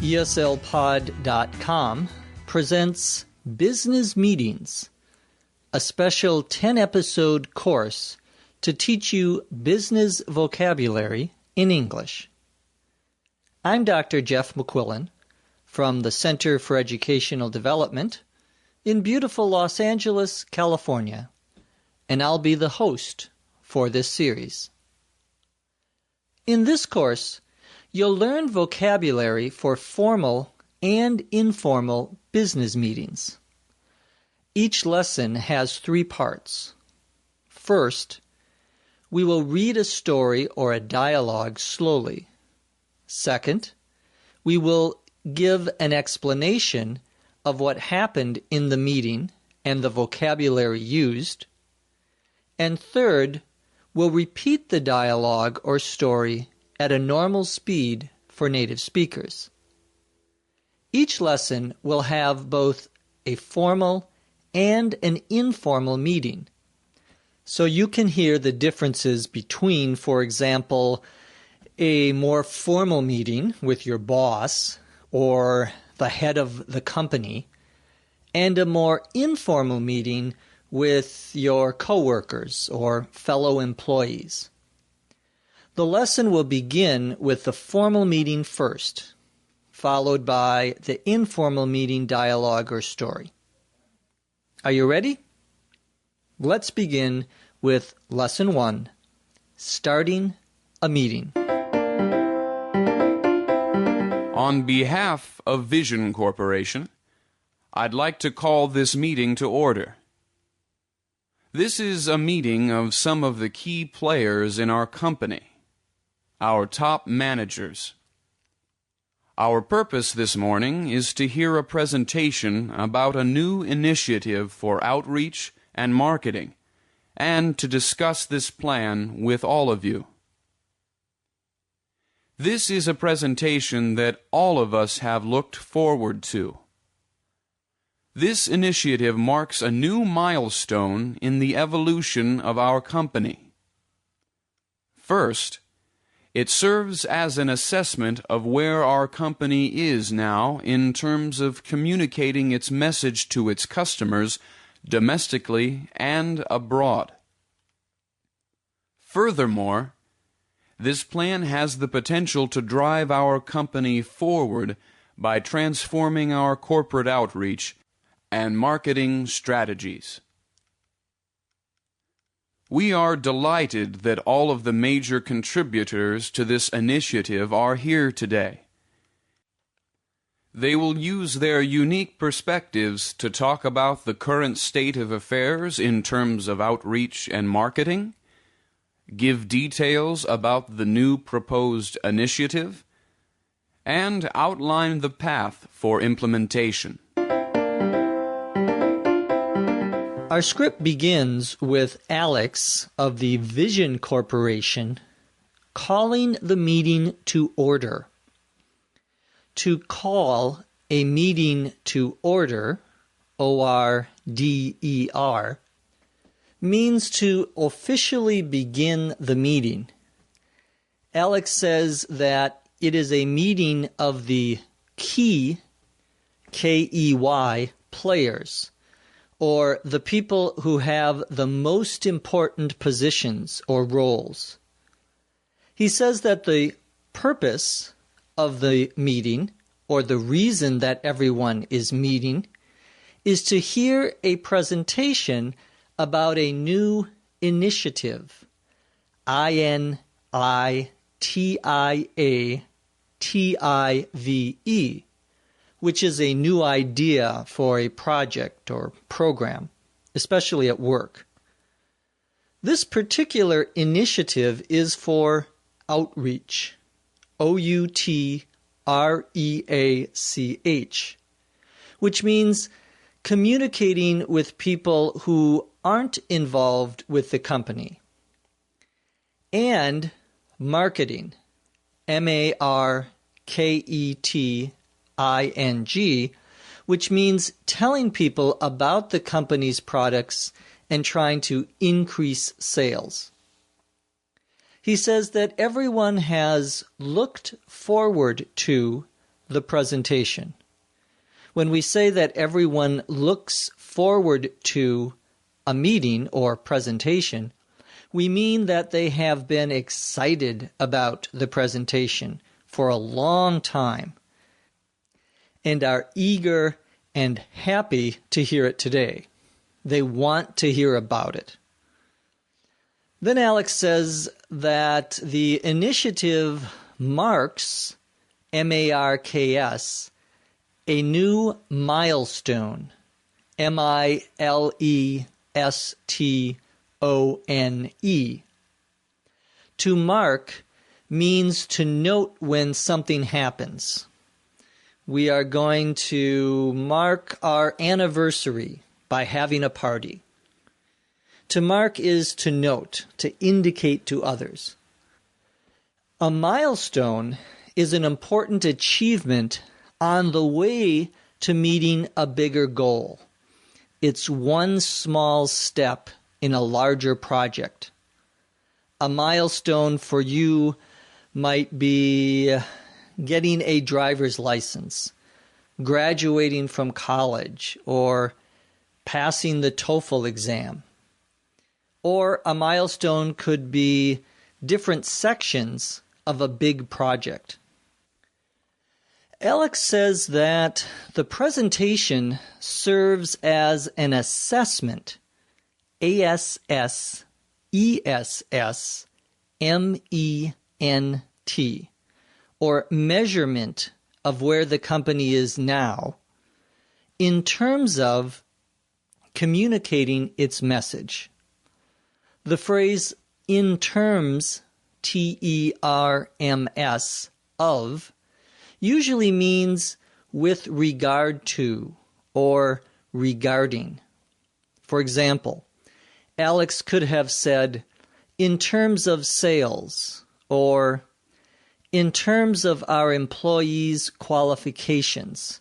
ESLpod.com presents Business Meetings, a special 10-episode course to teach you business vocabulary in English. I'm Dr. Jeff McQuillan from the Center for Educational Development in beautiful Los Angeles, California, and I'll be the host for this series. In this course, you'll learn vocabulary for formal and informal business meetings. Each lesson has 3 parts. First, we will read a story or a dialogue slowly. Second, we will give an explanation of what happened in the meeting and the vocabulary used. And third, we'll repeat the dialogue or story at a normal speed for native speakers. Each lesson will have both a formal and an informal meeting, so you can hear the differences between, for example, a more formal meeting with your boss or the head of the company, and a more informal meeting with your coworkers or fellow employees. The lesson will begin with the formal meeting first, followed by the informal meeting dialogue or story. Are you ready? Let's begin with Lesson 1, Starting a Meeting. On behalf of Vision Corporation, I'd like to call this meeting to order. This is a meeting of some of the key players in our company, our top managers. Our purpose this morning is to hear a presentation about a new initiative for outreach and marketing, and to discuss this plan with all of you. This is a presentation that all of us have looked forward to. This initiative marks a new milestone in the evolution of our company. First, it serves as an assessment of where our company is now in terms of communicating its message to its customers domestically and abroad. Furthermore, this plan has the potential to drive our company forward by transforming our corporate outreach and marketing strategies. We are delighted that all of the major contributors to this initiative are here today. They will use their unique perspectives to talk about the current state of affairs in terms of outreach and marketing, give details about the new proposed initiative, and outline the path for implementation. Our script begins with Alex of the Vision Corporation calling the meeting to order. To call a meeting to order, O-R-D-E-R, means to officially begin the meeting. Alex says that it is a meeting of the key, K-E-Y, players, or the people who have the most important positions or roles. He says that the purpose of the meeting, or the reason that everyone is meeting, is to hear a presentation about a new initiative, I-N-I-T-I-A-T-I-V-E, which is a new idea for a project or program, especially at work. This particular initiative is for outreach, O-U-T-R-E-A-C-H, which means communicating with people who aren't involved with the company, and marketing, M-A-R-K-E-T-I-N-G, which means telling people about the company's products and trying to increase sales. He says that everyone has looked forward to the presentation. When we say that everyone looks forward to a meeting or presentation, we mean that they have been excited about the presentation for a long time and are eager and happy to hear it today. They want to hear about it. Then Alex says that the initiative marks, M-A-R-K-S, a new milestone, M-I-L-E-S-T-O-N-E. To mark means to note when something happens. We are going to mark our anniversary by having a party. To mark is to note, to indicate to others. A milestone is an important achievement on the way to meeting a bigger goal. It's one small step in a larger project. A milestone for you might be getting a driver's license, graduating from college, or passing the TOEFL exam. Or a milestone could be different sections of a big project. Alex says that the presentation serves as an assessment, A-S-S-E-S-S-M-E-N-T, or measurement of where the company is now, in terms of communicating its message. The phrase in terms, T-E-R-M-S, of, usually means with regard to or regarding. For example, Alex could have said, in terms of sales, or in terms of our employees' qualifications,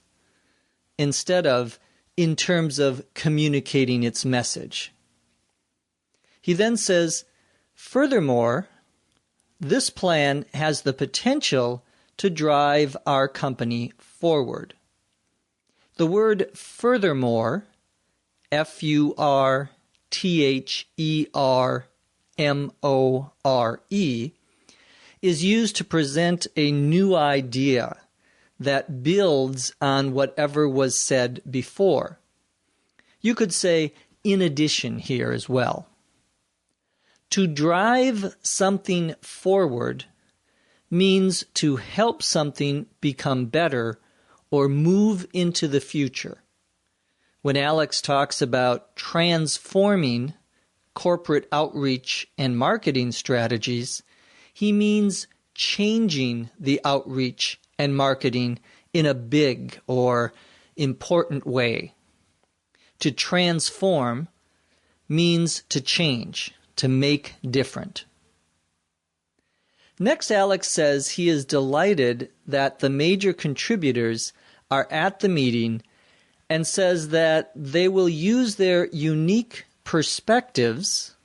instead of in terms of communicating its message. He then says, furthermore, this plan has the potential to drive our company forward. The word furthermore, F-U-R-T-H-E-R-M-O-R-E, is used to present a new idea that builds on whatever was said before. You could say in addition here as well. To drive something forward means to help something become better or move into the future. When Alex talks about transforming corporate outreach and marketing strategies, he means changing the outreach and marketing in a big or important way. To transform means to change, to make different. Next, Alex says he is delighted that the major contributors are at the meeting and says that they will use their unique perspectives,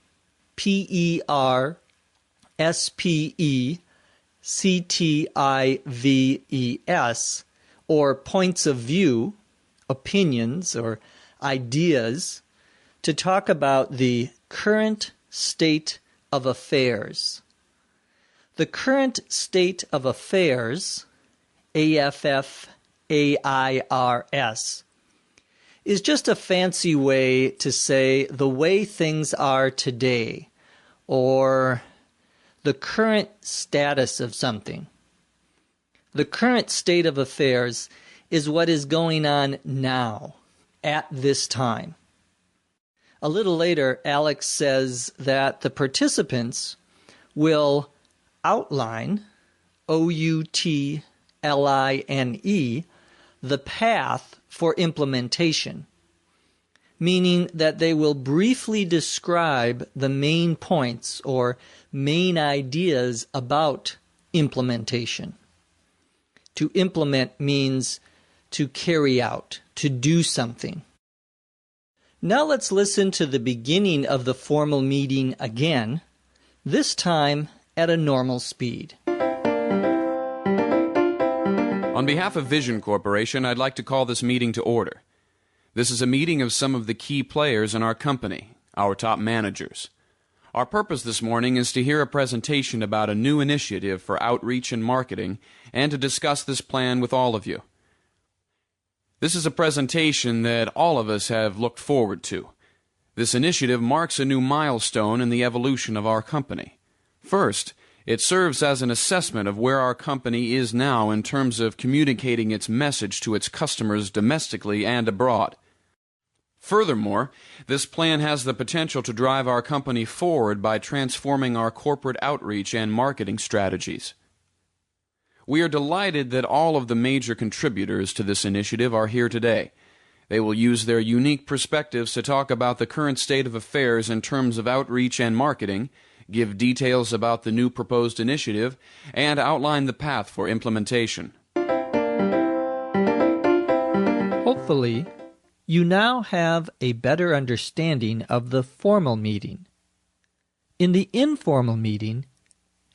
P-E-R-S-P-E-C-T-I-V-E-S, or points of view, opinions, or ideas, to talk about the current state of affairs. The current state of affairs, A-F-F-A-I-R-S, is just a fancy way to say the way things are today, or the current status of something. The current state of affairs is what is going on now, at this time. A little later, Alex says that the participants will outline, O-U-T-L-I-N-E, the path for implementation, meaning that they will briefly describe the main points or main ideas about implementation. To implement means to carry out, to do something. Now let's listen to the beginning of the formal meeting again, this time at a normal speed. On behalf of Vision Corporation, I'd like to call this meeting to order. This is a meeting of some of the key players in our company, our top managers. Our purpose this morning is to hear a presentation about a new initiative for outreach and marketing and to discuss this plan with all of you. This is a presentation that all of us have looked forward to. This initiative marks a new milestone in the evolution of our company. First, it serves as an assessment of where our company is now in terms of communicating its message to its customers domestically and abroad. Furthermore, this plan has the potential to drive our company forward by transforming our corporate outreach and marketing strategies. We are delighted that all of the major contributors to this initiative are here today. They will use their unique perspectives to talk about the current state of affairs in terms of outreach and marketing, give details about the new proposed initiative, and outline the path for implementation. Hopefully, you now have a better understanding of the formal meeting. In the informal meeting,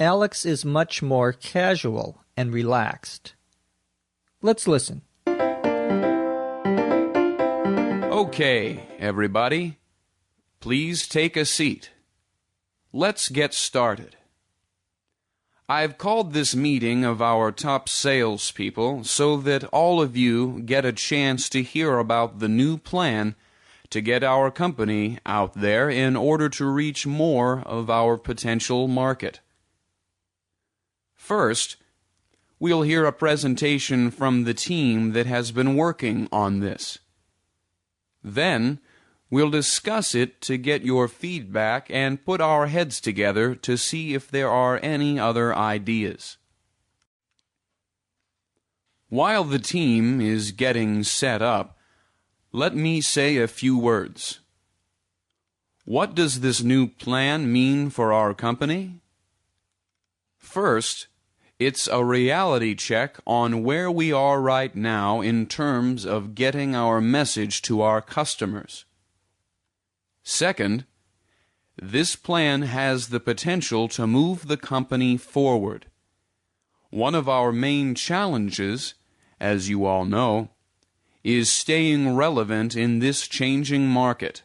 Alex is much more casual and relaxed. Let's listen. Okay, everybody, please take a seat. Let's get started. I've called this meeting of our top salespeople so that all of you get a chance to hear about the new plan to get our company out there in order to reach more of our potential market. First, we'll hear a presentation from the team that has been working on this. Then, we'll discuss it to get your feedback and put our heads together to see if there are any other ideas. While the team is getting set up, let me say a few words. What does this new plan mean for our company? First, it's a reality check on where we are right now in terms of getting our message to our customers. Second, this plan has the potential to move the company forward. One of our main challenges, as you all know, is staying relevant in this changing market.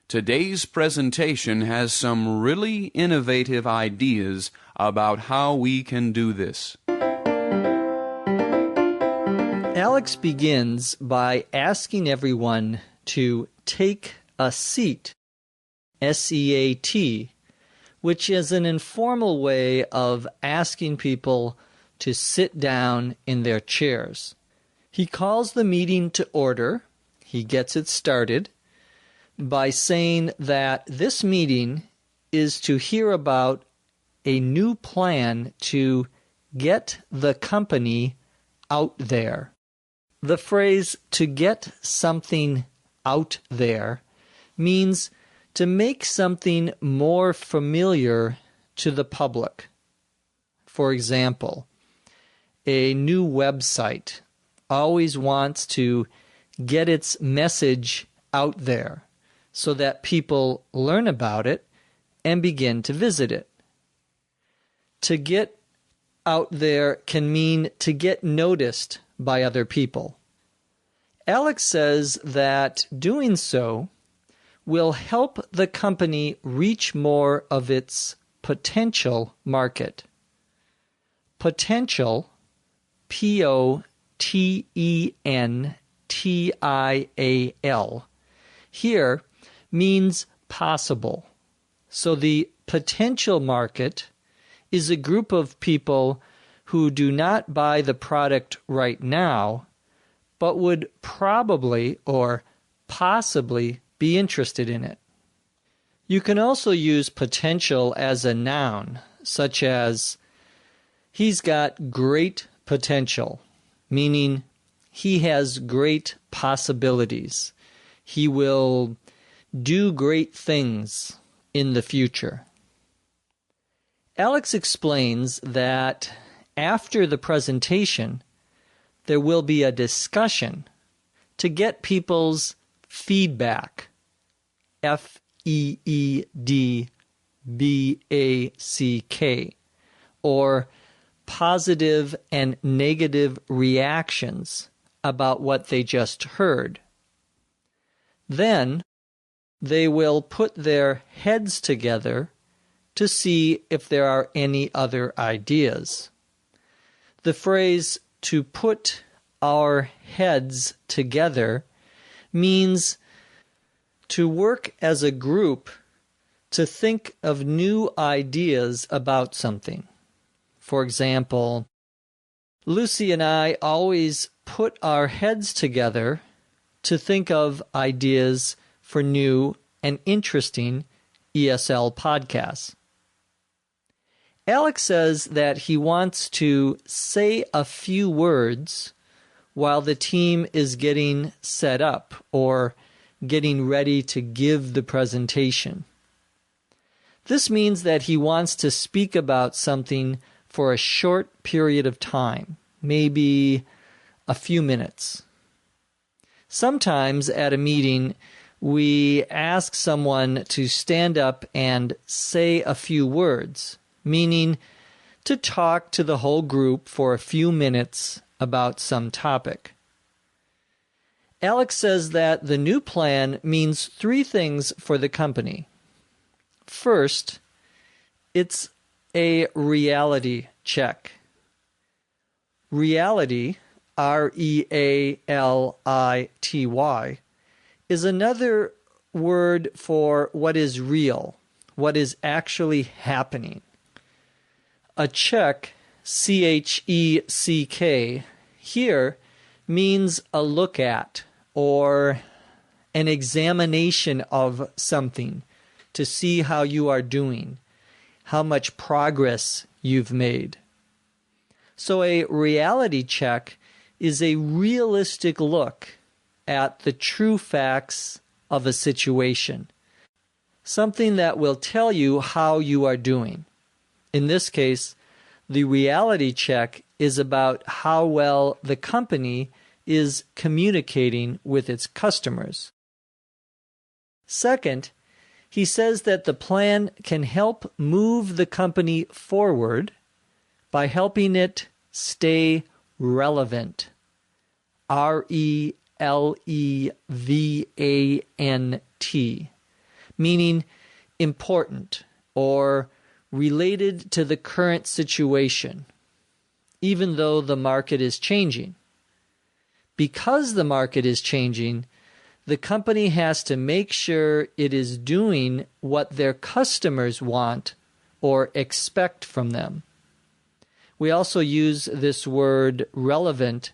Today's presentation has some really innovative ideas about how we can do this. Alex begins by asking everyone to take a seat, S-E-A-T, which is an informal way of asking people to sit down in their chairs. He calls the meeting to order. He gets it started by saying that this meeting is to hear about a new plan to get the company out there. The phrase "to get something out there" means to make something more familiar to the public. For example, a new website always wants to get its message out there so that people learn about it and begin to visit it. To get out there can mean to get noticed by other people. Alex says that doing so will help the company reach more of its potential market. Potential, P-O-T-E-N-T-I-A-L, here means possible. So the potential market is a group of people who do not buy the product right now, but would probably or possibly be interested in it. You can also use potential as a noun, such as, he's got great potential, meaning he has great possibilities. He will do great things in the future. Alex explains that after the presentation, there will be a discussion to get people's feedback, F-E-E-D-B-A-C-K, or positive and negative reactions about what they just heard. Then they will put their heads together to see if there are any other ideas. The phrase "to put our heads together" means to work as a group to think of new ideas about something. For example, Lucy and I always put our heads together to think of ideas for new and interesting ESL podcasts. Alex says that he wants to say a few words while the team is getting set up or getting ready to give the presentation. This means that he wants to speak about something for a short period of time, maybe a few minutes. Sometimes at a meeting, we ask someone to stand up and say a few words, meaning to talk to the whole group for a few minutes about some topic. Alex says that the new plan means three things for the company. First, it's a reality check. Reality, R-E-A-L-I-T-Y, is another word for what is real, what is actually happening. A check, C-H-E-C-K, here means a look at or an examination of something to see how you are doing, how much progress you've made. So a reality check is a realistic look at the true facts of a situation, something that will tell you how you are doing. In this case, the reality check is about how well the company is communicating with its customers. Second, he says that the plan can help move the company forward by helping it stay relevant. R-E-L-E-V-A-N-T, meaning important or related to the current situation, even though the market is changing. Because the market is changing, the company has to make sure it is doing what their customers want or expect from them. We also use this word relevant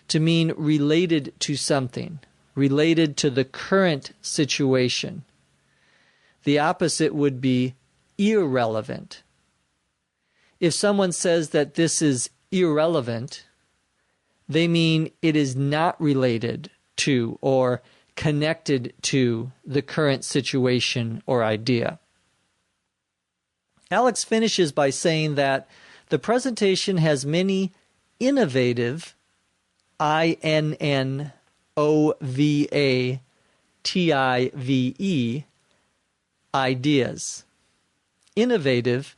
to mean related to something, related to the current situation. The opposite would be irrelevant. If someone says that this is irrelevant, they mean it is not related to or connected to the current situation or idea. Alex finishes by saying that the presentation has many innovative, I-N-N-O-V-A-T-I-V-E, ideas. Innovative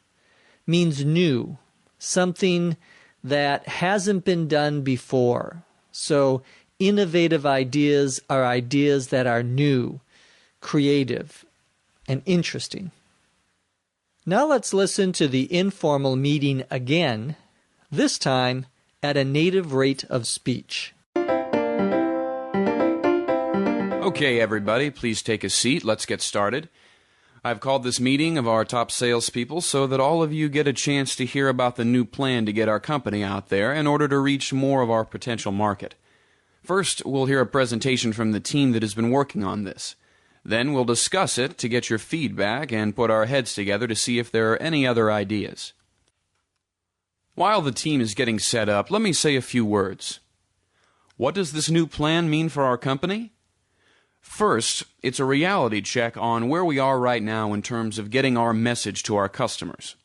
means new, something that hasn't been done before. So innovative ideas are ideas that are new, creative, and interesting. Now let's listen to the informal meeting again, this time at a native rate of speech. Okay, everybody, please take a seat. Let's get started. I've called this meeting of our top salespeople so that all of you get a chance to hear about the new plan to get our company out there in order to reach more of our potential market. First, we'll hear a presentation from the team that has been working on this. Then we'll discuss it to get your feedback and put our heads together to see if there are any other ideas. While the team is getting set up, let me say a few words. What does this new plan mean for our company? First, it's a reality check on where we are right now in terms of getting our message to our customers.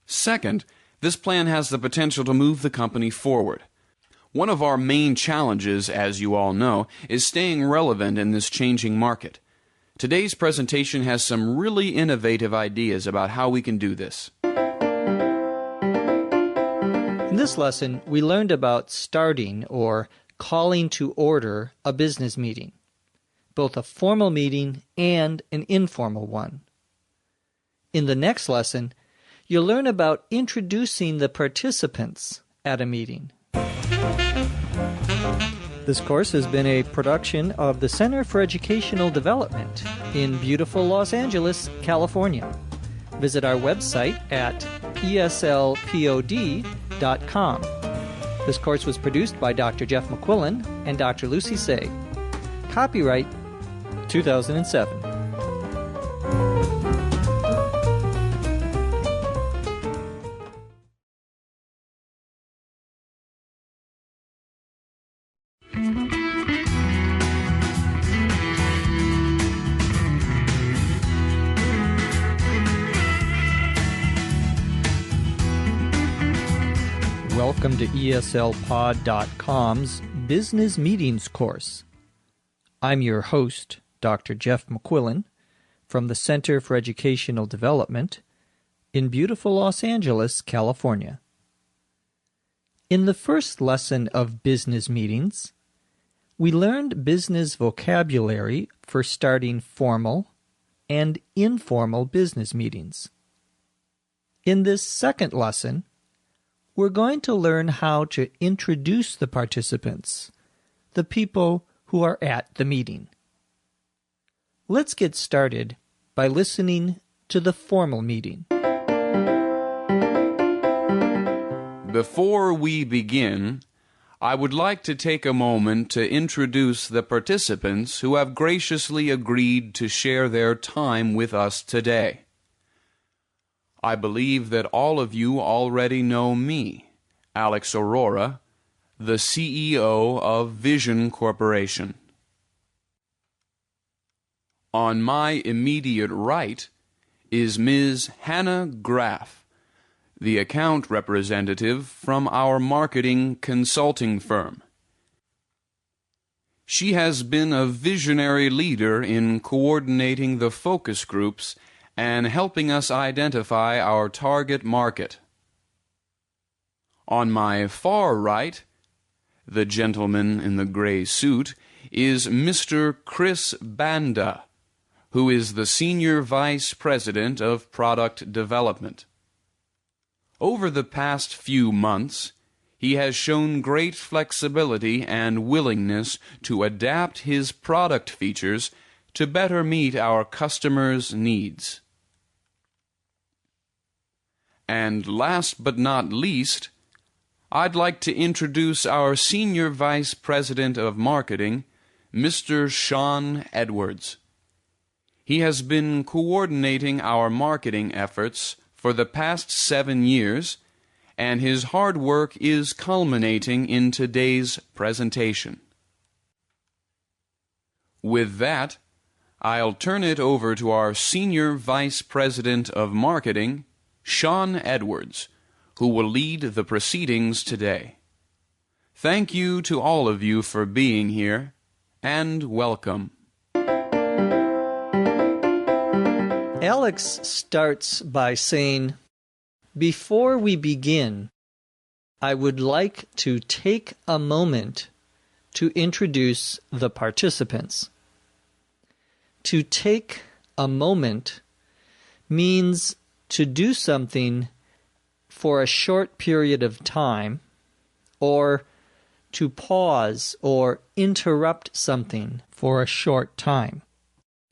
Second, this plan has the potential to move the company forward. One of our main challenges, as you all know, is staying relevant in this changing market. Today's presentation has some really innovative ideas about how we can do this. In this lesson, we learned about starting or calling to order a business meeting, both a formal meeting and an informal one. In the next lesson, you'll learn about introducing the participants at a meeting. This course has been a production of the Center for Educational Development in beautiful Los Angeles, California. Visit our website at eslpod.com. This course was produced by Dr. Jeff McQuillan and Dr. Lucy Say. Copyright 2007. Welcome to eslpod.com's Business Meetings course. I'm your host, Dr. Jeff McQuillan, from the Center for Educational Development in beautiful Los Angeles, California. In the first lesson of business meetings, we learned business vocabulary for starting formal and informal business meetings. In this second lesson, we're going to learn how to introduce the participants, the people who are at the meeting. Let's get started by listening to the formal meeting. Before we begin, I would like to take a moment to introduce the participants who have graciously agreed to share their time with us today. I believe that all of you already know me, Alex Aurora, the CEO of Vision Corporation. On my immediate right is Ms. Hannah Graff, the account representative from our marketing consulting firm. She has been a visionary leader in coordinating the focus groups and helping us identify our target market. On my far right, the gentleman in the gray suit is Mr. Chris Banda, who is the Senior Vice President of Product Development. Over the past few months, he has shown great flexibility and willingness to adapt his product features to better meet our customers' needs. And last but not least, I'd like to introduce our Senior Vice President of Marketing, Mr. Sean Edwards. He has been coordinating our marketing efforts for the past 7 years, and his hard work is culminating in today's presentation. With that, I'll turn it over to our Senior Vice President of Marketing, Sean Edwards, who will lead the proceedings today. Thank you to all of you for being here, and welcome. Alex starts by saying, "Before we begin, I would like to take a moment to introduce the participants." To take a moment means to do something for a short period of time, or to pause or interrupt something for a short time.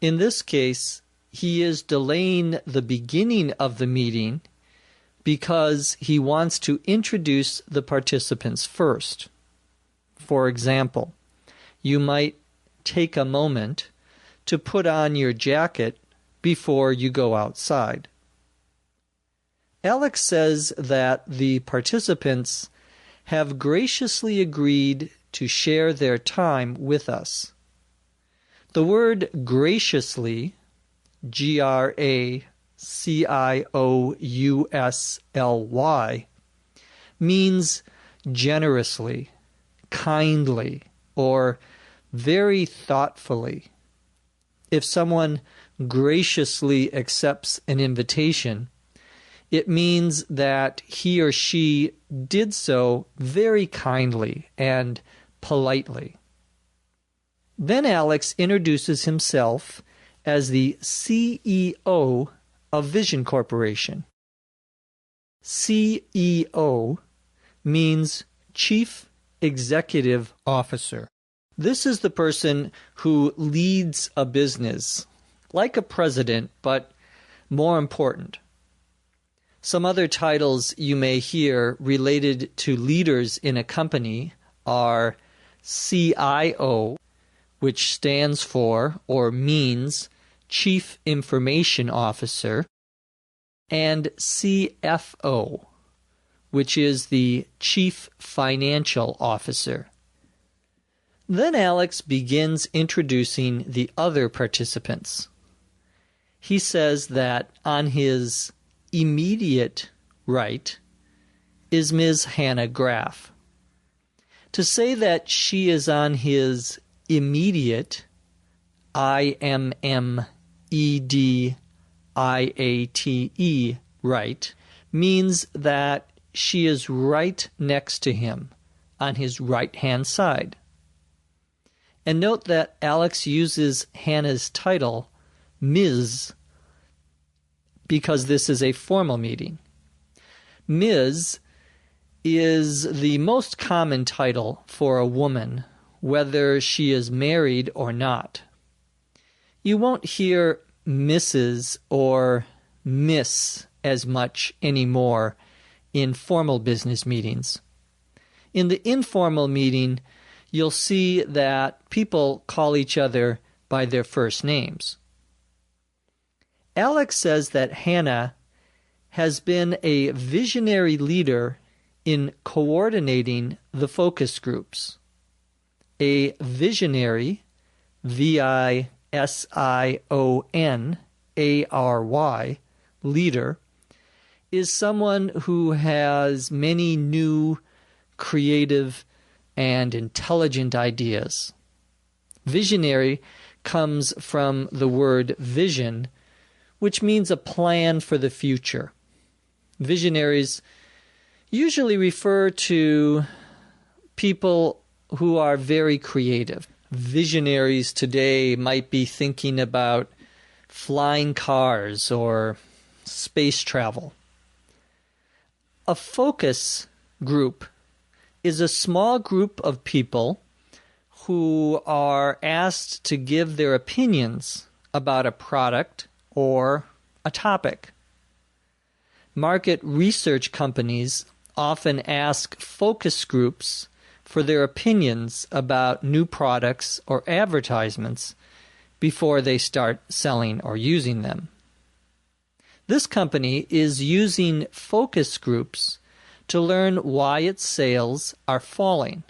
In this case, he is delaying the beginning of the meeting because he wants to introduce the participants first. For example, you might take a moment to put on your jacket before you go outside. Alex says that the participants have graciously agreed to share their time with us. The word graciously, Graciously, means generously, kindly, or very thoughtfully. If someone graciously accepts an invitation, It means that he or she did so very kindly and politely. Then Alex introduces himself as the CEO of Vision Corporation. CEO means Chief Executive Officer. This is the person who leads a business, like a president, but more important. Some other titles you may hear related to leaders in a company are CIO, which stands for or means Chief Information Officer, and CFO, which is the Chief Financial Officer. Then Alex begins introducing the other participants. He says that on his immediate right is Ms. Hannah Graff. To say that she is on his immediate, IMMEDIATE, right, means that she is right next to him on his right-hand side. And note that Alex uses Hannah's title, Ms., because this is a formal meeting. Ms. is the most common title for a woman, whether she is married or not. You won't hear Mrs. or Miss as much anymore in formal business meetings. In the informal meeting, you'll see that people call each other by their first names. Alex says that Hannah has been a visionary leader in coordinating the focus groups. A visionary, VISIONARY, leader, is someone who has many new, creative, and intelligent ideas. Visionary comes from the word vision, which means a plan for the future. Visionaries usually refer to people who are very creative. Visionaries today might be thinking about flying cars or space travel. A focus group is a small group of people who are asked to give their opinions about a product or a topic. Market research companies often ask focus groups for their opinions about new products or advertisements before they start selling or using them. This company is using focus groups to learn why its sales are falling.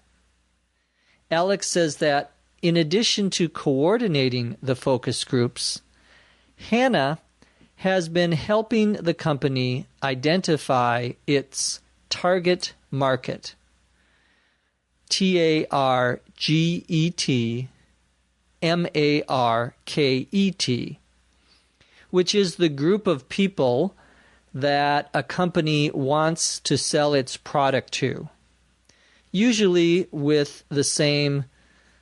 Alex says that in addition to coordinating the focus groups, Hannah has been helping the company identify its target market. TARGET MARKET, which is the group of people that a company wants to sell its product to, usually with the same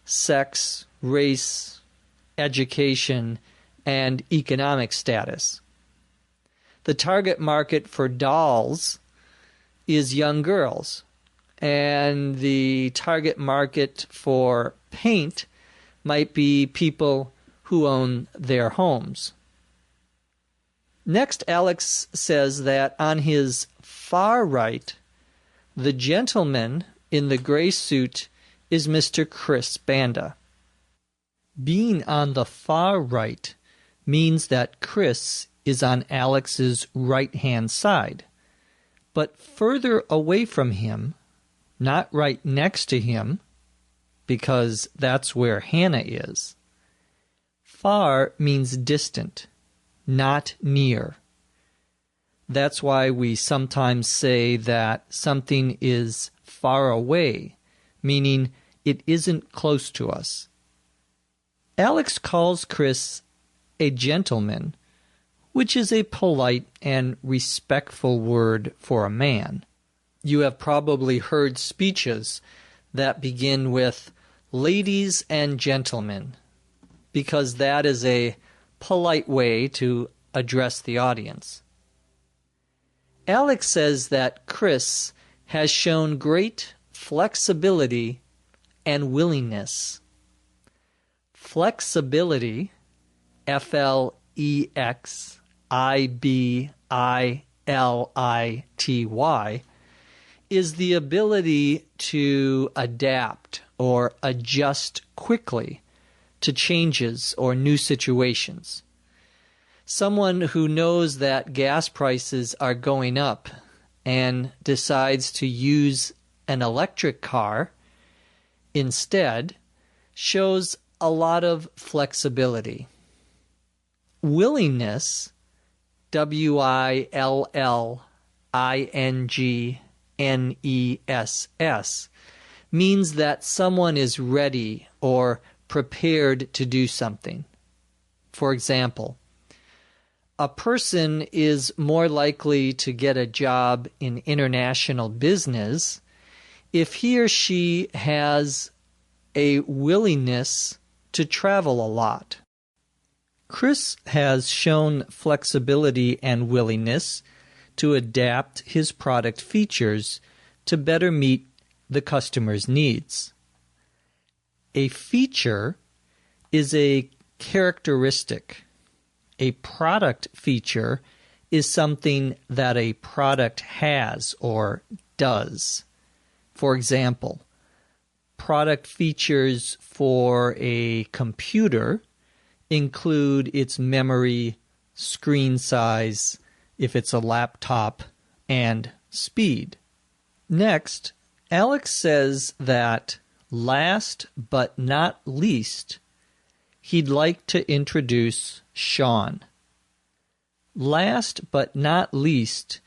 sex, race, education, and economic status. The target market for dolls is young girls, and the target market for paint might be people who own their homes. Next, Alex says that on his far right, the gentleman in the gray suit is Mr. Chris Banda. Being on the far right means that Chris is on Alex's right-hand side, but further away from him, not right next to him, because that's where Hannah is. Far means distant, not near. That's why we sometimes say that something is far away, meaning it isn't close to us. Alex calls Chris a gentleman, which is a polite and respectful word for a man. You have probably heard speeches that begin with "ladies and gentlemen," because that is a polite way to address the audience. Alex says that Chris has shown great flexibility and willingness. Flexibility, Flexibility, is the ability to adapt or adjust quickly to changes or new situations. Someone who knows that gas prices are going up and decides to use an electric car instead shows a lot of flexibility. Willingness, Willingnness, means that someone is ready or prepared to do something. For example, a person is more likely to get a job in international business if he or she has a willingness to travel a lot. Chris has shown flexibility and willingness to adapt his product features to better meet the customer's needs. A feature is a characteristic. A product feature is something that a product has or does. For example, product features for a computer include its memory, screen size, if it's a laptop, and speed. Next, Alex says that last but not least, he'd like to introduce Sean. Last but not least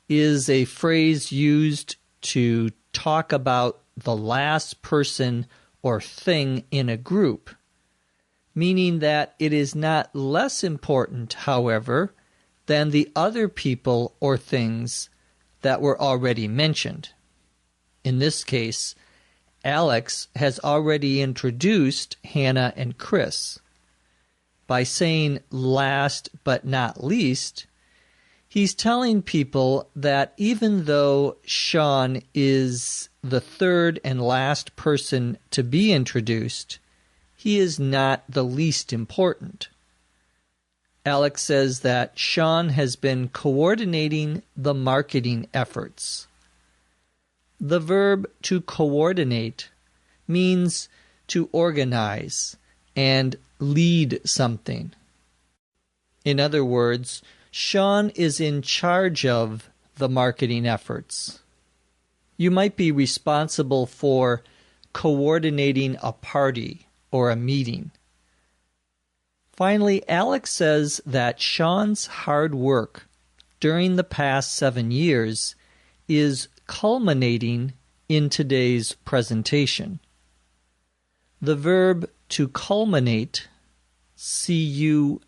is a phrase used to talk about the last person or thing in a group, meaning that it is not less important, however, than the other people or things that were already mentioned. In this case, Alex has already introduced Hannah and Chris. By saying last but not least, he's telling people that even though Sean is the third and last person to be introduced, he is not the least important. Alex says that Sean has been coordinating the marketing efforts. The verb to coordinate means to organize and lead something. In other words, Sean is in charge of the marketing efforts. You might be responsible for coordinating a party or a meeting. Finally, Alex says that Sean's hard work during the past 7 years is culminating in today's presentation. The verb to culminate, Culminate,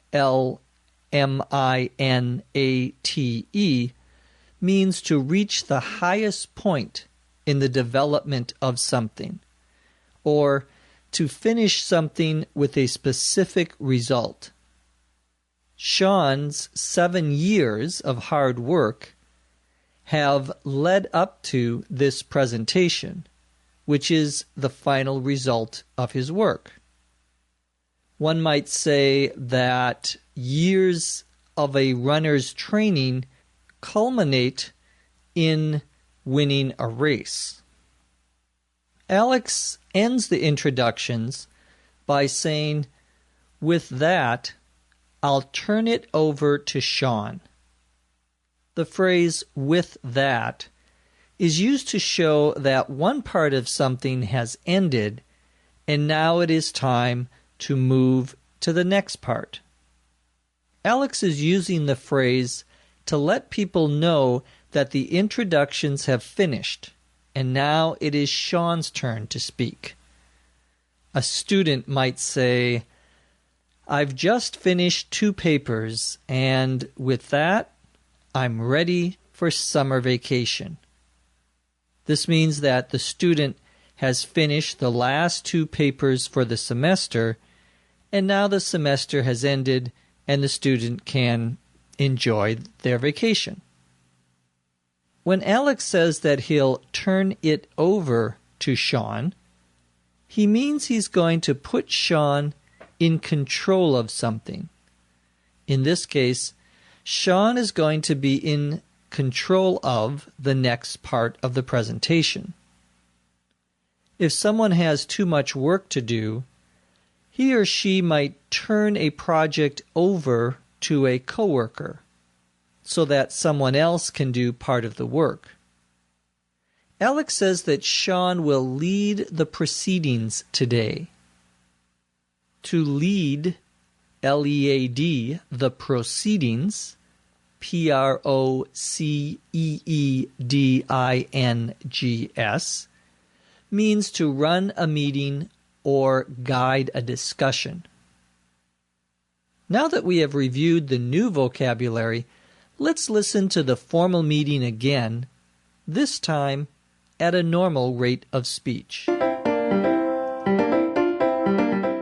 means to reach the highest point in the development of something, or to finish something with a specific result. Sean's 7 years of hard work have led up to this presentation, which is the final result of his work. One might say that years of a runner's training culminate in winning a race. Alex ends the introductions by saying, "With that, I'll turn it over to Sean." The phrase "with that" is used to show that one part of something has ended and now it is time to move to the next part. Alex is using the phrase to let people know that the introductions have finished and now it is Sean's turn to speak. A student might say, I've just finished 2 papers, and with that, I'm ready for summer vacation. This means that the student has finished the last 2 papers for the semester, and now the semester has ended and the student can enjoy their vacation. When Alex says that he'll turn it over to Sean, he means he's going to put Sean in control of something. In this case, Sean is going to be in control of the next part of the presentation. If someone has too much work to do, he or she might turn a project over to a coworker so that someone else can do part of the work. Alex says that Sean will lead the proceedings today. To lead, L-E-A-D, the proceedings, P-R-O-C-E-E-D-I-N-G-S, means to run a meeting or guide a discussion. Now that we have reviewed the new vocabulary, let's listen to the formal meeting again, this time at a normal rate of speech.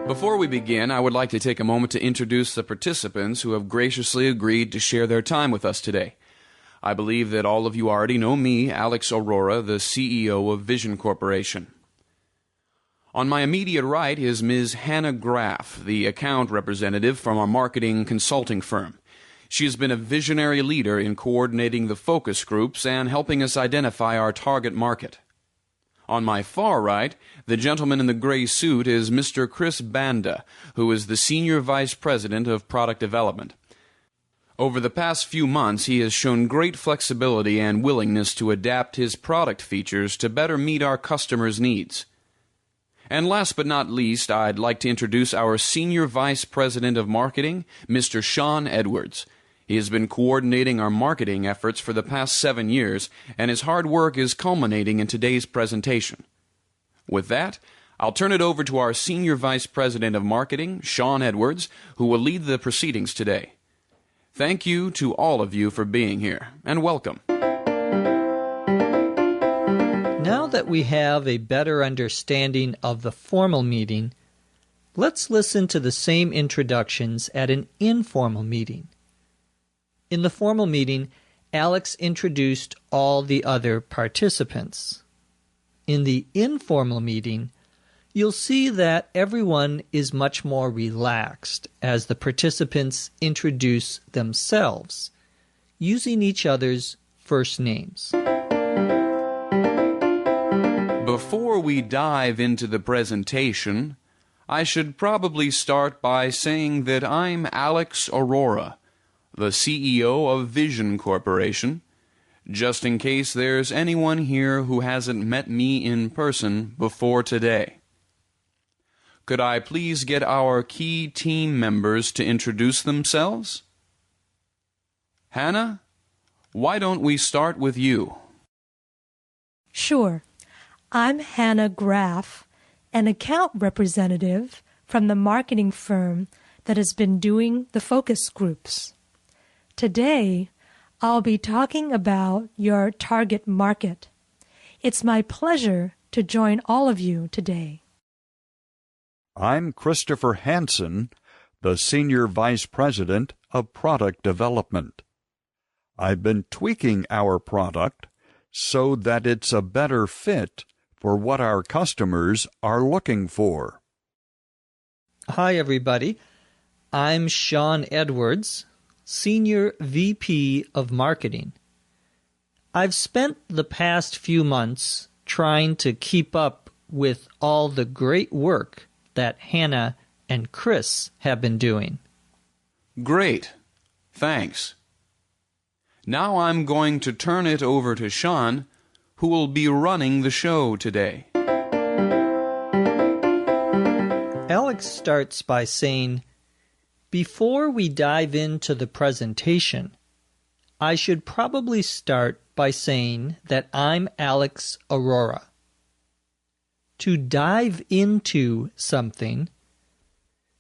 Before we begin, I would like to take a moment to introduce the participants who have graciously agreed to share their time with us today. I believe that all of you already know me, Alex Aurora, the CEO of Vision Corporation. On my immediate right is Ms. Hannah Graff, the account representative from our marketing consulting firm. She has been a visionary leader in coordinating the focus groups and helping us identify our target market. On my far right, the gentleman in the gray suit is Mr. Chris Banda, who is the Senior Vice President of Product Development. Over the past few months, he has shown great flexibility and willingness to adapt his product features to better meet our customers' needs. And last but not least, I'd like to introduce our Senior Vice President of Marketing, Mr. Sean Edwards. He has been coordinating our marketing efforts for the past 7 years, and his hard work is culminating in today's presentation. With that, I'll turn it over to our Senior Vice President of Marketing, Sean Edwards, who will lead the proceedings today. Thank you to all of you for being here, and welcome. Now that we have a better understanding of the formal meeting, let's listen to the same introductions at an informal meeting. In the formal meeting, Alex introduced all the other participants. In the informal meeting, you'll see that everyone is much more relaxed as the participants introduce themselves, using each other's first names. Before we dive into the presentation, I should probably start by saying that I'm Alex Aurora, the CEO of Vision Corporation, just in case there's anyone here who hasn't met me in person before today. Could I please get our key team members to introduce themselves? Hannah, why don't we start with you? Sure. I'm Hannah Graff, an account representative from the marketing firm that has been doing the focus groups. Today, I'll be talking about your target market. It's my pleasure to join all of you today. I'm Christopher Hansen, the Senior Vice President of Product Development. I've been tweaking our product so that it's a better fit for what our customers are looking for. Hi, everybody. I'm Sean Edwards, Senior VP of Marketing. I've spent the past few months trying to keep up with all the great work that Hannah and Chris have been doing. Great. Thanks. Now I'm going to turn it over to Sean, who will be running the show today. Alex starts by saying, before we dive into the presentation, I should probably start by saying that I'm Alex Aurora. To dive into something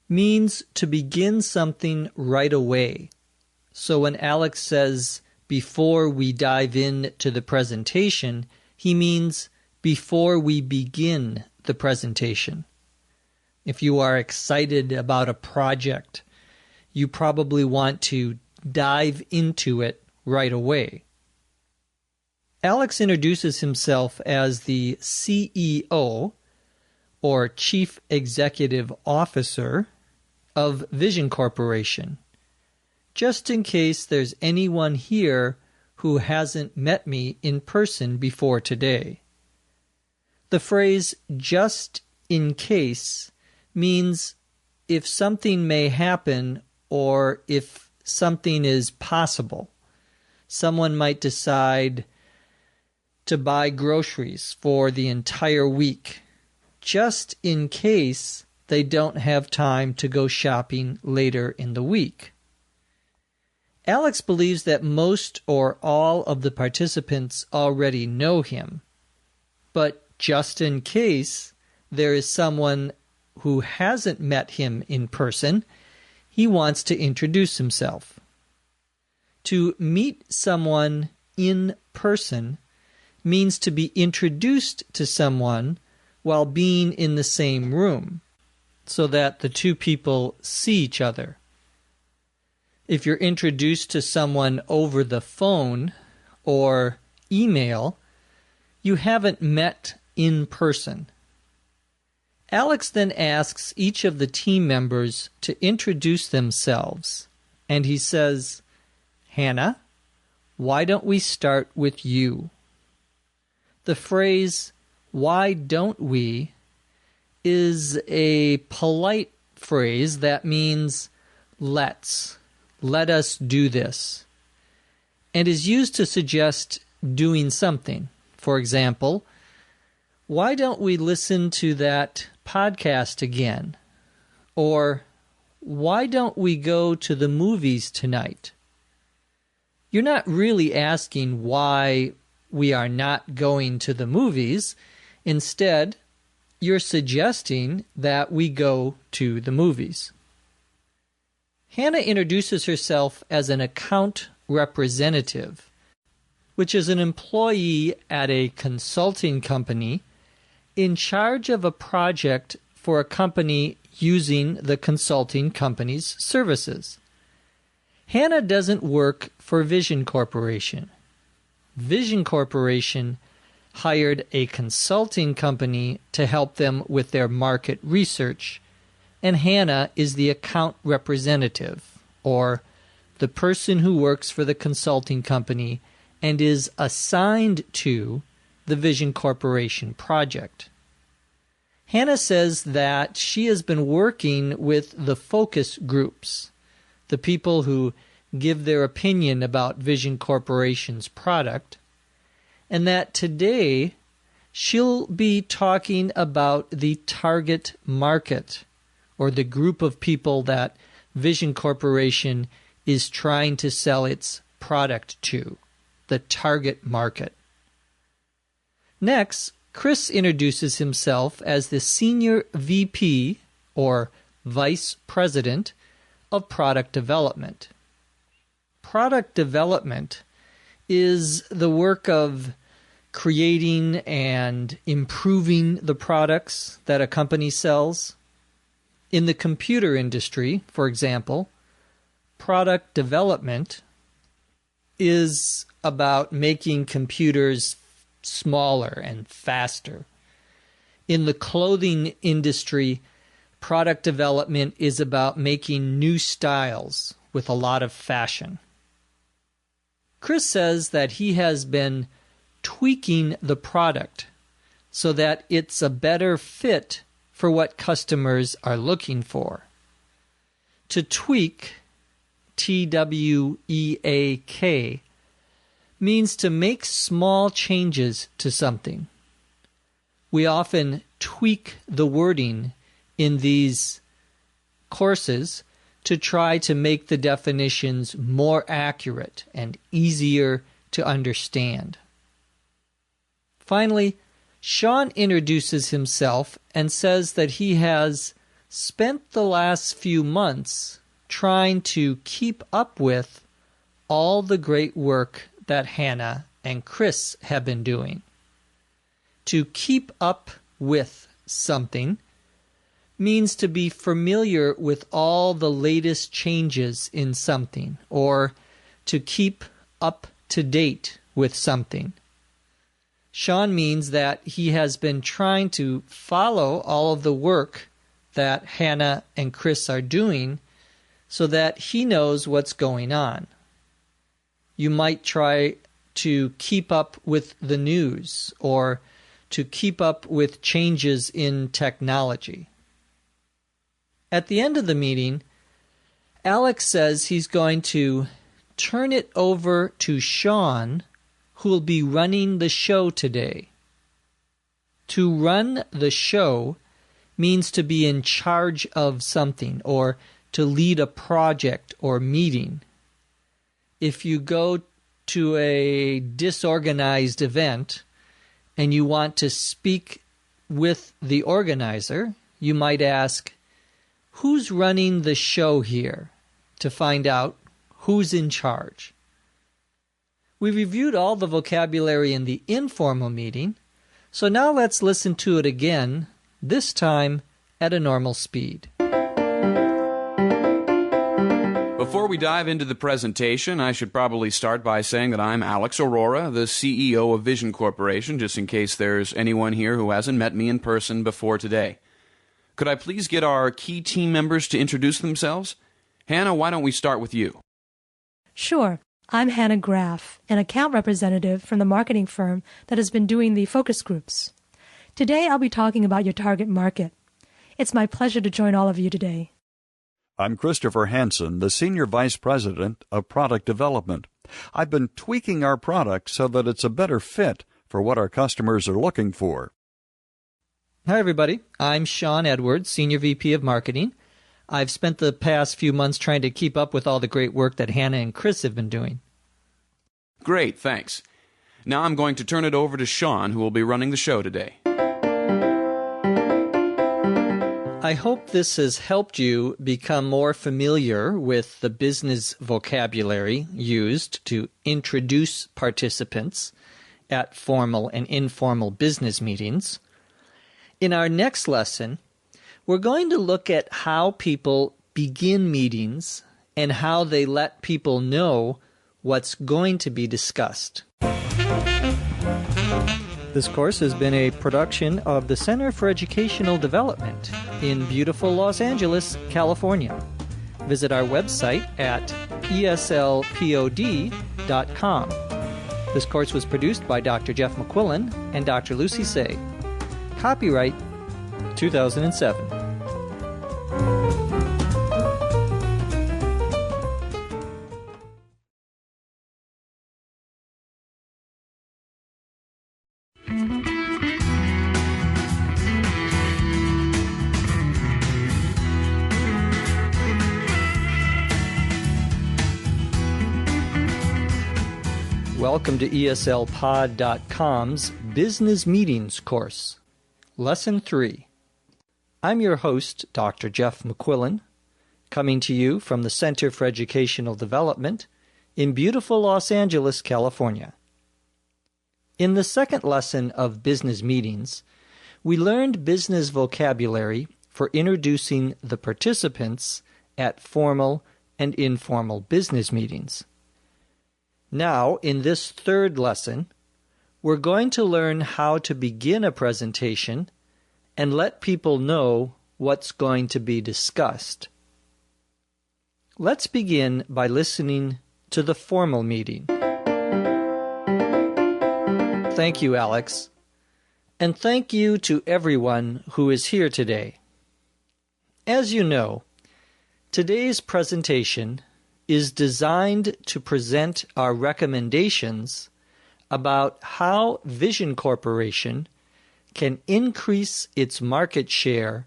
means to begin something right away. So when Alex says, before we dive into the presentation, he means before we begin the presentation. If you are excited about a project, you probably want to dive into it right away. Alex introduces himself as the CEO, or Chief Executive Officer, of Vision Corporation, just in case there's anyone here who hasn't met me in person before today. The phrase "just in case" means if something may happen or if something is possible. Someone might decide to buy groceries for the entire week, just in case they don't have time to go shopping later in the week. Alex believes that most or all of the participants already know him, but just in case there is someone who hasn't met him in person, he wants to introduce himself. To meet someone in person means to be introduced to someone while being in the same room, so that the two people see each other. If you're introduced to someone over the phone or email, you haven't met in person. Alex then asks each of the team members to introduce themselves, and he says, "Hannah, why don't we start with you?" The phrase, "why don't we?" is a polite phrase that means let us do this, and is used to suggest doing something. For example, why don't we listen to that podcast again? Or why don't we go to the movies tonight? You're not really asking why we are not going to the movies. Instead, you're suggesting that we go to the movies. Hannah introduces herself as an account representative, which is an employee at a consulting company in charge of a project for a company using the consulting company's services. Hannah doesn't work for Vision Corporation. Vision Corporation hired a consulting company to help them with their market research, and Hannah is the account representative, or the person who works for the consulting company and is assigned to the Vision Corporation project. Hannah says that she has been working with the focus groups, the people who give their opinion about Vision Corporation's product, and that today she'll be talking about the target market, or the group of people that Vision Corporation is trying to sell its product to, the target market. Next, Chris introduces himself as the Senior VP, or Vice President, of Product Development. Product development is the work of creating and improving the products that a company sells. In the computer industry, for example, product development is about making computers smaller and faster. In the clothing industry, product development is about making new styles with a lot of fashion. Chris says that he has been tweaking the product so that it's a better fit for what customers are looking for. To tweak, T-W-E-A-K, means to make small changes to something. We often tweak the wording in these courses to try to make the definitions more accurate and easier to understand. Finally, Sean introduces himself and says that he has spent the last few months trying to keep up with all the great work that Hannah and Chris have been doing. To keep up with something means to be familiar with all the latest changes in something, or to keep up to date with something. Sean means that he has been trying to follow all of the work that Hannah and Chris are doing so that he knows what's going on. You might try to keep up with the news or to keep up with changes in technology. At the end of the meeting, Alex says he's going to turn it over to Sean, who will be running the show today. To run the show means to be in charge of something or to lead a project or meeting. If you go to a disorganized event and you want to speak with the organizer, you might ask, "Who's running the show here?" to find out who's in charge. We reviewed all the vocabulary in the informal meeting, so now let's listen to it again, this time at a normal speed. Before we dive into the presentation, I should probably start by saying that I'm Alex Aurora, the CEO of Vision Corporation, just in case there's anyone here who hasn't met me in person before today. Could I please get our key team members to introduce themselves? Hannah, why don't we start with you? Sure. I'm Hannah Graff, an account representative from the marketing firm that has been doing the focus groups. Today I'll be talking about your target market. It's my pleasure to join all of you today. I'm Christopher Hansen, the Senior Vice President of Product Development. I've been tweaking our product so that it's a better fit for what our customers are looking for. Hi, everybody. I'm Sean Edwards, Senior VP of Marketing. I've spent the past few months trying to keep up with all the great work that Hannah and Chris have been doing. Great, thanks. Now I'm going to turn it over to Sean, who will be running the show today. I hope this has helped you become more familiar with the business vocabulary used to introduce participants at formal and informal business meetings. In our next lesson, we're going to look at how people begin meetings and how they let people know what's going to be discussed. This course has been a production of the Center for Educational Development in beautiful Los Angeles, California. Visit our website at eslpod.com. This course was produced by Dr. Jeff McQuillan and Dr. Lucy Say. Copyright 2007. Welcome to eslpod.com's Business Meetings course, Lesson 3. I'm your host, Dr. Jeff McQuillan, coming to you from the Center for Educational Development in beautiful Los Angeles, California. In the second lesson of Business Meetings, we learned business vocabulary for introducing the participants at formal and informal business meetings. Now, in this third lesson, we're going to learn how to begin a presentation and let people know what's going to be discussed. Let's begin by listening to the formal meeting. Thank you, Alex. And thank you to everyone who is here today. As you know, today's presentation is designed to present our recommendations about how Vision Corporation can increase its market share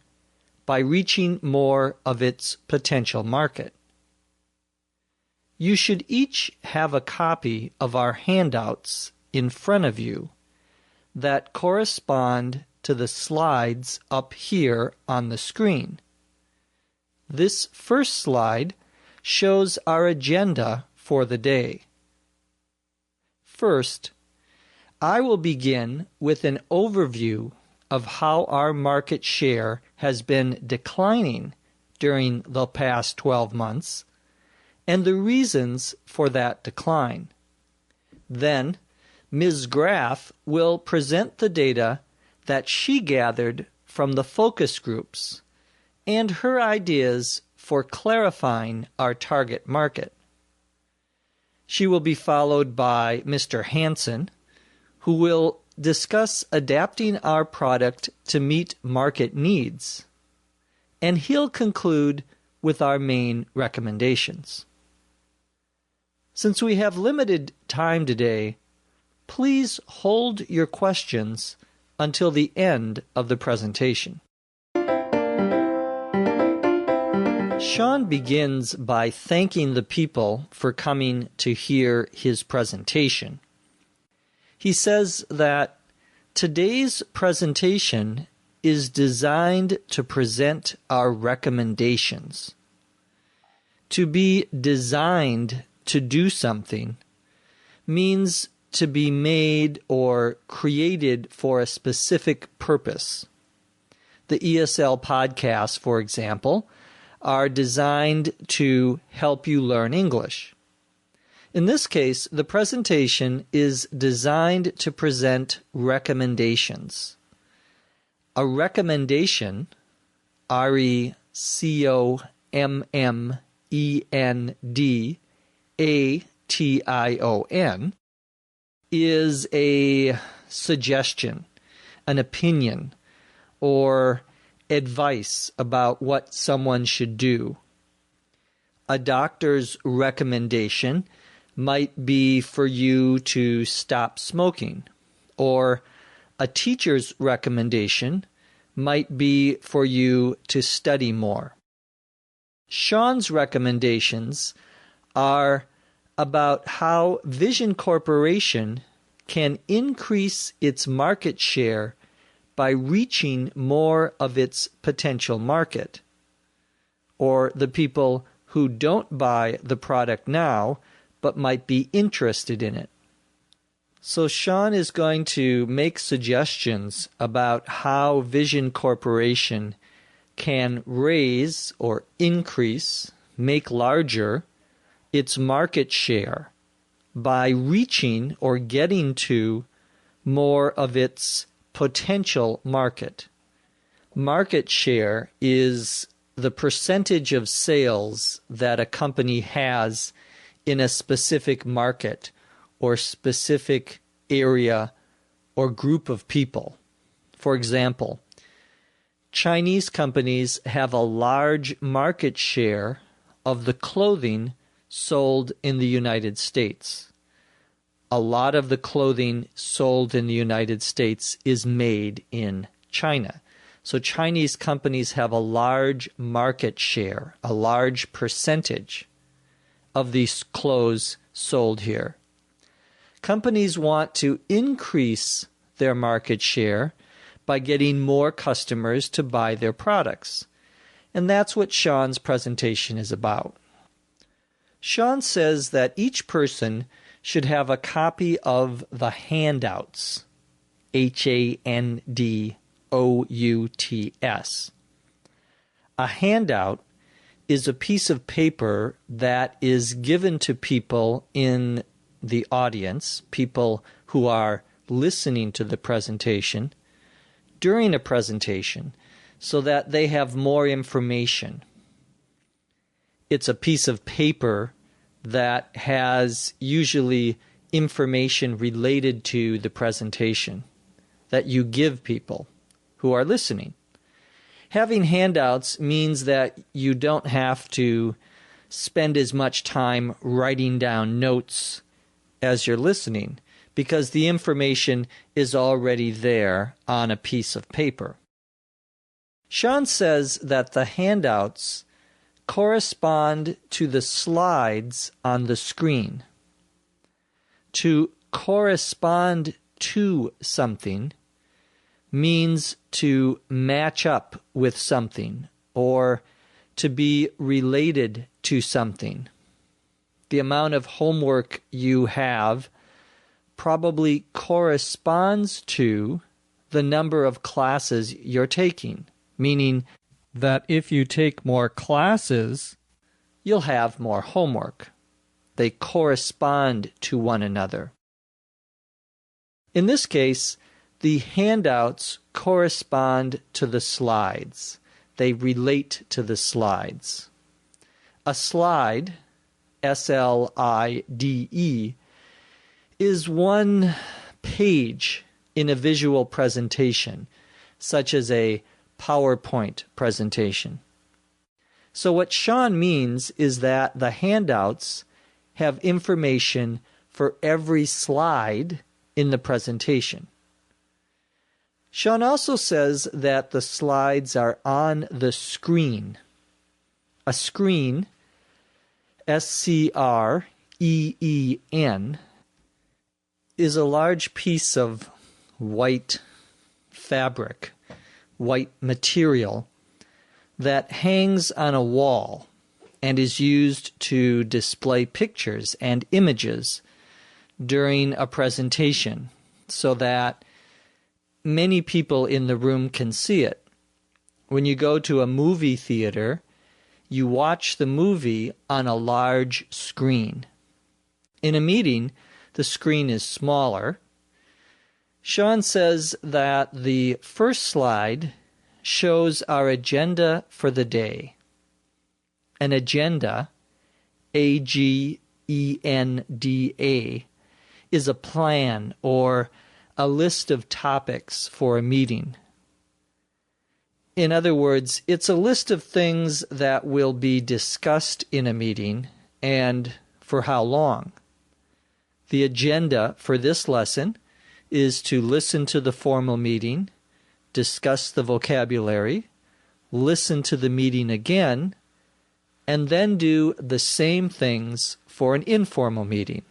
by reaching more of its potential market. You should each have a copy of our handouts in front of you that correspond to the slides up here on the screen. This first slide shows our agenda for the day. First, I will begin with an overview of how our market share has been declining during the past 12 months and the reasons for that decline. Then, Ms. Graff will present the data that she gathered from the focus groups and her ideas for clarifying our target market. She will be followed by Mr. Hansen, who will discuss adapting our product to meet market needs, and he'll conclude with our main recommendations. Since we have limited time today, please hold your questions until the end of the presentation. Sean begins by thanking the people for coming to hear his presentation. He says that today's presentation is designed to present our recommendations. To be designed to do something means to be made or created for a specific purpose. The ESL podcasts, for example, are designed to help you learn English. In this case, the presentation is designed to present recommendations. A recommendation, recommendation, is a suggestion, an opinion, or advice about what someone should do. A doctor's recommendation might be for you to stop smoking, or a teacher's recommendation might be for you to study more. Sean's recommendations are about how Vision Corporation can increase its market share by reaching more of its potential market, or the people who don't buy the product now but might be interested in it. So Sean is going to make suggestions about how Vision Corporation can raise or increase, make larger, its market share by reaching or getting to more of its potential market. Market share is the percentage of sales that a company has in a specific market or specific area or group of people. For example, Chinese companies have a large market share of the clothing sold in the United States. A lot of the clothing sold in the United States is made in China. So Chinese companies have a large market share, a large percentage of these clothes sold here. Companies want to increase their market share by getting more customers to buy their products. And that's what Sean's presentation is about. Sean says that each person should have a copy of the handouts, handouts. A handout is a piece of paper that is given to people in the audience, people who are listening to the presentation, during a presentation, so that they have more information. It's a piece of paper that has usually information related to the presentation that you give people who are listening. Having handouts means that you don't have to spend as much time writing down notes as you're listening, because the information is already there on a piece of paper. Sean says that the handouts correspond to the slides on the screen. To correspond to something means to match up with something or to be related to something. The amount of homework you have probably corresponds to the number of classes you're taking, meaning that if you take more classes, you'll have more homework. They correspond to one another. In this case, the handouts correspond to the slides. They relate to the slides. A slide, S-L-I-D-E, is one page in a visual presentation, such as a PowerPoint presentation. So what Sean means is that the handouts have information for every slide in the presentation. Sean also says that the slides are on the screen. A screen, S-C-R-E-E-N, is a large piece of white fabric, white material, that hangs on a wall and is used to display pictures and images during a presentation so that many people in the room can see it. When you go to a movie theater, you watch the movie on a large screen. In a meeting, the screen is smaller. Sean says that the first slide shows our agenda for the day. An agenda, A-G-E-N-D-A, is a plan or a list of topics for a meeting. In other words, it's a list of things that will be discussed in a meeting and for how long. The agenda for this lesson is to listen to the formal meeting, discuss the vocabulary, listen to the meeting again, and then do the same things for an informal meeting.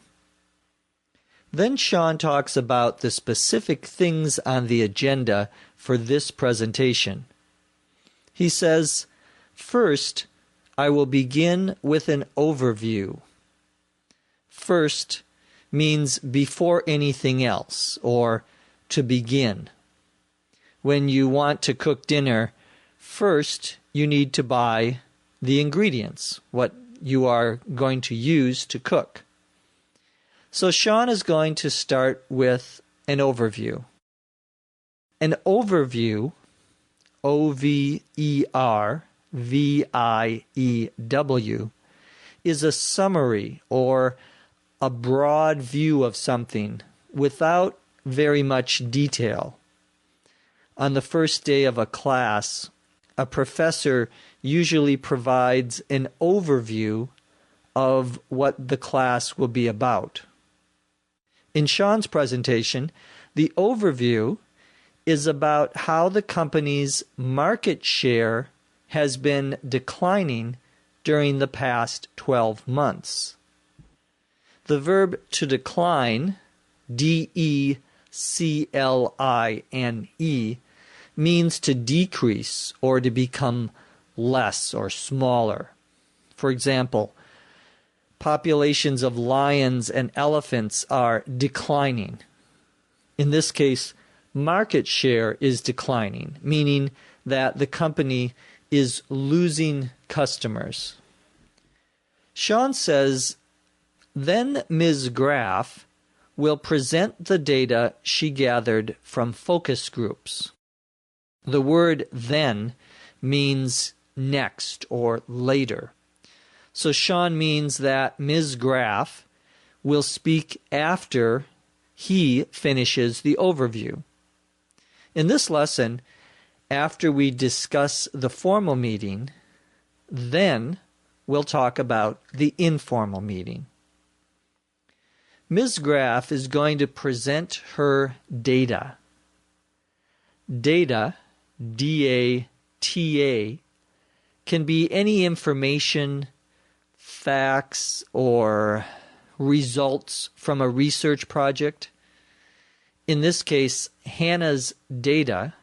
Then Sean talks about the specific things on the agenda for this presentation. He says, first, I will begin with an overview. First means before anything else, or to begin. When you want to cook dinner, first you need to buy the ingredients, what you are going to use to cook. So Sean is going to start with an overview. An overview, O-V-E-R-V-I-E-W, is a summary or a broad view of something without very much detail. On the first day of a class, a professor usually provides an overview of what the class will be about. In Sean's presentation, the overview is about how the company's market share has been declining during the past 12 months. The verb to decline, D-E-C-L-I-N-E, means to decrease or to become less or smaller. For example, populations of lions and elephants are declining. In this case, market share is declining, meaning that the company is losing customers. Sean says, then Ms. Graff will present the data she gathered from focus groups. The word then means next or later. So Sean means that Ms. Graff will speak after he finishes the overview. In this lesson, after we discuss the formal meeting, then we'll talk about the informal meeting. Ms. Graff is going to present her data. Data, D-A-T-A, can be any information, facts, or results from a research project. In this case, Hannah's data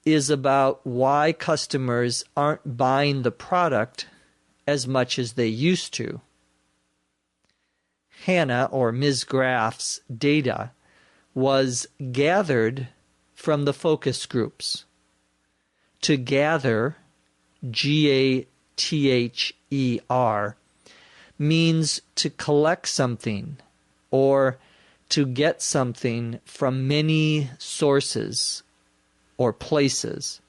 is about why customers aren't buying the product as much as they used to. Hannah, or Ms. Graff's, data was gathered from the focus groups. To gather, G-A-T-H-E-R, means to collect something or to get something from many sources or places.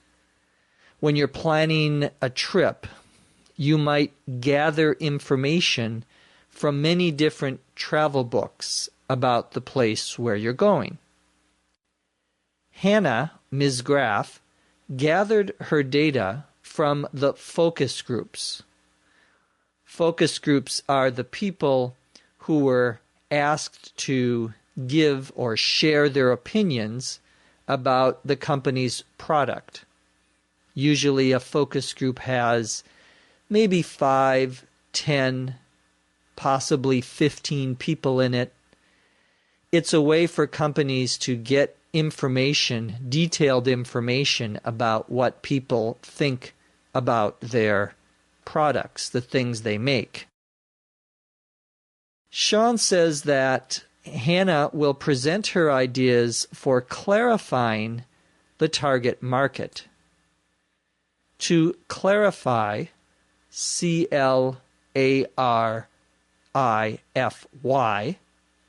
When you're planning a trip, you might gather information from many different travel books about the place where you're going. Hannah, Ms. Graff, gathered her data from the focus groups. Focus groups are the people who were asked to give or share their opinions about the company's product. Usually a focus group has maybe 5, 10, possibly 15 people in it. It's a way for companies to get information, detailed information about what people think about their products, the things they make. Sean says that Hannah will present her ideas for clarifying the target market. To clarify, C-L-A-R-I-F-Y,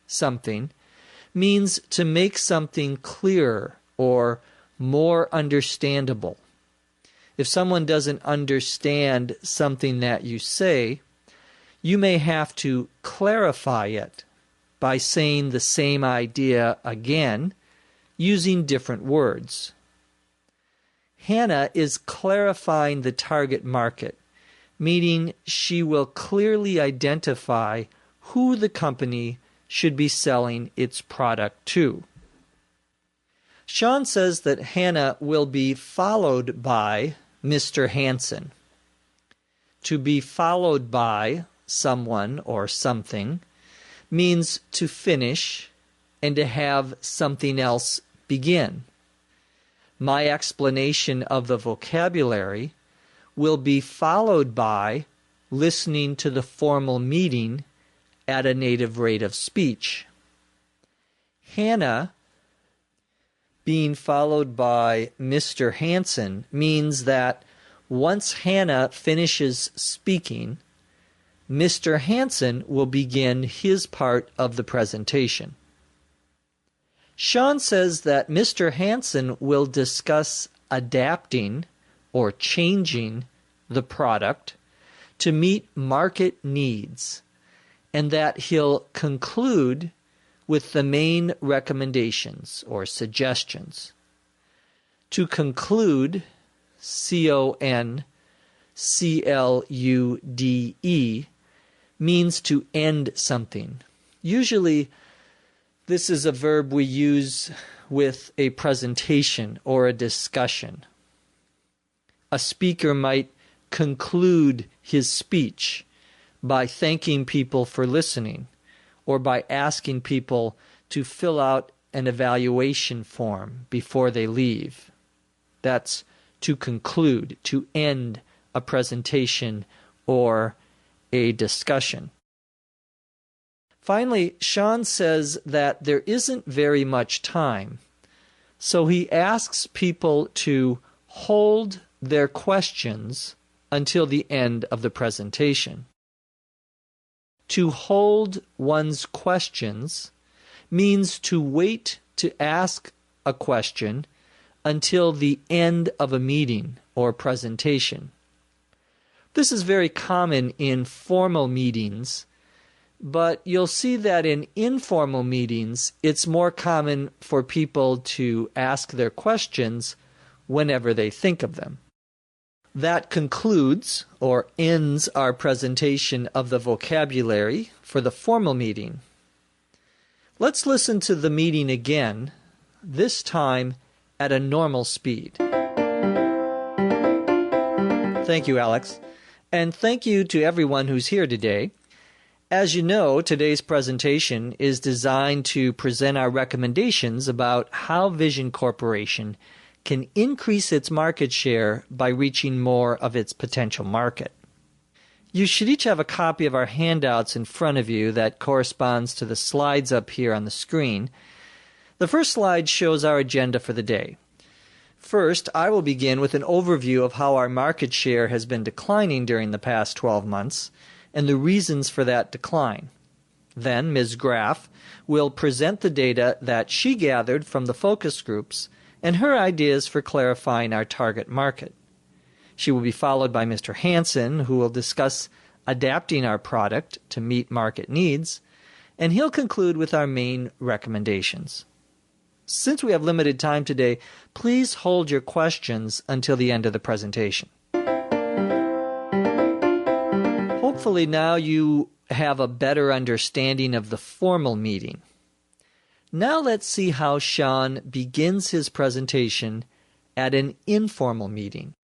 something, means to make something clearer or more understandable. If someone doesn't understand something that you say, you may have to clarify it by saying the same idea again using different words. Hannah is clarifying the target market, meaning she will clearly identify who the company should be selling its product to. Sean says that Hannah will be followed by Mr. Hansen. To be followed by someone or something means to finish and to have something else begin. My explanation of the vocabulary will be followed by listening to the formal meeting at a native rate of speech. Hannah being followed by Mr. Hansen means that once Hannah finishes speaking, Mr. Hansen will begin his part of the presentation. Sean says that Mr. Hansen will discuss adapting or changing the product to meet market needs, and that he'll conclude with the main recommendations or suggestions. To conclude, C-O-N-C-L-U-D-E, means to end something. Usually, this is a verb we use with a presentation or a discussion. A speaker might conclude his speech by thanking people for listening, or by asking people to fill out an evaluation form before they leave. That's to conclude, to end a presentation or a discussion. Finally, Sean says that there isn't very much time, so he asks people to hold their questions until the end of the presentation. To hold one's questions means to wait to ask a question until the end of a meeting or presentation. This is very common in formal meetings, but you'll see that in informal meetings, it's more common for people to ask their questions whenever they think of them. That concludes or ends our presentation of the vocabulary for the formal meeting. Let's listen to the meeting again, this time at a normal speed. Thank you, Alex. And thank you to everyone who's here today. As you know, today's presentation is designed to present our recommendations about how Vision Corporation can increase its market share by reaching more of its potential market. You should each have a copy of our handouts in front of you that corresponds to the slides up here on the screen. The first slide shows our agenda for the day. First, I will begin with an overview of how our market share has been declining during the past 12 months and the reasons for that decline. Then Ms. Graff will present the data that she gathered from the focus groups and her ideas for clarifying our target market. She will be followed by Mr. Hansen, who will discuss adapting our product to meet market needs, and he'll conclude with our main recommendations. Since we have limited time today, please hold your questions until the end of the presentation. Hopefully now you have a better understanding of the formal meeting. Now let's see how Sean begins his presentation at an informal meeting.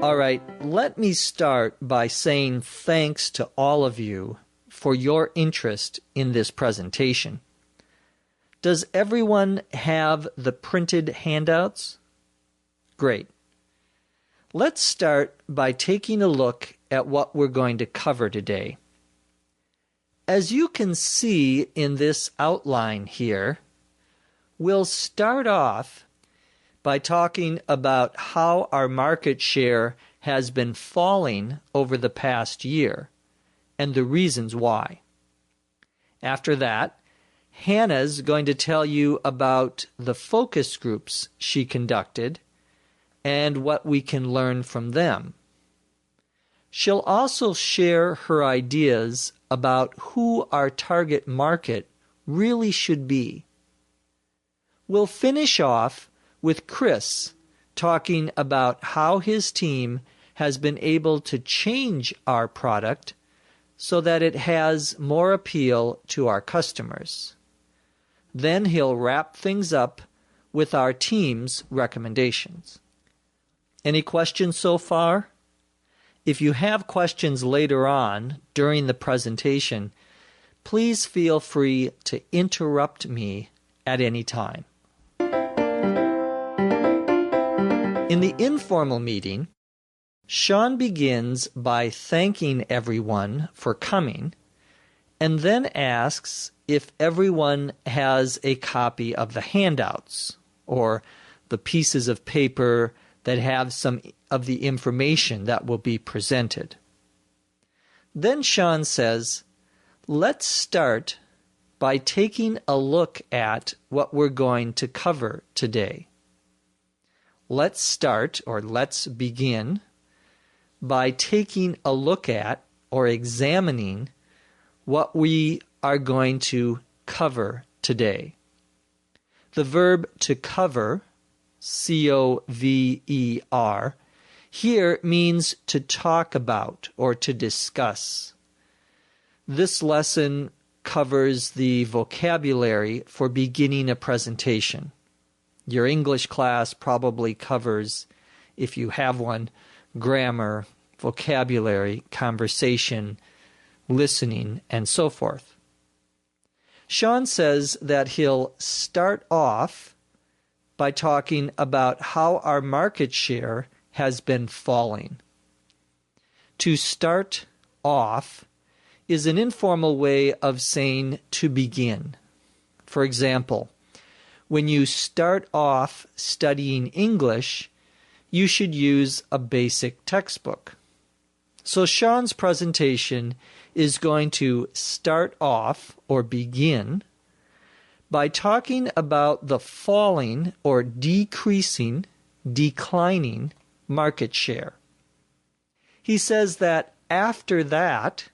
All right, let me start by saying thanks to all of you for your interest in this presentation. Does everyone have the printed handouts? Great. Let's start by taking a look at what we're going to cover today. As you can see in this outline here, we'll start off by talking about how our market share has been falling over the past year and the reasons why. After that, Hannah's going to tell you about the focus groups she conducted and what we can learn from them. She'll also share her ideas about who our target market really should be. We'll finish off with Chris talking about how his team has been able to change our product so that it has more appeal to our customers. Then he'll wrap things up with our team's recommendations. Any questions so far? If you have questions later on during the presentation, please feel free to interrupt me at any time. In the informal meeting, Sean begins by thanking everyone for coming and then asks if everyone has a copy of the handouts or the pieces of paper that have some of the information that will be presented. Then Sean says, let's start by taking a look at what we're going to cover today. Let's start, or let's begin, by taking a look at or examining what we are going to cover today. The verb to cover, C-O-V-E-R, here means to talk about or to discuss. This lesson covers the vocabulary for beginning a presentation. Your English class probably covers, if you have one, grammar, vocabulary, conversation, listening, and so forth. Sean says that he'll start off by talking about how our market share has been falling. To start off is an informal way of saying to begin. For example, when you start off studying English, you should use a basic textbook. So Sean's presentation is going to start off or begin by talking about the falling or declining market share. He says that after that,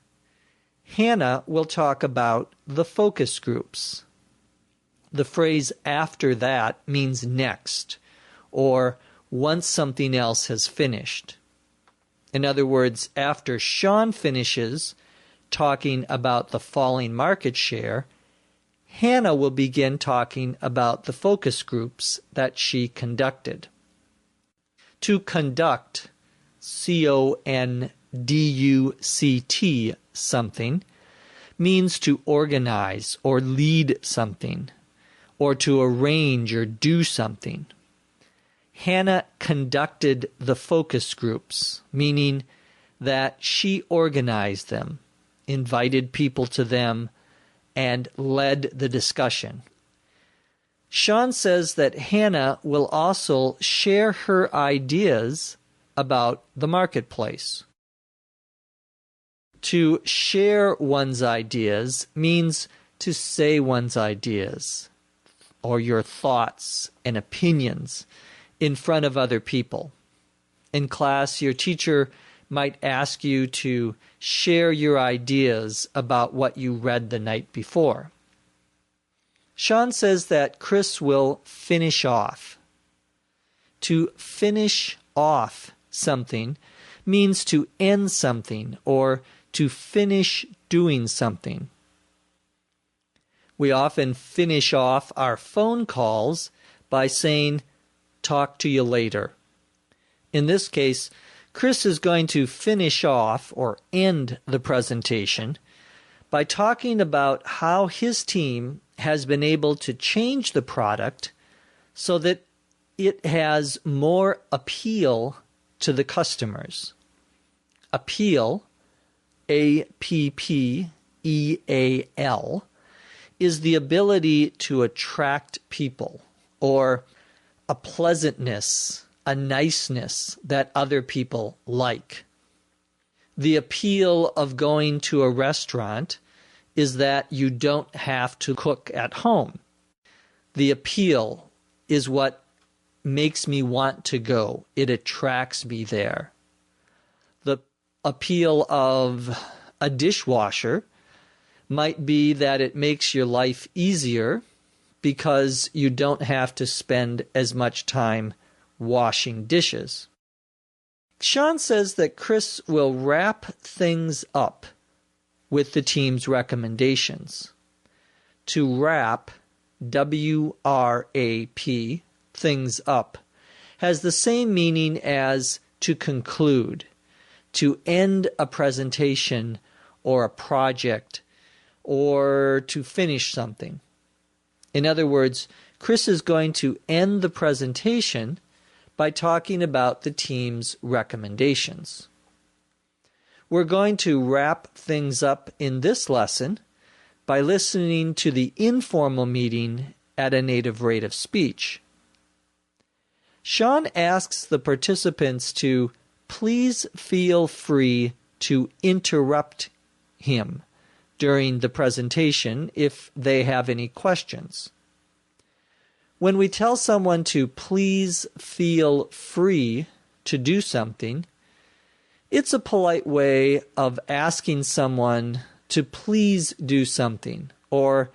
Hannah will talk about the focus groups. The phrase after that means next, or once something else has finished. In other words, after Sean finishes talking about the falling market share, Hannah will begin talking about the focus groups that she conducted. To conduct, C-O-N-D-U-C-T, something, means to organize or lead something, or to arrange or do something. Hannah conducted the focus groups, meaning that she organized them, invited people to them, and led the discussion. Sean says that Hannah will also share her ideas about the marketplace. To share one's ideas means to say one's ideas or your thoughts and opinions in front of other people. In class, your teacher might ask you to share your ideas about what you read the night before. Sean says that Chris will finish off. To finish off something means to end something or to finish doing something. We often finish off our phone calls by saying, "Talk to you later." In this case, Chris is going to finish off or end the presentation by talking about how his team has been able to change the product so that it has more appeal to the customers. Appeal, A-P-P-E-A-L, is the ability to attract people, or a pleasantness, a niceness that other people like. The appeal of going to a restaurant is that you don't have to cook at home. The appeal is what makes me want to go. It attracts me there. The appeal of a dishwasher might be that it makes your life easier because you don't have to spend as much time washing dishes. Sean says that Chris will wrap things up with the team's recommendations. To wrap, W-R-A-P, things up, has the same meaning as to conclude, to end a presentation or a project, or to finish something. In other words, Chris is going to end the presentation by talking about the team's recommendations. We're going to wrap things up in this lesson by listening to the informal meeting at a native rate of speech. Sean asks the participants to please feel free to interrupt him during the presentation if they have any questions. When we tell someone to please feel free to do something, it's a polite way of asking someone to please do something or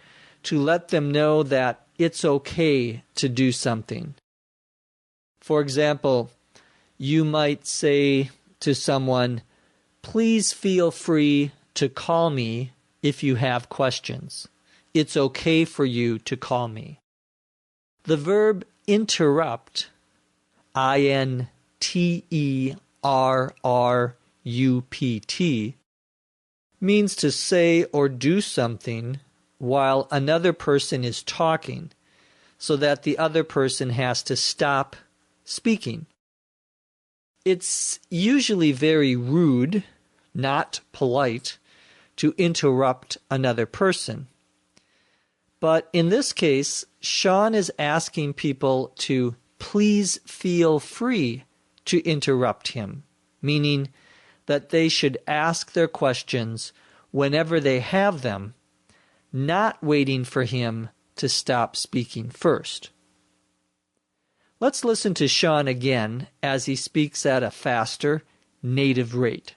to let them know that it's okay to do something. For example, you might say to someone, "Please feel free to call me if you have questions. It's okay for you to call me." The verb interrupt, I-N-T-E-R-R-U-P-T, means to say or do something while another person is talking, so that the other person has to stop speaking. It's usually very rude, not polite, to interrupt another person. But in this case, Sean is asking people to please feel free to interrupt him, meaning that they should ask their questions whenever they have them, not waiting for him to stop speaking first. Let's listen to Sean again as he speaks at a faster, native rate.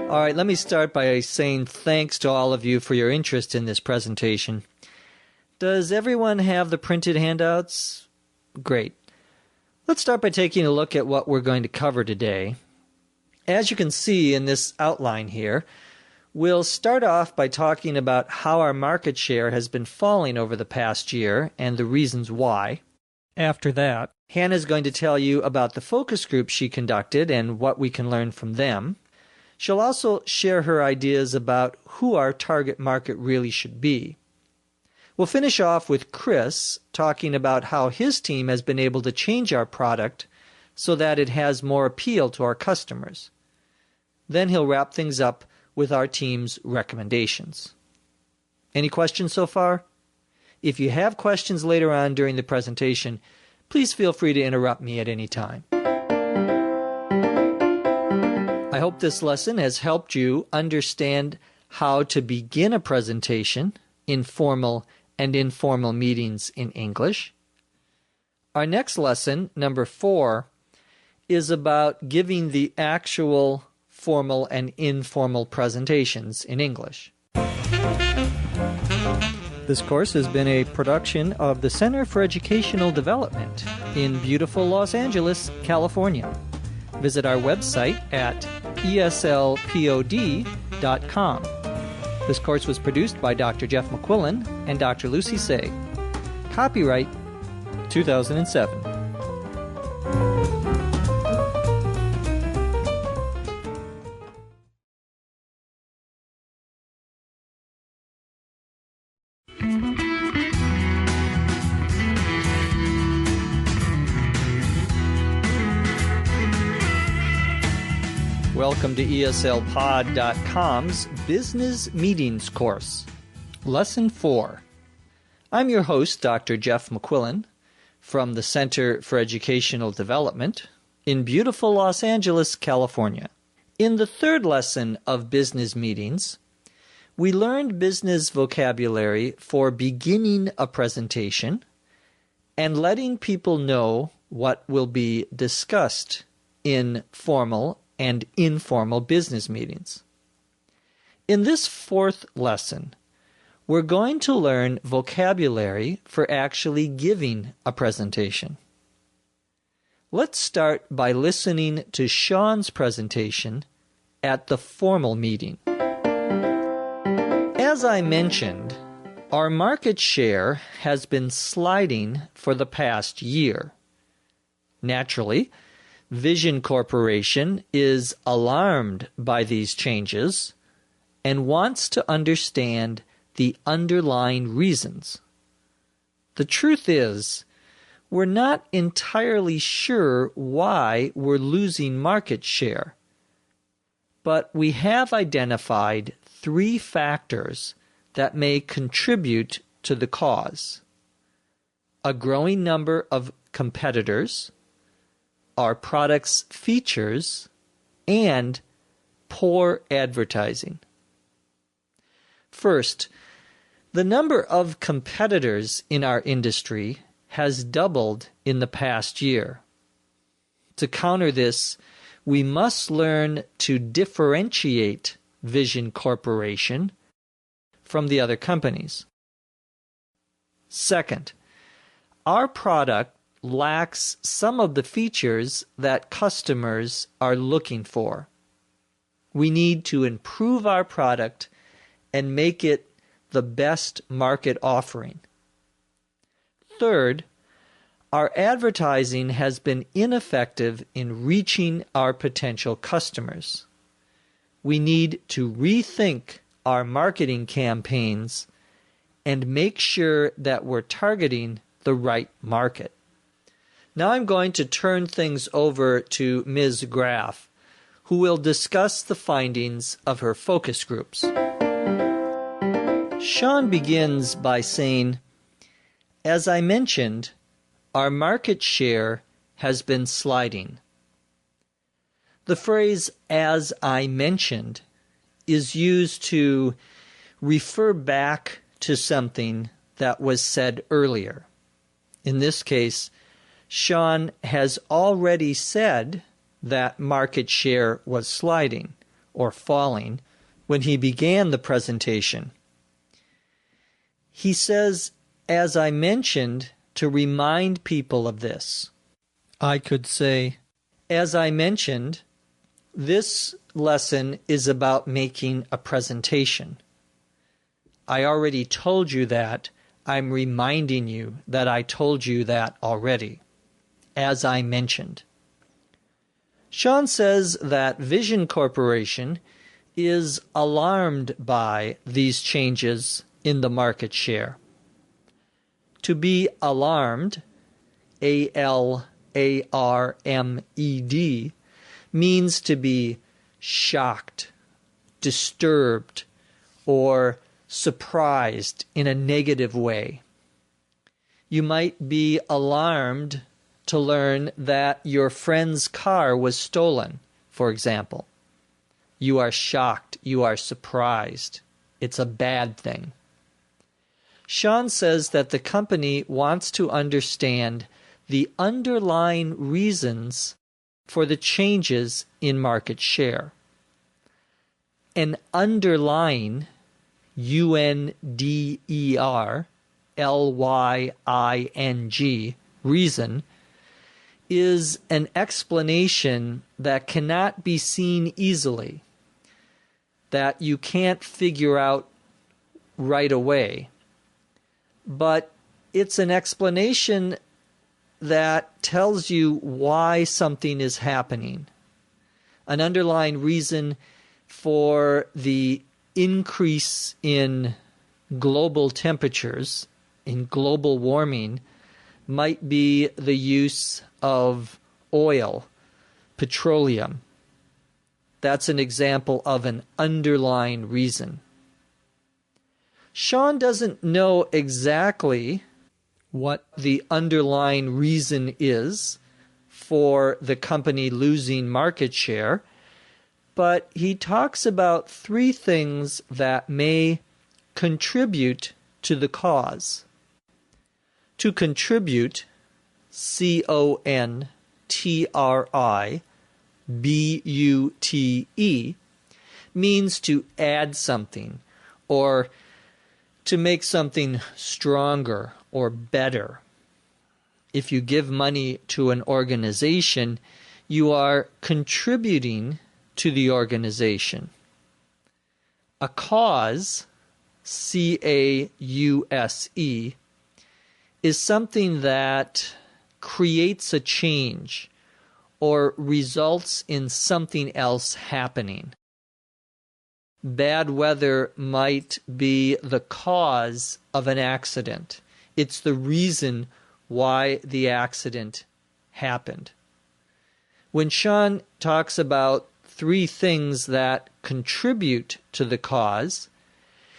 All right, let me start by saying thanks to all of you for your interest in this presentation. Does everyone have the printed handouts? Great. Let's start by taking a look at what we're going to cover today. As you can see in this outline here, we'll start off by talking about how our market share has been falling over the past year and the reasons why. After that, Hannah's going to tell you about the focus group she conducted and what we can learn from them. She'll also share her ideas about who our target market really should be. We'll finish off with Chris talking about how his team has been able to change our product so that it has more appeal to our customers. Then he'll wrap things up with our team's recommendations. Any questions so far? If you have questions later on during the presentation, please feel free to interrupt me at any time. I hope this lesson has helped you understand how to begin a presentation in formal and informal meetings in English. Our next lesson, number 4, is about giving the actual formal and informal presentations in English. This course has been a production of the Center for Educational Development in beautiful Los Angeles, California. Visit our website at eslpod.com. This course was produced by Dr. Jeff McQuillan and Dr. Lucy Say. Copyright 2007. Welcome to eslpod.com's Business Meetings course. Lesson 4. I'm your host, Dr. Jeff McQuillan, from the Center for Educational Development in beautiful Los Angeles, California. In the third lesson of business meetings, we learned business vocabulary for beginning a presentation and letting people know what will be discussed in formal and informal business meetings. In this fourth lesson, we're going to learn vocabulary for actually giving a presentation. Let's start by listening to Sean's presentation at the formal meeting. As I mentioned, our market share has been sliding for the past year. Naturally, Vision Corporation is alarmed by these changes and wants to understand the underlying reasons. The truth is, we're not entirely sure why we're losing market share, but we have identified 3 factors that may contribute to the cause: a growing number of competitors, our product's features, and poor advertising. First, the number of competitors in our industry has doubled in the past year. To counter this, we must learn to differentiate Vision Corporation from the other companies. Second, our product lacks some of the features that customers are looking for. We need to improve our product and make it the best market offering. Third, our advertising has been ineffective in reaching our potential customers. We need to rethink our marketing campaigns and make sure that we're targeting the right market. Now I'm going to turn things over to Ms. Graff, who will discuss the findings of her focus groups. Sean begins by saying, "As I mentioned, our market share has been sliding." The phrase "as I mentioned" is used to refer back to something that was said earlier. In this case, Sean has already said that market share was sliding or falling when he began the presentation. He says, "As I mentioned," to remind people of this. I could say, "As I mentioned, this lesson is about making a presentation. I already told you that. I'm reminding you that I told you that already. As I mentioned." Sean says that Vision Corporation is alarmed by these changes in the market share. To be alarmed, A-L-A-R-M-E-D, means to be shocked, disturbed, or surprised in a negative way. You might be alarmed to learn that your friend's car was stolen, for example. You are shocked, you are surprised. It's a bad thing. Sean says that the company wants to understand the underlying reasons for the changes in market share. An underlying, UNDERLYING, reason is an explanation that cannot be seen easily, that you can't figure out right away. But it's an explanation that tells you why something is happening. An underlying reason for the increase in global temperatures, in global warming, might be the use of oil, petroleum. That's an example of an underlying reason. Sean doesn't know exactly what the underlying reason is for the company losing market share, but he talks about three things that may contribute to the cause. To contribute, C-O-N-T-R-I-B-U-T-E, means to add something or to make something stronger or better. If you give money to an organization, you are contributing to the organization. A cause, C-A-U-S-E, is something that creates a change or results in something else happening. Bad weather might be the cause of an accident. It's the reason why the accident happened. When Sean talks about three things that contribute to the cause,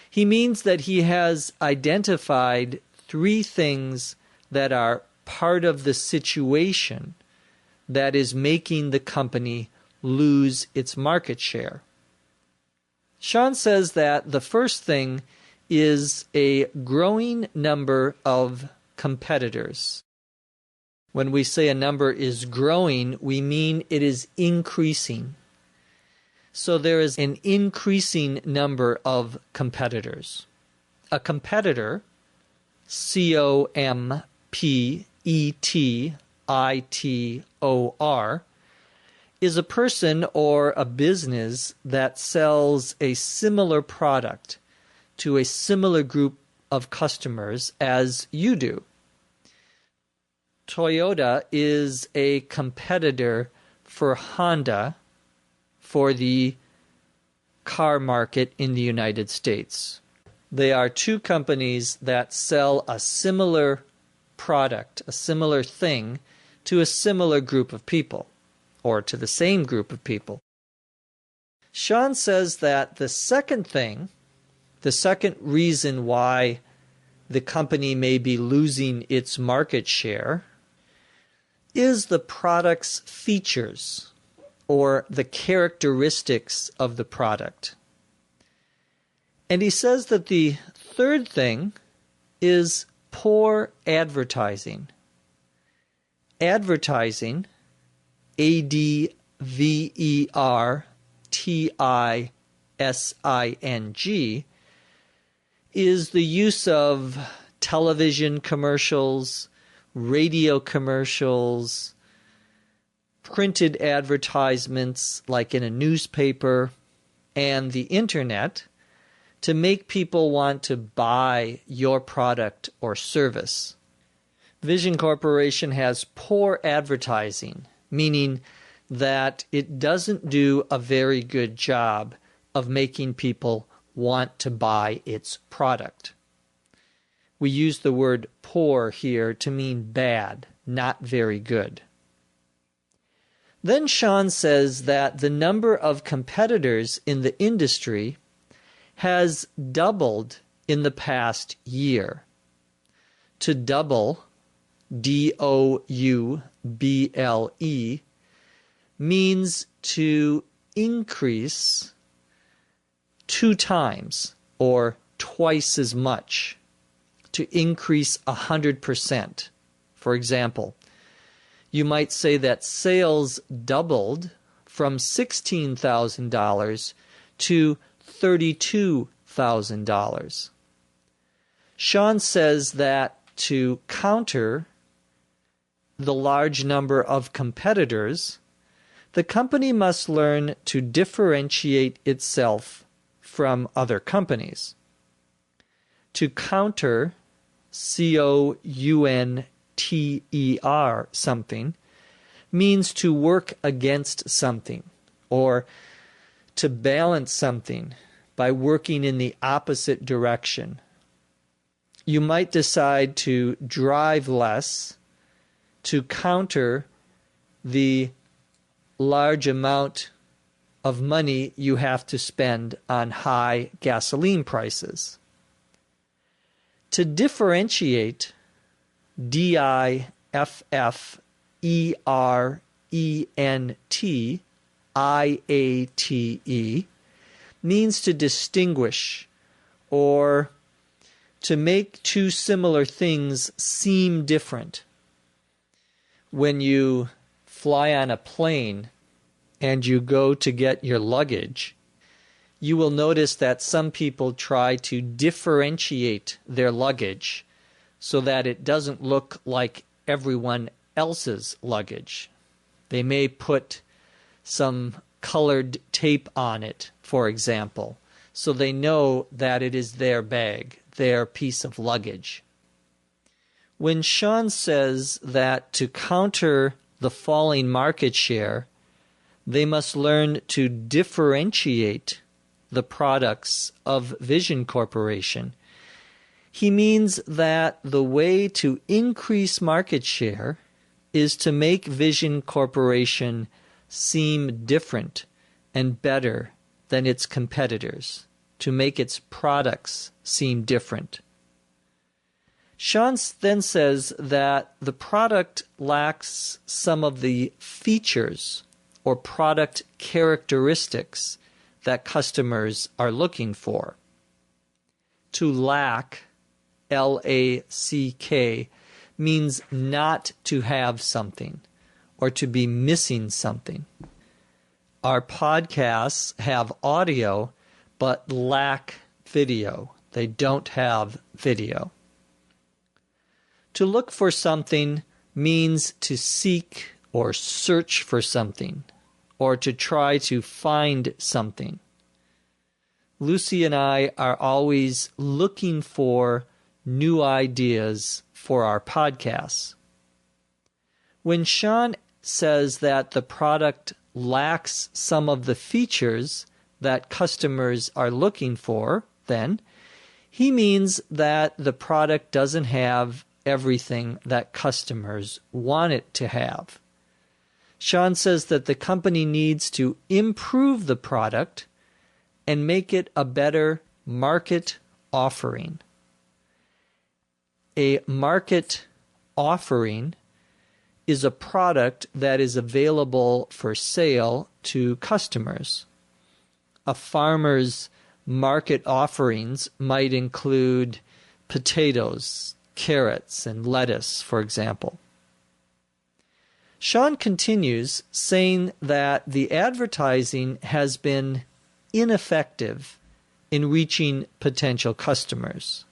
he means that he has identified three things that are part of the situation that is making the company lose its market share. Sean says that the first thing is a growing number of competitors. When we say a number is growing, we mean it is increasing. So there is an increasing number of competitors. A competitor, C-O-M-P-E-T-I-T-O-R, is a person or a business that sells a similar product to a similar group of customers as you do. Toyota is a competitor for Honda for the car market in the United States. They are two companies that sell a similar product, a similar thing, to a similar group of people, or to the same group of people. Sean says that the second thing, the second reason why the company may be losing its market share, is the product's features or the characteristics of the product. And he says that the third thing is poor advertising. Advertising, A-D-V-E-R-T-I-S-I-N-G, is the use of television commercials, radio commercials, printed advertisements like in a newspaper, and the internet to make people want to buy your product or service. Vision Corporation has poor advertising, meaning that it doesn't do a very good job of making people want to buy its product. We use the word poor here to mean bad, not very good. Then Sean says that the number of competitors in the industry has doubled in the past year. To double, D-O-U-B-L-E, means to increase 2 times or twice as much, to increase 100%. For example, you might say that sales doubled from $16,000 to $32,000. Sean says that to counter the large number of competitors, the company must learn to differentiate itself from other companies. To counter, C-O-U-N-T-E-R, something, means to work against something or to balance something by working in the opposite direction. You might decide to drive less to counter the large amount of money you have to spend on high gasoline prices. To differentiate, D-I-F-F-E-R-E-N-T-I-A-T-E, means to distinguish or to make two similar things seem different. When you fly on a plane and you go to get your luggage, you will notice that some people try to differentiate their luggage so that it doesn't look like everyone else's luggage. They may put some colored tape on it, for example, so they know that it is their bag, their piece of luggage. When Sean says that to counter the falling market share, they must learn to differentiate the products of Vision Corporation, he means that the way to increase market share is to make Vision Corporation seem different and better than its competitors, to make its products seem different. Sean then says that the product lacks some of the features or product characteristics that customers are looking for. To lack, L-A-C-K, means not to have something or to be missing something. Our podcasts have audio but lack video. They don't have video. To look for something means to seek or search for something, or to try to find something. Lucy and I are always looking for new ideas for our podcasts. When Sean says that the product lacks some of the features that customers are looking for, then he means that the product doesn't have everything that customers want it to have. Sean says that the company needs to improve the product and make it a better market offering. A market offering is a product that is available for sale to customers. A farmer's market offerings might include potatoes, carrots, and lettuce, for example. Sean continues saying that the advertising has been ineffective in reaching potential customers.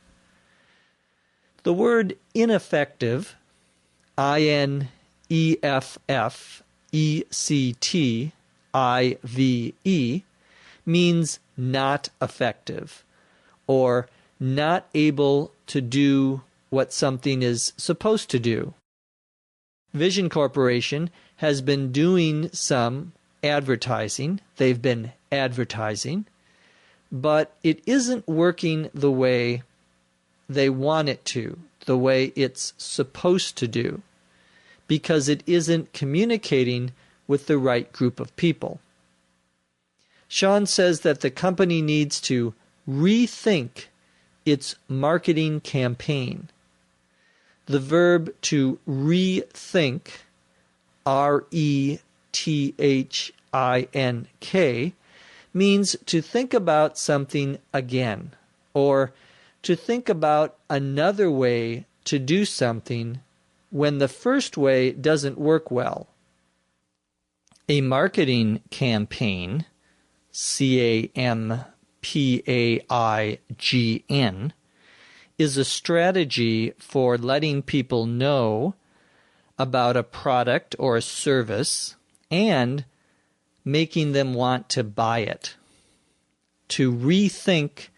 The word ineffective, I-N-E-F-F-E-C-T-I-V-E, means not effective or not able to do what something is supposed to do. Vision Corporation has been doing some advertising. They've been advertising, but it isn't working the way they want it to, the way it's supposed to do, because it isn't communicating with the right group of people. Sean says that the company needs to rethink its marketing campaign. The verb to rethink, R-E-T-H-I-N-K, means to think about something again, or to think about another way to do something when the first way doesn't work well. A marketing campaign, C-A-M-P-A-I-G-N, is a strategy for letting people know about a product or a service and making them want to buy it. To rethink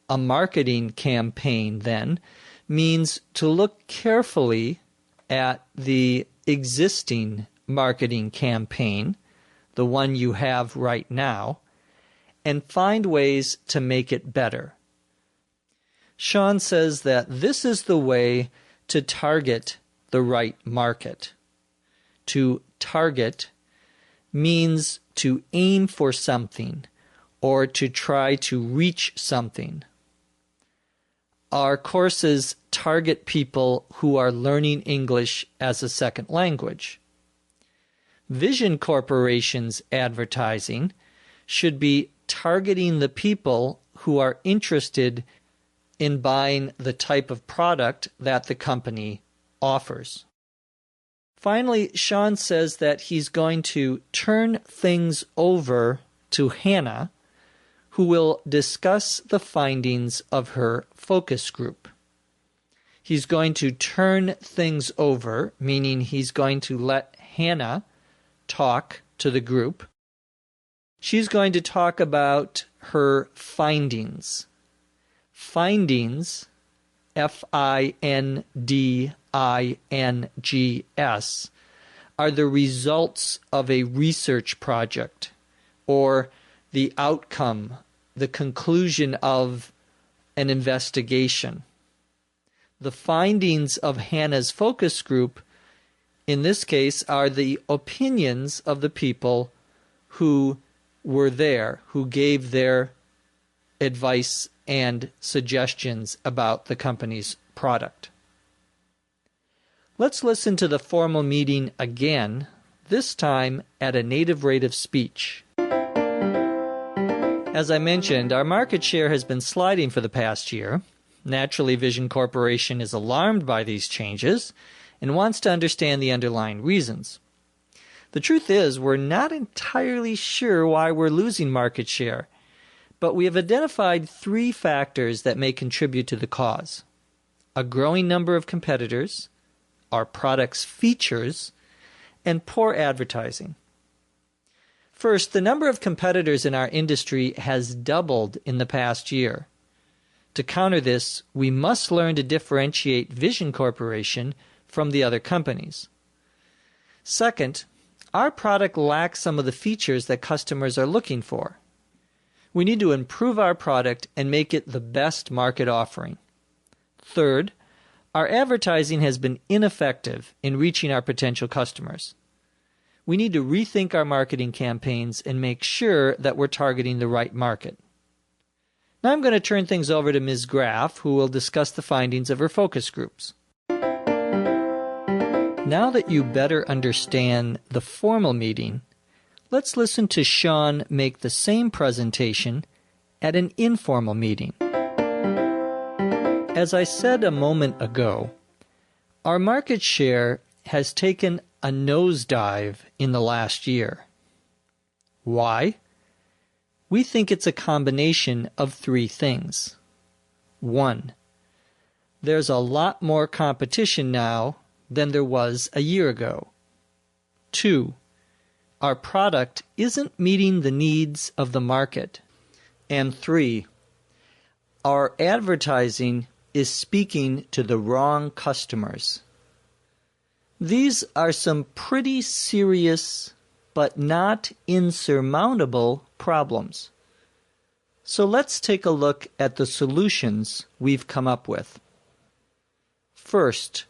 a marketing campaign, then, means to look carefully at the existing marketing campaign, the one you have right now, and find ways to make it better. Sean says that this is the way to target the right market. To target means to aim for something or to try to reach something. Our courses target people who are learning English as a second language. Vision Corporation's advertising should be targeting the people who are interested in buying the type of product that the company offers. Finally, Sean says that he's going to turn things over to Hannah, who will discuss the findings of her focus group. He's going to turn things over, meaning he's going to let Hannah talk to the group. She's going to talk about her findings. Findings, F-I-N-D-I-N-G-S, are the results of a research project or the outcome, the conclusion of an investigation. The findings of Hannah's focus group, in this case, are the opinions of the people who were there, who gave their advice and suggestions about the company's product. Let's listen to the formal meeting again, this time at a native rate of speech. As I mentioned, our market share has been sliding for the past year. Naturally, Vision Corporation is alarmed by these changes and wants to understand the underlying reasons. The truth is, we're not entirely sure why we're losing market share, but we have identified 3 factors that may contribute to the cause: a growing number of competitors, our product's features, and poor advertising. First, the number of competitors in our industry has doubled in the past year. To counter this, we must learn to differentiate Vision Corporation from the other companies. Second, our product lacks some of the features that customers are looking for. We need to improve our product and make it the best market offering. Third, our advertising has been ineffective in reaching our potential customers. We need to rethink our marketing campaigns and make sure that we're targeting the right market. Now I'm going to turn things over to Ms. Graff, who will discuss the findings of her focus groups. Now that you better understand the formal meeting, let's listen to Sean make the same presentation at an informal meeting. As I said a moment ago, our market share has taken a nosedive in the last year. Why? We think it's a combination of 3 things. 1. There's a lot more competition now than there was a year ago. 2. Our product isn't meeting the needs of the market. And 3. Our advertising is speaking to the wrong customers. These are some pretty serious but not insurmountable problems. So let's take a look at the solutions we've come up with. First,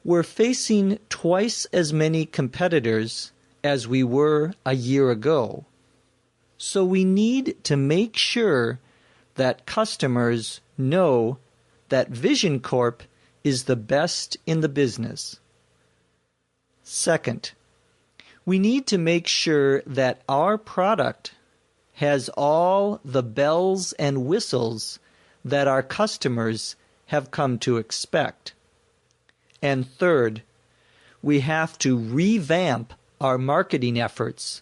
we're facing twice as many competitors as we were a year ago. So we need to make sure that customers know that Vision Corp is the best in the business. Second, we need to make sure that our product has all the bells and whistles that our customers have come to expect. And third, we have to revamp our marketing efforts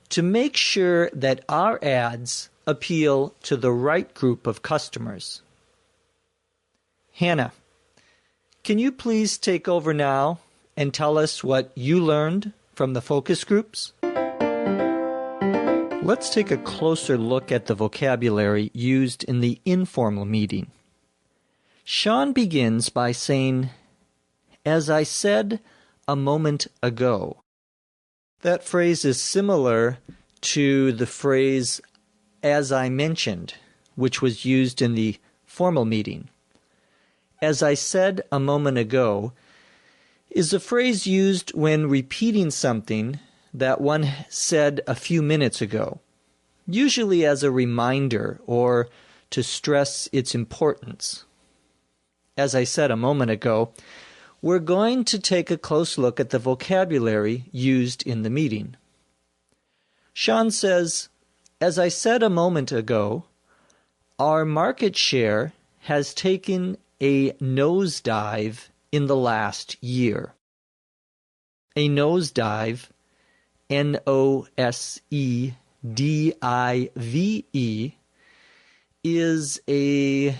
to make sure that our ads appeal to the right group of customers. Hannah, can you please take over now and tell us what you learned from the focus groups? Let's take a closer look at the vocabulary used in the informal meeting. Sean begins by saying, "As I said a moment ago." That phrase is similar to the phrase, "as I mentioned," which was used in the formal meeting. "As I said a moment ago" is a phrase used when repeating something that one said a few minutes ago, usually as a reminder or to stress its importance. As I said a moment ago, we're going to take a close look at the vocabulary used in the meeting. Sean says, "As I said a moment ago, our market share has taken a nosedive in the last year." A nosedive, N-O-S-E-D-I-V-E, is a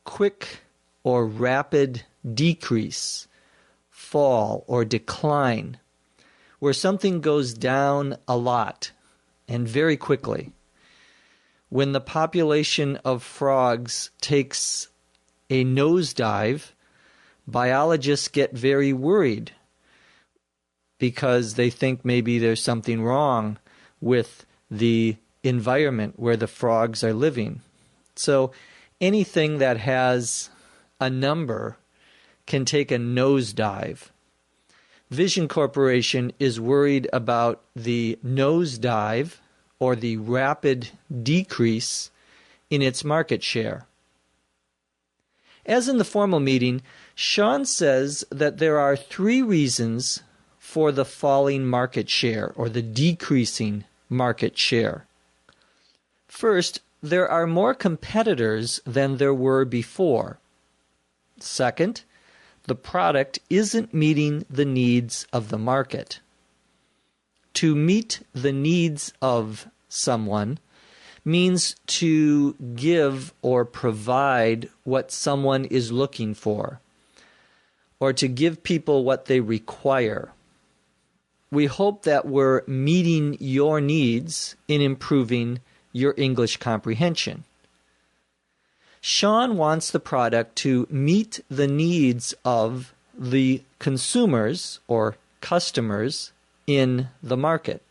quick or rapid decrease, fall, or decline, where something goes down a lot and very quickly. When the population of frogs takes a nosedive, biologists get very worried because they think maybe there's something wrong with the environment where the frogs are living. So anything that has a number can take a nosedive. Vision Corporation is worried about the nosedive or the rapid decrease in its market share. As in the formal meeting, Sean says that there are 3 reasons for the falling market share or the decreasing market share. First, there are more competitors than there were before. Second, the product isn't meeting the needs of the market. To meet the needs of someone means to give or provide what someone is looking for, or to give people what they require. We hope that we're meeting your needs in improving your English comprehension. Sean wants the product to meet the needs of the consumers or customers in the market.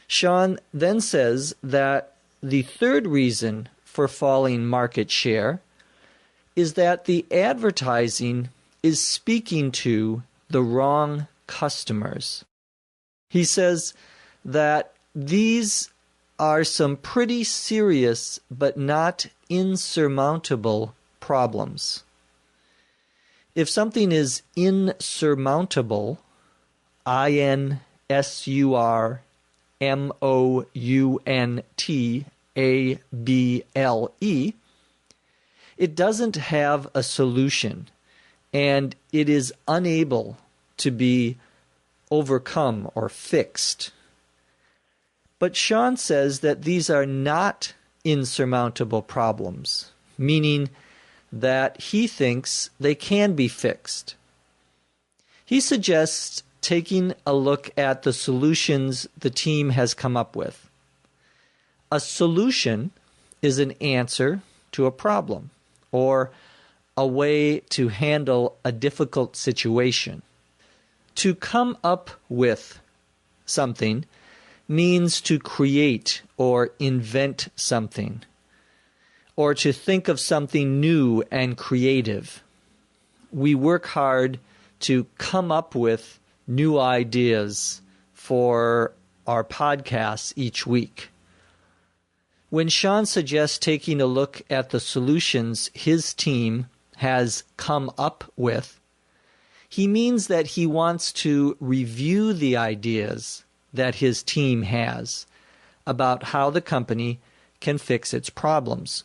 Sean then says that the third reason for falling market share is that the advertising is speaking to the wrong customers. He says that these are some pretty serious but not insurmountable problems. If something is insurmountable, INSURMOUNTABLE, it doesn't have a solution, and it is unable to be overcome or fixed. But Sean says that these are not insurmountable problems, meaning that he thinks they can be fixed. He suggests taking a look at the solutions the team has come up with. A solution is an answer to a problem or a way to handle a difficult situation. To come up with something means to create or invent something, or to think of something new and creative. we work hard to come up with new ideas for our podcasts each week. When Sean suggests taking a look at the solutions his team has come up with, he means that he wants to review the ideas that his team has about how the company can fix its problems.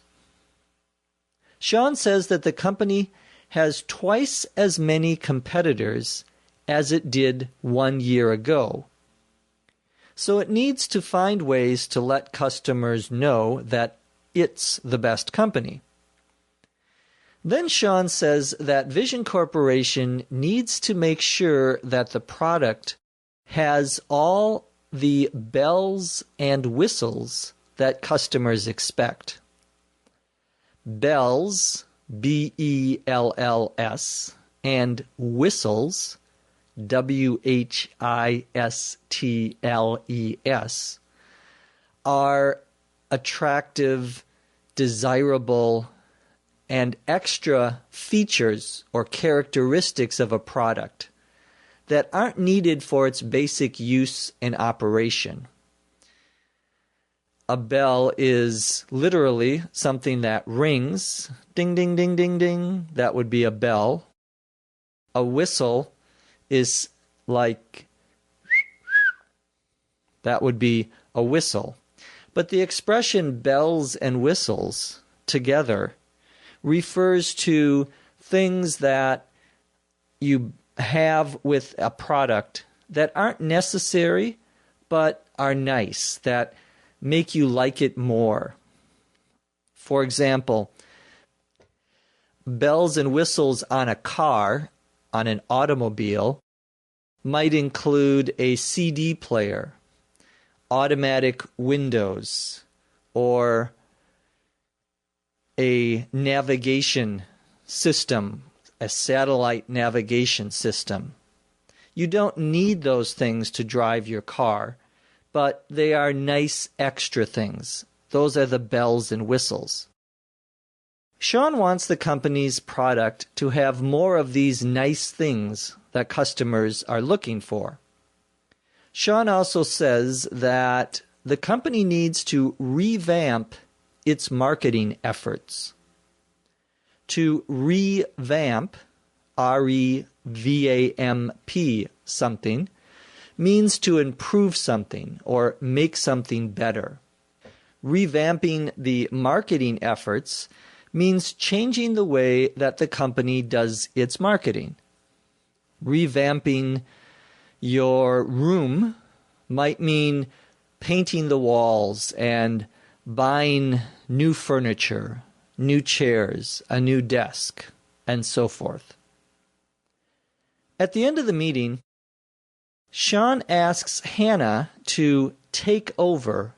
Sean says that the company has twice as many competitors as it did 1 year ago. So it needs to find ways to let customers know that it's the best company. Then Sean says that Vision Corporation needs to make sure that the product has all the bells and whistles that customers expect. Bells, B-E-L-L-S, and whistles, W-H-I-S-T-L-E-S, are attractive, desirable, and extra features or characteristics of a product that aren't needed for its basic use and operation. A bell is literally something that rings, ding, ding, ding, ding, ding. That would be a bell. A whistle is like, that would be a whistle. But the expression bells and whistles together refers to things that you have with a product that aren't necessary but are nice, that make you like it more. For example, bells and whistles on a car, on an automobile, might include a CD player, automatic windows, or a navigation system, a satellite navigation system. You don't need those things to drive your car, but they are nice extra things. Those are the bells and whistles. Sean wants the company's product to have more of these nice things that customers are looking for. Sean also says that the company needs to revamp its marketing efforts. To revamp, R-E-V-A-M-P, something, means to improve something or make something better. Revamping the marketing efforts means changing the way that the company does its marketing. Revamping your room might mean painting the walls and buying new furniture, new chairs, a new desk, and so forth. At the end of the meeting, Sean asks Hannah to take over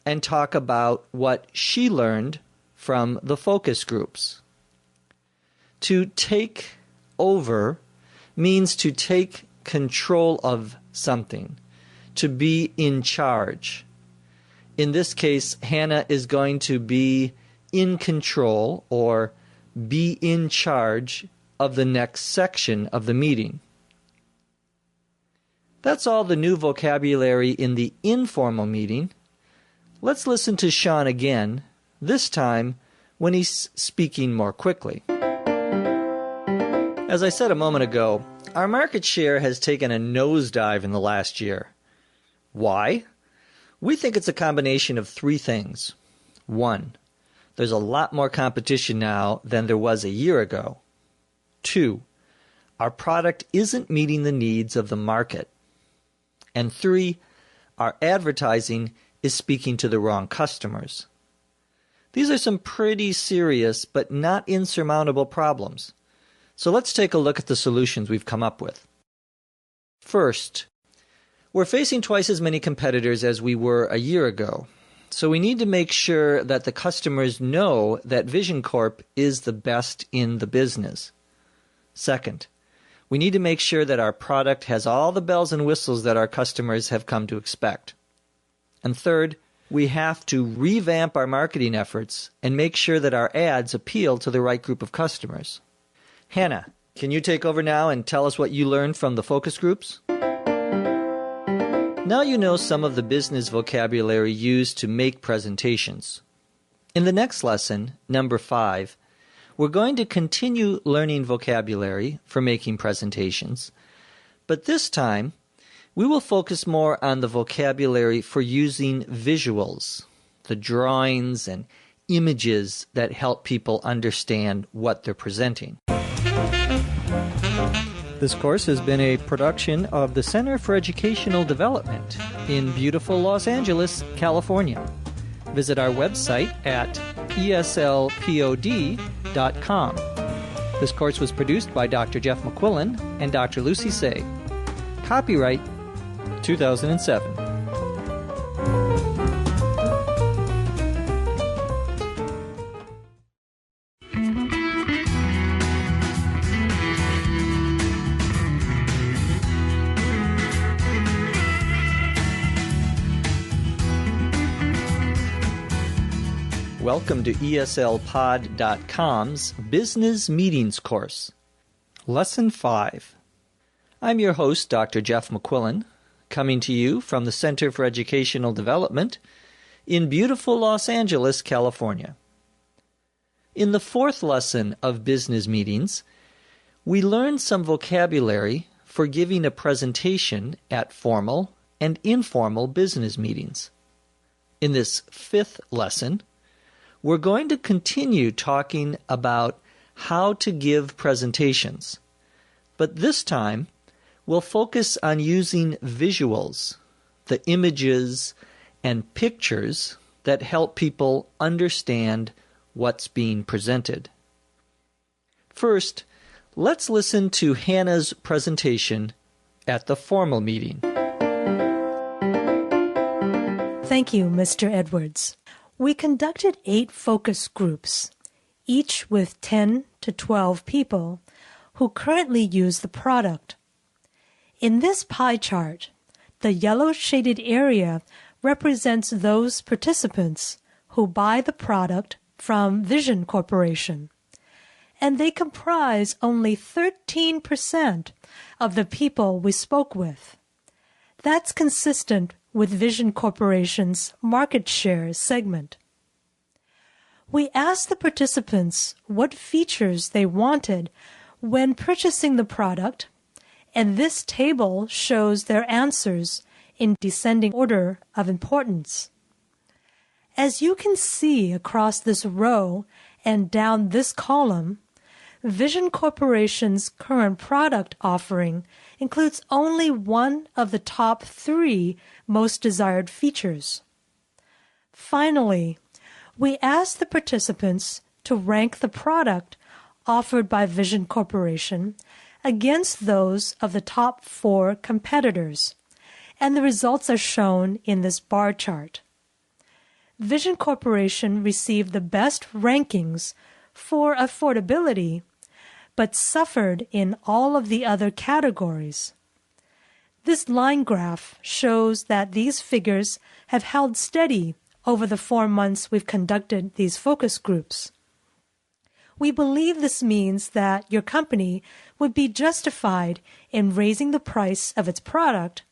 and talk about what she learned from the focus groups. To take over means to take control of something, to be in charge. In this case, Hannah is going to be in control or be in charge of the next section of the meeting. That's all the new vocabulary in the informal meeting. Let's listen to Sean again, this time when he's speaking more quickly. As I said a moment ago, our market share has taken a nosedive in the last year. Why? We think it's a combination of three things. 1, there's a lot more competition now than there was a year ago. 2, our product isn't meeting the needs of the market. And 3, our advertising is speaking to the wrong customers. These are some pretty serious but not insurmountable problems. So let's take a look at the solutions we've come up with. First, we're facing twice as many competitors as we were a year ago. So we need to make sure that the customers know that Vision Corp is the best in the business. Second, we need to make sure that our product has all the bells and whistles that our customers have come to expect. And third, we have to revamp our marketing efforts and make sure that our ads appeal to the right group of customers. Hannah, Can you take over now and tell us what you learned from the focus groups? Now you know some of the business vocabulary used to make presentations. In the next lesson, number 5, we're going to continue learning vocabulary for making presentations, but this time we will focus more on the vocabulary for using visuals, the drawings and images that help people understand what they're presenting. This course has been a production of the Center for Educational Development in beautiful Los Angeles, California. Visit our website at eslpod.com. This course was produced by Dr. Jeff McQuillan and Dr. Lucy Say. Copyright 2007. Welcome to eslpod.com's Business Meetings course. Lesson 5. I'm your host, Dr. Jeff McQuillan, coming to you from the Center for Educational Development in beautiful Los Angeles, California. In the 4th lesson of Business Meetings, we learned some vocabulary for giving a presentation at formal and informal business meetings. In this 5th lesson, we're going to continue talking about how to give presentations, but this time we'll focus on using visuals, the images and pictures that help people understand what's being presented. First, let's listen to Hannah's presentation at the formal meeting. Thank you, Mr. Edwards. We conducted 8 focus groups, each with 10 to 12 people who currently use the product. In this pie chart, the yellow shaded area represents those participants who buy the product from Vision Corporation, and they comprise only 13% of the people we spoke with. That's consistent with Vision Corporation's market share segment. We asked the participants what features they wanted when purchasing the product, and this table shows their answers in descending order of importance. As you can see across this row and down this column, Vision Corporation's current product offering includes only one of the top 3 most desired features. Finally, we asked the participants to rank the product offered by Vision Corporation against those of the top 4 competitors, and the results are shown in this bar chart. Vision Corporation received the best rankings for affordability, but suffered in all of the other categories. This line graph shows that these figures have held steady over the 4 months we've conducted these focus groups. We believe this means that your company would be justified in raising the price of its product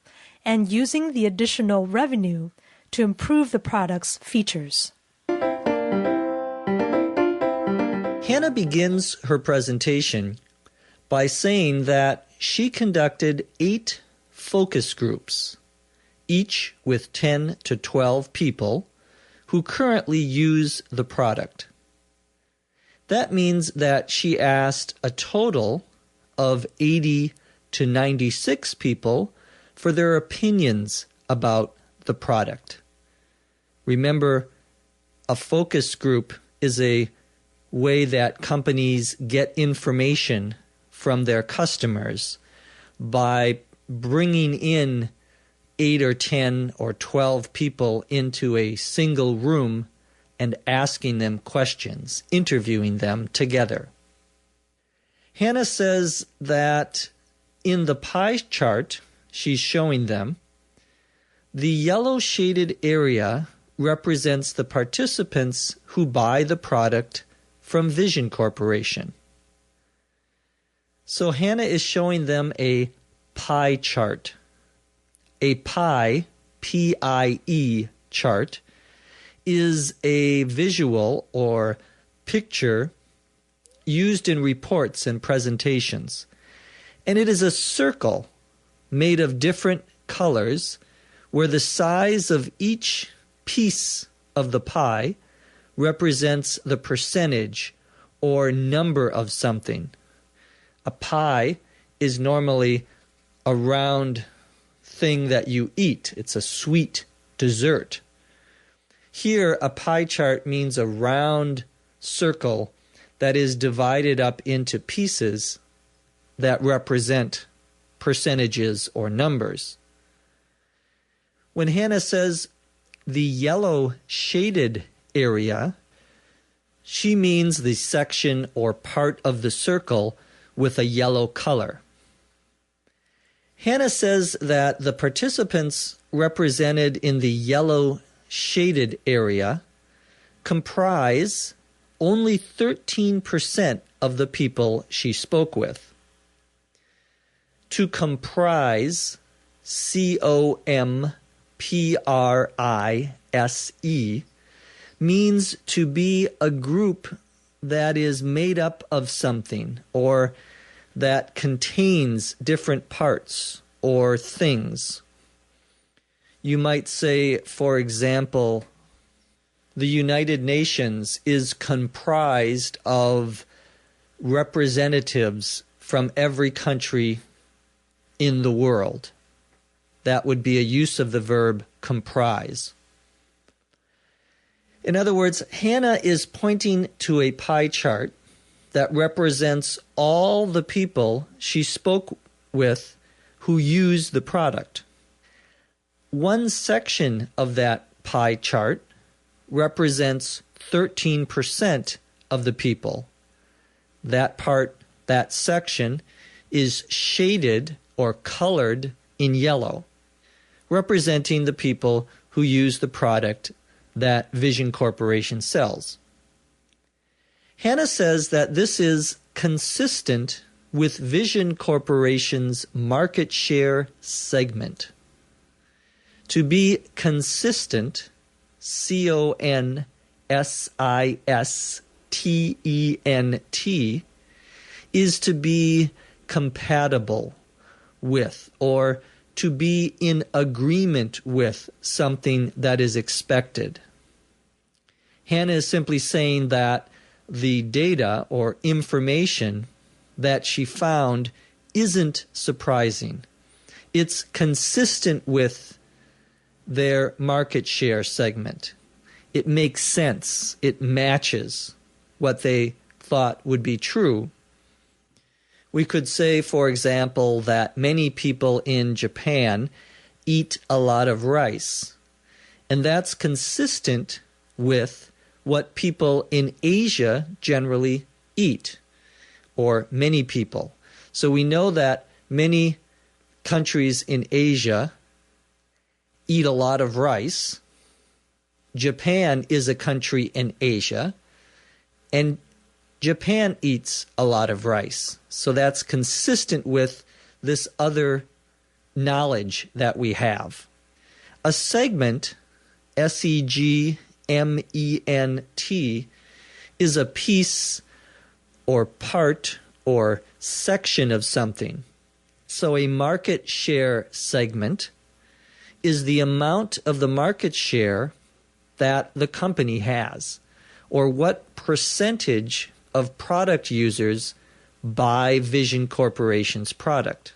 and using the additional revenue to improve the product's features. Hannah begins her presentation by saying that she conducted 8 focus groups, each with 10 to 12 people who currently use the product. That means that she asked a total of 80 to 96 people for their opinions about the product. Remember, a focus group is a way that companies get information from their customers by bringing in 8 or 10 or 12 people into a single room and asking them questions, interviewing them together. Hannah says that in the pie chart she's showing them, the yellow shaded area represents the participants who buy the product from Vision Corporation. So Hannah is showing them a pie chart. A pie, P-I-E chart, is a visual or picture used in reports and presentations. And it is a circle made of different colors where the size of each piece of the pie represents the percentage or number of something. A pie is normally a round thing that you eat. It's a sweet dessert. Here, a pie chart means a round circle that is divided up into pieces that represent percentages or numbers. When Hannah says the yellow shaded area, she means the section or part of the circle with a yellow color. Hannah says that the participants represented in the yellow shaded area comprise only 13% of the people she spoke with. To comprise, C-O-M-P-R-I-S-E, means to be a group that is made up of something or that contains different parts or things. You might say, for example, the United Nations is comprised of representatives from every country in the world. That would be a use of the verb comprise. In other words, Hannah is pointing to a pie chart that represents all the people she spoke with who use the product. One section of that pie chart represents 13% of the people. That part, that section, is shaded or colored in yellow, representing the people who use the product that Vision Corporation sells. Hannah says that this is consistent with Vision Corporation's market share segment. To be consistent, C-O-N-S-I-S-T-E-N-T, is to be compatible with or to be in agreement with something that is expected. Hannah is simply saying that the data or information that she found isn't surprising. It's consistent with their market share segment. It makes sense. It matches what they thought would be true. We could say, for example, that many people in Japan eat a lot of rice, and that's consistent with what people in Asia generally eat, or many people. So we know that many countries in Asia eat a lot of rice. Japan is a country in Asia, and Japan eats a lot of rice. So that's consistent with this other knowledge that we have. A segment, S-E-G-M-E-N-T, is a piece or part or section of something. So a market share segment is the amount of the market share that the company has, or what percentage of product users buy Vision Corporation's product.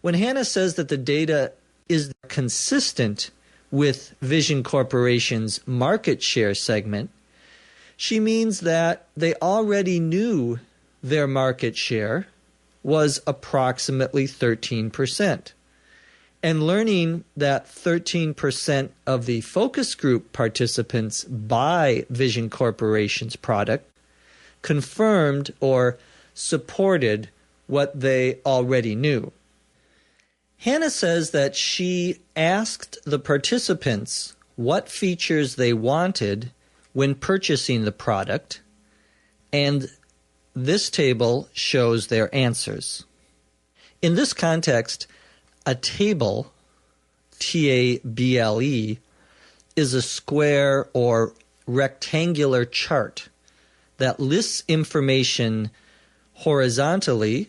When Hannah says that the data is consistent with Vision Corporation's market share segment, she means that they already knew their market share was approximately 13%. And learning that 13% of the focus group participants buy Vision Corporation's product confirmed or supported what they already knew. Hannah says that she asked the participants what features they wanted when purchasing the product, and this table shows their answers. In this context, a table, T-A-B-L-E, is a square or rectangular chart that lists information horizontally,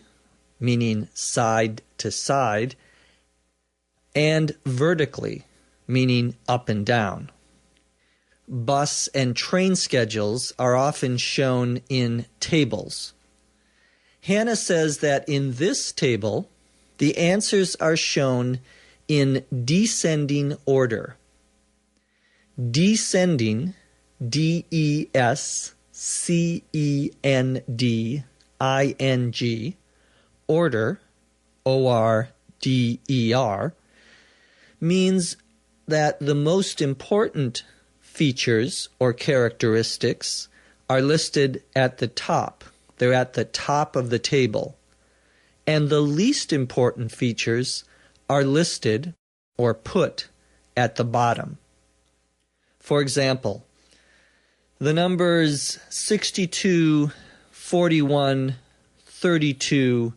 meaning side to side, and vertically, meaning up and down. Bus and train schedules are often shown in tables. Hannah says that in this table, the answers are shown in descending order. Descending, D-E-S-C-E-N-D-I-N-G, order, O-R-D-E-R, means that the most important features or characteristics are listed at the top. They're at the top of the table. And the least important features are listed or put at the bottom. For example, the numbers 62, 41, 32,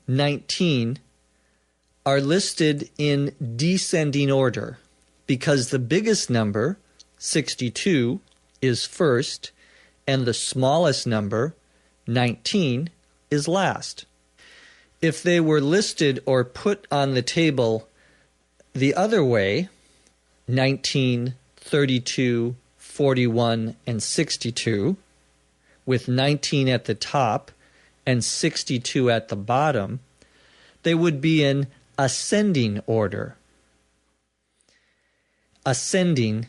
19 are listed in descending order because the biggest number, 62, is first, and the smallest number, 19, is last. If they were listed or put on the table the other way, 19, 32, 41, and 62, with 19 at the top and 62 at the bottom, they would be in ascending order. Ascending,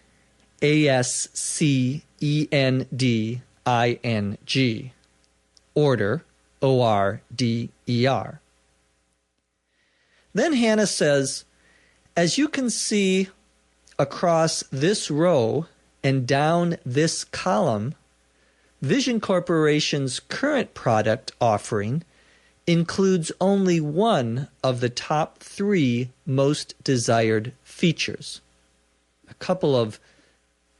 A-S-C-E-N-D-I-N-G. Order, O-R-D-E-R. Then Hannah says, as you can see across this row and down this column, Vision Corporation's current product offering includes only one of the top 3 most desired features. A couple of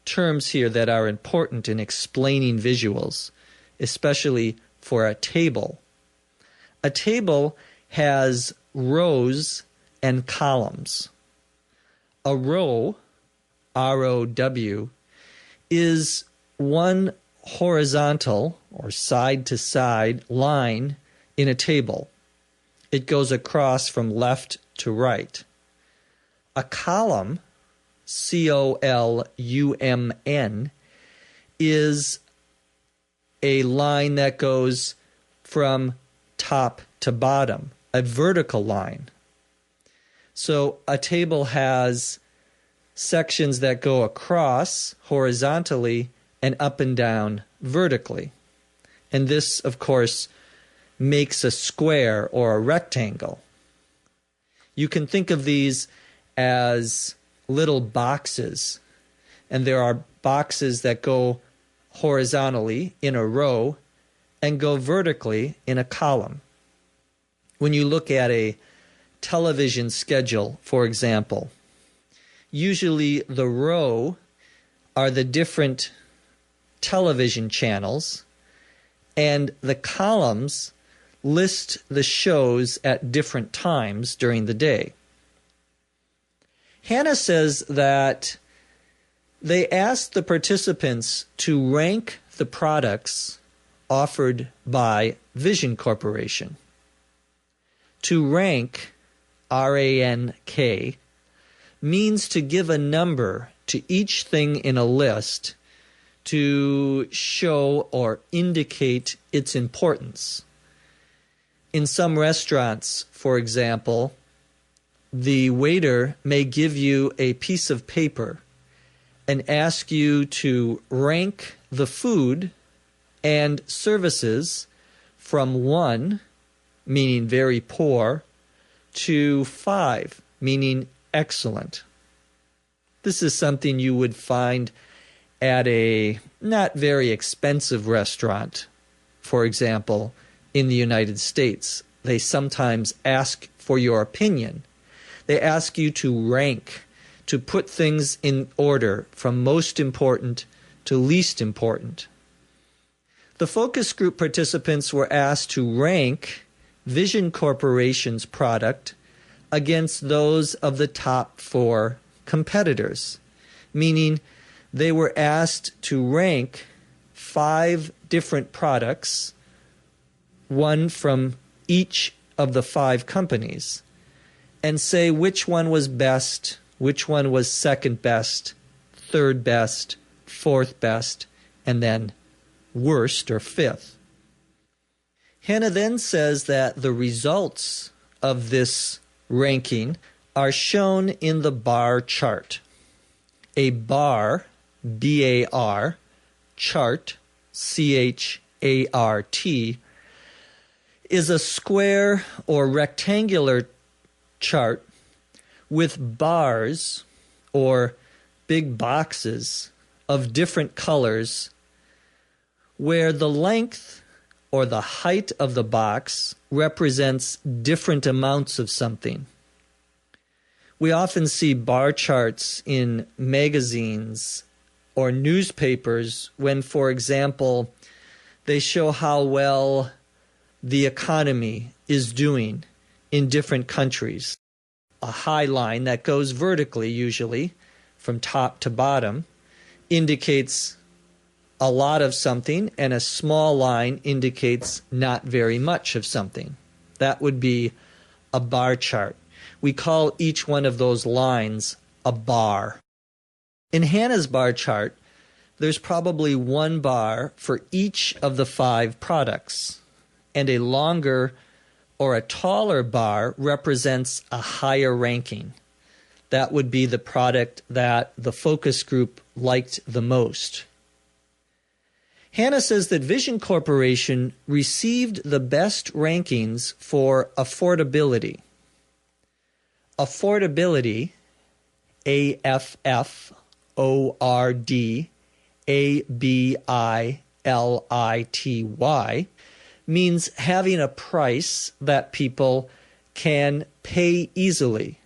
terms here that are important in explaining visuals, especially for a table. A table has rows and columns. A row, R-O-W, is one horizontal or side-to-side line in a table. It goes across from left to right. A column, C-O-L-U-M-N, is a line that goes from top to bottom, a vertical line. So a table has sections that go across horizontally and up and down vertically. And this, of course, makes a square or a rectangle. You can think of these as little boxes, and there are boxes that go horizontally in a row and go vertically in a column. When you look at a television schedule, for example, usually the row are the different television channels, and the columns list the shows at different times during the day. Hannah says that they asked the participants to rank the products offered by Vision Corporation. To rank, R-A-N-K, means to give a number to each thing in a list to show or indicate its importance. In some restaurants, for example, the waiter may give you a piece of paper and ask you to rank the food and services from 1, meaning very poor, to 5, meaning excellent. This is something you would find at a not very expensive restaurant, for example, in the United States. They sometimes ask for your opinion. They ask you to rank, to put things in order from most important to least important. The focus group participants were asked to rank Vision Corporation's product against those of the top 4 competitors, meaning they were asked to rank 5 different products, one from each of the 5 companies, and say which one was best, which one was second best, third best, fourth best, and then worst or fifth. Hannah then says that the results of this ranking are shown in the bar chart. A bar, B-A-R, chart, C-H-A-R-T, is a square or rectangular chart with bars or big boxes of different colors where the length or the height of the box represents different amounts of something. We often see bar charts in magazines or newspapers when, for example, they show how well the economy is doing in different countries. A high line that goes vertically, usually from top to bottom, indicates a lot of something, and a small line indicates not very much of something. That would be a bar chart. We call each one of those lines a bar. In Hannah's bar chart, there's probably one bar for each of the 5 products, and a longer or a taller bar represents a higher ranking. That would be the product that the focus group liked the most. Hannah says that Vision Corporation received the best rankings for affordability. Affordability, A-F-F-O-R-D-A-B-I-L-I-T-Y, means having a price that people can pay easily.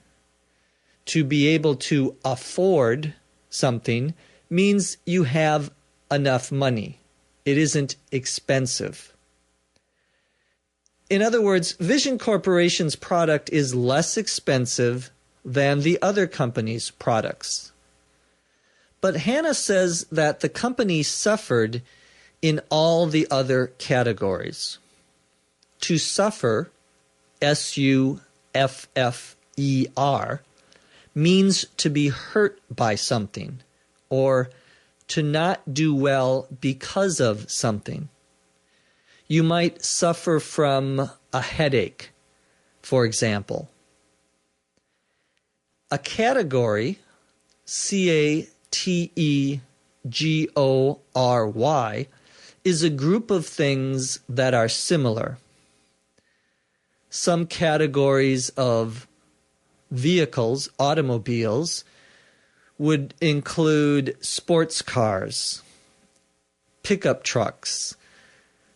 To be able to afford something means you have enough money. It isn't expensive. In other words, Vision Corporation's product is less expensive than the other company's products. But Hannah says that the company suffered in all the other categories. To suffer, S-U-F-F-E-R, means to be hurt by something or to not do well because of something. You might suffer from a headache, for example. A category, C-A-T-E-G-O-R-Y, is a group of things that are similar. Some categories of vehicles, automobiles, would include sports cars, pickup trucks,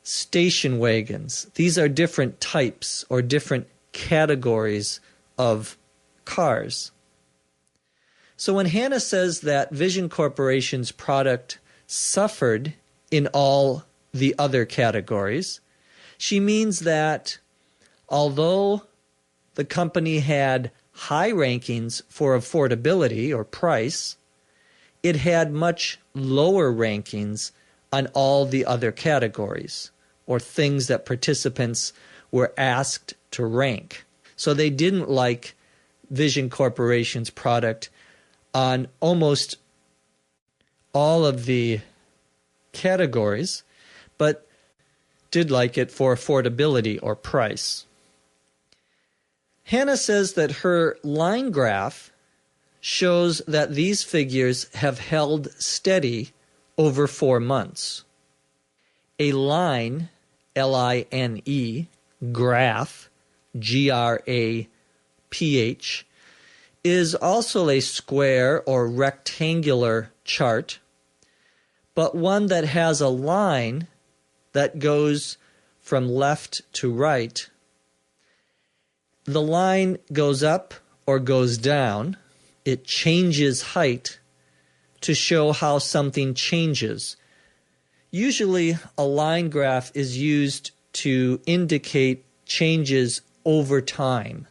station wagons. These are different types or different categories of cars. So when Hannah says that Vision Corporation's product suffered in all the other categories, she means that although the company had high rankings for affordability or price, it had much lower rankings on all the other categories or things that participants were asked to rank. So they didn't like Vision Corporation's product on almost all of the categories, but did like it for affordability or price. Hannah says that her line graph shows that these figures have held steady over 4 months. A line, L-I-N-E, graph, G-R-A-P-H, is also a square or rectangular chart, but one that has a line that goes from left to right. The line goes up or goes down. It changes height to show how something changes. Usually, a line graph is used to indicate changes over time,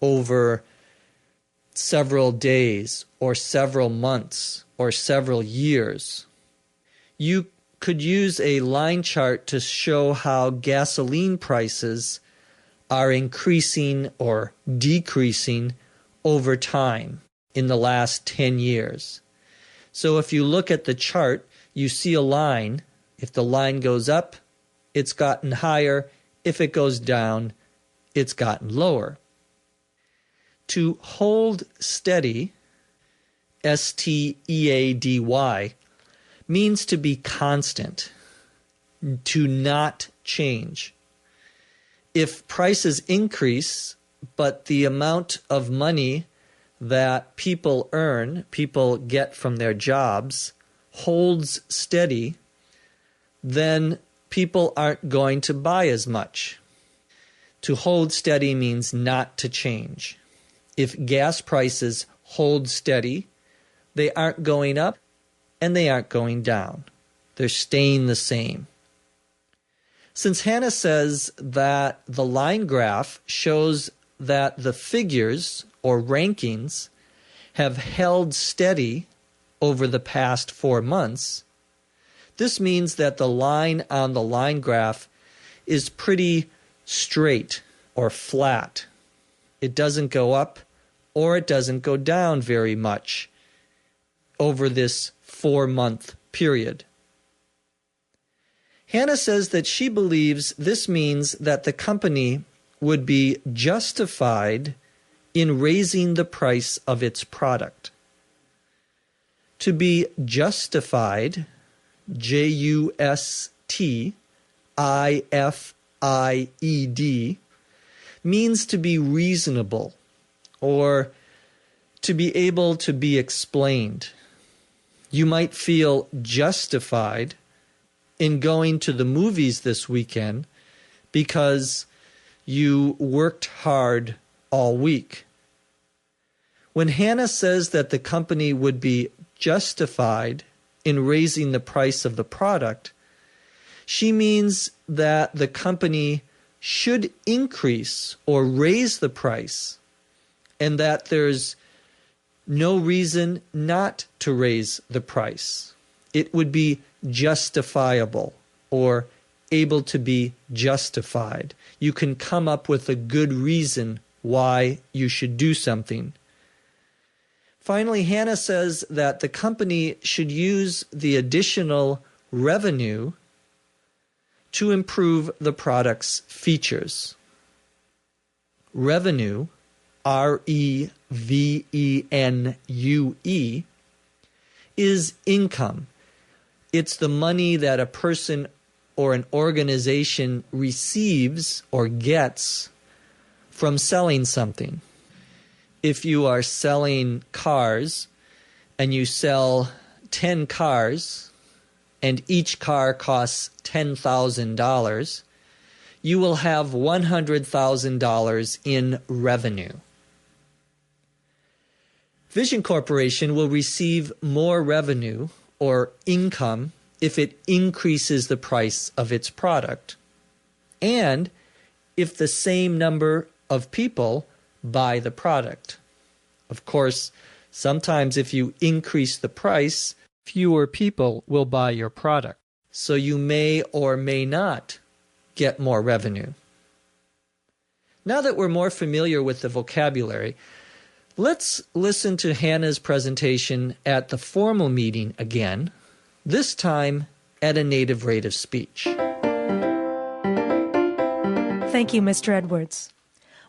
over several days, or several months, or several years. You could use a line chart to show how gasoline prices are increasing or decreasing over time in the last 10 years. So if you look at the chart, you see a line. If the line goes up, it's gotten higher. If it goes down, it's gotten lower. To hold steady, S-T-E-A-D-Y, means to be constant, to not change. If prices increase, but the amount of money that people earn, people get from their jobs, holds steady, then people aren't going to buy as much. To hold steady means not to change. If gas prices hold steady, they aren't going up and they aren't going down. They're staying the same. Since Hannah says that the line graph shows that the figures or rankings have held steady over the past 4 months, this means that the line on the line graph is pretty straight or flat. It doesn't go up or it doesn't go down very much over this 4-month period. Hannah says that she believes this means that the company would be justified in raising the price of its product. To be justified, J-U-S-T-I-F-I-E-D, means to be reasonable or to be able to be explained. You might feel justified in going to the movies this weekend because you worked hard all week. When Hannah says that the company would be justified in raising the price of the product, she means that the company should increase or raise the price and that there's no reason not to raise the price. It would be justifiable or able to be justified. You can come up with a good reason why you should do something. Finally, Hannah says that the company should use the additional revenue to improve the product's features. Revenue, R-E-V-E-N-U-E, is income. It's the money that a person or an organization receives or gets from selling something. If you are selling cars and you sell 10 cars and each car costs $10,000, you will have $100,000 in revenue. Vision Corporation will receive more revenue or income if it increases the price of its product and if the same number of people buy the product. Of course, sometimes if you increase the price, fewer people will buy your product. So you may or may not get more revenue. Now that we're more familiar with the vocabulary, let's listen to Hannah's presentation at the formal meeting again, this time at a native rate of speech. Thank you, Mr. Edwards.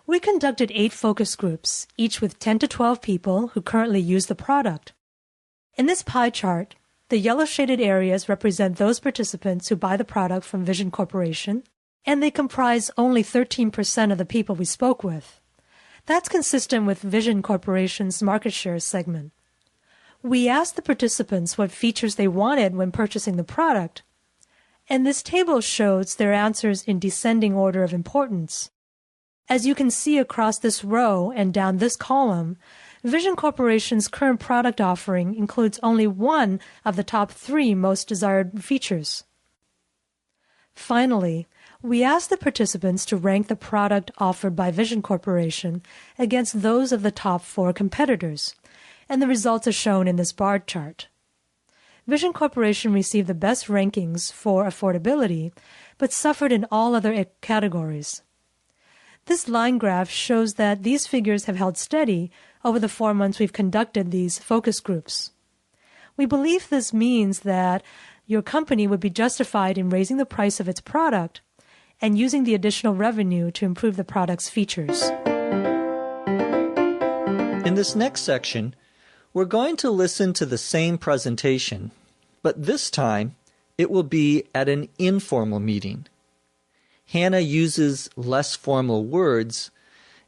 We conducted 8 focus groups, each with 10 to 12 people who currently use the product. In this pie chart, the yellow shaded areas represent those participants who buy the product from Vision Corporation, and they comprise only 13% of the people we spoke with. That's consistent with Vision Corporation's market share segment. We asked the participants what features they wanted when purchasing the product, and this table shows their answers in descending order of importance. As you can see across this row and down this column, Vision Corporation's current product offering includes only one of the top 3 most desired features. Finally, we asked the participants to rank the product offered by Vision Corporation against those of the top 4 competitors, and the results are shown in this bar chart. Vision Corporation received the best rankings for affordability, but suffered in all other categories. This line graph shows that these figures have held steady over the 4 months we've conducted these focus groups. We believe this means that your company would be justified in raising the price of its product and using the additional revenue to improve the product's features. In this next section, we're going to listen to the same presentation, but this time it will be at an informal meeting. Hannah uses less formal words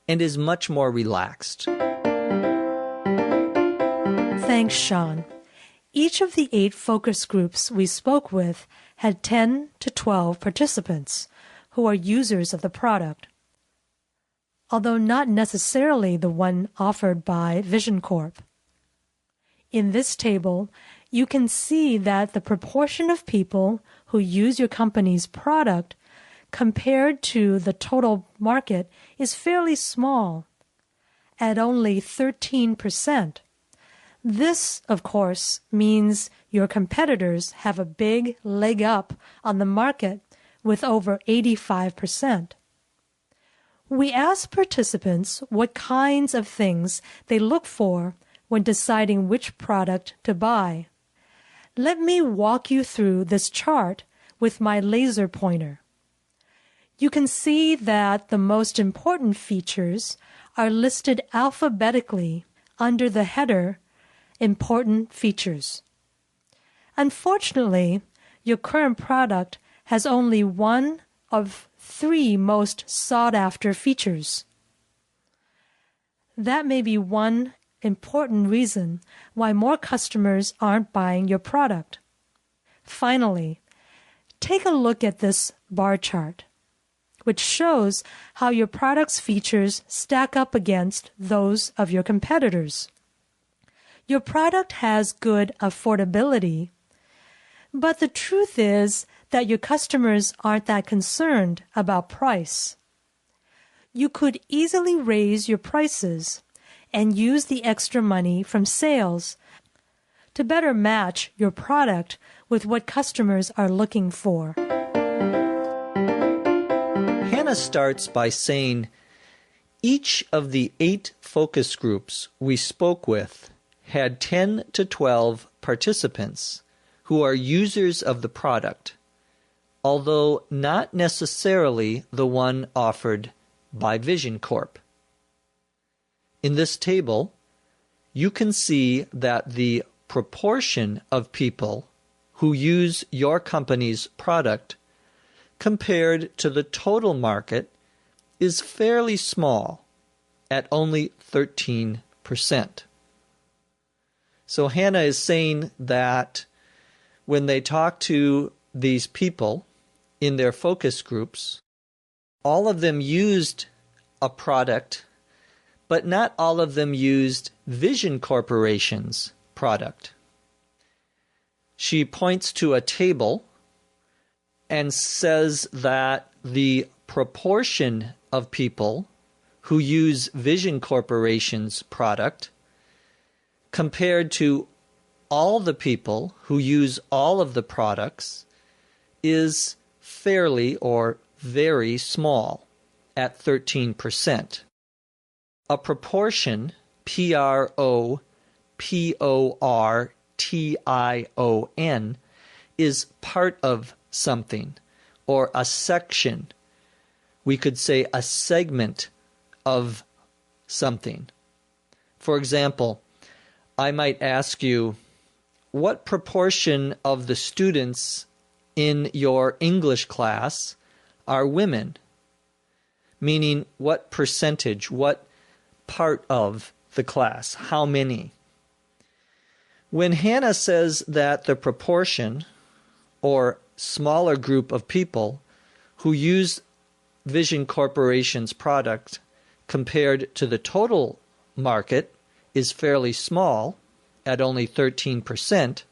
and is much more relaxed. Thanks, Sean. Each of the 8 focus groups we spoke with had 10 to 12 participants who are users of the product, although not necessarily the one offered by Vision Corp. In this table, you can see that the proportion of people who use your company's product compared to the total market is fairly small, at only 13%. This, of course, means your competitors have a big leg up on the market with over 85%. We asked participants what kinds of things they look for when deciding which product to buy. Let me walk you through this chart with my laser pointer. You can see that the most important features are listed alphabetically under the header Important Features. Unfortunately, your current product has only one of 3 most sought-after features. That may be one important reason why more customers aren't buying your product. Finally, take a look at this bar chart, which shows how your product's features stack up against those of your competitors. Your product has good affordability, but the truth is that your customers aren't that concerned about price. You could easily raise your prices and use the extra money from sales to better match your product with what customers are looking for. Hannah starts by saying each of the 8 focus groups we spoke with had 10 to 12 participants who are users of the product, although not necessarily the one offered by Vision Corp. In this table, you can see that the proportion of people who use your company's product compared to the total market is fairly small, at only 13%. So Hannah is saying that when they talk to these people in their focus groups, all of them used a product, but not all of them used Vision Corporation's product. She points to a table and says that the proportion of people who use Vision Corporation's product compared to all the people who use all of the products is fairly or very small at 13%. A proportion, Proportion, is part of something, or a section. We could say a segment of something. For example, I might ask you, what proportion of the students in your English class are women? Meaning, what percentage, what part of the class, how many? When Hannah says that the proportion, or smaller group of people who use Vision Corporation's product compared to the total market is fairly small, at only 13%,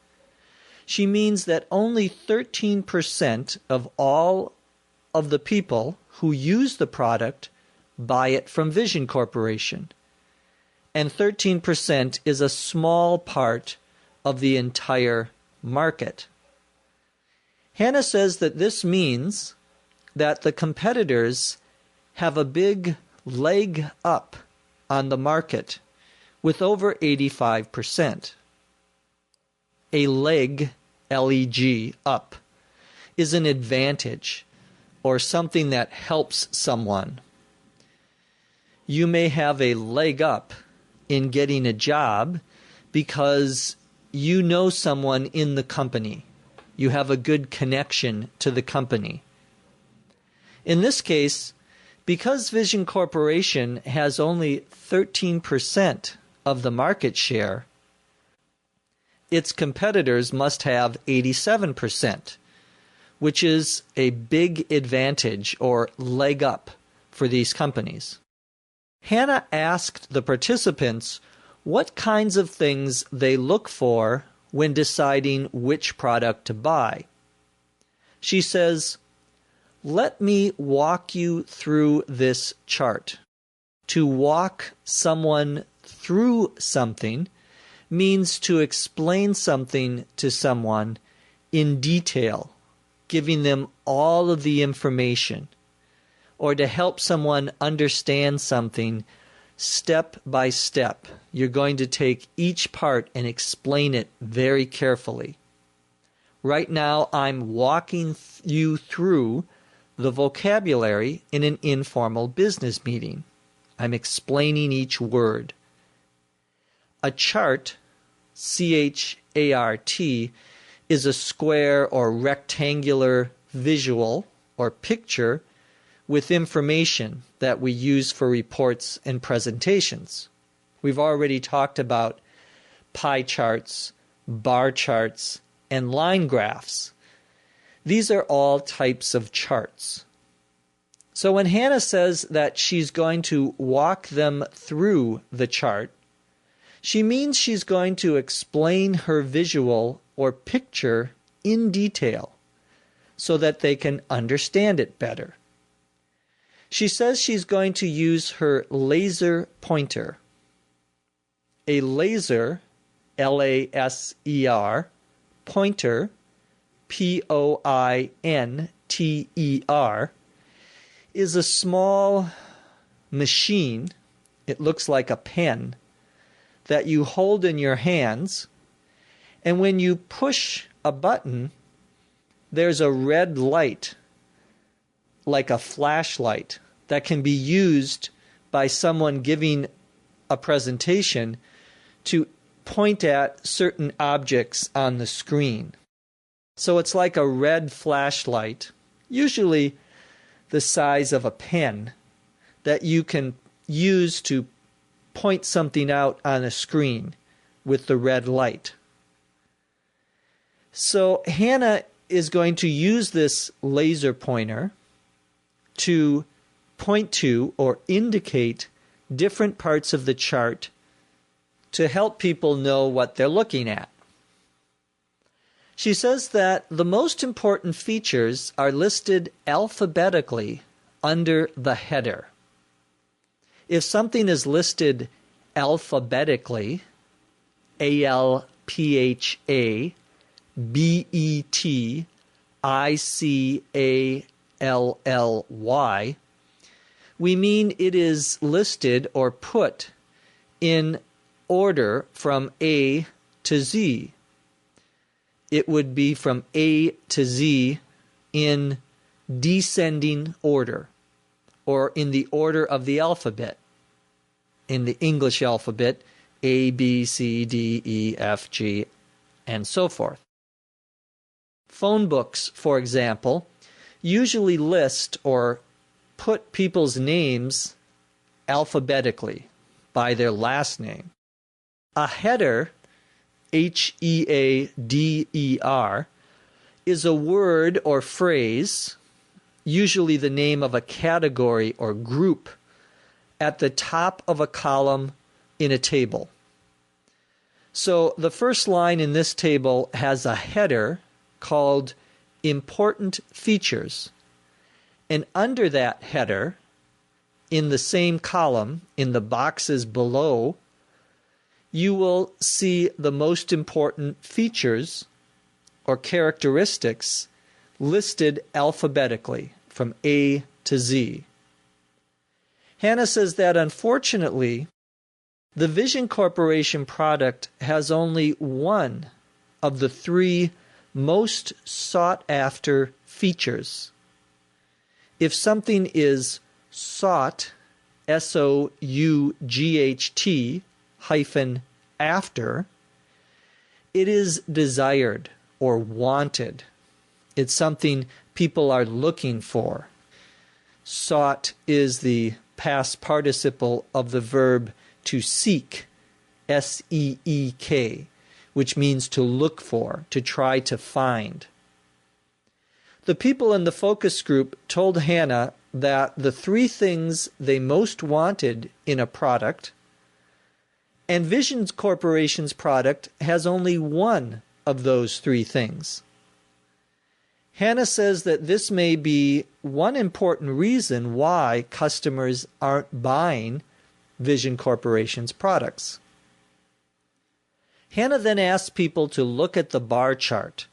she means that only 13% of all of the people who use the product buy it from Vision Corporation. And 13% is a small part of the entire market. Hannah says that this means that the competitors have a big leg up on the market with over 85%. A leg, L-E-G, up, is an advantage or something that helps someone. You may have a leg up in getting a job because you know someone in the company. You have a good connection to the company. In this case, because Vision Corporation has only 13% of the market share, its competitors must have 87%, which is a big advantage or leg up for these companies. Hannah asked the participants what kinds of things they look for when deciding which product to buy. She says, "Let me walk you through this chart." To walk someone through something means to explain something to someone in detail, giving them all of the information, or to help someone understand something step by step. You're going to take each part and explain it very carefully. Right now, I'm walking you through the vocabulary in an informal business meeting. I'm explaining each word. A chart, C-H-A-R-T, is a square or rectangular visual or picture with information that we use for reports and presentations. We've already talked about pie charts, bar charts, and line graphs. These are all types of charts. So when Hannah says that she's going to walk them through the chart, she means she's going to explain her visual or picture in detail so that they can understand it better. She says she's going to use her laser pointer. A laser, L-A-S-E-R, pointer, P-O-I-N-T-E-R, is a small machine, it looks like a pen, that you hold in your hands, and when you push a button, there's a red light, like a flashlight, that can be used by someone giving a presentation to point at certain objects on the screen. So it's like a red flashlight, usually the size of a pen, that you can use to point something out on a screen with the red light. So Hannah is going to use this laser pointer to point to or indicate different parts of the chart to help people know what they're looking at. She says that the most important features are listed alphabetically under the header. If something is listed alphabetically, A-L-P-H-A-B-E-T-I-C-A-L-L-Y, we mean it is listed or put in order from A to Z. It would be from A to Z in descending order, or in the order of the alphabet. In the English alphabet, A, B, C, D, E, F, G, and so forth. Phone books, for example, usually list or put people's names alphabetically by their last name. A header, H-E-A-D-E-R, is a word or phrase, usually the name of a category or group, at the top of a column in a table. So the first line in this table has a header called Important Features. And under that header, in the same column, in the boxes below, you will see the most important features or characteristics listed alphabetically from A to Z. Hannah says that unfortunately, the Vision Corporation product has only one of the three most sought after features. If something is sought, S-O-U-G-H-T hyphen after, it is desired or wanted. It's something people are looking for. Sought is the past participle of the verb to seek, S-E-E-K, which means to look for, to try to find. The people in the focus group told Hannah that the three things they most wanted in a product, and Vision Corporation's product has only one of those three things. Hannah says that this may be one important reason why customers aren't buying Vision Corporation's products. Hannah then asked people to look at the bar chart,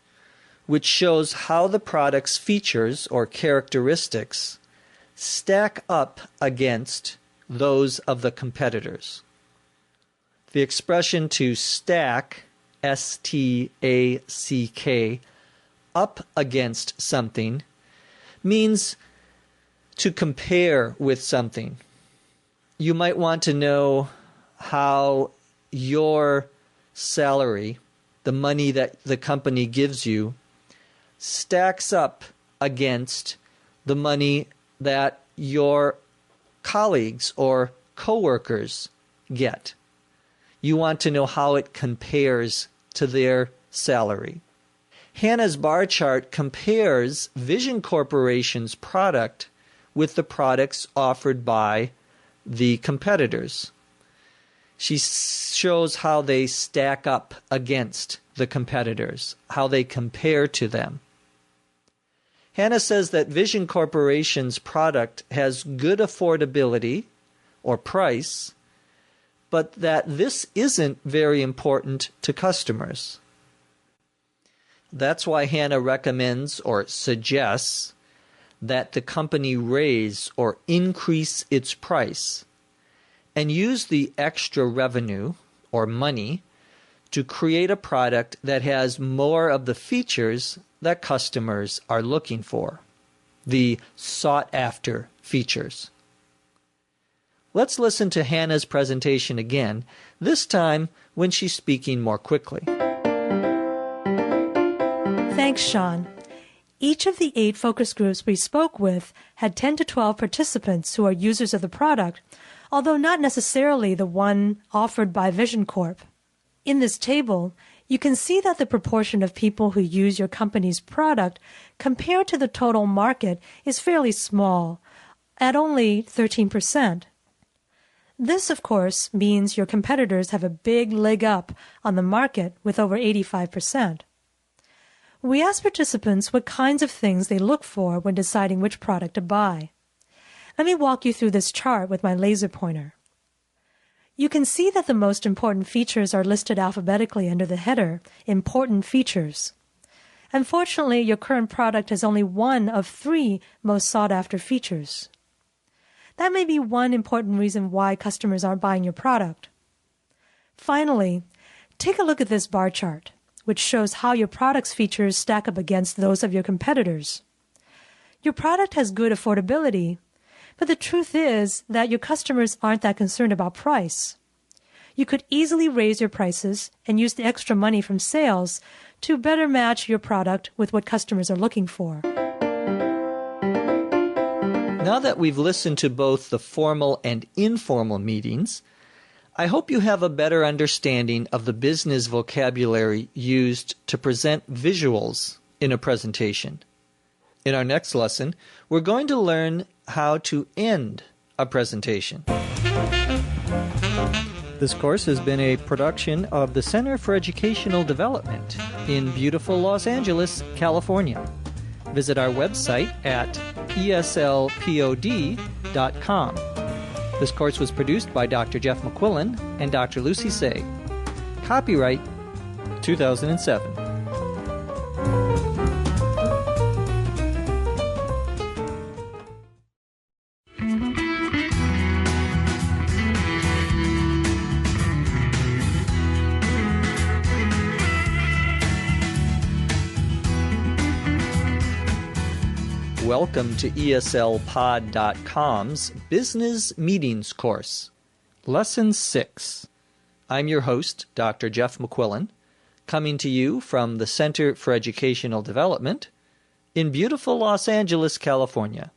which shows how the product's features or characteristics stack up against those of the competitors. The expression to stack, S-T-A-C-K, up against something means to compare with something. You might want to know how your salary, the money that the company gives you, stacks up against the money that your colleagues or coworkers get. You want to know how it compares to their salary. Hannah's bar chart compares Vision Corporation's product with the products offered by the competitors. She shows how they stack up against the competitors, how they compare to them. Hannah says that Vision Corporation's product has good affordability or price, but that this isn't very important to customers. That's why Hannah recommends or suggests that the company raise or increase its price and use the extra revenue or money to create a product that has more of the features that customers are looking for, the sought-after features. Let's listen to Hannah's presentation again, this time when she's speaking more quickly. Thanks, Sean. Each of the 8 focus groups we spoke with had 10 to 12 participants who are users of the product, although not necessarily the one offered by Vision Corp. In this table, you can see that the proportion of people who use your company's product compared to the total market is fairly small, at only 13%. This, of course, means your competitors have a big leg up on the market with over 85%. We asked participants what kinds of things they look for when deciding which product to buy. Let me walk you through this chart with my laser pointer. You can see that the most important features are listed alphabetically under the header, Important Features. Unfortunately, your current product has only one of 3 most sought-after features. That may be one important reason why customers aren't buying your product. Finally, take a look at this bar chart, which shows how your product's features stack up against those of your competitors. Your product has good affordability, but the truth is that your customers aren't that concerned about price. You could easily raise your prices and use the extra money from sales to better match your product with what customers are looking for. Now that we've listened to both the formal and informal meetings, I hope you have a better understanding of the business vocabulary used to present visuals in a presentation. In our next lesson, we're going to learn how to end a presentation. This course has been a production of the Center for Educational Development in beautiful Los Angeles, California. Visit our website at eslpod.com. This course was produced by Dr. Jeff McQuillan and Dr. Lucy Say. Copyright 2007. Welcome to eslpod.com's Business Meetings course, Lesson 6. I'm your host, Dr. Jeff McQuillan, coming to you from the Center for Educational Development in beautiful Los Angeles, California.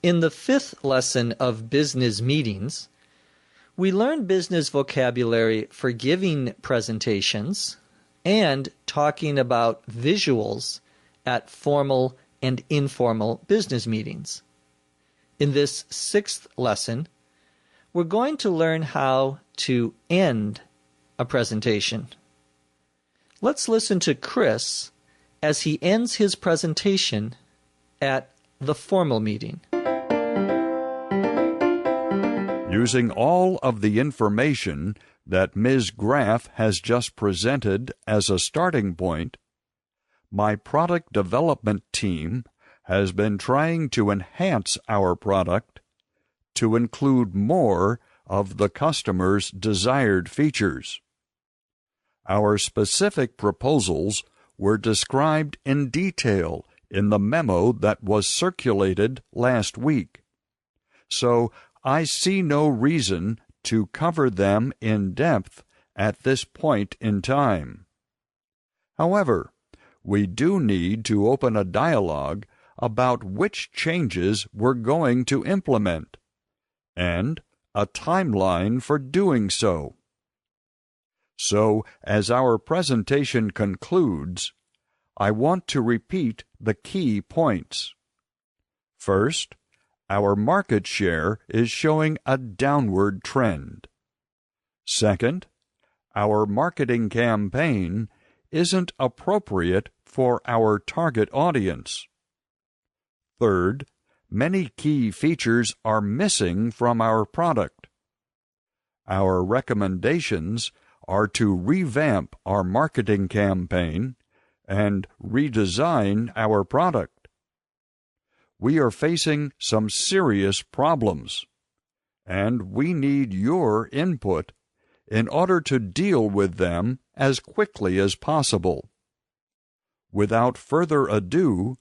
In the 5th lesson of Business Meetings, we learned business vocabulary for giving presentations and talking about visuals at formal and informal business meetings. In this 6th lesson, we're going to learn how to end a presentation. Let's listen to Chris as he ends his presentation at the formal meeting. Using all of the information that Ms. Graff has just presented as a starting point, my product development team has been trying to enhance our product to include more of the customer's desired features. Our specific proposals were described in detail in the memo that was circulated last week, so I see no reason to cover them in depth at this point in time. However, we do need to open a dialogue about which changes we're going to implement, and a timeline for doing so. So, as our presentation concludes, I want to repeat the key points. First, our market share is showing a downward trend. Second, our marketing campaign isn't appropriate for our target audience. Third, many key features are missing from our product. Our recommendations are to revamp our marketing campaign and redesign our product. We are facing some serious problems, and we need your input in order to deal with them as quickly as possible. Without further ado,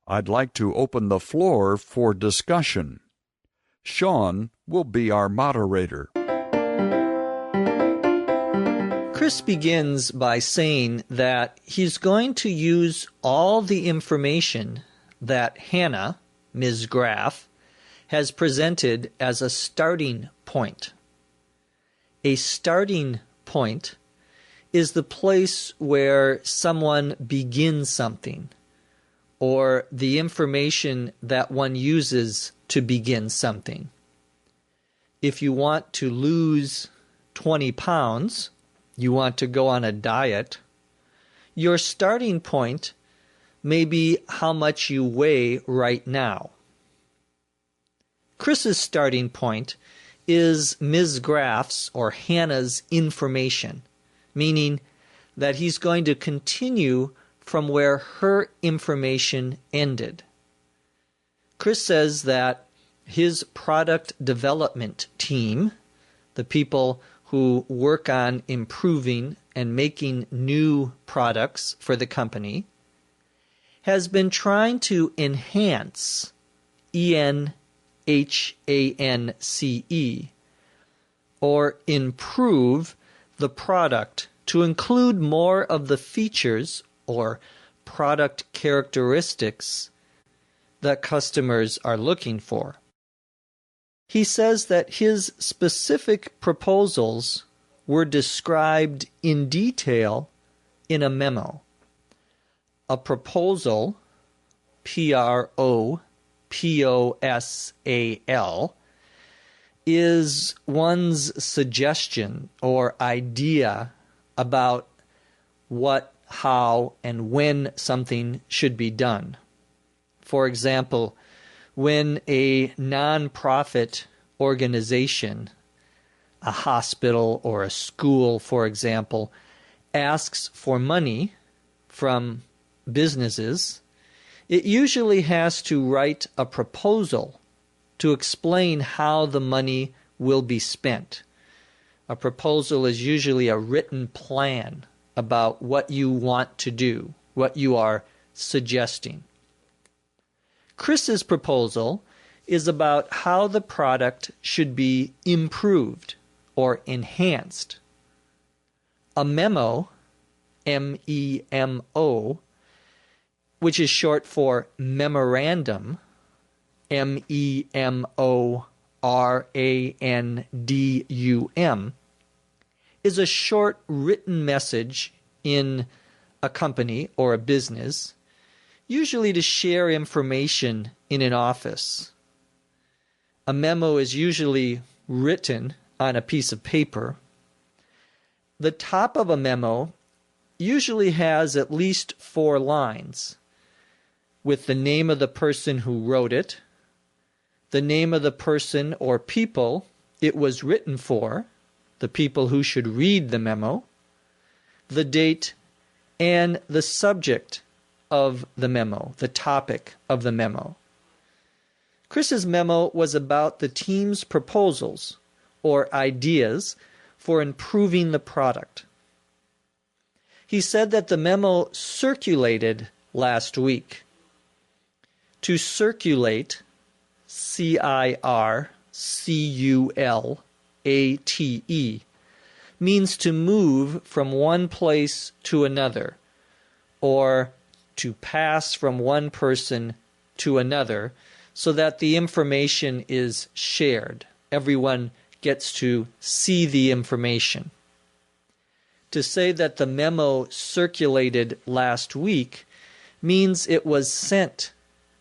I'd like to open the floor for discussion. Sean will be our moderator. Chris begins by saying that he's going to use all the information that Hannah, Ms. Graff, has presented as a starting point. A starting point is the place where someone begins something, or the information that one uses to begin something. If you want to lose 20 pounds, you want to go on a diet, your starting point may be how much you weigh right now. Chris's starting point is Ms. Graff's or Hannah's information, meaning that he's going to continue from where her information ended. Chris says that his product development team, the people who work on improving and making new products for the company, has been trying to enhance, E-N-H-A-N-C-E, or improve the product to include more of the features or product characteristics that customers are looking for. He says that his specific proposals were described in detail in a memo. A proposal, P-R-O-P-O-S-A-L, is one's suggestion or idea about what, how, and when something should be done. For example, when a non-profit organization, a hospital or a school, for example, asks for money from businesses, it usually has to write a proposal to explain how the money will be spent. A proposal is usually a written plan about what you want to do, what you are suggesting. Chris's proposal is about how the product should be improved or enhanced. A memo, M-E-M-O, which is short for memorandum, M-E-M-O-R-A-N-D-U-M, is a short written message in a company or a business, usually to share information in an office. A memo is usually written on a piece of paper. The top of a memo usually has at least 4 lines, with the name of the person who wrote it, the name of the person or people it was written for, the people who should read the memo, the date, and the subject of the memo, the topic of the memo. Chris's memo was about the team's proposals or ideas for improving the product. He said that the memo circulated last week. To circulate, C-I-R-C-U-L-A-T-E, means to move from one place to another, or to pass from one person to another, so that the information is shared. Everyone gets to see the information. To say that the memo circulated last week means it was sent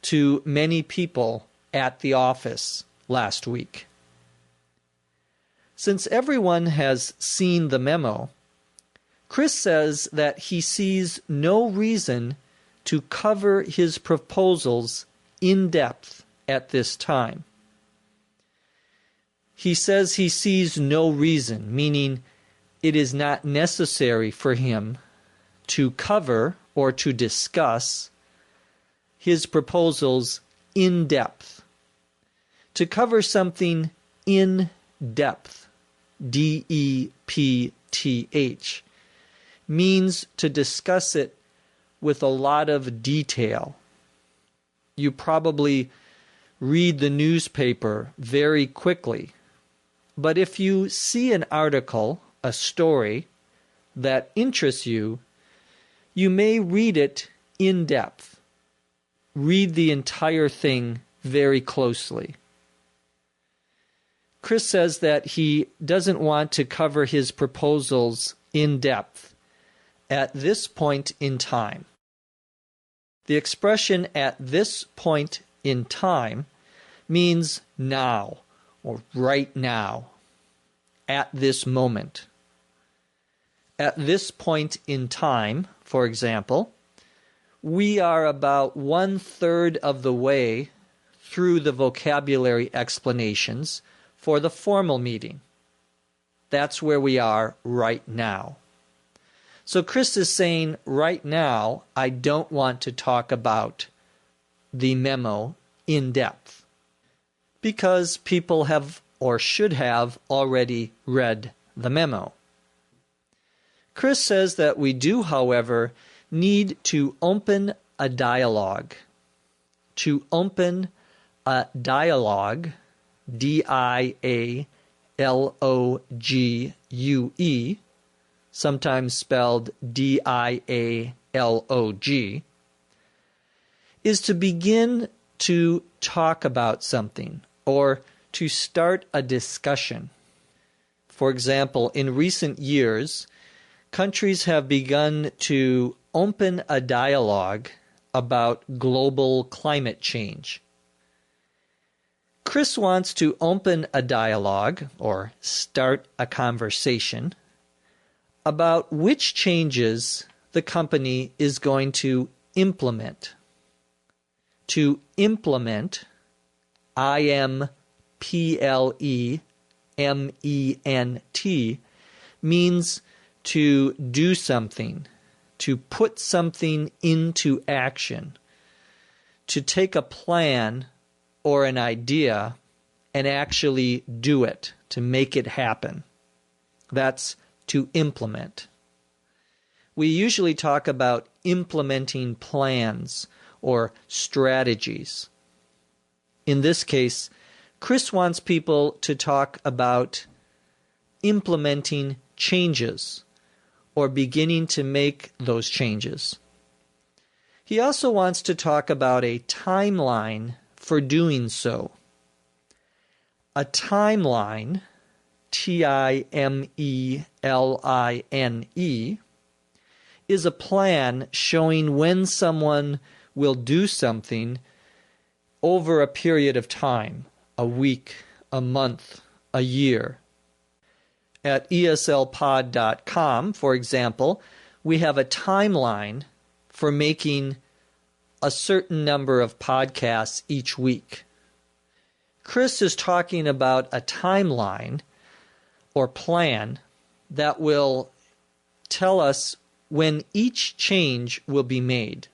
to many people at the office last week. Since everyone has seen the memo, Chris says that he sees no reason to cover his proposals in depth at this time. He says he sees no reason, meaning it is not necessary for him to cover or to discuss his proposals in depth. To cover something in depth, D-E-P-T-H, means to discuss it with a lot of detail. You probably read the newspaper very quickly, but if you see an article, a story, that interests you, you may read it in depth. Read the entire thing very closely. Chris says that he doesn't want to cover his proposals in depth at this point in time. The expression "at this point in time" means now, or right now, at this moment. At this point in time, for example, we are about 1/3 of the way through the vocabulary explanations for the formal meeting. That's where we are right now. So Chris is saying, right now, I don't want to talk about the memo in depth, because people have or should have already read the memo. Chris says that we do, however, need to open a dialogue. To open a dialogue, D-I-A-L-O-G-U-E, sometimes spelled D-I-A-L-O-G, is to begin to talk about something or to start a discussion. For example, in recent years, countries have begun to open a dialogue about global climate change. Chris wants to open a dialogue or start a conversation about which changes the company is going to implement. To implement, I-M-P-L-E-M-E-N-T, means to do something, to put something into action, to take a plan or an idea and actually do it, to make it happen. That's to implement. We usually talk about implementing plans or strategies. In this case, Chris wants people to talk about implementing changes or beginning to make those changes. He also wants to talk about a timeline for doing so. A timeline, T-I-M-E-L-I-N-E, is a plan showing when someone will do something over a period of time, a week, a month, a year. At eslpod.com, for example, we have a timeline for making a certain number of podcasts each week. Chris is talking about a timeline or plan that will tell us when each change will be made.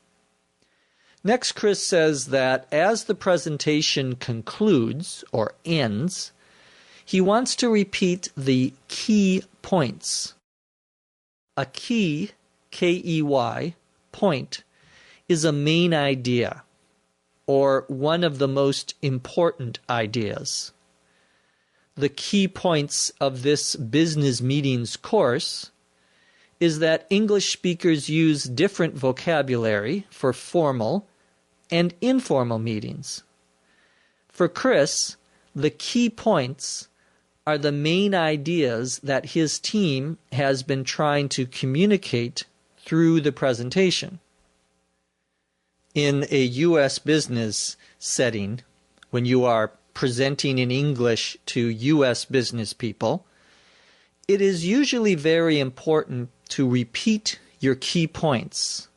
Next, Chris says that as the presentation concludes or ends, he wants to repeat the key points. A key, K-E-Y, point, is a main idea or one of the most important ideas. The key points of this business meetings course is that English speakers use different vocabulary for formal and informal meetings. For Chris, the key points are the main ideas that his team has been trying to communicate through the presentation. In a U.S. business setting, when you are presenting in English to U.S. business people, it is usually very important to repeat your key points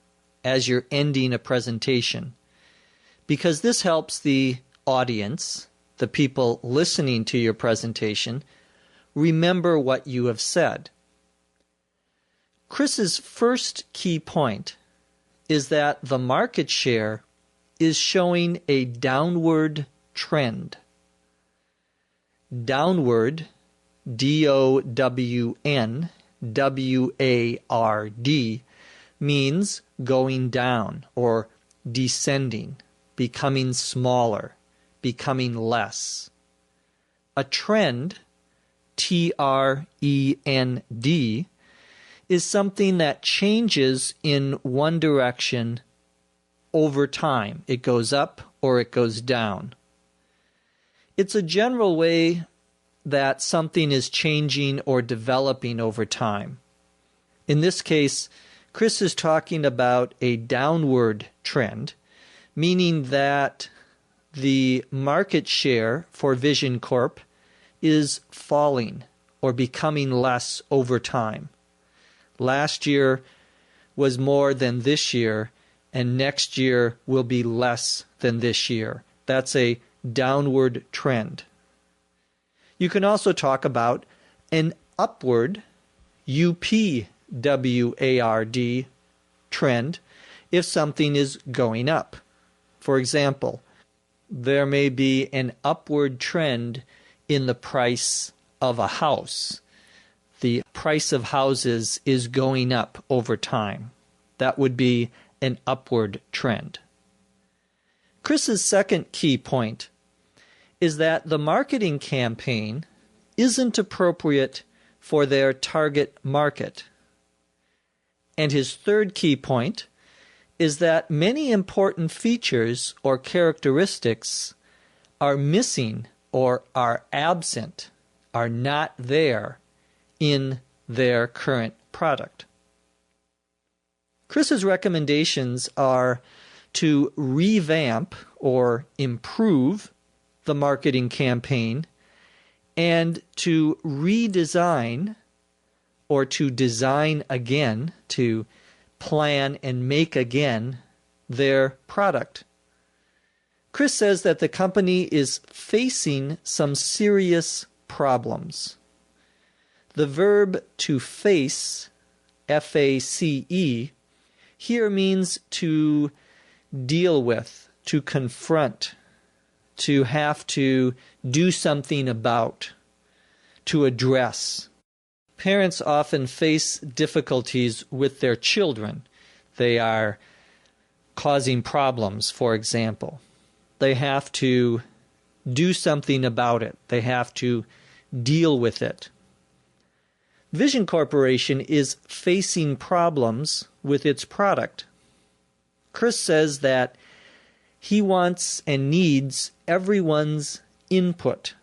as you're ending a presentation, because this helps the audience, the people listening to your presentation, remember what you have said. Chris's first key point is that the market share is showing a downward trend. Downward, D-O-W-N-W-A-R-D, means going down or descending, becoming smaller, becoming less. A trend, T-R-E-N-D, is something that changes in one direction over time. It goes up or it goes down. It's a general way that something is changing or developing over time. In this case, Chris is talking about a downward trend, meaning that the market share for Vision Corp is falling or becoming less over time. Last year was more than this year, and next year will be less than this year. That's a downward trend. You can also talk about an upward, U-P-W-A-R-D, trend if something is going up. For example, there may be an upward trend in the price of a house. The price of houses is going up over time. That would be an upward trend. Chris's second key point is that the marketing campaign isn't appropriate for their target market. And his third key point is that many important features or characteristics are missing or are absent, are not there in their current product. Chris's recommendations are to revamp or improve the marketing campaign and to redesign or to design again, to plan and make again their product. Chris says that the company is facing some serious problems. The verb to face, F-A-C-E, here means to deal with, to confront, to have to do something about, to address. Parents often face difficulties with their children. They are causing problems, for example. They have to do something about it. They have to deal with it. Vision Corporation is facing problems with its product. Chris says that he wants and needs everyone's input.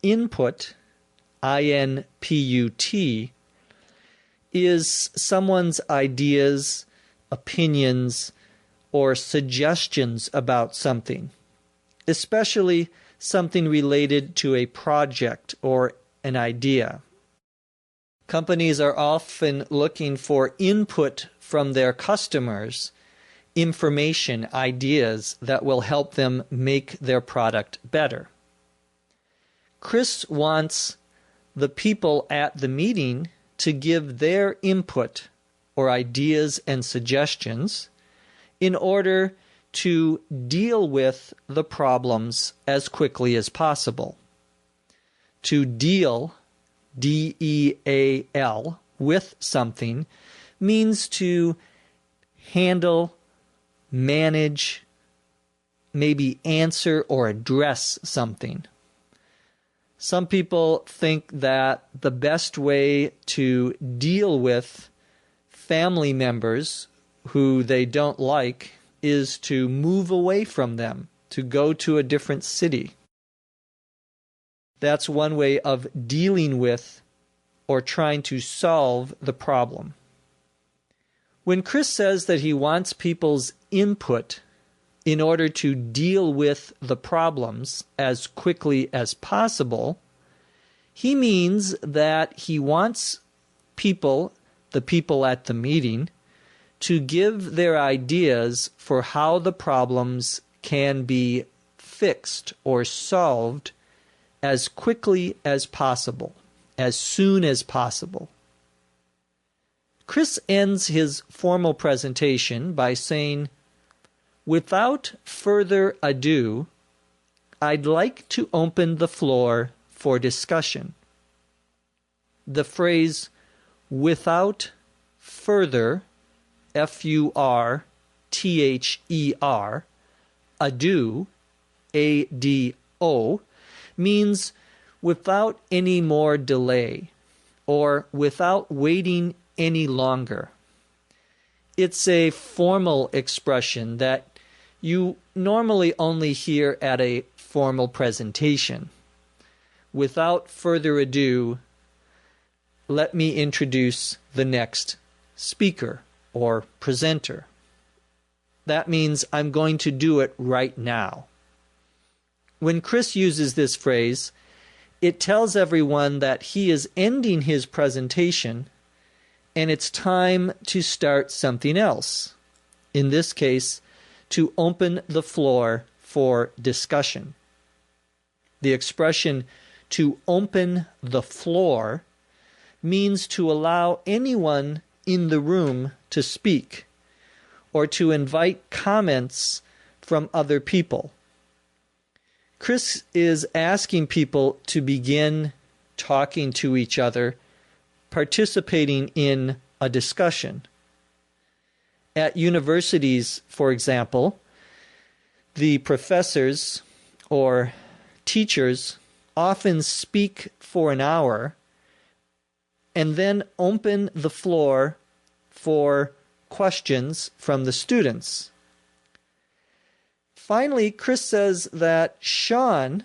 Input, I-N-P-U-T, is someone's ideas, opinions, or suggestions about something, especially something related to a project or an idea. Companies are often looking for input from their customers, information, ideas that will help them make their product better. Chris wants the people at the meeting to give their input or ideas and suggestions in order to deal with the problems as quickly as possible. To deal, D-E-A-L, with something means to handle, manage, maybe answer or address something. Some people think that the best way to deal with family members who they don't like is to move away from them, to go to a different city. That's one way of dealing with or trying to solve the problem. When Chris says that he wants people's input in order to deal with the problems as quickly as possible, he means that he wants people, the people at the meeting, to give their ideas for how the problems can be fixed or solved as quickly as possible, as soon as possible. Chris ends his formal presentation by saying, "Without further ado, I'd like to open the floor for discussion." The phrase "without further," F-U-R-T-H-E-R, ado, A-D-O, means without any more delay or without waiting any longer. It's a formal expression that you normally only hear at a formal presentation. Without further ado, let me introduce the next speaker or presenter. That means I'm going to do it right now. When Chris uses this phrase, it tells everyone that he is ending his presentation and it's time to start something else. In this case, to open the floor for discussion. The expression "to open the floor" means to allow anyone in the room to speak or to invite comments from other people. Chris is asking people to begin talking to each other, participating in a discussion. At universities, for example, the professors or teachers often speak for an hour and then open the floor for questions from the students. Finally, Chris says that Sean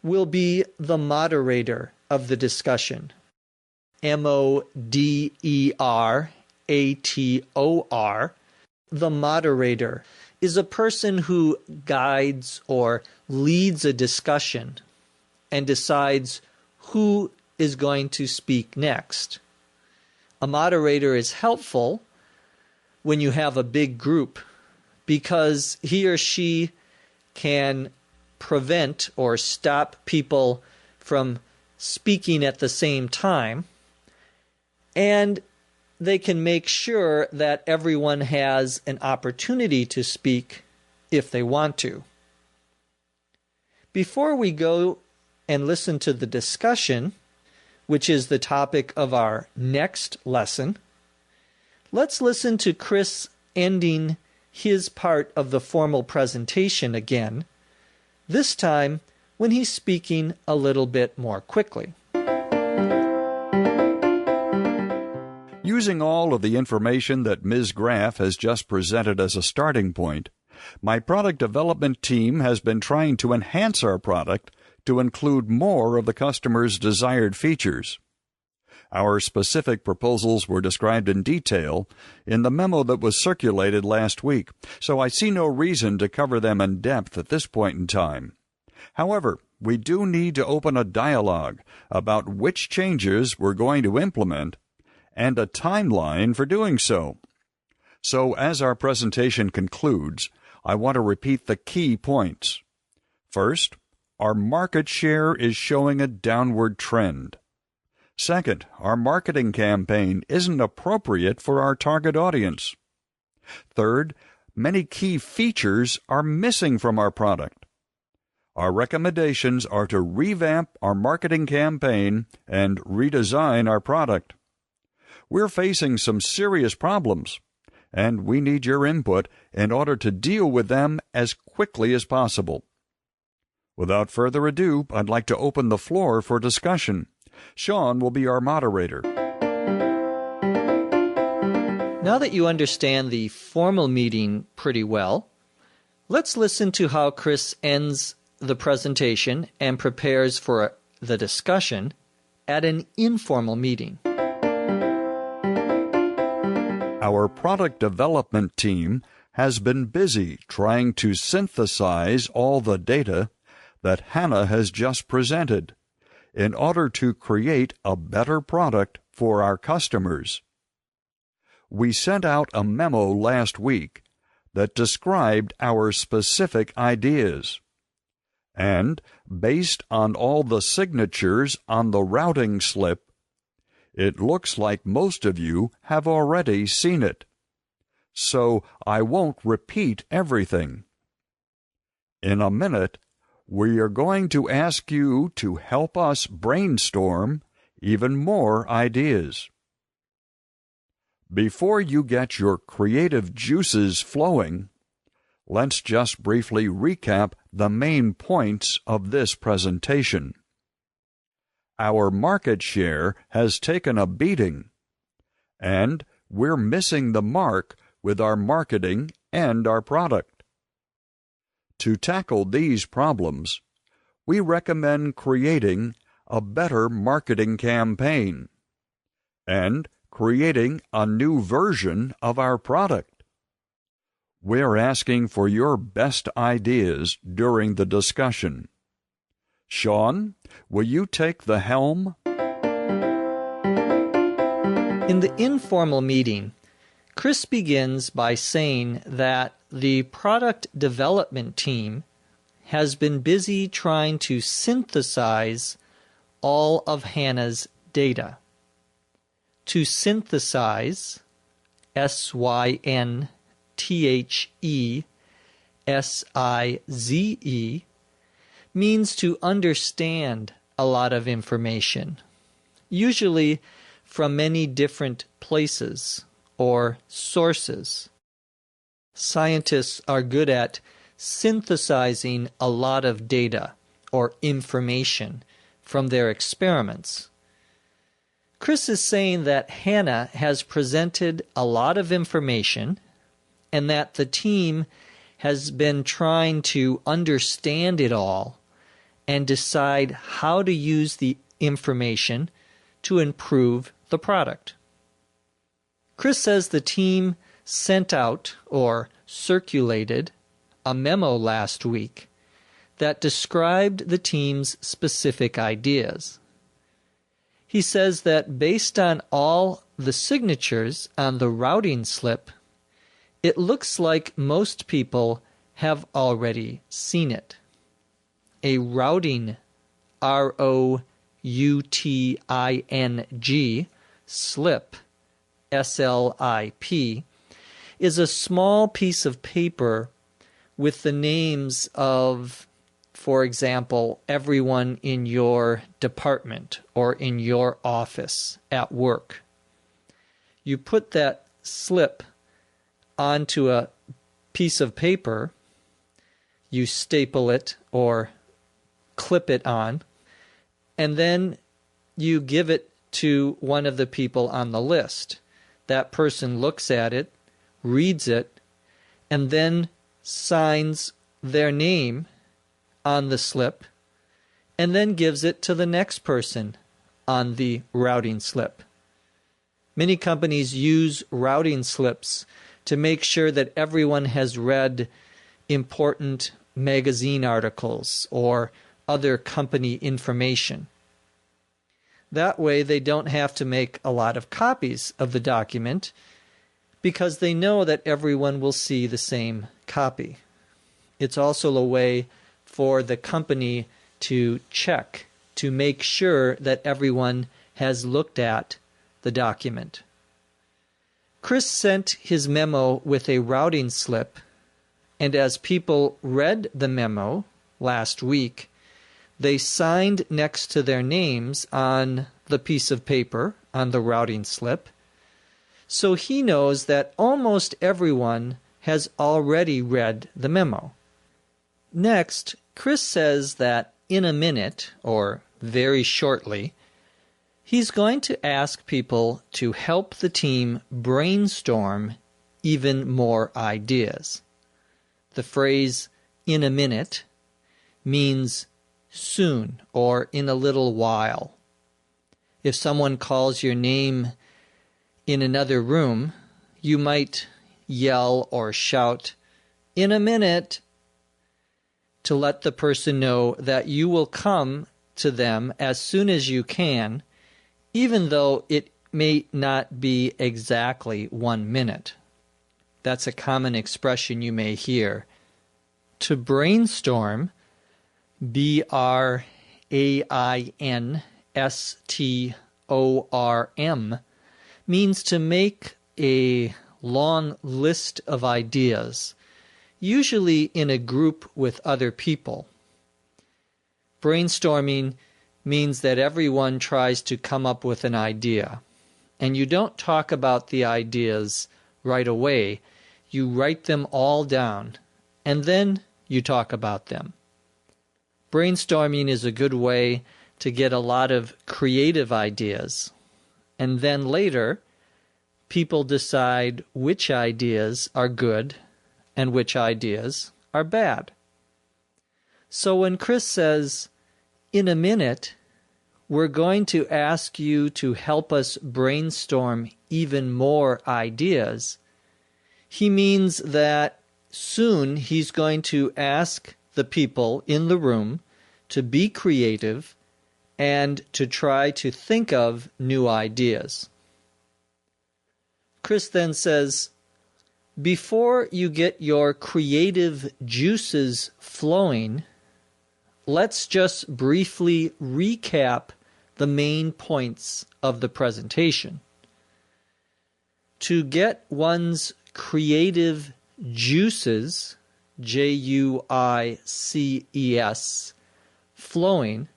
will be the moderator of the discussion. M-O-D-E-R-A-T-O-R, the moderator. is a person who guides or leads a discussion and decides who is going to speak next. A moderator is helpful when you have a big group because he or she can prevent or stop people from speaking at the same time, and they can make sure that everyone has an opportunity to speak if they want to. Before we go and listen to the discussion, which is the topic of our next lesson, let's listen to Chris ending his part of the formal presentation again, this time when he's speaking a little bit more quickly. Using all of the information that Ms. Graff has just presented as a starting point, my product development team has been trying to enhance our product to include more of the customer's desired features. Our specific proposals were described in detail in the memo that was circulated last week, so I see no reason to cover them in depth at this point in time. However, we do need to open a dialogue about which changes we're going to implement and a timeline for doing so. So as our presentation concludes, I want to repeat the key points. First, our market share is showing a downward trend. Second, our marketing campaign isn't appropriate for our target audience. Third, many key features are missing from our product. Our recommendations are to revamp our marketing campaign and redesign our product. We're facing some serious problems, and we need your input in order to deal with them as quickly as possible. Without further ado, I'd like to open the floor for discussion. Sean will be our moderator. Now that you understand the formal meeting pretty well, let's listen to how Chris ends the presentation and prepares for the discussion at an informal meeting. Our product development team has been busy trying to synthesize all the data that Hannah has just presented in order to create a better product for our customers. We sent out a memo last week that described our specific ideas. And, based on all the signatures on the routing slip, it looks like most of you have already seen it. So I won't repeat everything. In a minute, we are going to ask you to help us brainstorm even more ideas. Before you get your creative juices flowing, let's just briefly recap the main points of this presentation. Our market share has taken a beating, and we're missing the mark with our marketing and our product. To tackle these problems, we recommend creating a better marketing campaign and creating a new version of our product. We're asking for your best ideas during the discussion. Sean, will you take the helm? In the informal meeting, Chris begins by saying that the product development team has been busy trying to synthesize all of Hannah's data. To synthesize, S-Y-N-T-H-E-S-I-Z-E, means to understand a lot of information, usually from many different places or sources. Scientists are good at synthesizing a lot of data or information from their experiments. Chris is saying that Hannah has presented a lot of information and that the team has been trying to understand it all and decide how to use the information to improve the product. Chris says the team sent out or circulated a memo last week that described the team's specific ideas. He says that based on all the signatures on the routing slip, it looks like most people have already seen it. A routing, R-O-U-T-I-N-G, slip, S-L-I-P, is a small piece of paper with the names of, for example, everyone in your department or in your office at work. You put that slip onto a piece of paper, you staple it or clip it on, and then you give it to one of the people on the list. That person looks at it, reads it, and then signs their name on the slip, and then gives it to the next person on the routing slip. Many companies use routing slips to make sure that everyone has read important magazine articles or other company information. That way they don't have to make a lot of copies of the document because they know that everyone will see the same copy. It's also a way for the company to check, to make sure that everyone has looked at the document. Chris sent his memo with a routing slip, and as people read the memo last week, they signed next to their names on the piece of paper on the routing slip. So he knows that almost everyone has already read the memo. Next, Chris says that in a minute, or very shortly, he's going to ask people to help the team brainstorm even more ideas. The phrase "in a minute" means soon or in a little while. If someone calls your name in another room, you might yell or shout, "In a minute," to let the person know that you will come to them as soon as you can, even though it may not be exactly 1 minute. That's a common expression you may hear. To brainstorm, B-R-A-I-N-S-T-O-R-M, means to make a long list of ideas, usually in a group with other people. Brainstorming means that everyone tries to come up with an idea, and you don't talk about the ideas right away. You write them all down, and then you talk about them. Brainstorming is a good way to get a lot of creative ideas, and then later, people decide which ideas are good and which ideas are bad. So when Chris says, "In a minute, we're going to ask you to help us brainstorm even more ideas," he means that soon he's going to ask the people in the room to be creative and to try to think of new ideas. Chris then says, before you get your creative juices flowing, let's just briefly recap the main points of the presentation. To get one's creative juices, J-U-I-C-E-S, flowing,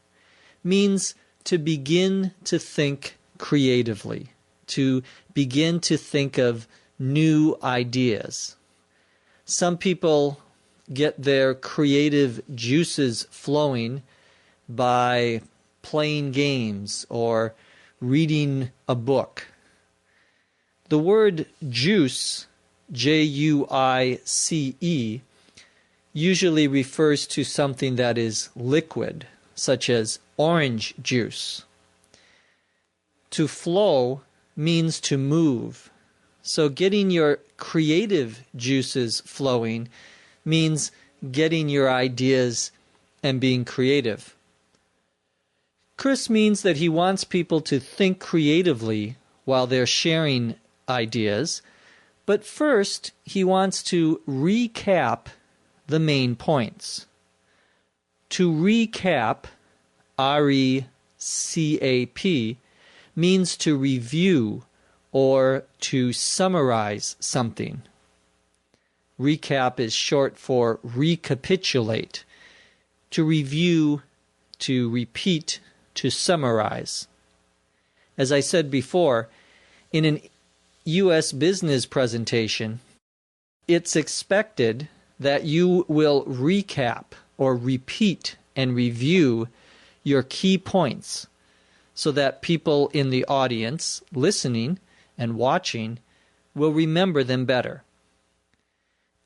means to begin to think creatively, to begin to think of new ideas. Some people get their creative juices flowing by playing games or reading a book. The word juice, J-U-I-C-E, usually refers to something that is liquid, such as orange juice. To flow means to move. So getting your creative juices flowing means getting your ideas and being creative. Chris means that he wants people to think creatively while they're sharing ideas, but first he wants to recap the main points. To recap, R-E-C-A-P, means to review or to summarize something. Recap is short for recapitulate. To review, to repeat, to summarize. As I said before, in an U.S. business presentation, it's expected that you will recap or repeat and review your key points so that people in the audience listening and watching will remember them better.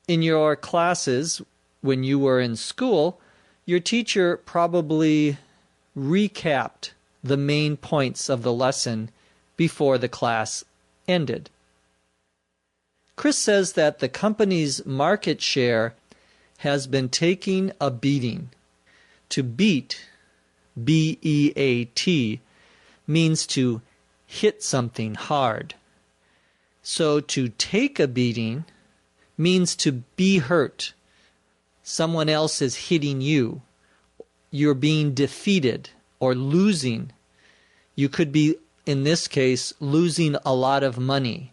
In your classes, when you were in school, your teacher probably recapped the main points of the lesson before the class ended. Chris says that the company's market share has been taking a beating. To beat, B-E-A-T, means to hit something hard. So to take a beating means to be hurt. Someone else is hitting you. You're being defeated or losing. You could be, in this case, losing a lot of money.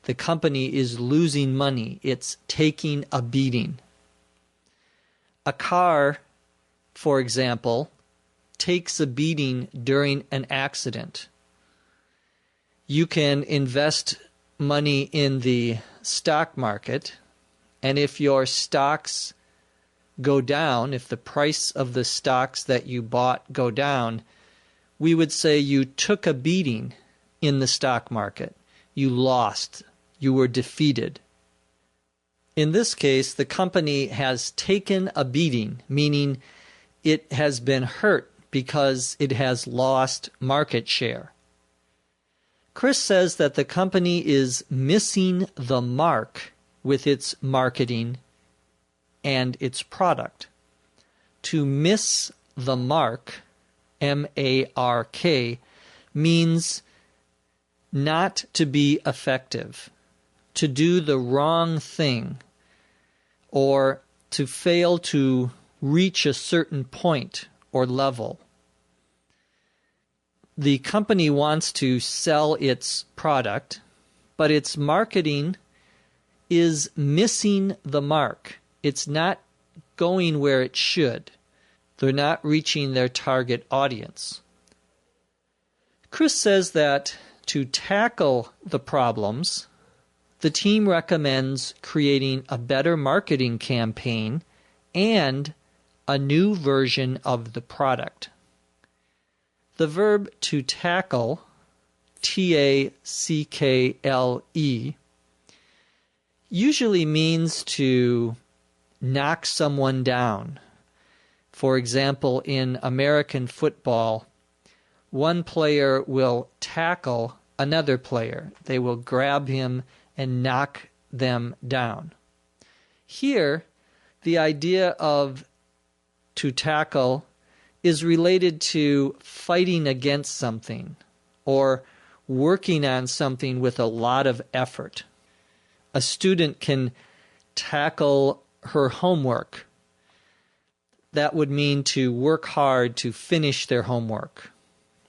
The company is losing money. It's taking a beating. A car, for example, takes a beating during an accident. You can invest money in the stock market, and if your stocks go down, if the price of the stocks that you bought go down, we would say you took a beating in the stock market. You lost. You were defeated. In this case, the company has taken a beating, meaning it has been hurt because it has lost market share. Chris says that the company is missing the mark with its marketing and its product. To miss the mark, M-A-R-K, means not to be effective, to do the wrong thing, or to fail to reach a certain point or level. The company wants to sell its product, but its marketing is missing the mark. It's not going where it should. They're not reaching their target audience. Chris says that to tackle the problems, the team recommends creating a better marketing campaign and a new version of the product. The verb to tackle, T-A-C-K-L-E, usually means to knock someone down. For example, in American football, one player will tackle another player. They will grab him and knock them down. Here, the idea of to tackle is related to fighting against something or working on something with a lot of effort. A student can tackle her homework. That would mean to work hard to finish their homework.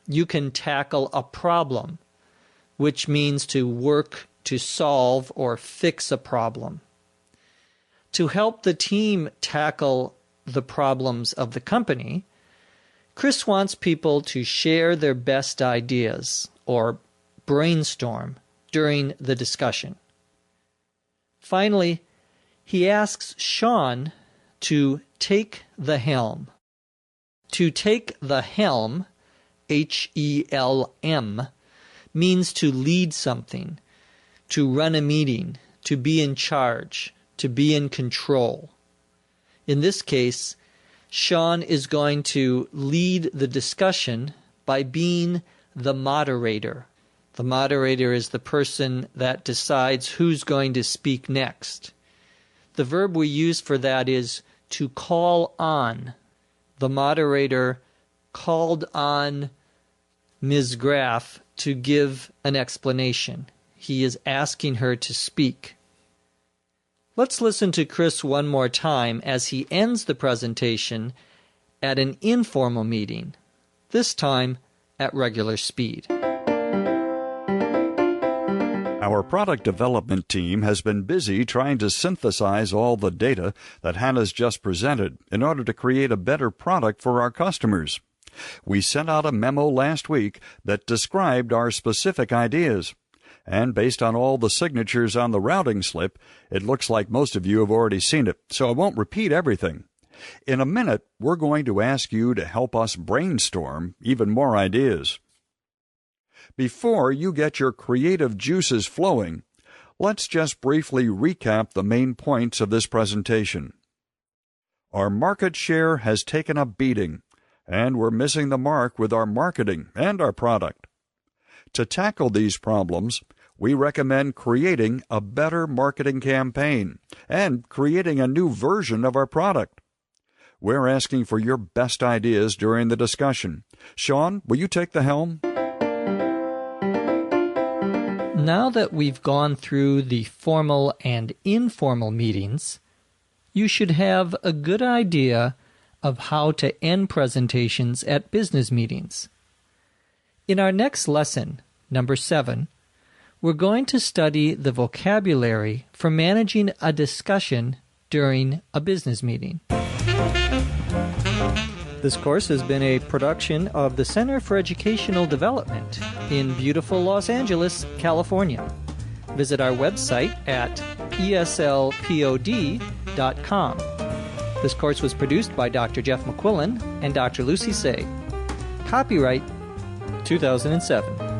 You can tackle a problem, which means to work to solve or fix a problem. To help the team tackle the problems of the company, Chris wants people to share their best ideas or brainstorm during the discussion. Finally, he asks Sean to take the helm. To take the helm, H-E-L-M, means to lead something, to run a meeting, to be in charge, to be in control. In this case, Sean is going to lead the discussion by being the moderator. The moderator is the person that decides who's going to speak next. The verb we use for that is to call on. The moderator called on Ms. Graff to give an explanation. He is asking her to speak. Let's listen to Chris one more time as he ends the presentation at an informal meeting, this time at regular speed. Our product development team has been busy trying to synthesize all the data that Hannah's just presented in order to create a better product for our customers. We sent out a memo last week that described our specific ideas. And based on all the signatures on the routing slip, it looks like most of you have already seen it, so I won't repeat everything. In a minute, we're going to ask you to help us brainstorm even more ideas. Before you get your creative juices flowing, let's just briefly recap the main points of this presentation. Our market share has taken a beating, and we're missing the mark with our marketing and our product. To tackle these problems, we recommend creating a better marketing campaign and creating a new version of our product. We're asking for your best ideas during the discussion. Sean, will you take the helm? Now that we've gone through the formal and informal meetings, you should have a good idea of how to end presentations at business meetings. In our next lesson, number 7, we're going to study the vocabulary for managing a discussion during a business meeting. This course has been a production of the Center for Educational Development in beautiful Los Angeles, California. Visit our website at eslpod.com. This course was produced by Dr. Jeff McQuillan and Dr. Lucy Say. Copyright 2007.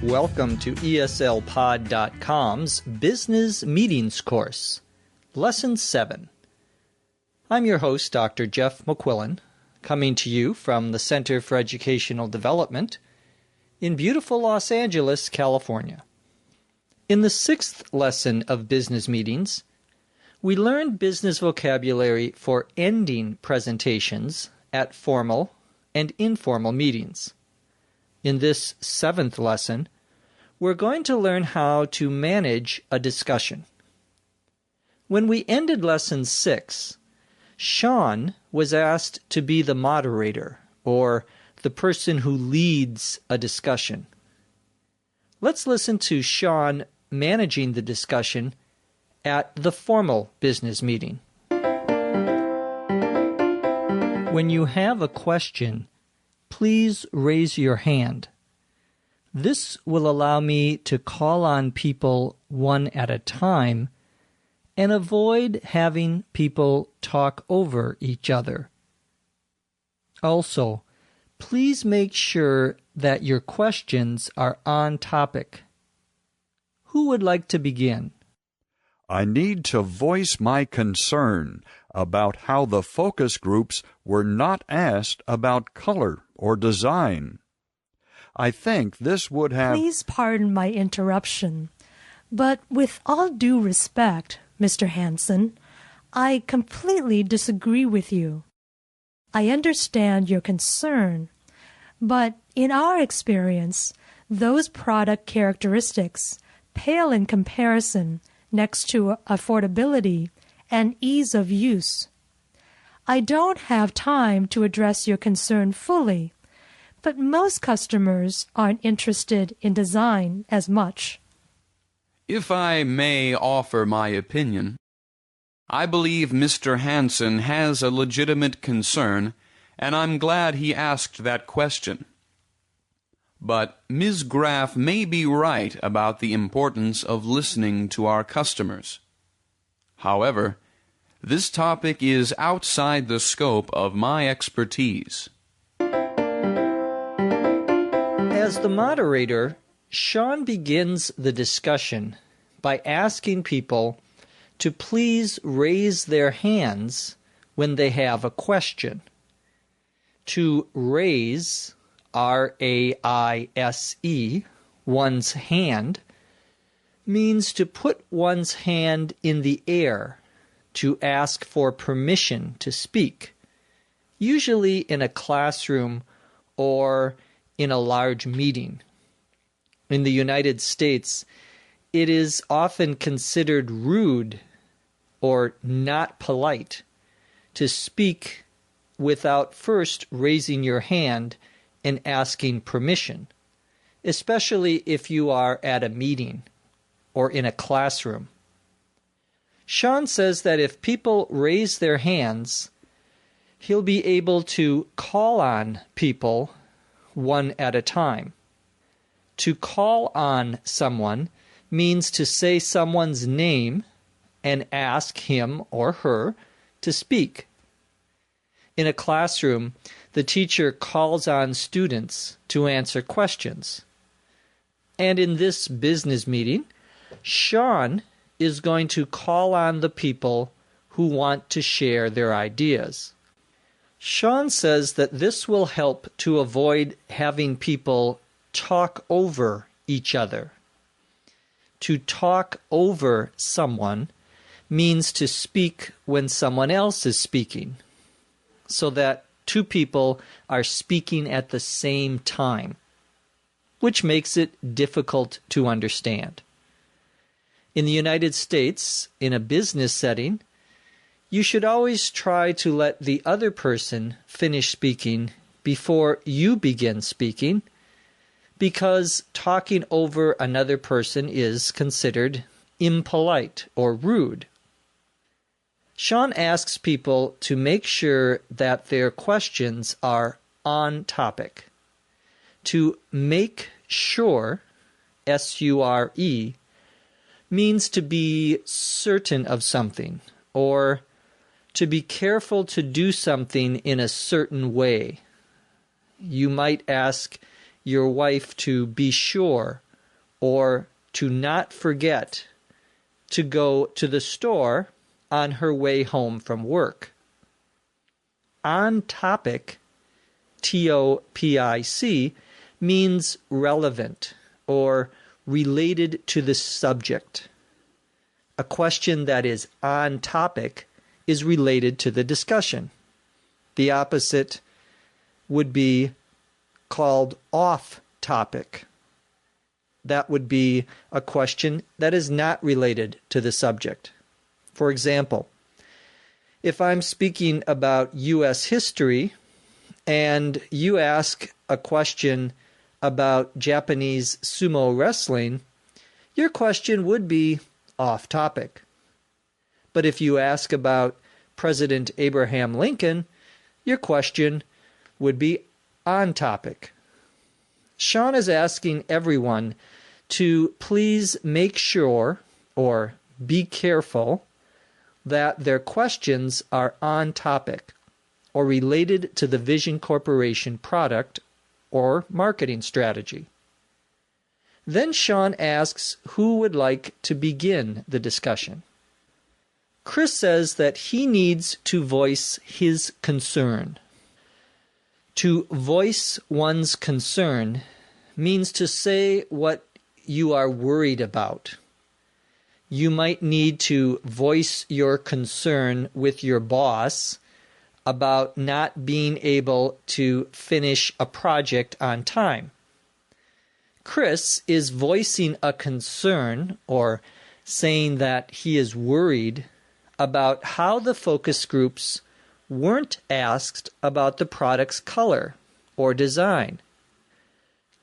Welcome to eslpod.com's Business Meetings course, Lesson 7. I'm your host, Dr. Jeff McQuillan, coming to you from the Center for Educational Development in beautiful Los Angeles, California. In the 6th lesson of Business Meetings, we learned business vocabulary for ending presentations at formal and informal meetings. In this 7th lesson, we're going to learn how to manage a discussion. When we ended Lesson 6, Sean was asked to be the moderator, or the person who leads a discussion. Let's listen to Sean managing the discussion at the formal business meeting. When you have a question, please raise your hand. This will allow me to call on people one at a time and avoid having people talk over each other. Also, please make sure that your questions are on topic. Who would like to begin? I need to voice my concern about how the focus groups were not asked about color or design. I think this would have... Please pardon my interruption, but with all due respect, Mr. Hansen, I completely disagree with you. I understand your concern, but in our experience, those product characteristics pale in comparison next to affordability and ease of use. I don't have time to address your concern fully, but most customers aren't interested in design as much. If I may offer my opinion, I believe Mr. Hansen has a legitimate concern, and I'm glad he asked that question. But Ms. Graff may be right about the importance of listening to our customers. However, This topic is outside the scope of my expertise. As the moderator, Sean begins the discussion by asking people to please raise their hands when they have a question. To raise, R-A-I-S-E, one's hand, means to put one's hand in the air to ask for permission to speak, usually in a classroom or in a large meeting. In the United States, it is often considered rude or not polite to speak without first raising your hand and asking permission, especially if you are at a meeting or in a classroom. Sean says that if people raise their hands, he'll be able to call on people one at a time. To call on someone means to say someone's name and ask him or her to speak. In a classroom, the teacher calls on students to answer questions. And in this business meeting, Sean is going to call on the people who want to share their ideas. Sean says that this will help to avoid having people talk over each other. To talk over someone means to speak when someone else is speaking, so that two people are speaking at the same time, which makes it difficult to understand. In the United States, in a business setting, you should always try to let the other person finish speaking before you begin speaking, because talking over another person is considered impolite or rude. Sean asks people to make sure that their questions are on topic. To make sure, S-U-R-E, means to be certain of something, or to be careful to do something in a certain way. You might ask your wife to be sure, or to not forget, to go to the store on her way home from work. On topic, T-O-P-I-C, means relevant or related to the subject. A question that is on topic is related to the discussion. The opposite would be called off topic. That would be a question that is not related to the subject. For example, if I'm speaking about U.S. history and you ask a question about Japanese sumo wrestling, your question would be off topic. But if you ask about President Abraham Lincoln, your question would be on topic. Sean is asking everyone to please make sure or be careful that their questions are on topic or related to the Vision Corporation product or marketing strategy. Then Sean asks who would like to begin the discussion. Chris says that he needs to voice his concern. To voice one's concern means to say what you are worried about. You might need to voice your concern with your boss about not being able to finish a project on time. Chris is voicing a concern or saying that he is worried about how the focus groups weren't asked about the product's color or design.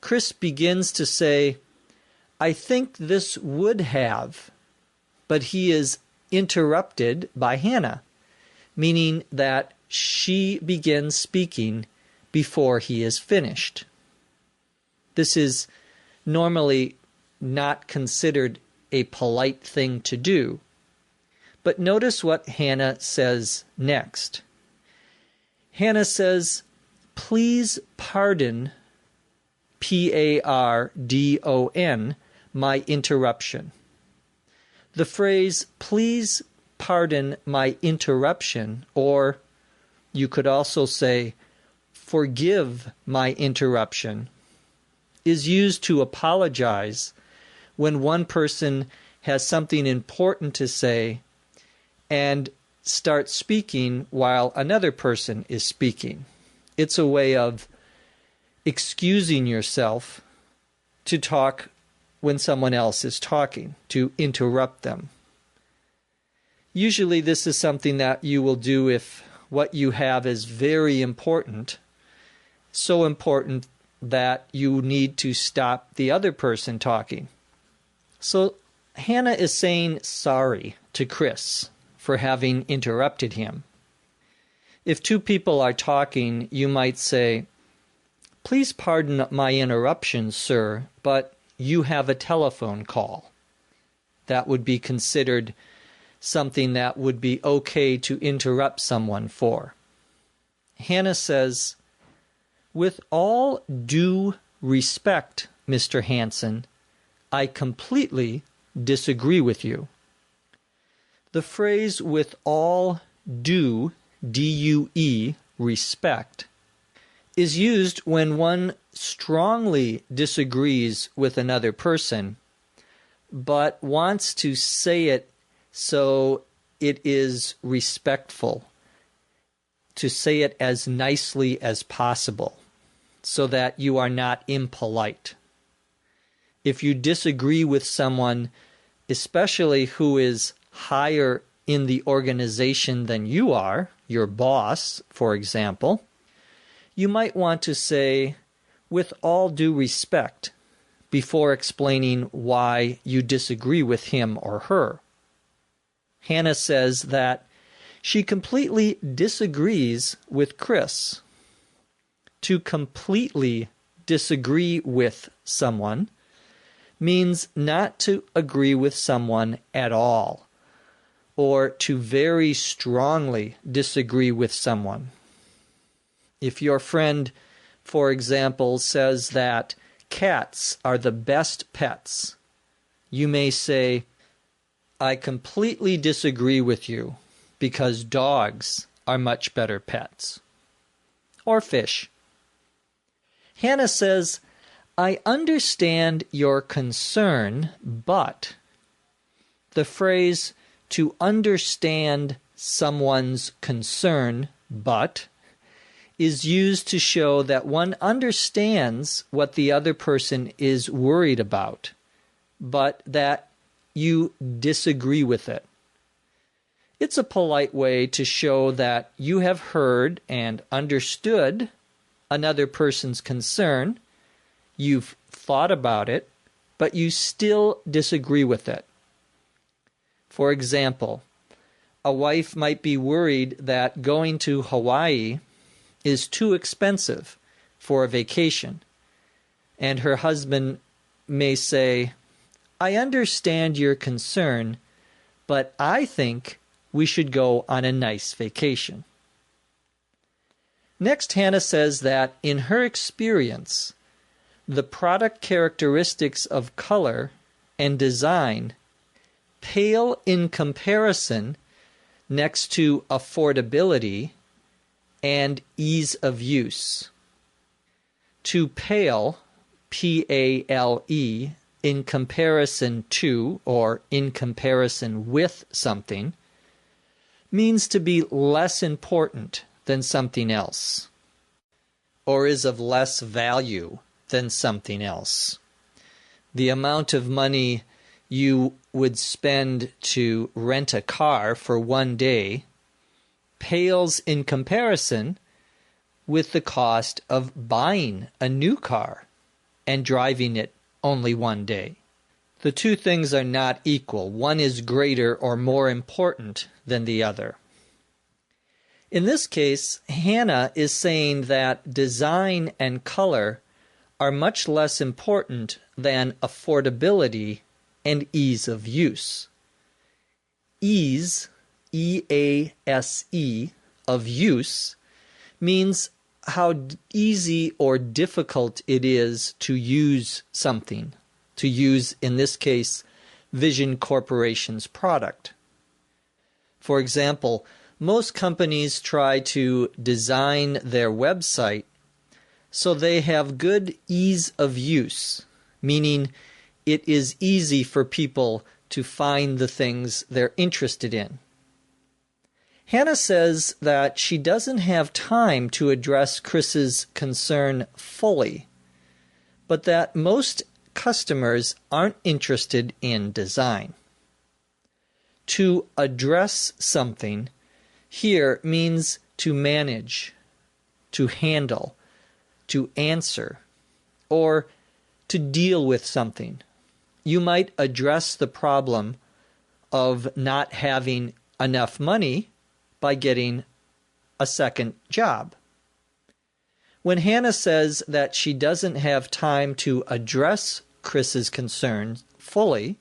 Chris begins to say, I think this would have, but he is interrupted by Hannah, meaning that she begins speaking before he is finished. This is normally not considered a polite thing to do, But notice what Hannah says next. Hannah says, "Please pardon, Pardon, my interruption." The phrase, "please pardon my interruption," or you could also say, "forgive my interruption," is used to apologize when one person has something important to say and starts speaking while another person is speaking. It's a way of excusing yourself to talk when someone else is talking, to interrupt them. Usually this is something that you will do if what you have is very important, so important that you need to stop the other person talking. So Hannah is saying sorry to Chris for having interrupted him. If two people are talking, you might say, "Please pardon my interruption, sir, but you have a telephone call." That would be considered something that would be okay to interrupt someone for. Hannah says, "With all due respect, Mr. Hansen, I completely disagree with you." The phrase "with all due," D-U-E, respect, is used when one strongly disagrees with another person, but wants to say it so it is respectful, to say it as nicely as possible, so that you are not impolite. If you disagree with someone, especially who is higher in the organization than you are, your boss, for example, you might want to say, "with all due respect," before explaining why you disagree with him or her. Hannah says that she completely disagrees with Chris. To completely disagree with someone means not to agree with someone at all, or to very strongly disagree with someone. If your friend, for example, says that cats are the best pets, you may say, "I completely disagree with you because dogs are much better pets." Or fish. Hannah says, "I understand your concern, but..." The phrase "to understand someone's concern, but..." is used to show that one understands what the other person is worried about, but that you disagree with it. It's a polite way to show that you have heard and understood another person's concern, you've thought about it, but you still disagree with it. For example, a wife might be worried that going to Hawaii is too expensive for a vacation, and her husband may say, "I understand your concern, but I think we should go on a nice vacation." Next, Hannah says that in her experience, the product characteristics of color and design pale in comparison next to affordability and ease of use. To pale, P-A-L-E, in comparison to or in comparison with something, means to be less important than something else, or is of less value than something else. The amount of money you would spend to rent a car for one day pales in comparison with the cost of buying a new car and driving it only one day. The two things are not equal. One is greater or more important than the other. In this case, Hannah is saying that design and color are much less important than affordability and ease of use. ease, E-A-S-E, of use means how easy or difficult it is to use something, to use, in this case, Vision Corporation's product. For example, most companies try to design their website so they have good ease of use, meaning it is easy for people to find the things they're interested in. Hannah says that she doesn't have time to address Chris's concern fully, but that most customers aren't interested in design. To address something here means to manage, to handle, to answer, or to deal with something. You might address the problem of not having enough money by getting a second job. When Hannah says that she doesn't have time to address Chris's concerns fully,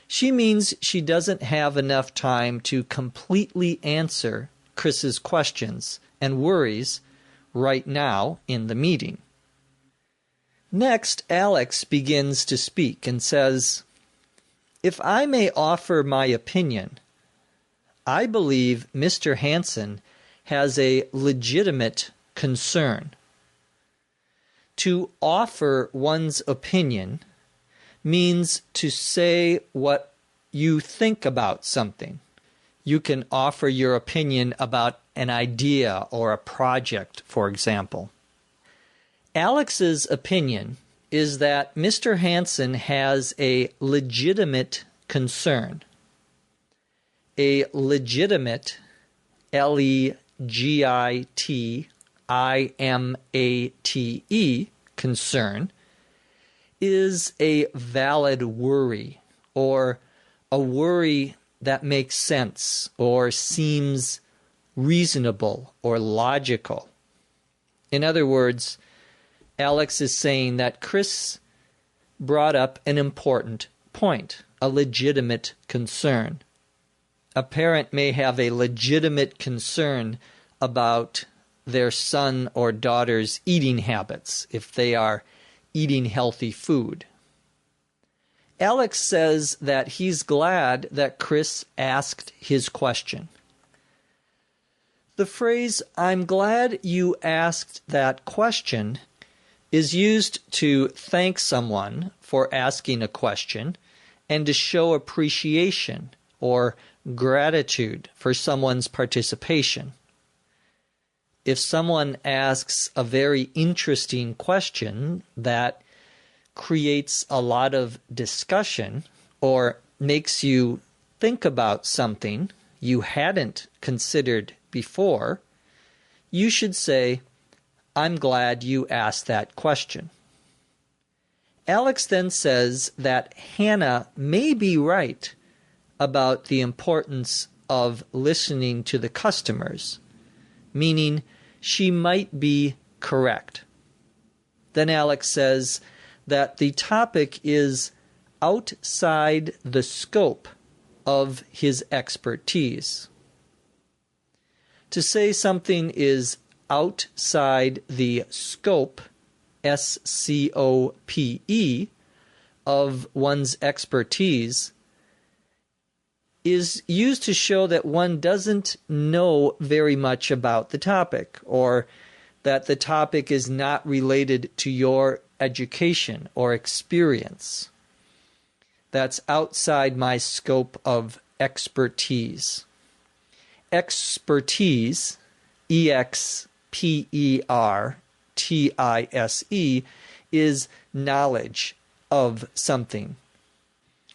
she means she doesn't have enough time to completely answer Chris's questions and worries right now in the meeting. Next, Alex begins to speak and says, "If I may offer my opinion, I believe Mr. Hansen has a legitimate concern." To offer one's opinion means to say what you think about something. You can offer your opinion about an idea or a project, for example. Alex's opinion is that Mr. Hansen has a legitimate concern. A legitimate, L-E-G-I-T-I-M-A-T-E, concern is a valid worry, or a worry that makes sense or seems reasonable or logical. In other words, Alex is saying that Chris brought up an important point, a legitimate concern. A parent may have a legitimate concern about their son or daughter's eating habits, if they are eating healthy food. Alex says that he's glad that Chris asked his question. The phrase, "I'm glad you asked that question," is used to thank someone for asking a question and to show appreciation or gratitude for someone's participation. If someone asks a very interesting question that creates a lot of discussion or makes you think about something you hadn't considered before, you should say, "I'm glad you asked that question." Alex then says that Hannah may be right about the importance of listening to the customers, meaning she might be correct. Then Alex says that the topic is outside the scope of his expertise. To say something is outside the scope, S-C-O-P-E, of one's expertise is used to show that one doesn't know very much about the topic, or that the topic is not related to your education or experience. That's outside my scope of expertise. Expertise, E-X-P-E-R-T-I-S-E, is knowledge of something.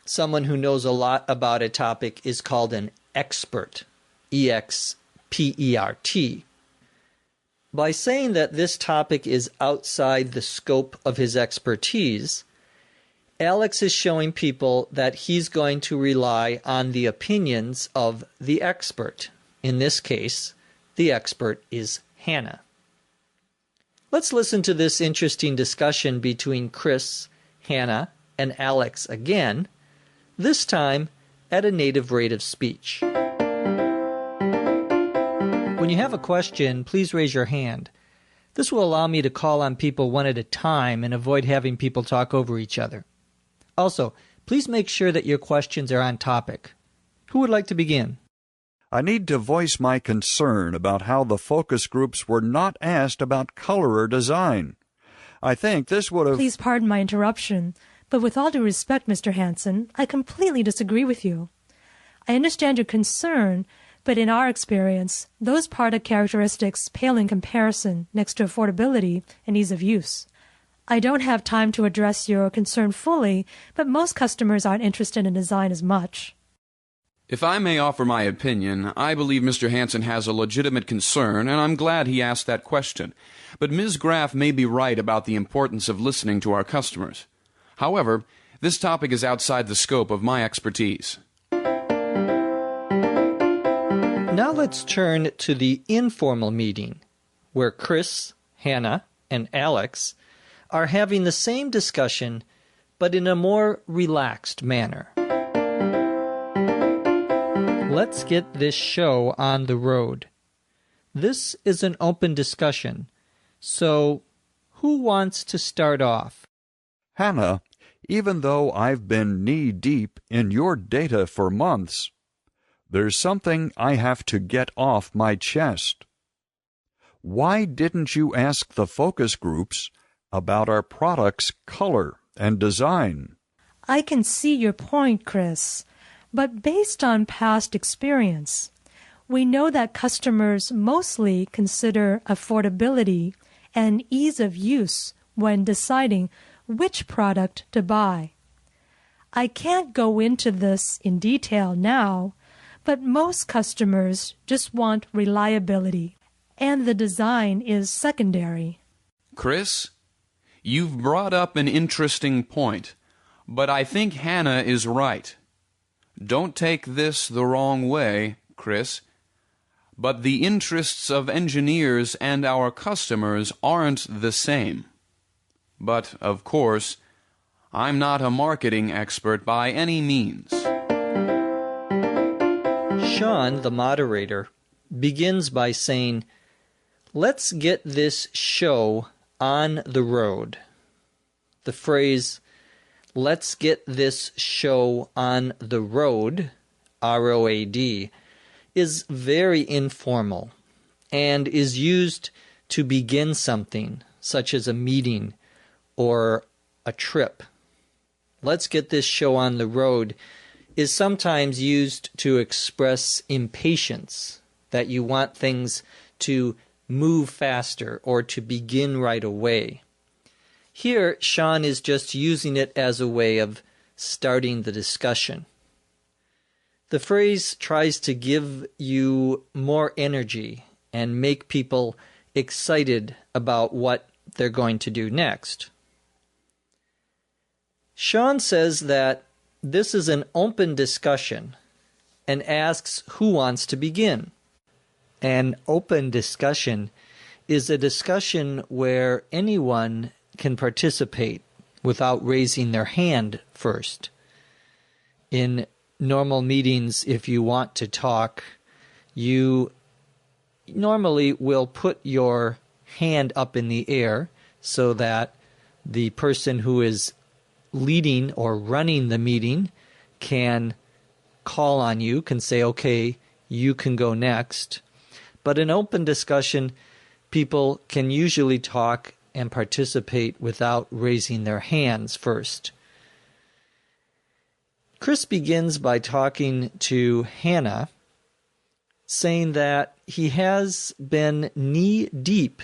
Someone who knows a lot about a topic is called an expert, E-X-P-E-R-T. By saying that this topic is outside the scope of his expertise, Alex is showing people that he's going to rely on the opinions of the expert. In this case, the expert is Hannah. Let's listen to this interesting discussion between Chris, Hannah, and Alex again. This time, at a native rate of speech. When you have a question, please raise your hand. This will allow me to call on people one at a time and avoid having people talk over each other. Also, please make sure that your questions are on topic. Who would like to begin? I need to voice my concern about how the focus groups were not asked about color or design. I think this would have... Please pardon my interruption, but with all due respect, Mr. Hansen, I completely disagree with you. I understand your concern, but in our experience, those product characteristics pale in comparison next to affordability and ease of use. I don't have time to address your concern fully, but most customers aren't interested in design as much. If I may offer my opinion, I believe Mr. Hansen has a legitimate concern, and I'm glad he asked that question. But Ms. Graff may be right about the importance of listening to our customers. However, this topic is outside the scope of my expertise. Now let's turn to the informal meeting, where Chris, Hannah, and Alex are having the same discussion, but in a more relaxed manner. Let's get this show on the road. This is an open discussion, so who wants to start off? Hannah, even though I've been knee-deep in your data for months, there's something I have to get off my chest. Why didn't you ask the focus groups about our product's color and design? I can see your point, Chris, but based on past experience, we know that customers mostly consider affordability and ease of use when deciding which product to buy. I can't go into this in detail now, but most customers just want reliability, and the design is secondary. Chris, you've brought up an interesting point, but I think Hannah is right. Don't take this the wrong way, Chris, but the interests of engineers and our customers aren't the same. But, of course, I'm not a marketing expert by any means. Sean, the moderator, begins by saying, "Let's get this show on the road." The phrase, "let's get this show on the road," R-O-A-D, is very informal and is used to begin something, such as a meeting or a trip. "Let's get this show on the road" is sometimes used to express impatience, that you want things to move faster or to begin right away. Here, Sean is just using it as a way of starting the discussion. The phrase tries to give you more energy and make people excited about what they're going to do next. Sean says that this is an open discussion and asks who wants to begin. An open discussion is a discussion where anyone can participate without raising their hand first. In normal meetings, if you want to talk, you normally will put your hand up in the air so that the person who is leading or running the meeting can call on you, can say, okay, you can go next. But in open discussion, people can usually talk and participate without raising their hands first. Chris begins by talking to Hannah, saying that he has been knee-deep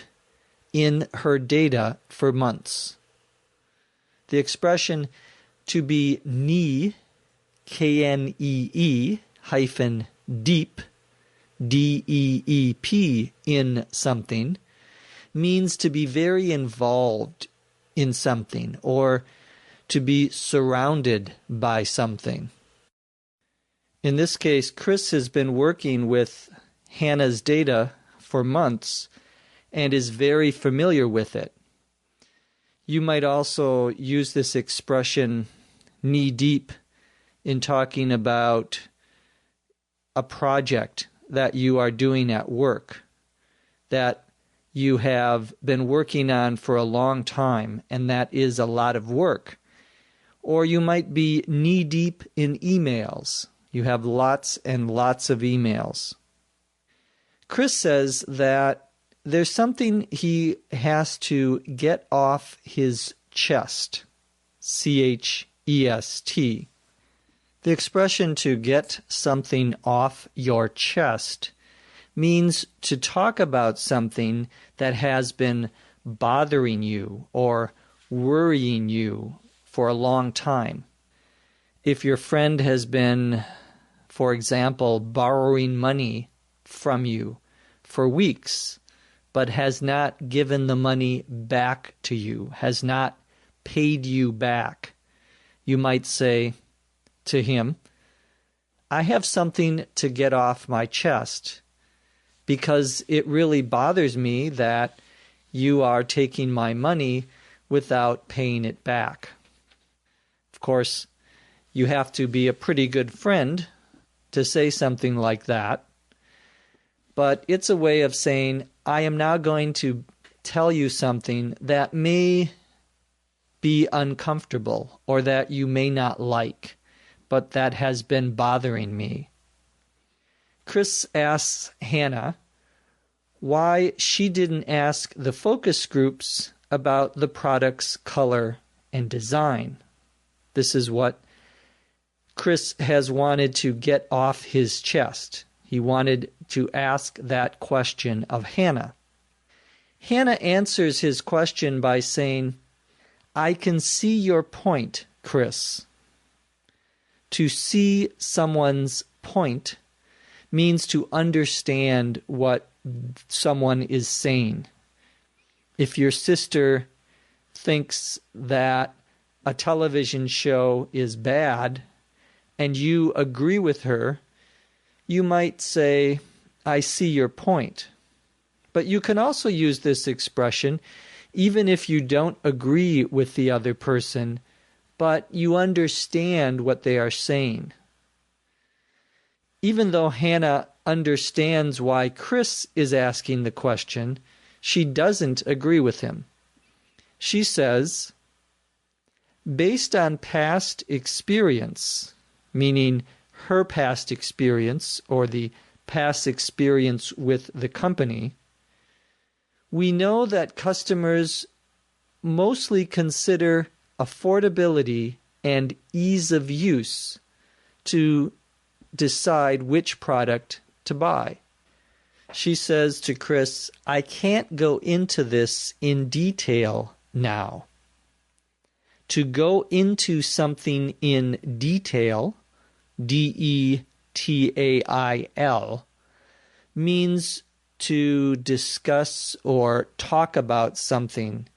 in her data for months. The expression to be knee, K-N-E-E, hyphen deep, D-E-E-P, in something, means to be very involved in something or to be surrounded by something. In this case, Chris has been working with Hannah's data for months and is very familiar with it. You might also use this expression knee-deep in talking about a project that you are doing at work that you have been working on for a long time, and that is a lot of work. Or you might be knee-deep in emails. You have lots and lots of emails. Chris says that there's something he has to get off his chest, C-H-E-S-T. The expression to get something off your chest means to talk about something that has been bothering you or worrying you for a long time. If your friend has been, for example, borrowing money from you for weeks, but has not given the money back to you, has not paid you back, you might say to him, I have something to get off my chest because it really bothers me that you are taking my money without paying it back. Of course, you have to be a pretty good friend to say something like that, but it's a way of saying, I am now going to tell you something that may be uncomfortable or that you may not like, but that has been bothering me. Chris asks Hannah why she didn't ask the focus groups about the product's color and design. This is what Chris has wanted to get off his chest. He wanted to ask that question of Hannah. Hannah answers his question by saying, I can see your point, Chris. To see someone's point means to understand what someone is saying. If your sister thinks that a television show is bad and you agree with her, you might say, I see your point. But you can also use this expression even if you don't agree with the other person, but you understand what they are saying. Even though Hannah understands why Chris is asking the question, she doesn't agree with him. She says, based on past experience, meaning her past experience or the past experience with the company, we know that customers mostly consider affordability and ease of use to decide which product to buy. She says to Chris, I can't go into this in detail now. To go into something in detail, D-E-T-A-I-L, means to discuss or talk about something,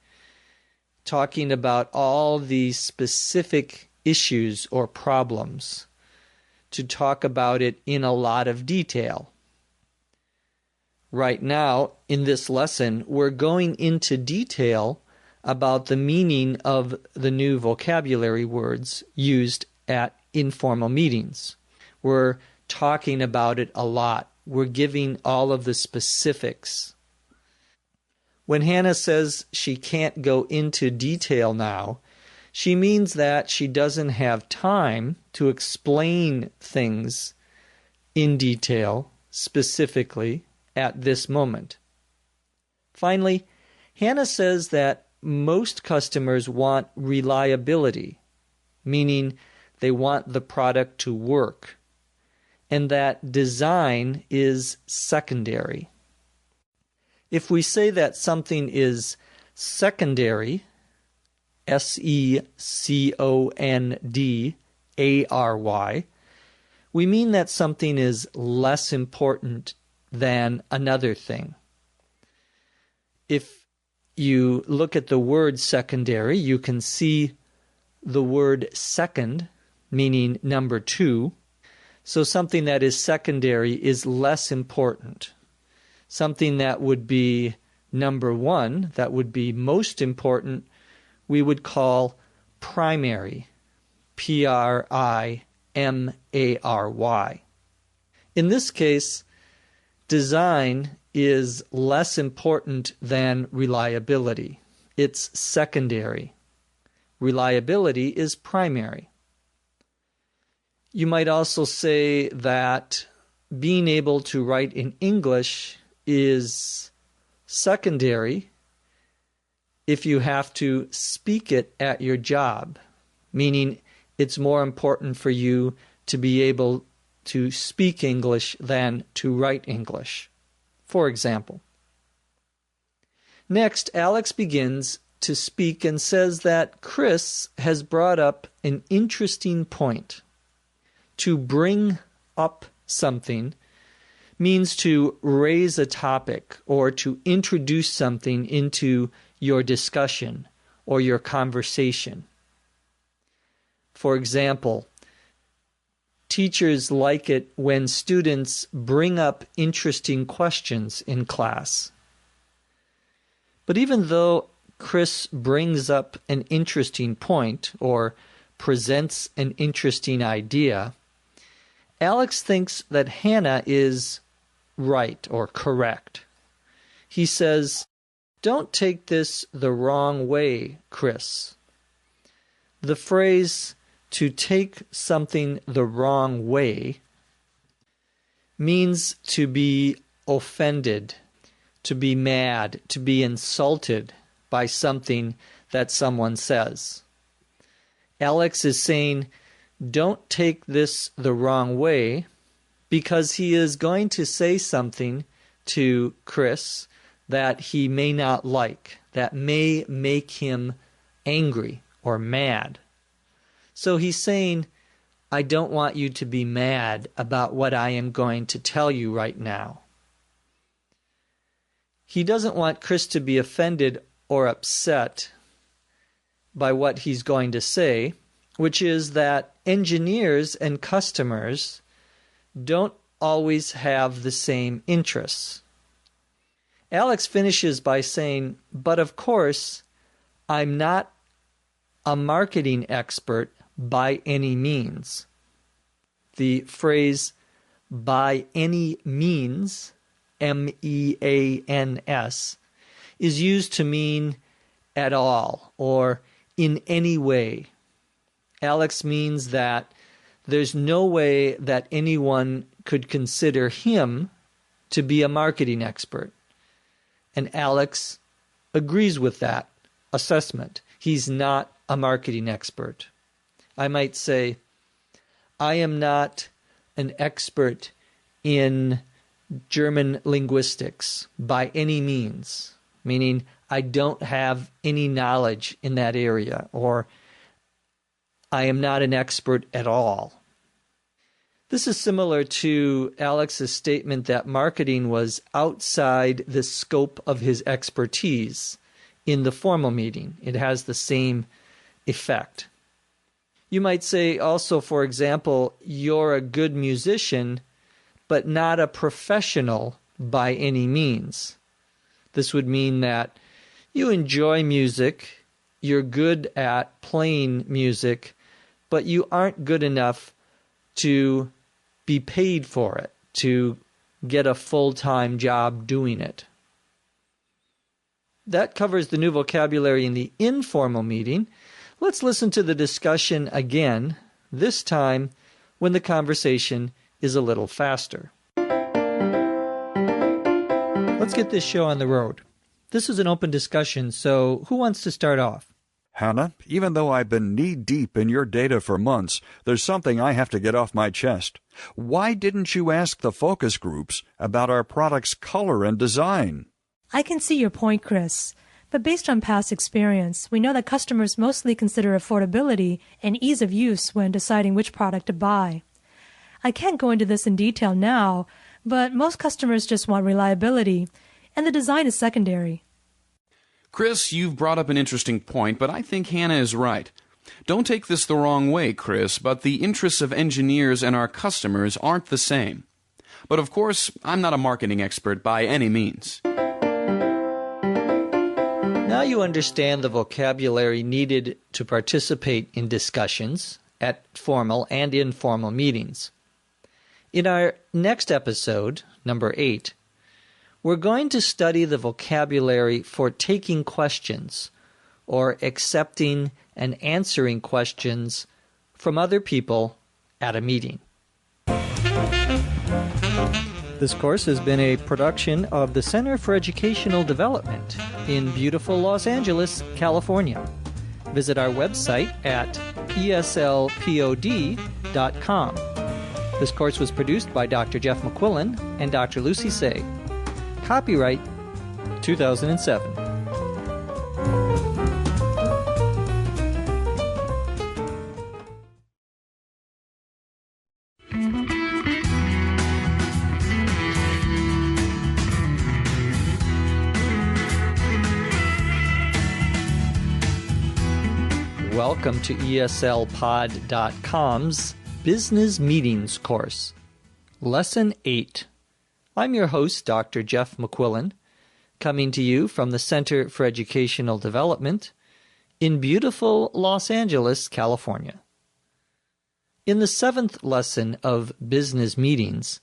talking about all the specific issues or problems, to talk about it in a lot of detail. Right now, in this lesson, we're going into detail about the meaning of the new vocabulary words used at informal meetings. We're talking about it a lot. We're giving all of the specifics. When Hannah says she can't go into detail now, she means that she doesn't have time to explain things in detail, specifically, at this moment. Finally, Hannah says that most customers want reliability, meaning they want the product to work, and that design is secondary. If we say that something is secondary, S-E-C-O-N-D-A-R-Y, we mean that something is less important than another thing. If you look at the word secondary, you can see the word second, meaning number two. So something that is secondary is less important. Something that would be number one, that would be most important, we would call primary, P-R-I-M-A-R-Y. M-A-R-Y. In this case, design is less important than reliability. It's secondary. Reliability is primary. You might also say that being able to write in English is secondary if you have to speak it at your job, meaning it's more important for you to be able to speak English than to write English, for example. Next, Alex begins to speak and says that Chris has brought up an interesting point. To bring up something means to raise a topic or to introduce something into your discussion or your conversation. For example, teachers like it when students bring up interesting questions in class. But even though Chris brings up an interesting point or presents an interesting idea, Alex thinks that Hannah is right or correct. He says, "Don't take this the wrong way, Chris." The phrase "to take something the wrong way" means to be offended, to be mad, to be insulted by something that someone says. Alex is saying, don't take this the wrong way, because he is going to say something to Chris that he may not like, that may make him angry or mad. So he's saying, I don't want you to be mad about what I am going to tell you right now. He doesn't want Chris to be offended or upset by what he's going to say, which is that engineers and customers don't always have the same interests. Alex finishes by saying, but of course, I'm not a marketing expert by any means. The phrase by any means, M-E-A-N-S, is used to mean at all or in any way. Alex means that there's no way that anyone could consider him to be a marketing expert. And Alex agrees with that assessment. He's not a marketing expert. I might say, I am not an expert in German linguistics by any means, meaning I don't have any knowledge in that area, or I am not an expert at all. This is similar to Alex's statement that marketing was outside the scope of his expertise in the formal meeting. It has the same effect. You might say also, for example, you're a good musician, but not a professional by any means. This would mean that you enjoy music, you're good at playing music, but you aren't good enough to be paid for it, to get a full-time job doing it. That covers the new vocabulary in the informal meeting. Let's listen to the discussion again, this time when the conversation is a little faster. Let's get this show on the road. This is an open discussion, so who wants to start off? Hannah, even though I've been knee-deep in your data for months, there's something I have to get off my chest. Why didn't you ask the focus groups about our product's color and design? I can see your point, Chris. But based on past experience, we know that customers mostly consider affordability and ease of use when deciding which product to buy. I can't go into this in detail now, but most customers just want reliability, and the design is secondary. Chris, you've brought up an interesting point, but I think Hannah is right. Don't take this the wrong way, Chris, but the interests of engineers and our customers aren't the same. But of course, I'm not a marketing expert by any means. Now you understand the vocabulary needed to participate in discussions at formal and informal meetings. In our next episode, number 8, we're going to study the vocabulary for taking questions or accepting and answering questions from other people at a meeting. This course has been a production of the Center for Educational Development in beautiful Los Angeles, California. Visit our website at eslpod.com. This course was produced by Dr. Jeff McQuillan and Dr. Lucy Say. Copyright 2007. Welcome to eslpod.com's Business Meetings course. Lesson 8. I'm your host, Dr. Jeff McQuillan, coming to you from the Center for Educational Development in beautiful Los Angeles, California. In the 7th lesson of Business Meetings,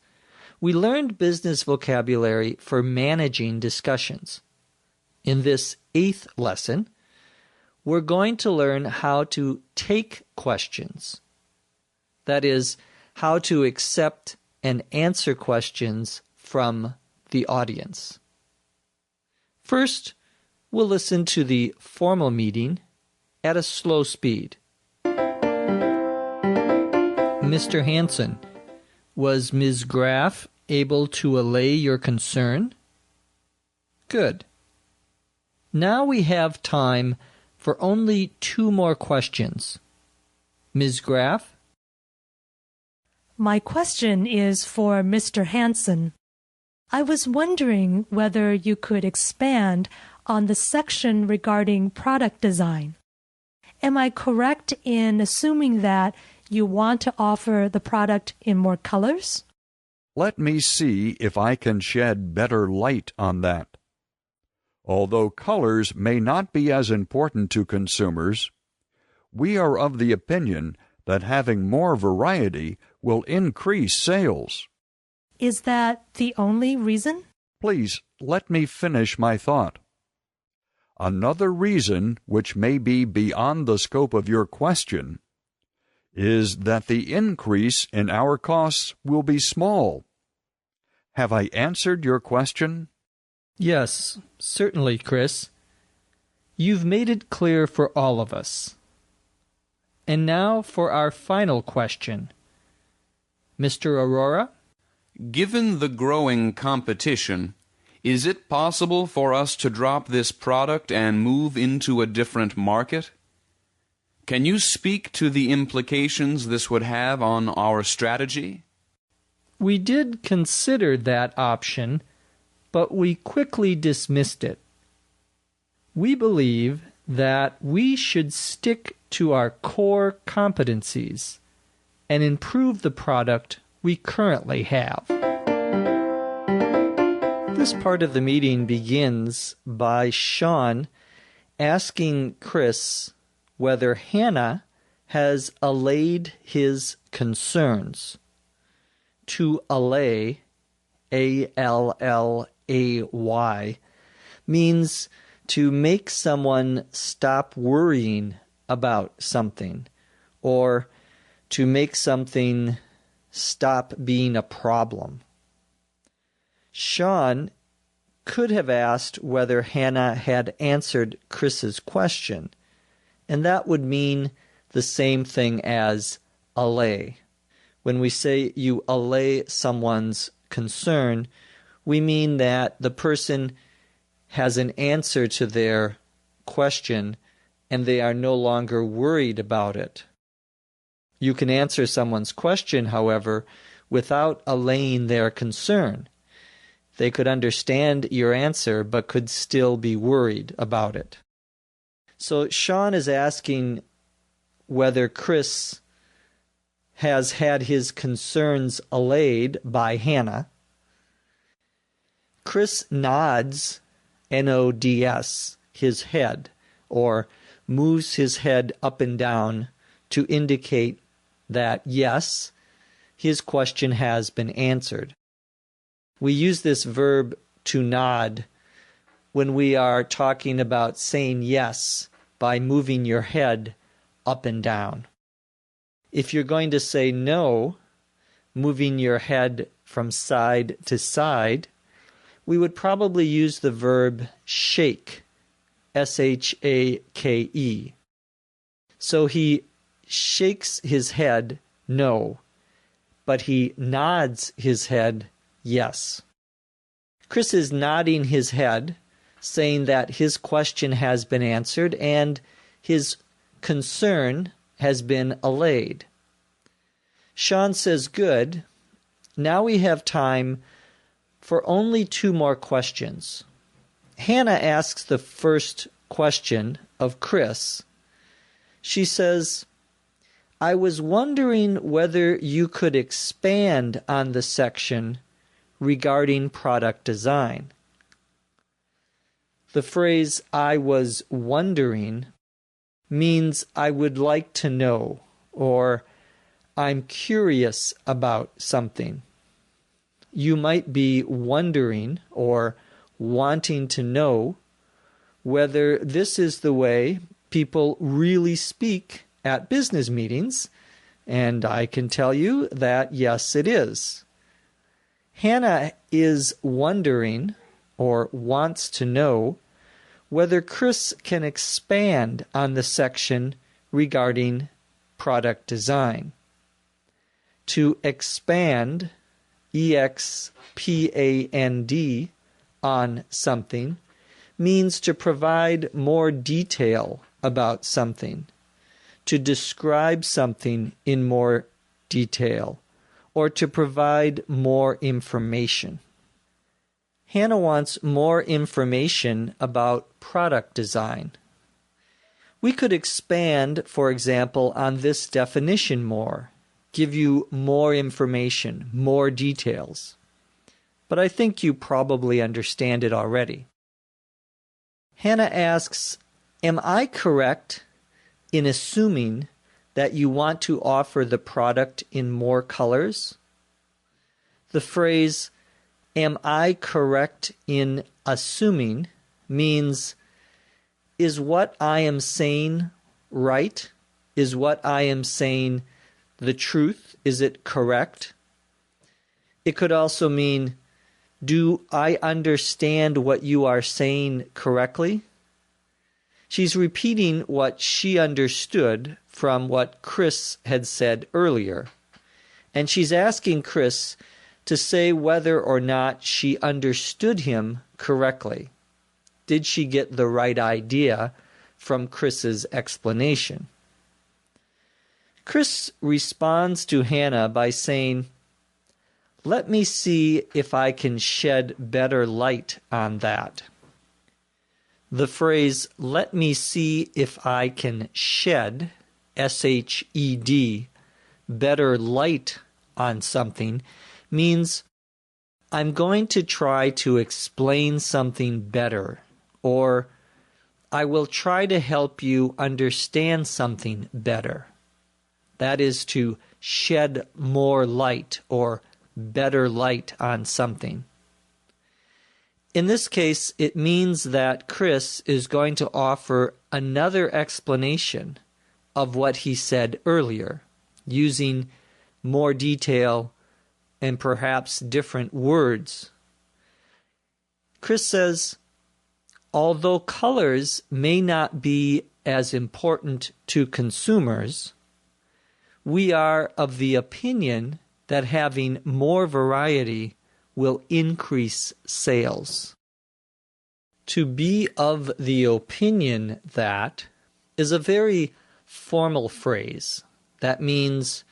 we learned business vocabulary for managing discussions. In this 8th lesson, we're going to learn how to take questions. That is, how to accept and answer questions from the audience. First, we'll listen to the formal meeting at a slow speed. Mr. Hanson, was Ms. Graff able to allay your concern? Good. Now we have time for only 2 more questions. Ms. Graff? My question is for Mr. Hanson. I was wondering whether you could expand on the section regarding product design. Am I correct in assuming that you want to offer the product in more colors? Let me see if I can shed better light on that. Although colors may not be as important to consumers, we are of the opinion that having more variety will increase sales. Is that the only reason? Please, let me finish my thought. Another reason, which may be beyond the scope of your question, is that the increase in our costs will be small. Have I answered your question? Yes, certainly, Chris. You've made it clear for all of us. And now for our final question. Mr. Aurora? Given the growing competition, is it possible for us to drop this product and move into a different market? Can you speak to the implications this would have on our strategy? We did consider that option, but we quickly dismissed it. We believe that we should stick to our core competencies and improve the product we currently have. This part of the meeting begins by Sean asking Chris whether Hannah has allayed his concerns. To allay, A-L-L-A-Y, means to make someone stop worrying about something, or to make something stop being a problem. Sean could have asked whether Hannah had answered Chris's question, and that would mean the same thing as allay. When we say you allay someone's concern, we mean that the person has an answer to their question and they are no longer worried about it. You can answer someone's question, however, without allaying their concern. They could understand your answer but could still be worried about it. So Sean is asking whether Chris has had his concerns allayed by Hannah. Chris nods, N-O-D-S, his head, or moves his head up and down to indicate that yes, his question has been answered. We use this verb to nod when we are talking about saying yes by moving your head up and down. If you're going to say no, moving your head from side to side, we would probably use the verb shake, S-H-A-K-E. So he shakes his head no, but he nods his head yes. Chris is nodding his head, saying that his question has been answered and his concern has been allayed. Sean says, good. Now we have time for only 2 more questions. Hannah asks the first question of Chris. She says, I was wondering whether you could expand on the section regarding product design. The phrase, I was wondering, means I would like to know, or I'm curious about something. You might be wondering or wanting to know whether this is the way people really speak at business meetings, and I can tell you that yes, it is. Hannah is wondering or wants to know whether Chris can expand on the section regarding product design. To expand, E-X-P-A-N-D, on something means to provide more detail about something, to describe something in more detail, or to provide more information. Hannah wants more information about product design. We could expand, for example, on this definition more, give you more information, more details. But I think you probably understand it already. Hannah asks, am I correct in assuming that you want to offer the product in more colors? The phrase, am I correct in assuming, means, is what I am saying right? Is what I am saying the truth? Is it correct? It could also mean, do I understand what you are saying correctly? She's repeating what she understood from what Chris had said earlier. And she's asking Chris to say whether or not she understood him correctly. Did she get the right idea from Chris's explanation? Chris responds to Hannah by saying, let me see if I can shed better light on that. The phrase, let me see if I can shed, S-H-E-D, better light on something, means I'm going to try to explain something better, or I will try to help you understand something better. That is to shed more light or better light on something. In this case, it means that Chris is going to offer another explanation of what he said earlier, using more detail and perhaps different words. Chris says, although colors may not be as important to consumers, we are of the opinion that having more variety will increase sales. To be of the opinion that is a very formal phrase that means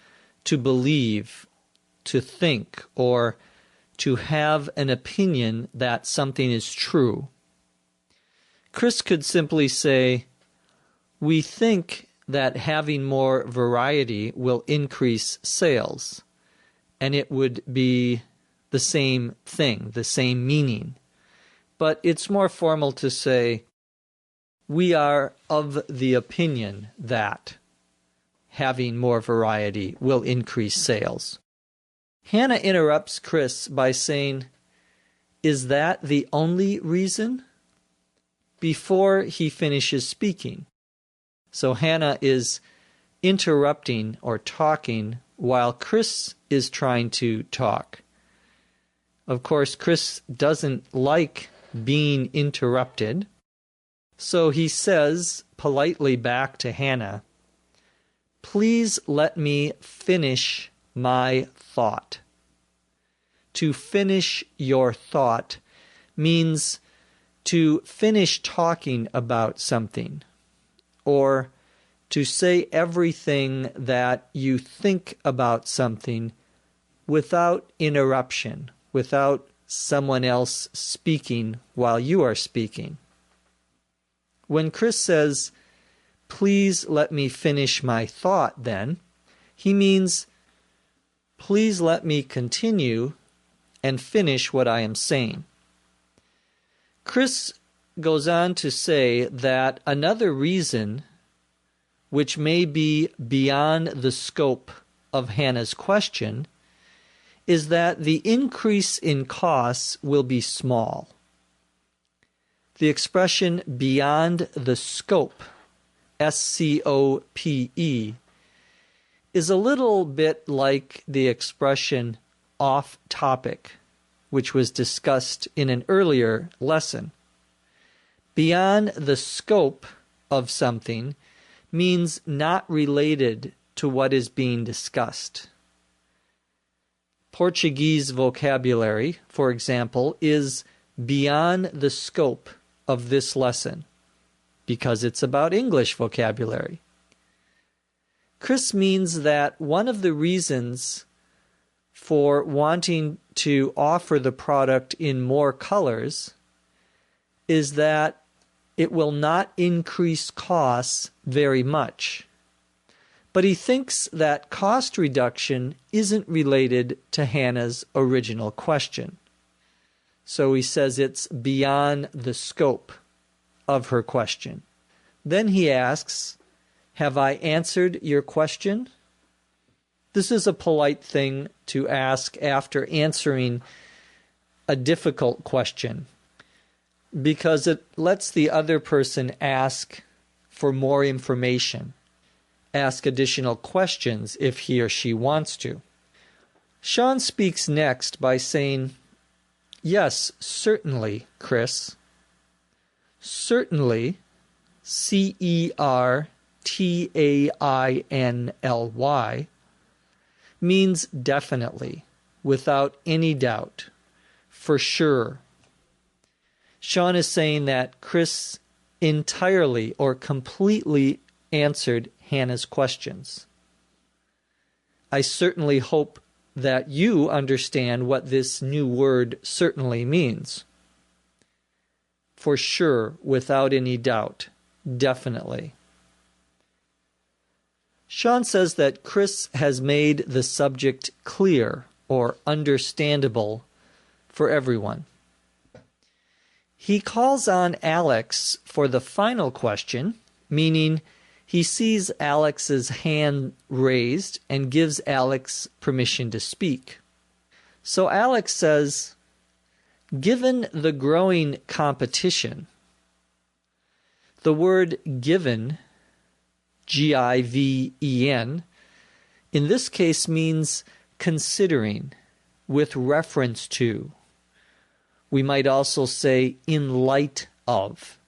to believe, to think, or to have an opinion that something is true. Chris could simply say, we think that having more variety will increase sales, and it would be the same thing, the same meaning. But it's more formal to say, we are of the opinion that, having more variety will increase sales. Hannah interrupts Chris by saying, "Is that the only reason?" before he finishes speaking. So Hannah is interrupting or talking while Chris is trying to talk. Of course, Chris doesn't like being interrupted, so he says politely back to Hannah, "Please let me finish my thought." To finish your thought means to finish talking about something, or to say everything that you think about something without interruption, without someone else speaking while you are speaking. When Chris says, "Please let me finish my thought," then, he means, please let me continue and finish what I am saying. Chris goes on to say that another reason, which may be beyond the scope of Hannah's question, is that the increase in costs will be small. The expression "beyond the scope," SCOPE, is a little bit like the expression "off topic," which was discussed in an earlier lesson. Beyond the scope of something means not related to what is being discussed. Portuguese vocabulary, for example, is beyond the scope of this lesson because it's about English vocabulary. Chris means that one of the reasons for wanting to offer the product in more colors is that it will not increase costs very much. But he thinks that cost reduction isn't related to Hannah's original question. So he says it's beyond the scope of her question. Then he asks, "Have I answered your question?" This is a polite thing to ask after answering a difficult question, because it lets the other person ask for more information, ask additional questions if he or she wants to. Sean speaks next by saying, "Yes, certainly, Chris." Certainly, CERTAINLY, means definitely, without any doubt, for sure. Sean is saying that Chris entirely or completely answered Hannah's questions. I certainly hope that you understand what this new word certainly means. For sure, without any doubt, definitely. Sean says that Chris has made the subject clear or understandable for everyone. He calls on Alex for the final question, meaning he sees Alex's hand raised and gives Alex permission to speak. So Alex says, "Given the growing competition," the word given, Given, in this case means considering, with reference to. We might also say in light of.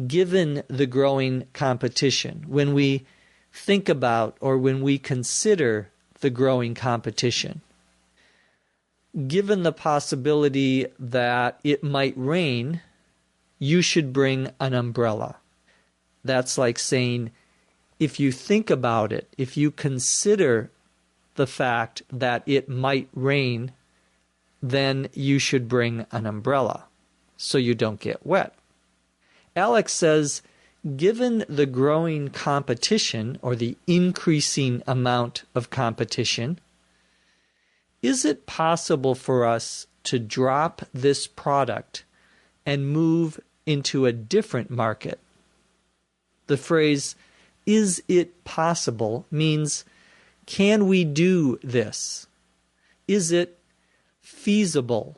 Given the growing competition, when we think about or when we consider the growing competition. Given the possibility that it might rain, you should bring an umbrella. That's like saying, if you think about it, if you consider the fact that it might rain, then you should bring an umbrella so you don't get wet. Alex says, given the growing competition or the increasing amount of competition, is it possible for us to drop this product and move into a different market? The phrase is it possible means, can we do this? Is it feasible?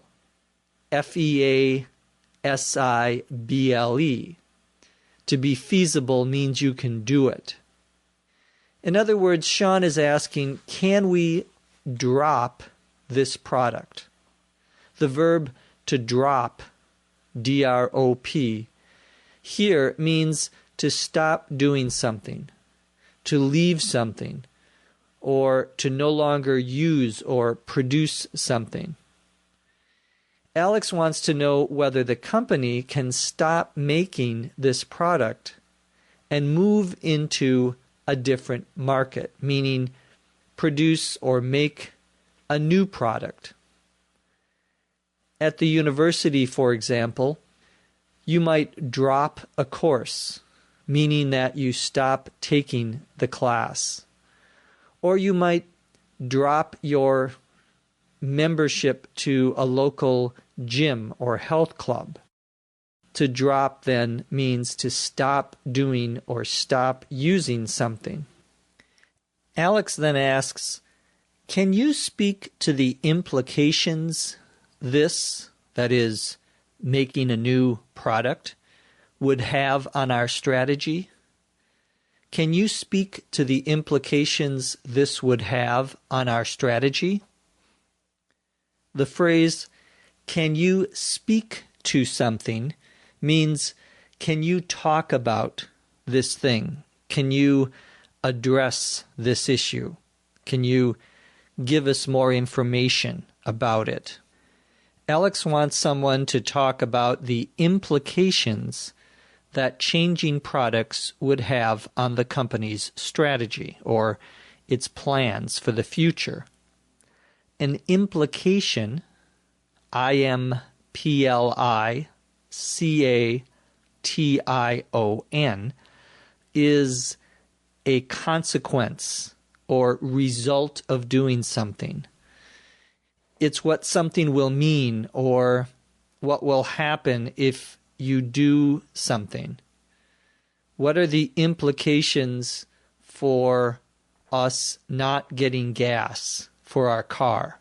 Feasible. To be feasible means you can do it. In other words, Sean is asking, can we drop this product? The verb to drop, D-R-O-P, here means to stop doing something, to leave something, or to no longer use or produce something. Alex wants to know whether the company can stop making this product and move into a different market, meaning produce or make a new product. At the university, for example, you might drop a course, meaning that you stop taking the class. Or you might drop your membership to a local gym or health club. To drop then means to stop doing or stop using something. Alex then asks, can you speak to the implications this, that is, making a new product, would have on our strategy? Can you speak to the implications this would have on our strategy? The phrase, can you speak to something, means, can you talk about this thing? Can you address this issue? Can you give us more information about it? Alex wants someone to talk about the implications that changing products would have on the company's strategy or its plans for the future. An implication, I-M-P-L-I-C-A-T-I-O-N, is a consequence or result of doing something. It's what something will mean or what will happen if you do something. What are the implications for us not getting gas for our car?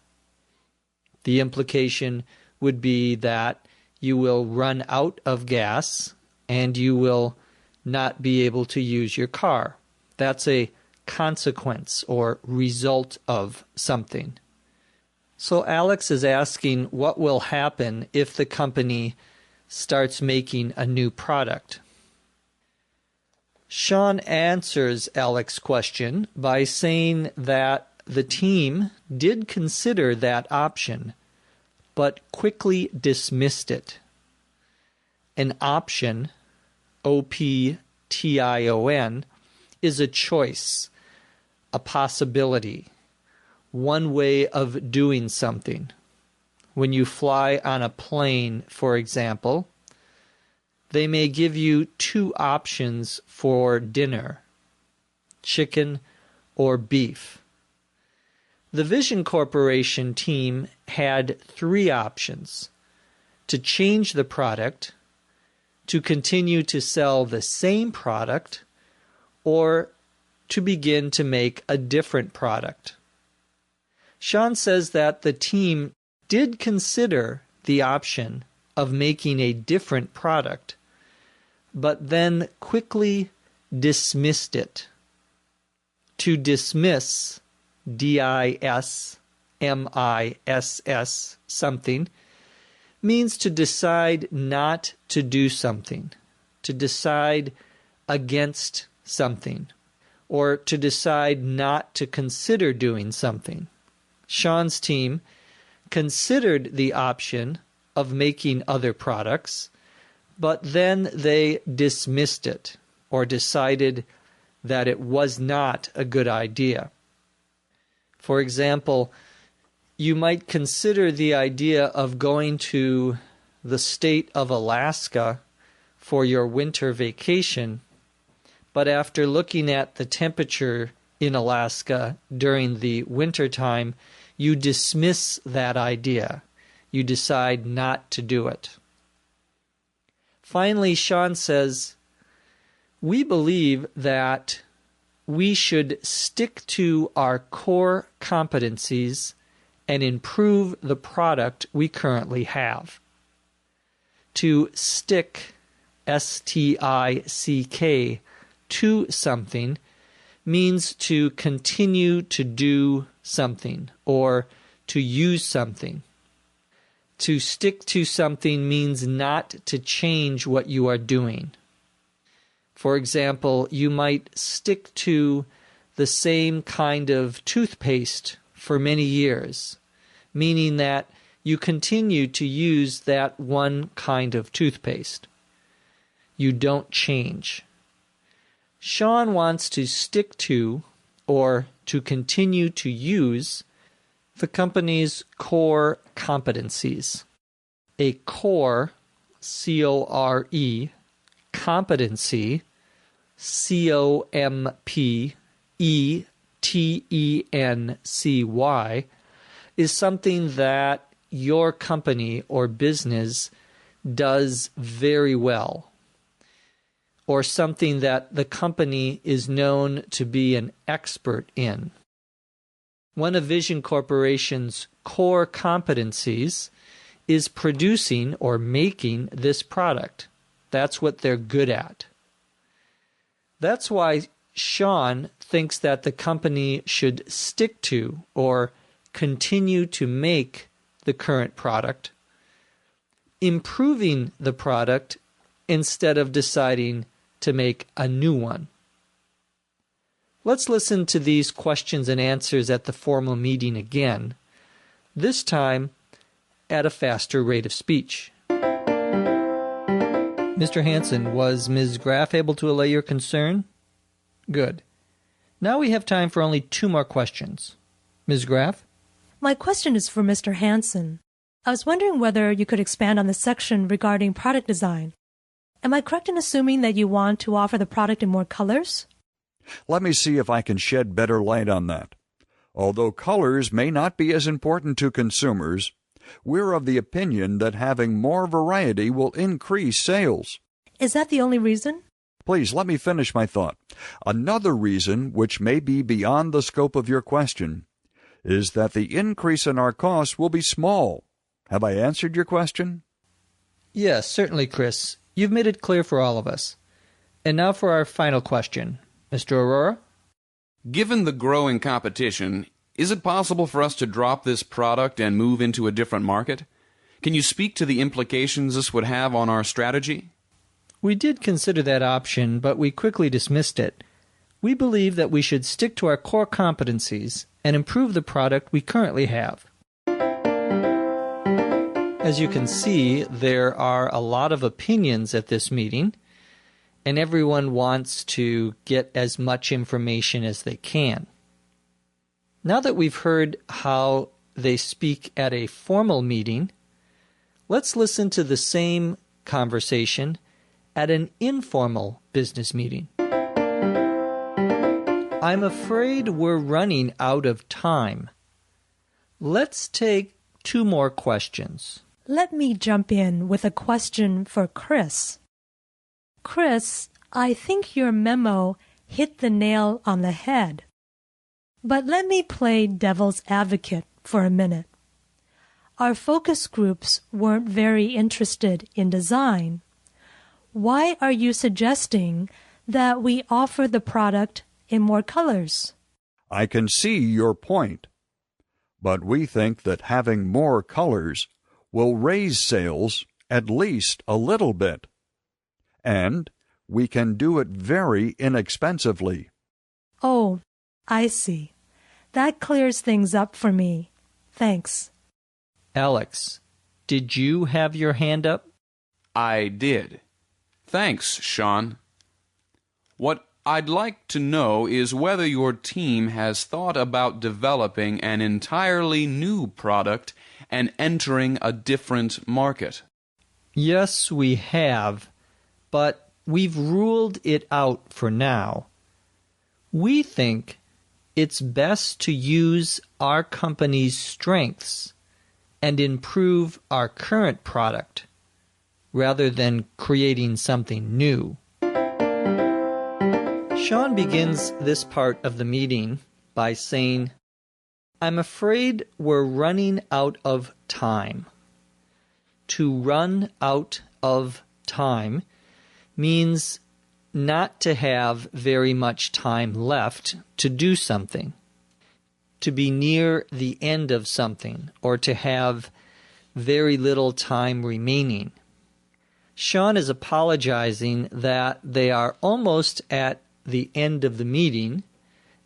The implication would be that you will run out of gas and you will not be able to use your car. That's a consequence or result of something. So Alex is asking what will happen if the company starts making a new product. Sean answers Alex's question by saying that the team did consider that option, but quickly dismissed it. An option, O-P-T-I-O-N, is a choice, a possibility, one way of doing something. When you fly on a plane, for example, they may give you two options for dinner, chicken or beef. The Vision Corporation team had three options: to change the product, to continue to sell the same product, or to begin to make a different product. Sean says that the team did consider the option of making a different product, but then quickly dismissed it. To dismiss, D-I-S-M-I-S-S, something, means to decide not to do something, to decide against something, or to decide not to consider doing something. Sean's team considered the option of making other products, but then they dismissed it or decided that it was not a good idea. For example, you might consider the idea of going to the state of Alaska for your winter vacation, but after looking at the temperature in Alaska during the winter time, you dismiss that idea. You decide not to do it. Finally, Sean says, we believe that we should stick to our core competencies and improve the product we currently have. To stick, S-T-I-C-K, to something means to continue to do something or to use something. To stick to something means not to change what you are doing. For example, you might stick to the same kind of toothpaste for many years, meaning that you continue to use that one kind of toothpaste. You don't change. Sean wants to stick to, or to continue to use, the company's core competencies. A core, C-O-R-E, competency, C-O-M-P-E-T-E-N-C-Y, is something that your company or business does very well, or something that the company is known to be an expert in. One of Vision Corporation's core competencies is producing or making this product. That's what they're good at. That's why Sean thinks that the company should stick to or continue to make the current product, improving the product instead of deciding to make a new one. Let's listen to these questions and answers at the formal meeting again, this time at a faster rate of speech. Mr. Hansen, was Ms. Graff able to allay your concern? Good. Now we have time for only 2 more questions. Ms. Graff? My question is for Mr. Hansen. I was wondering whether you could expand on the section regarding product design. Am I correct in assuming that you want to offer the product in more colors? Let me see if I can shed better light on that. Although colors may not be as important to consumers, we're of the opinion that having more variety will increase sales. Is that the only reason? Please, let me finish my thought. Another reason, which may be beyond the scope of your question, is that the increase in our costs will be small. Have I answered your question? Yes, certainly, Chris. You've made it clear for all of us. And now for our final question. Mr. Aurora? Given the growing competition, is it possible for us to drop this product and move into a different market? Can you speak to the implications this would have on our strategy? We did consider that option, but we quickly dismissed it. We believe that we should stick to our core competencies and improve the product we currently have. As you can see, there are a lot of opinions at this meeting, and everyone wants to get as much information as they can. Now that we've heard how they speak at a formal meeting, let's listen to the same conversation at an informal business meeting. I'm afraid we're running out of time. Let's take 2 more questions. Let me jump in with a question for Chris. Chris, I think your memo hit the nail on the head. But let me play devil's advocate for a minute. Our focus groups weren't very interested in design. Why are you suggesting that we offer the product in more colors? I can see your point, but we think that having more colors will raise sales at least a little bit. And we can do it very inexpensively. Oh, I see. That clears things up for me. Thanks. Alex, did you have your hand up? I did. Thanks, Sean. What I'd like to know is whether your team has thought about developing an entirely new product and entering a different market. Yes, we have, but we've ruled it out for now. We think it's best to use our company's strengths and improve our current product rather than creating something new. Sean begins this part of the meeting by saying, "I'm afraid we're running out of time." To run out of time means not to have very much time left to do something, to be near the end of something, or to have very little time remaining. Sean is apologizing that they are almost at the end of the meeting,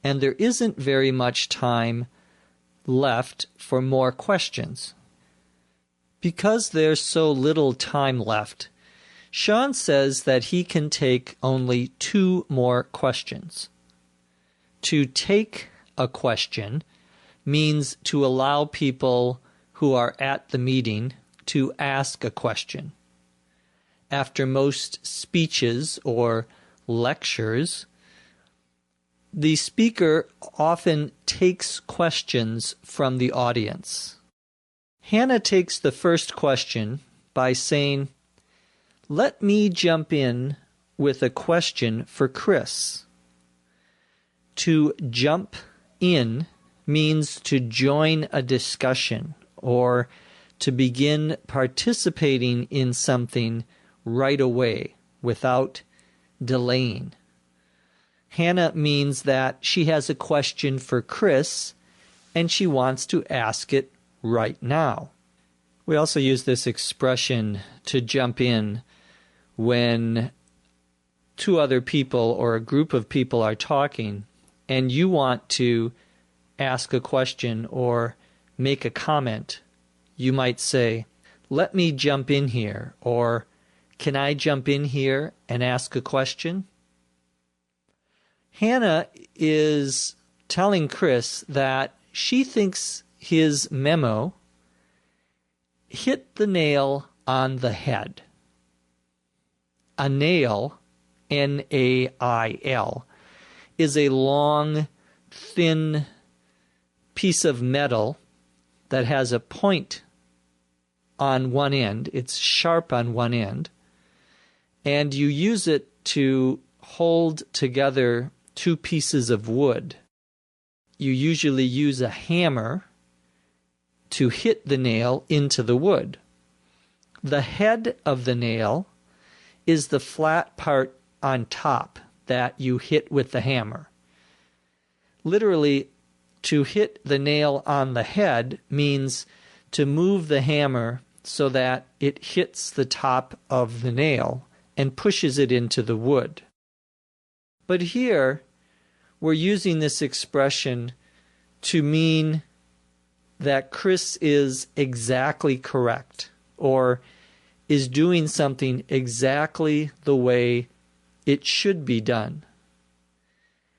and there isn't very much time left for more questions. Because there's so little time left, Sean says that he can take only 2 more questions. To take a question means to allow people who are at the meeting to ask a question. After most speeches or lectures, the speaker often takes questions from the audience. Hannah takes the first question by saying, "Let me jump in with a question for Chris." To jump in means to join a discussion or to begin participating in something right away without delaying. Hannah means that she has a question for Chris and she wants to ask it right now. We also use this expression to jump in when 2 other people or a group of people are talking and you want to ask a question or make a comment. You might say, "Let me jump in here," or "Can I jump in here and ask a question?" Hannah is telling Chris that she thinks his memo hit the nail on the head. A nail, N-A-I-L, is a long, thin piece of metal that has a point on one end. It's sharp on one end. And you use it to hold together 2 pieces of wood. You usually use a hammer to hit the nail into the wood. The head of the nail is the flat part on top that you hit with the hammer. Literally, to hit the nail on the head means to move the hammer so that it hits the top of the nail and pushes it into the wood. But here, we're using this expression to mean that Chris is exactly correct or is doing something exactly the way it should be done.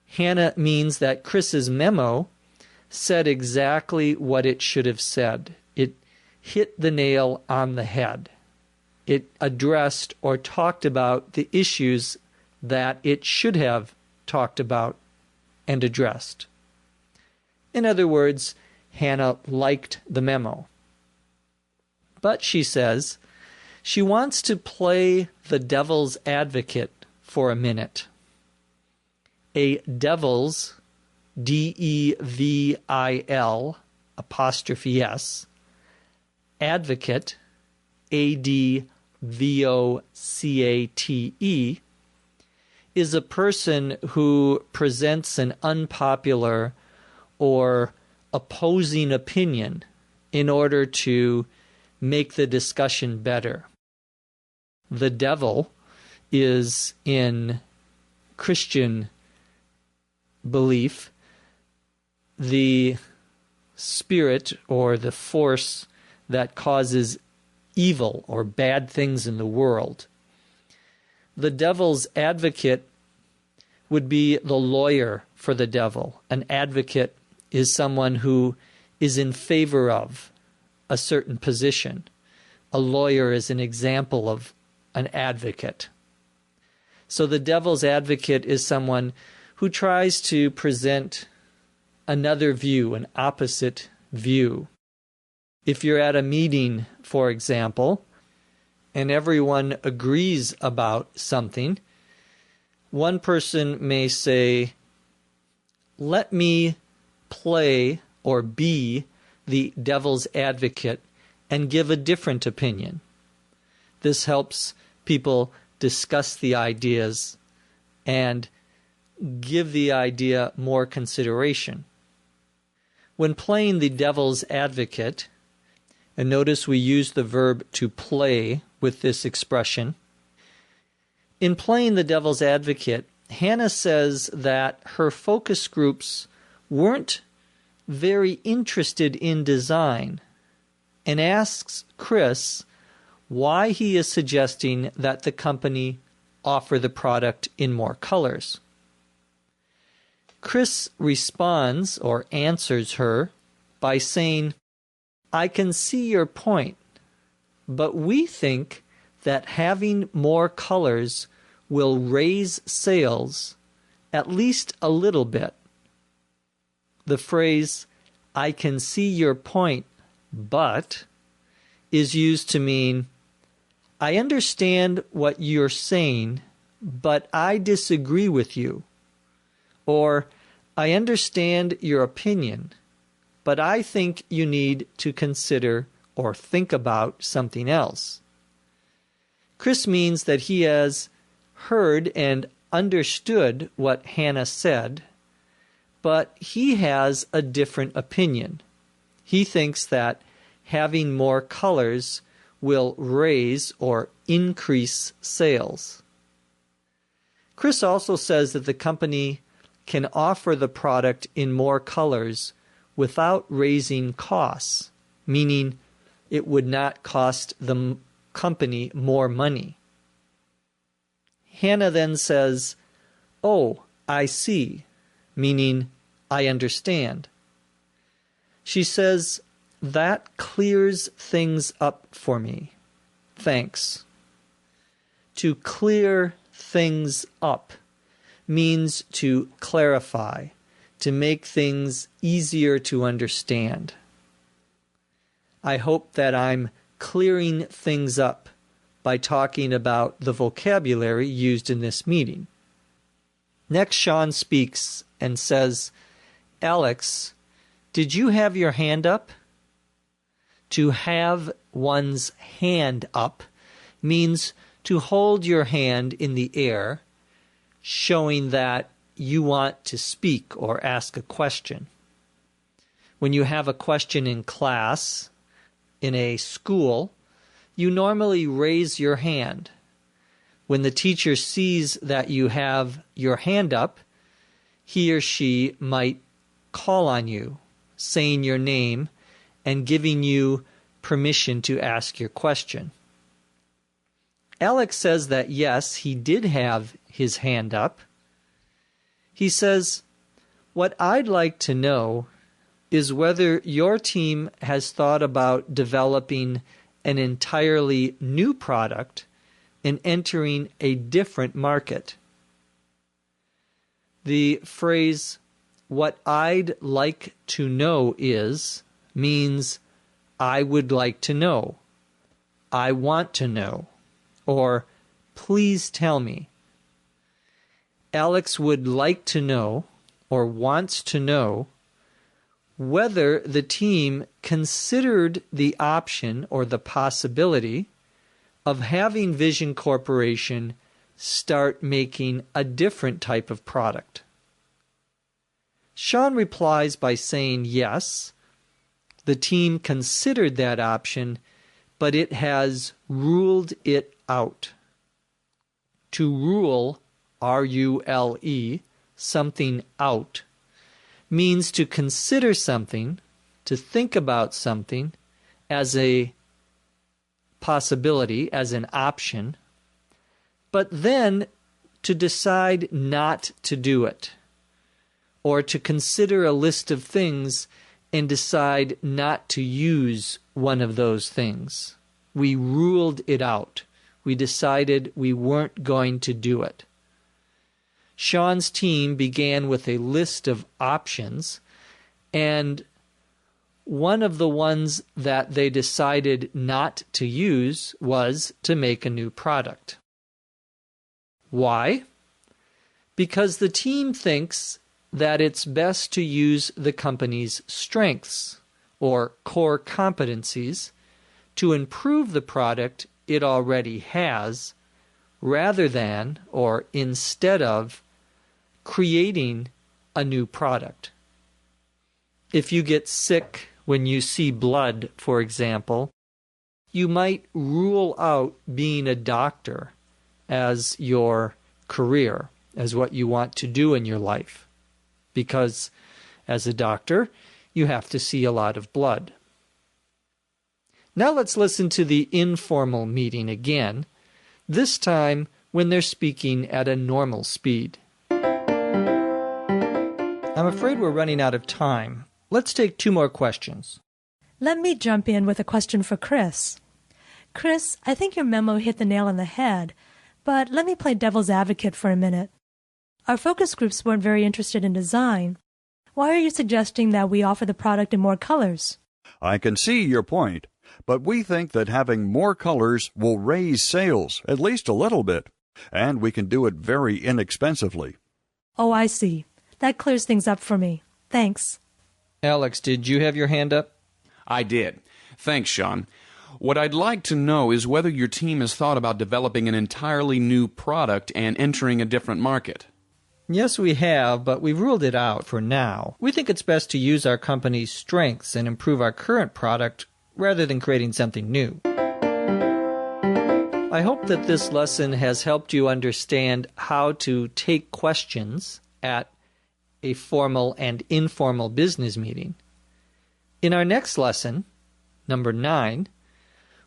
Hannah means that Chris's memo said exactly what it should have said. It hit the nail on the head. It addressed or talked about the issues that it should have talked about and addressed. In other words, Hannah liked the memo. But she says she wants to play the devil's advocate for a minute. A devil's, D-E-V-I-L, apostrophe S, advocate, A-D-V-O-C-A-T-E, is a person who presents an unpopular or opposing opinion in order to make the discussion better. The devil is, in Christian belief, the spirit or the force that causes evil or bad things in the world. The devil's advocate would be the lawyer for the devil. An advocate is someone who is in favor of a certain position. A lawyer is an example of an advocate. So the devil's advocate is someone who tries to present another view, an opposite view. If you're at a meeting, for example, and everyone agrees about something, One person may say, let me play or be the devil's advocate and give a different opinion. This helps people discuss the ideas and give the idea more consideration. When playing the devil's advocate, and notice we use the verb to play with this expression. In playing the devil's advocate, Hannah says that her focus groups weren't very interested in design and asks Chris why he is suggesting that the company offer the product in more colors. Chris responds or answers her by saying, I can see your point, but we think that having more colors will raise sales at least a little bit. The phrase, I can see your point, but, is used to mean, I understand what you're saying, but I disagree with you. Or, I understand your opinion, but I think you need to consider or think about something else. Chris means that he has heard and understood what Hannah said, but he has a different opinion. He thinks that having more colors will raise or increase sales. Chris also says that the company can offer the product in more colors without raising costs, meaning it would not cost the company more money. Hannah then says, oh, I see, meaning I understand. She says, that clears things up for me. Thanks. To clear things up means to clarify, to make things easier to understand. I hope that I'm clearing things up by talking about the vocabulary used in this meeting. Next, Sean speaks and says, Alex, did you have your hand up? To have one's hand up means to hold your hand in the air, showing that you want to speak or ask a question. When you have a question in class, in a school, you normally raise your hand. When the teacher sees that you have your hand up, he or she might call on you, saying your name and giving you permission to ask your question. Alex says that yes, he did have his hand up. He says, what I'd like to know is whether your team has thought about developing an entirely new product and entering a different market. The phrase, what I'd like to know is, means I would like to know, I want to know, or please tell me. Alex would like to know, or wants to know, whether the team considered the option or the possibility of having Vision Corporation start making a different type of product. Sean replies by saying yes, the team considered that option, but it has ruled it out. To rule, R-U-L-E, something out, means to consider something, to think about something as a possibility, as an option, but then to decide not to do it, or to consider a list of things and decide not to use one of those things. We ruled it out. We decided we weren't going to do it. Sean's team began with a list of options, and one of the ones that they decided not to use was to make a new product. Why? because the team thinks that it's best to use the company's strengths or core competencies to improve the product it already has rather than or instead of creating a new product. If you get sick when you see blood, for example, you might rule out being a doctor as your career, as what you want to do in your life, because as a doctor, you have to see a lot of blood. Now let's listen to the informal meeting again, this time when they're speaking at a normal speed. I'm afraid we're running out of time. Let's take 2 more questions. Let me jump in with a question for Chris. Chris, I think your memo hit the nail on the head, but let me play devil's advocate for a minute. Our focus groups weren't very interested in design. Why are you suggesting that we offer the product in more colors? I can see your point, but we think that having more colors will raise sales, at least a little bit, and we can do it very inexpensively. Oh, I see. That clears things up for me. Thanks. Alex, did you have your hand up? I did. Thanks, Sean. What I'd like to know is whether your team has thought about developing an entirely new product and entering a different market. Yes, we have, but we've ruled it out for now. We think it's best to use our company's strengths and improve our current product rather than creating something new. I hope that this lesson has helped you understand how to take questions at a formal and informal business meeting. In our next lesson, number 9,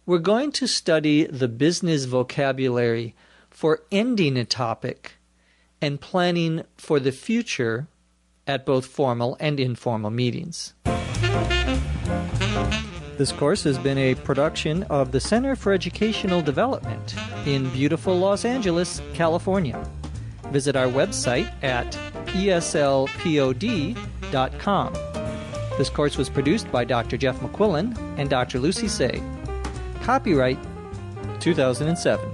we're going to study the business vocabulary for ending a topic and planning for the future at both formal and informal meetings. This course has been a production of the Center for Educational Development in beautiful Los Angeles, California. Visit our website at eslpod.com. This course was produced by Dr. Jeff McQuillan and Dr. Lucy Say. Copyright 2007.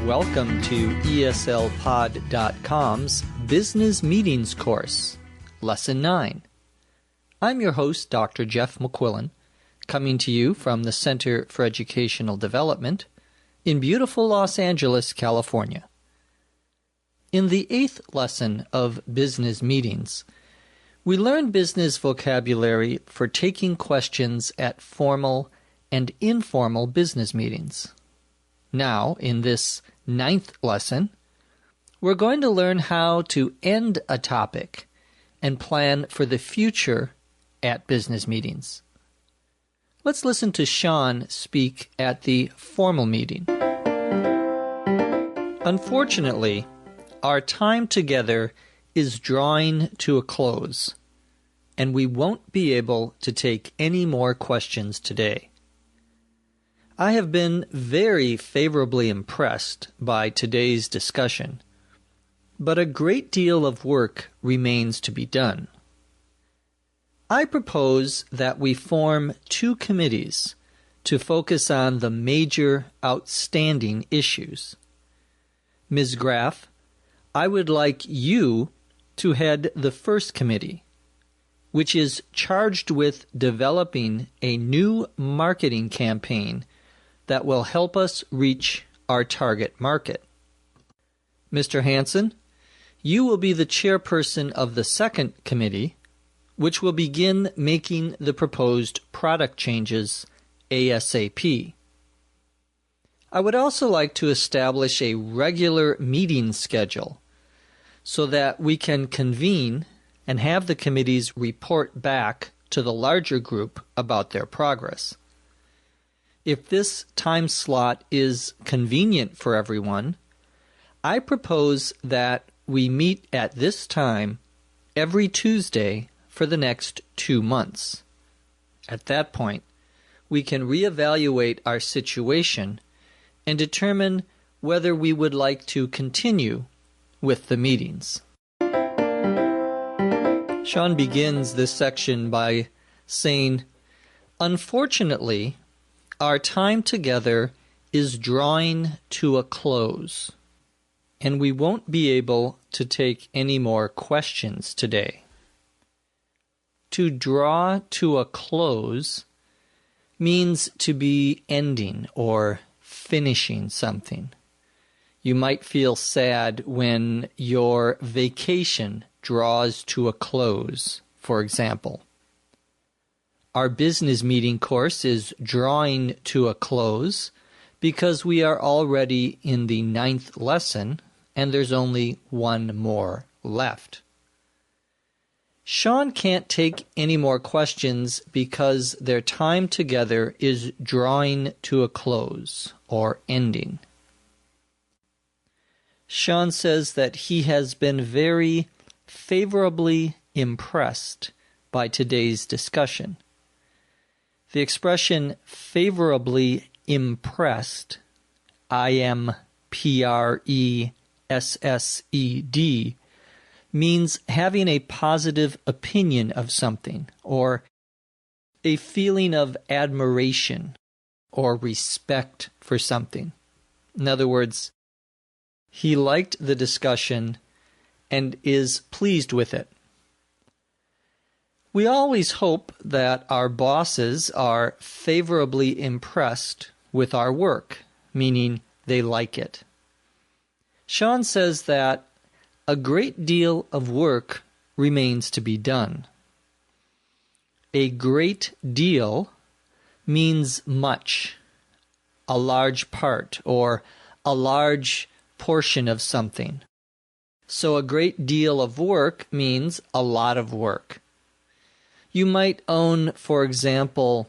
Welcome to eslpod.com's Business Meetings course, Lesson 9. I'm your host, Dr. Jeff McQuillan, coming to you from the Center for Educational Development in beautiful Los Angeles, California. In the 8th lesson of Business Meetings, we learned business vocabulary for taking questions at formal and informal business meetings. Now, in this 9th lesson, we're going to learn how to end a topic and plan for the future at business meetings. Let's listen to Sean speak at the formal meeting. Unfortunately, our time together is drawing to a close, and we won't be able to take any more questions today. I have been very favorably impressed by today's discussion, but a great deal of work remains to be done. I propose that we form 2 committees to focus on the major outstanding issues. Ms. Graff, I would like you to head the first committee, which is charged with developing a new marketing campaign that will help us reach our target market. Mr. Hansen, you will be the chairperson of the second committee, which will begin making the proposed product changes ASAP. I would also like to establish a regular meeting schedule so that we can convene and have the committees report back to the larger group about their progress. If this time slot is convenient for everyone, I propose that we meet at this time every Tuesday for the next 2 months. At that point, we can reevaluate our situation and determine whether we would like to continue with the meetings. Sean begins this section by saying, "Unfortunately, our time together is drawing to a close, and we won't be able to take any more questions today." To draw to a close means to be ending or finishing something. You might feel sad when your vacation draws to a close, for example. Our business meeting course is drawing to a close because we are already in the 9th lesson and there's only one more left. Sean can't take any more questions because their time together is drawing to a close or ending. Sean says that he has been very favorably impressed by today's discussion. The expression favorably impressed, I-M-P-R-E-S-S-E-D, means having a positive opinion of something or a feeling of admiration or respect for something. In other words, he liked the discussion and is pleased with it. We always hope that our bosses are favorably impressed with our work, meaning they like it. Sean says that a great deal of work remains to be done. A great deal means much, a large part, or a large portion of something. So a great deal of work means a lot of work. You might own, for example,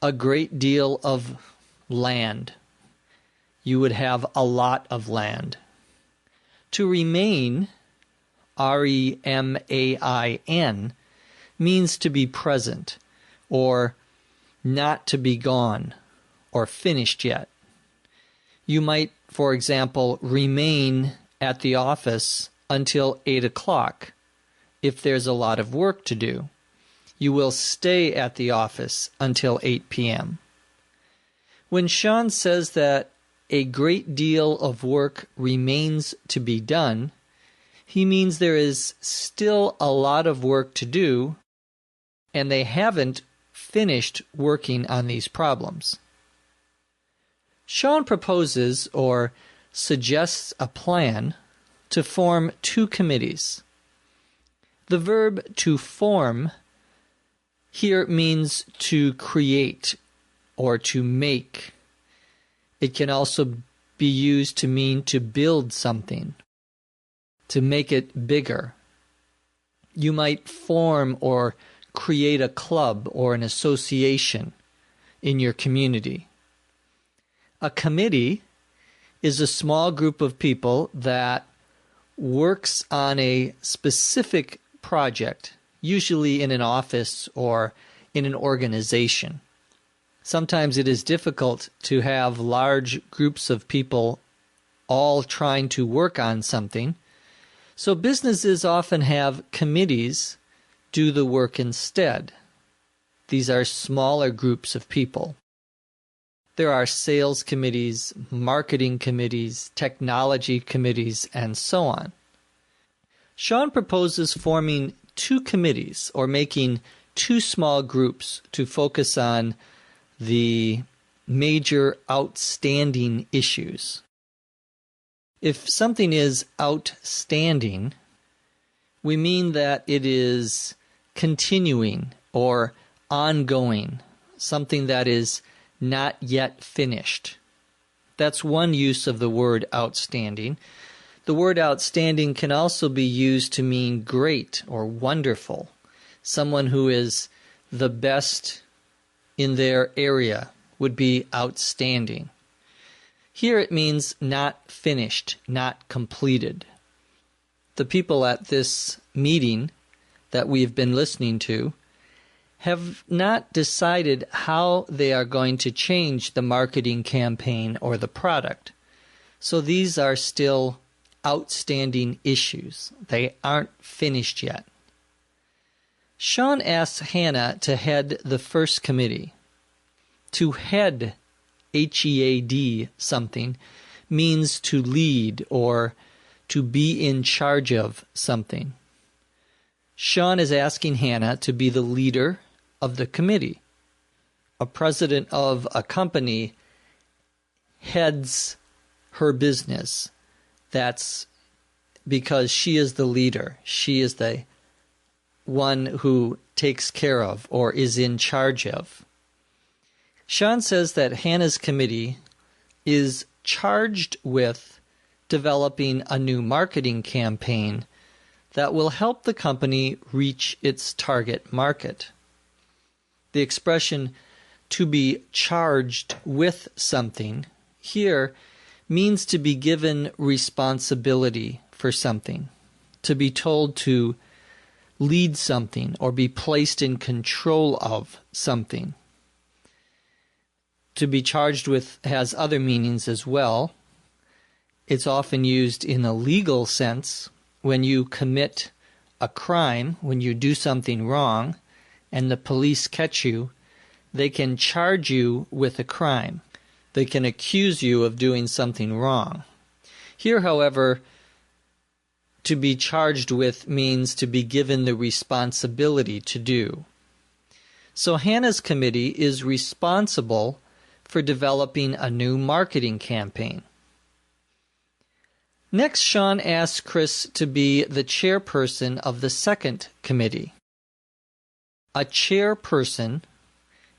a great deal of land. You would have a lot of land. To remain, R-E-M-A-I-N, means to be present, or not to be gone, or finished yet. You might, for example, remain at the office until 8 o'clock if there's a lot of work to do. You will stay at the office until 8 p.m. When Sean says that a great deal of work remains to be done, he means there is still a lot of work to do, and they haven't finished working on these problems. Sean proposes or suggests a plan to form 2 committees. The verb to form here means to create or to make. It can also be used to mean to build something, to make it bigger. You might form or create a club or an association in your community. A committee is a small group of people that works on a specific project, usually in an office or in an organization. Sometimes it is difficult to have large groups of people all trying to work on something, so businesses often have committees do the work instead. These are smaller groups of people. There are sales committees, marketing committees, technology committees, and so on. Sean proposes forming 2 committees or making 2 small groups to focus on the major outstanding issues. If something is outstanding, we mean that it is continuing or ongoing, something that is not yet finished. That's one use of the word outstanding. The word outstanding can also be used to mean great or wonderful, someone who is the best in their area would be outstanding. Here it means not finished, not completed. The people at this meeting that we've been listening to have not decided how they are going to change the marketing campaign or the product. So these are still outstanding issues. They aren't finished yet. Sean asks Hannah to head the first committee. To head, H-E-A-D something, means to lead or to be in charge of something. Sean is asking Hannah to be the leader of the committee. A president of a company heads her business. That's because she is the leader. She is the one who takes care of or is in charge of. Sean says that Hannah's committee is charged with developing a new marketing campaign that will help the company reach its target market. The expression to be charged with something here means to be given responsibility for something, to be told to lead something or be placed in control of something. To be charged with has other meanings as well. It's often used in a legal sense when you commit a crime, when you do something wrong, and the police catch you. They can charge you with a crime. They can accuse you of doing something wrong. Here, however, to be charged with means to be given the responsibility to do. So Hannah's committee is responsible for developing a new marketing campaign. Next, Sean asks Chris to be the chairperson of the second committee. A chairperson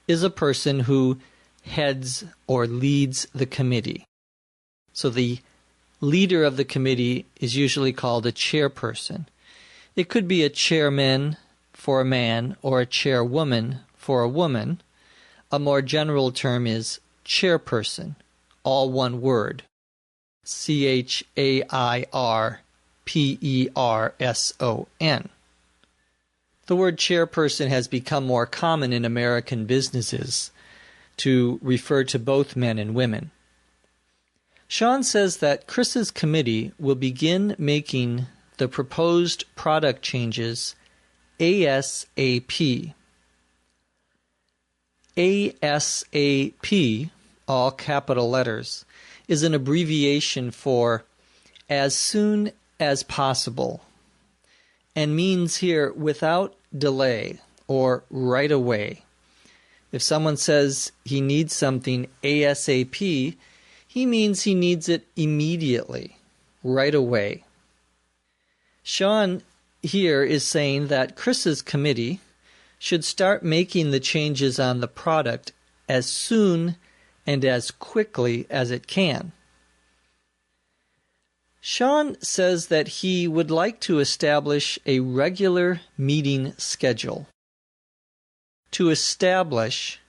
is a person who heads or leads the committee. So the leader of the committee is usually called a chairperson. It could be a chairman for a man or a chairwoman for a woman. A more general term is chairperson, all one word. chairperson. The word chairperson has become more common in American businesses to refer to both men and women. Sean says that Chris's committee will begin making the proposed product changes ASAP. ASAP, all capital letters, is an abbreviation for as soon as possible and means here without delay or right away. If someone says he needs something ASAP, he means he needs it immediately, right away. Sean here is saying that Chris's committee should start making the changes on the product as soon and as quickly as it can. Sean says that he would like to establish a regular meeting schedule. To establish,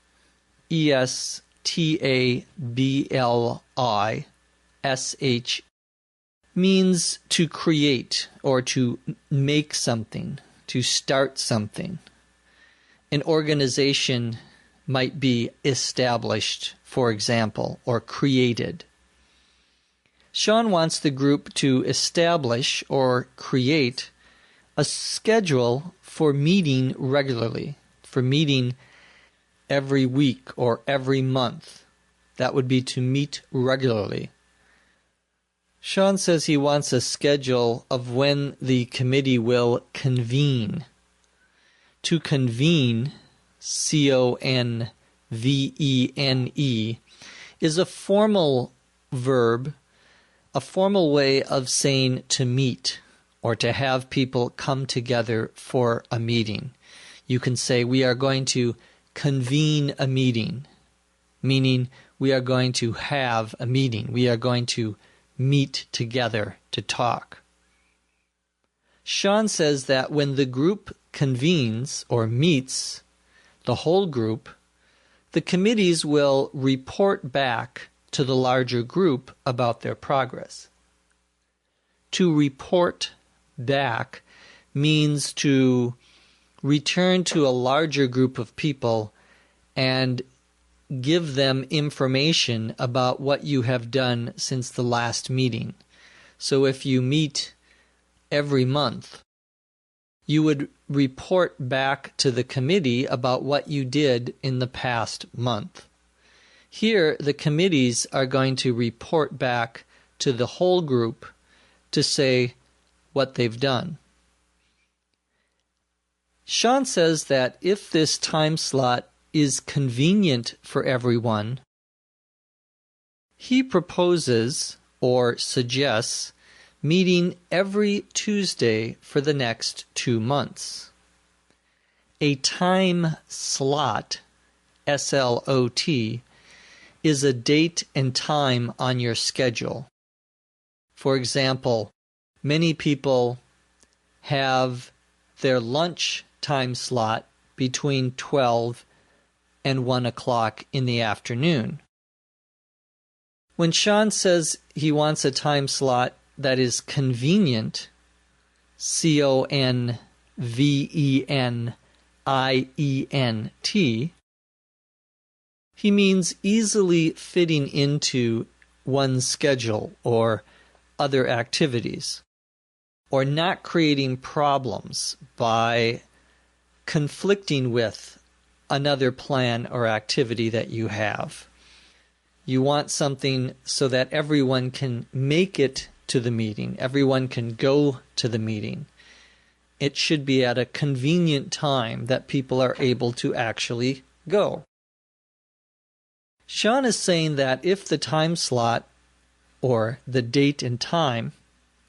E-S-T-A-B-L-I-S-H, means to create or to make something, to start something. An organization might be established, for example, or created. Sean wants the group to establish or create a schedule for meeting regularly, for meeting every week or every month. That would be to meet regularly. Sean says he wants a schedule of when the committee will convene. To convene, C-O-N-V-E-N-E, is a formal verb, a formal way of saying to meet or to have people come together for a meeting. You can say, we are going to convene a meeting, meaning we are going to have a meeting. We are going to meet together to talk. Sean says that when the group convenes or meets, the whole group, the committees will report back to the larger group about their progress. To report back means to return to a larger group of people and give them information about what you have done since the last meeting. So if you meet every month, you would report back to the committee about what you did in the past month. Here, the committees are going to report back to the whole group to say what they've done. Sean says that if this time slot is convenient for everyone, he proposes or suggests meeting every Tuesday for the next 2 months. A time slot, S-L-O-T, is a date and time on your schedule. For example, many people have their lunch time slot between 12 and 1 o'clock in the afternoon. When Sean says he wants a time slot that is convenient, C-O-N-V-E-N-I-E-N-T, he means easily fitting into one's schedule or other activities, or not creating problems by conflicting with another plan or activity that you have. You want something so that everyone can make it to the meeting, everyone can go to the meeting. It should be at a convenient time that people are able to actually go. Sean is saying that if the time slot, or the date and time,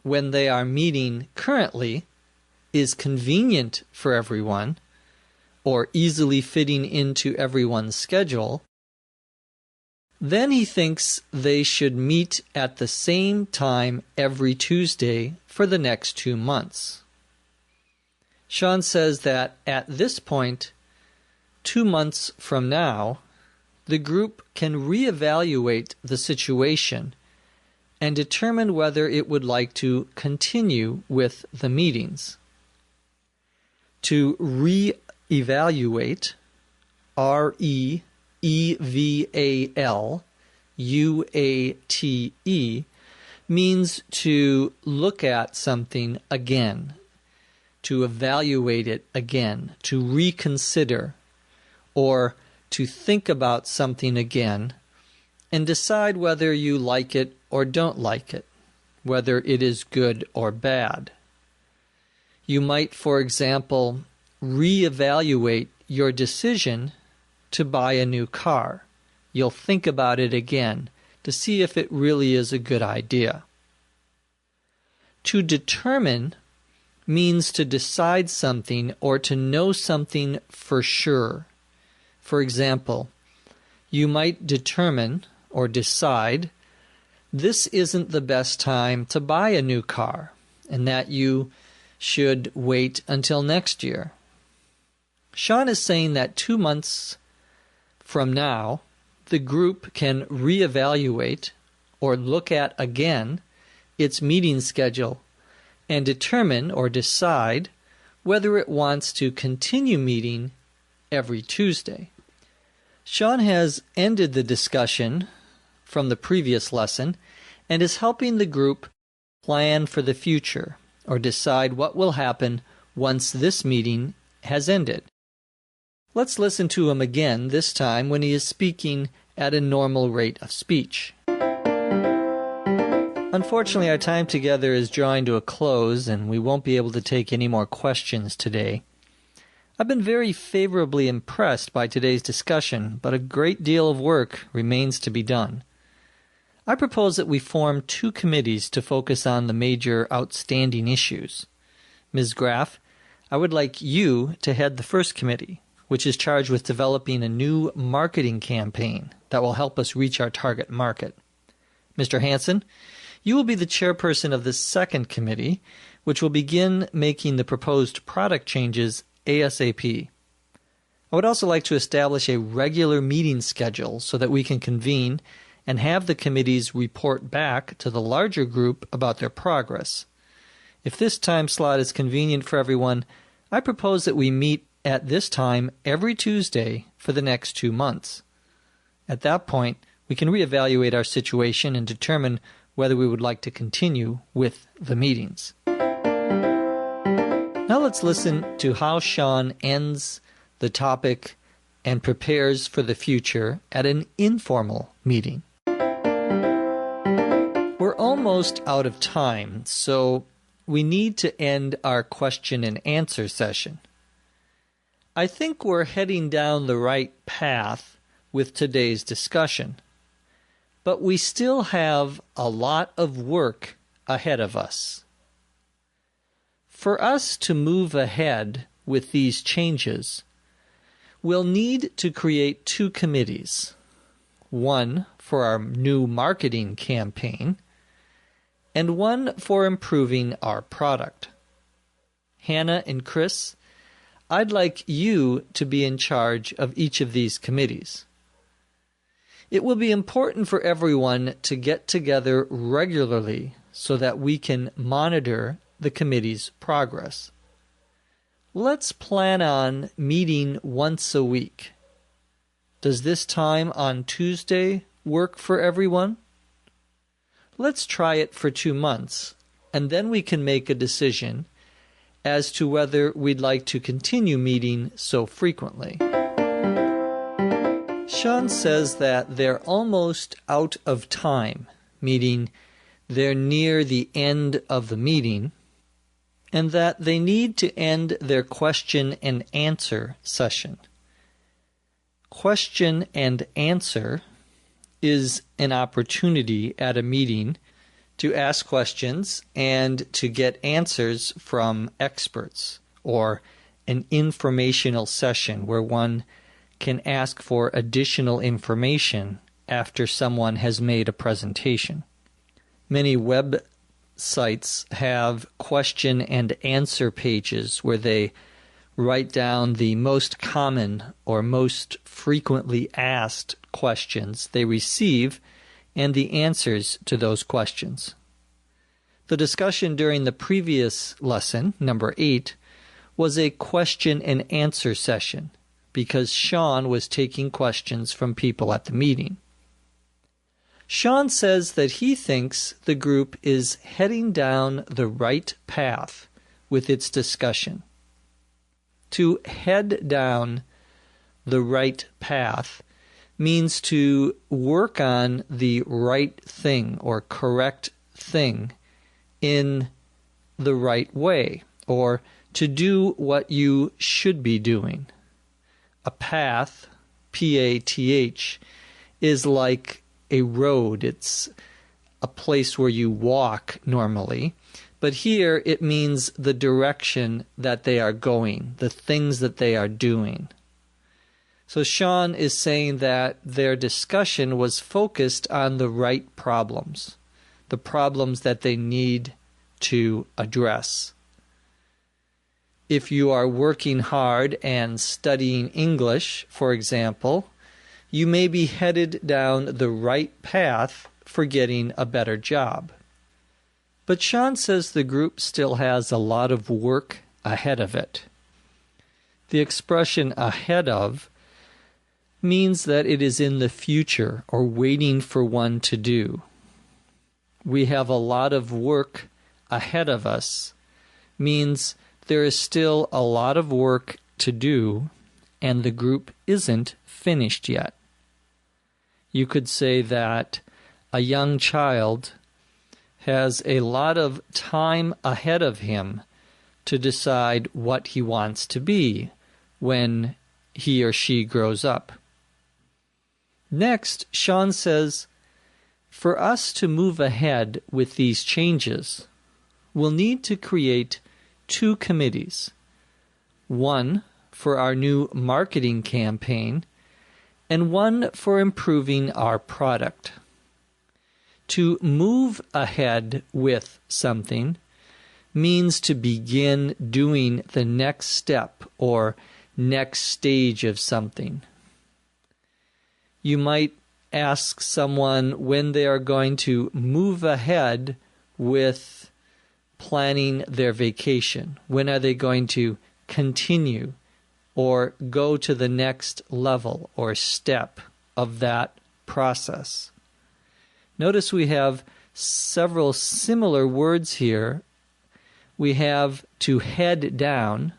when they are meeting currently, is convenient for everyone, or easily fitting into everyone's schedule, then he thinks they should meet at the same time every Tuesday for the next 2 months. Sean says that at this point, 2 months from now, the group can reevaluate the situation and determine whether it would like to continue with the meetings. To reevaluate, R-E-E-V-A-L-U-A-T-E, means to look at something again, to evaluate it again, to reconsider, or to think about something again and decide whether you like it or don't like it, whether it is good or bad. You might, for example, reevaluate your decision to buy a new car. You'll think about it again to see if it really is a good idea. To determine means to decide something or to know something for sure. For example, you might determine or decide this isn't the best time to buy a new car and that you should wait until next year. Sean is saying that 2 months from now, the group can reevaluate or look at again its meeting schedule and determine or decide whether it wants to continue meeting every Tuesday. Sean has ended the discussion from the previous lesson and is helping the group plan for the future or decide what will happen once this meeting has ended. Let's listen to him again, this time when he is speaking at a normal rate of speech. Unfortunately, our time together is drawing to a close and we won't be able to take any more questions today. I've been very favorably impressed by today's discussion, but a great deal of work remains to be done. I propose that we form 2 committees to focus on the major outstanding issues. Ms. Graff, I would like you to head the first committee, which is charged with developing a new marketing campaign that will help us reach our target market. Mr. Hansen, you will be the chairperson of the second committee, which will begin making the proposed product changes ASAP. I would also like to establish a regular meeting schedule so that we can convene and have the committees report back to the larger group about their progress. If this time slot is convenient for everyone, I propose that we meet at this time every Tuesday for the next 2 months. At that point, we can reevaluate our situation and determine whether we would like to continue with the meetings. Now let's listen to how Sean ends the topic and prepares for the future at an informal meeting. We're almost out of time, so we need to end our question and answer session. I think we're heading down the right path with today's discussion, but we still have a lot of work ahead of us. For us to move ahead with these changes, we'll need to create 2 committees, one for our new marketing campaign and one for improving our product. Hannah and Chris, I'd like you to be in charge of each of these committees. It will be important for everyone to get together regularly so that we can monitor the committee's progress. Let's plan on meeting once a week. Does this time on Tuesday work for everyone? Let's try it for 2 months, and then we can make a decision as to whether we'd like to continue meeting so frequently. Sean says that they're almost out of time, meaning they're near the end of the meeting, and that they need to end their question and answer session. Question and answer is an opportunity at a meeting to ask questions and to get answers from experts, or an informational session where one can ask for additional information after someone has made a presentation. Many websites have question and answer pages where they write down the most common or most frequently asked questions they receive and the answers to those questions. The discussion during the previous lesson, number 8, was a question and answer session because Sean was taking questions from people at the meeting. Sean says that he thinks the group is heading down the right path with its discussion. To head down the right path means to work on the right thing or correct thing in the right way, or to do what you should be doing. A path, P-A-T-H, is like a road. It's a place where you walk normally, but here it means the direction that they are going, the things that they are doing. So Sean is saying that their discussion was focused on the right problems, the problems that they need to address. If you are working hard and studying English, for example, you may be headed down the right path for getting a better job. But Sean says the group still has a lot of work ahead of it. The expression ahead of means that it is in the future or waiting for one to do. We have a lot of work ahead of us means there is still a lot of work to do and the group isn't finished yet. You could say that a young child has a lot of time ahead of him to decide what he wants to be when he or she grows up. Next, Sean says, for us to move ahead with these changes, we'll need to create 2 committees, one for our new marketing campaign and one for improving our product. To move ahead with something means to begin doing the next step or next stage of something. You might ask someone when they are going to move ahead with planning their vacation. When are they going to continue or go to the next level or step of that process? Notice we have several similar words here. We have to head down,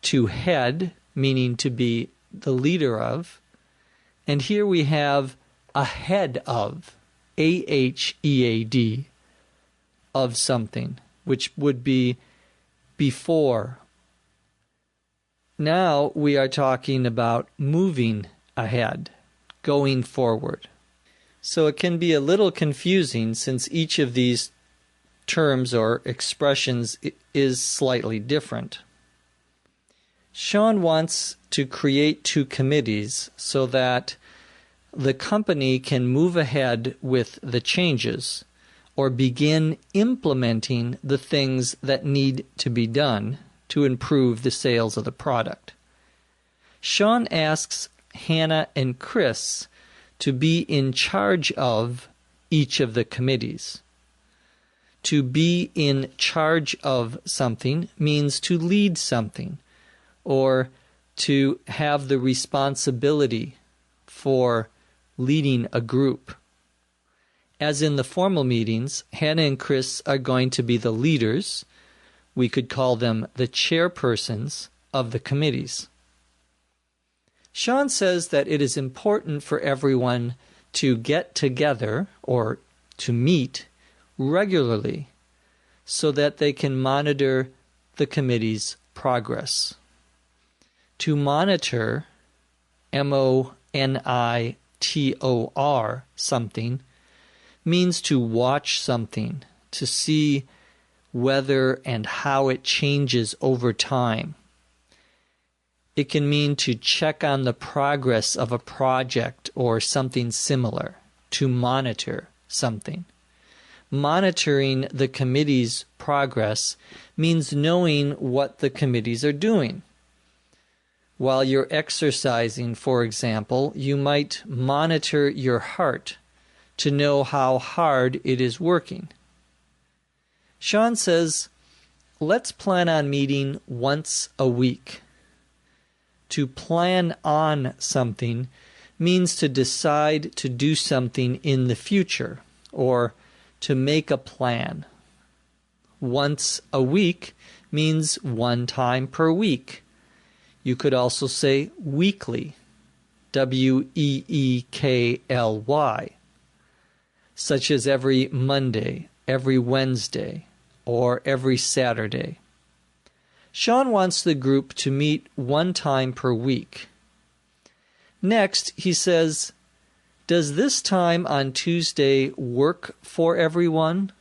to head, meaning to be the leader of, and here we have ahead of, A-H-E-A-D, of something, which would be before. Now we are talking about moving ahead, going forward. So it can be a little confusing since each of these terms or expressions is slightly different. Sean wants to create two committees so that the company can move ahead with the changes or begin implementing the things that need to be done to improve the sales of the product. Sean asks Hannah and Chris to be in charge of each of the committees. To be in charge of something means to lead something or to have the responsibility for leading a group. As in the formal meetings, Hannah and Chris are going to be the leaders. We could call them the chairpersons of the committees. Sean says that it is important for everyone to get together or to meet regularly so that they can monitor the committee's progress. To monitor, M-O-N-I-T-O-R, something, means to watch something, to see whether and how it changes over time. It can mean to check on the progress of a project or something similar, to monitor something. Monitoring the committee's progress means knowing what the committees are doing. While you're exercising, for example, you might monitor your heart to know how hard it is working. Sean says, let's plan on meeting once a week. To plan on something means to decide to do something in the future or to make a plan. Once a week means one time per week. You could also say weekly, W-E-E-K-L-Y, such as every Monday, every Wednesday, or every Saturday. Sean wants the group to meet one time per week. Next, he says, does this time on Tuesday work for everyone?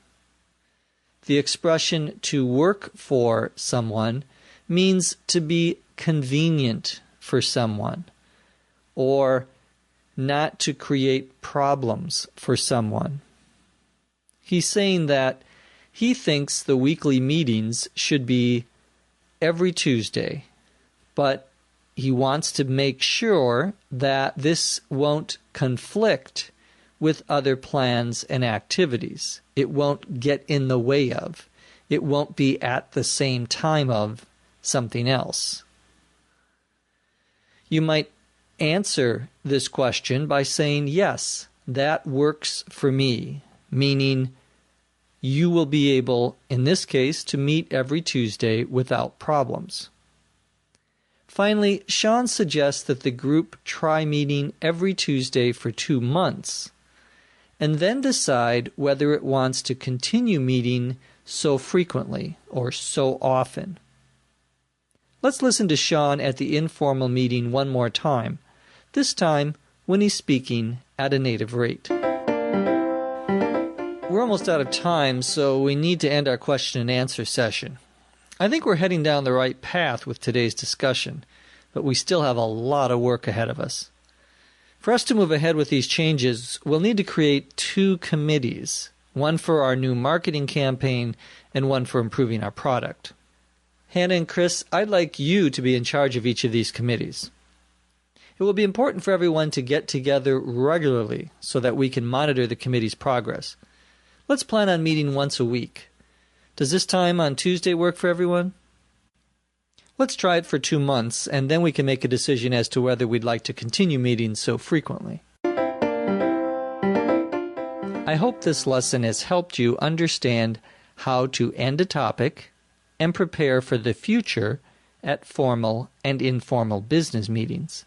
The expression to work for someone means to be convenient for someone or not to create problems for someone. He's saying that he thinks the weekly meetings should be every Tuesday, but he wants to make sure that this won't conflict with other plans and activities. It won't get in the way of. It won't be at the same time of something else. You might answer this question by saying, yes, that works for me, meaning you will be able, in this case, to meet every Tuesday without problems. Finally, Sean suggests that the group try meeting every Tuesday for 2 months, and then decide whether it wants to continue meeting so frequently or so often. Let's listen to Sean at the informal meeting one more time, this time when he's speaking at a native rate. We're almost out of time, so we need to end our question and answer session. I think we're heading down the right path with today's discussion, but we still have a lot of work ahead of us. For us to move ahead with these changes, we'll need to create 2 committees, one for our new marketing campaign and one for improving our product. Hannah and Chris, I'd like you to be in charge of each of these committees. It will be important for everyone to get together regularly so that we can monitor the committee's progress. Let's plan on meeting once a week. Does this time on Tuesday work for everyone? Let's try it for 2 months, and then we can make a decision as to whether we'd like to continue meeting so frequently. I hope this lesson has helped you understand how to end a topic and prepare for the future at formal and informal business meetings.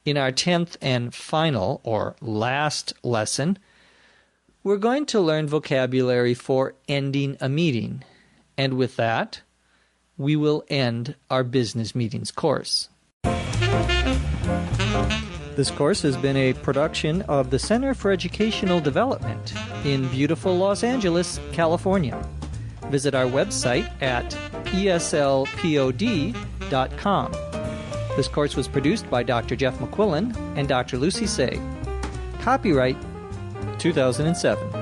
In our 10th and final, or last lesson, we're going to learn vocabulary for ending a meeting, and with that, we will end our business meetings course. This course has been a production of the Center for Educational Development in beautiful Los Angeles, California. Visit our website at eslpod.com. This course was produced by Dr. Jeff McQuillan and Dr. Lucy Say. Copyright 2007.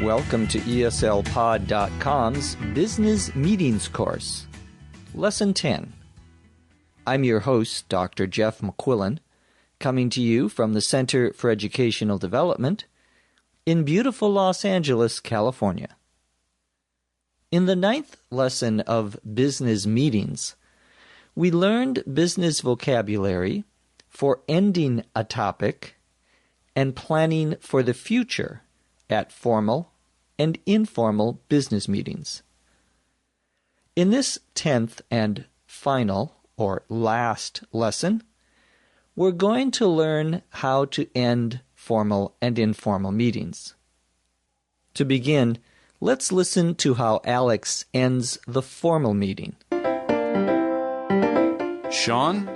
Welcome to eslpod.com's Business Meetings course. Lesson 10. I'm your host, Dr. Jeff McQuillan, coming to you from the Center for Educational Development in beautiful Los Angeles, California. In the 9th lesson of Business Meetings, we learned business vocabulary for ending a topic and planning for the future at formal and informal business meetings. In this 10th and final, or last lesson, we're going to learn how to end formal and informal meetings. To begin, let's listen to how Alex ends the formal meeting. Sean,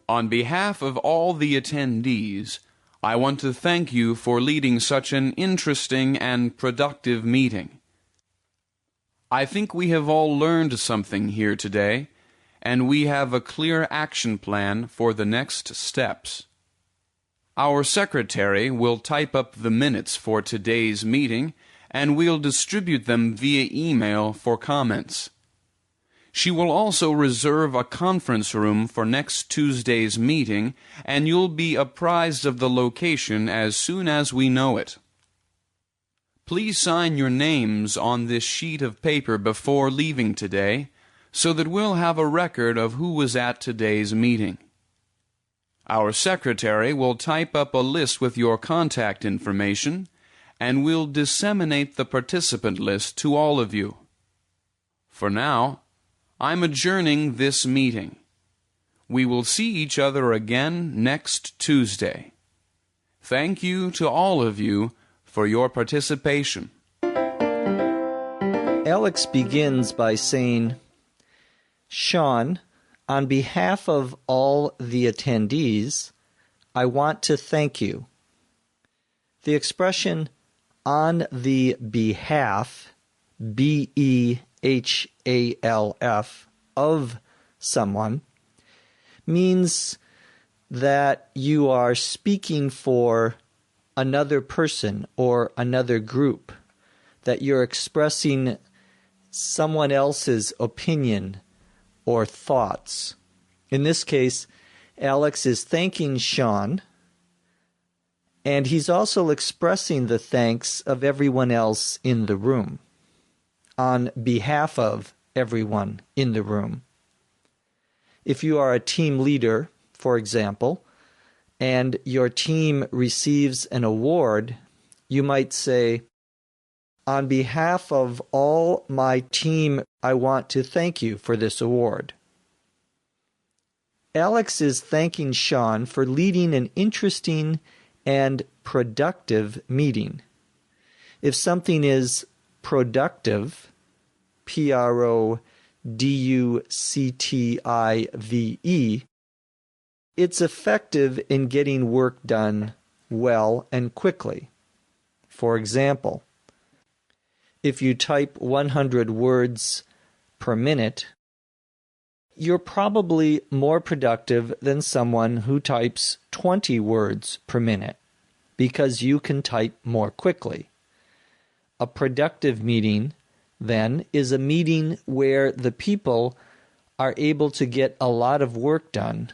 on behalf of all the attendees, I want to thank you for leading such an interesting and productive meeting. I think we have all learned something here today, and we have a clear action plan for the next steps. Our secretary will type up the minutes for today's meeting, and we'll distribute them via email for comments. She will also reserve a conference room for next Tuesday's meeting, and you'll be apprised of the location as soon as we know it. Please sign your names on this sheet of paper before leaving today, so that we'll have a record of who was at today's meeting. Our secretary will type up a list with your contact information, and we'll disseminate the participant list to all of you. For now, I'm adjourning this meeting. We will see each other again next Tuesday. Thank you to all of you for your participation. Alex begins by saying, Sean, on behalf of all the attendees, I want to thank you. The expression on the behalf, behalf, of someone, means that you are speaking for another person or another group, that you're expressing someone else's opinion or thoughts. In this case, Alex is thanking Sean, and he's also expressing the thanks of everyone else in the room, on behalf of everyone in the room. If you are a team leader, for example, and your team receives an award, you might say, on behalf of all my team, I want to thank you for this award. Alex is thanking Sean for leading an interesting and productive meeting. If something is productive, P-R-O-D-U-C-T-I-V-E, it's effective in getting work done well and quickly. For example, if you type 100 words per minute, you're probably more productive than someone who types 20 words per minute, because you can type more quickly. A productive meeting, then, is a meeting where the people are able to get a lot of work done,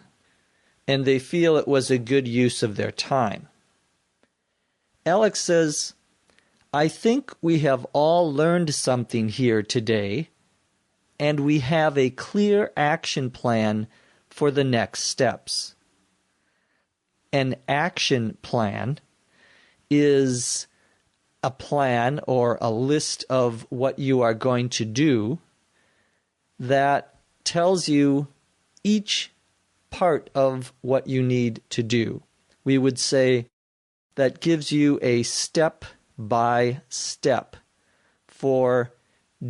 and they feel it was a good use of their time. Alex says, I think we have all learned something here today, and we have a clear action plan for the next steps. An action plan is a plan or a list of what you are going to do that tells you each part of what you need to do. We would say that gives you a step by step for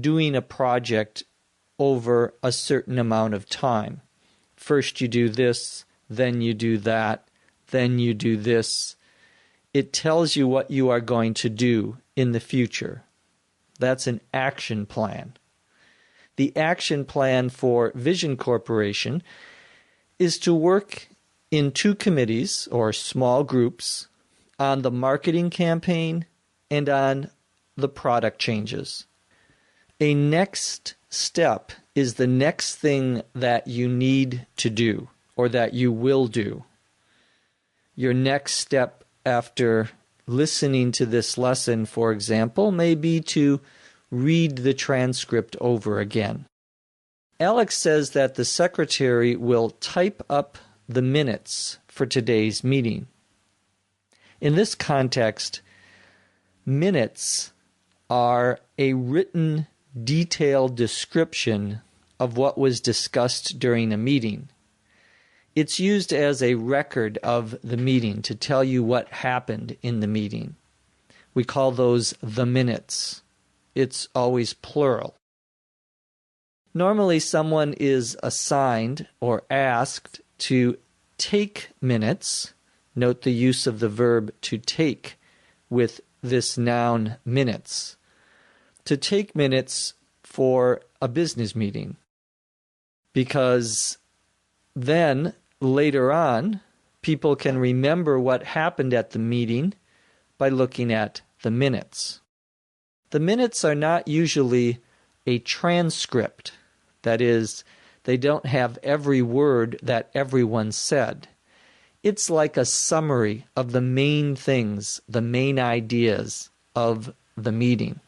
doing a project over a certain amount of time. First you do this, then you do that, then you do this. It tells you what you are going to do in the future. That's an action plan. The action plan for Vision Corporation is to work in 2 committees or small groups on the marketing campaign and on the product changes. A next step is the next thing that you need to do or that you will do. Your next step after listening to this lesson, for example, may be to read the transcript over again. Alex says that the secretary will type up the minutes for today's meeting. In this context, minutes are a written, detailed description of what was discussed during a meeting. It's used as a record of the meeting to tell you what happened in the meeting. We call those the minutes. It's always plural. Normally, someone is assigned or asked to take minutes. Note the use of the verb to take with this noun minutes. To take minutes for a business meeting. Because then, later on, people can remember what happened at the meeting by looking at the minutes. The minutes are not usually a transcript. That is, they don't have every word that everyone said. It's like a summary of the main things, the main ideas of the meeting.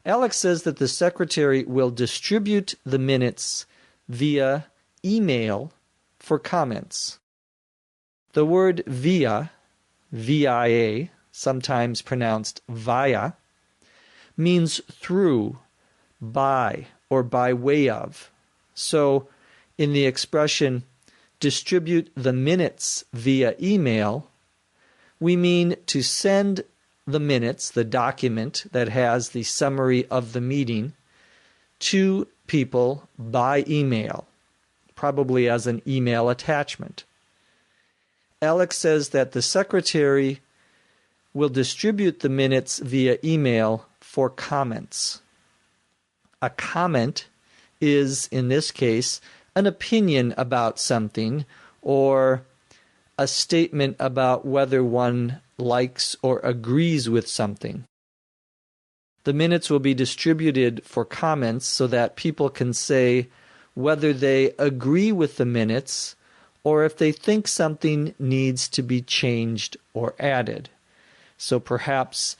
Alex says that the secretary will distribute the minutes via email for comments. The word via, V-I-A, sometimes pronounced via, means through, by, or by way of. So, in the expression, distribute the minutes via email, we mean to send the minutes, the document that has the summary of the meeting, to people by email, probably as an email attachment. Alex says that the secretary will distribute the minutes via email for comments. A comment is, in this case, an opinion about something or a statement about whether one likes or agrees with something. The minutes will be distributed for comments so that people can say whether they agree with the minutes or if they think something needs to be changed or added. So perhaps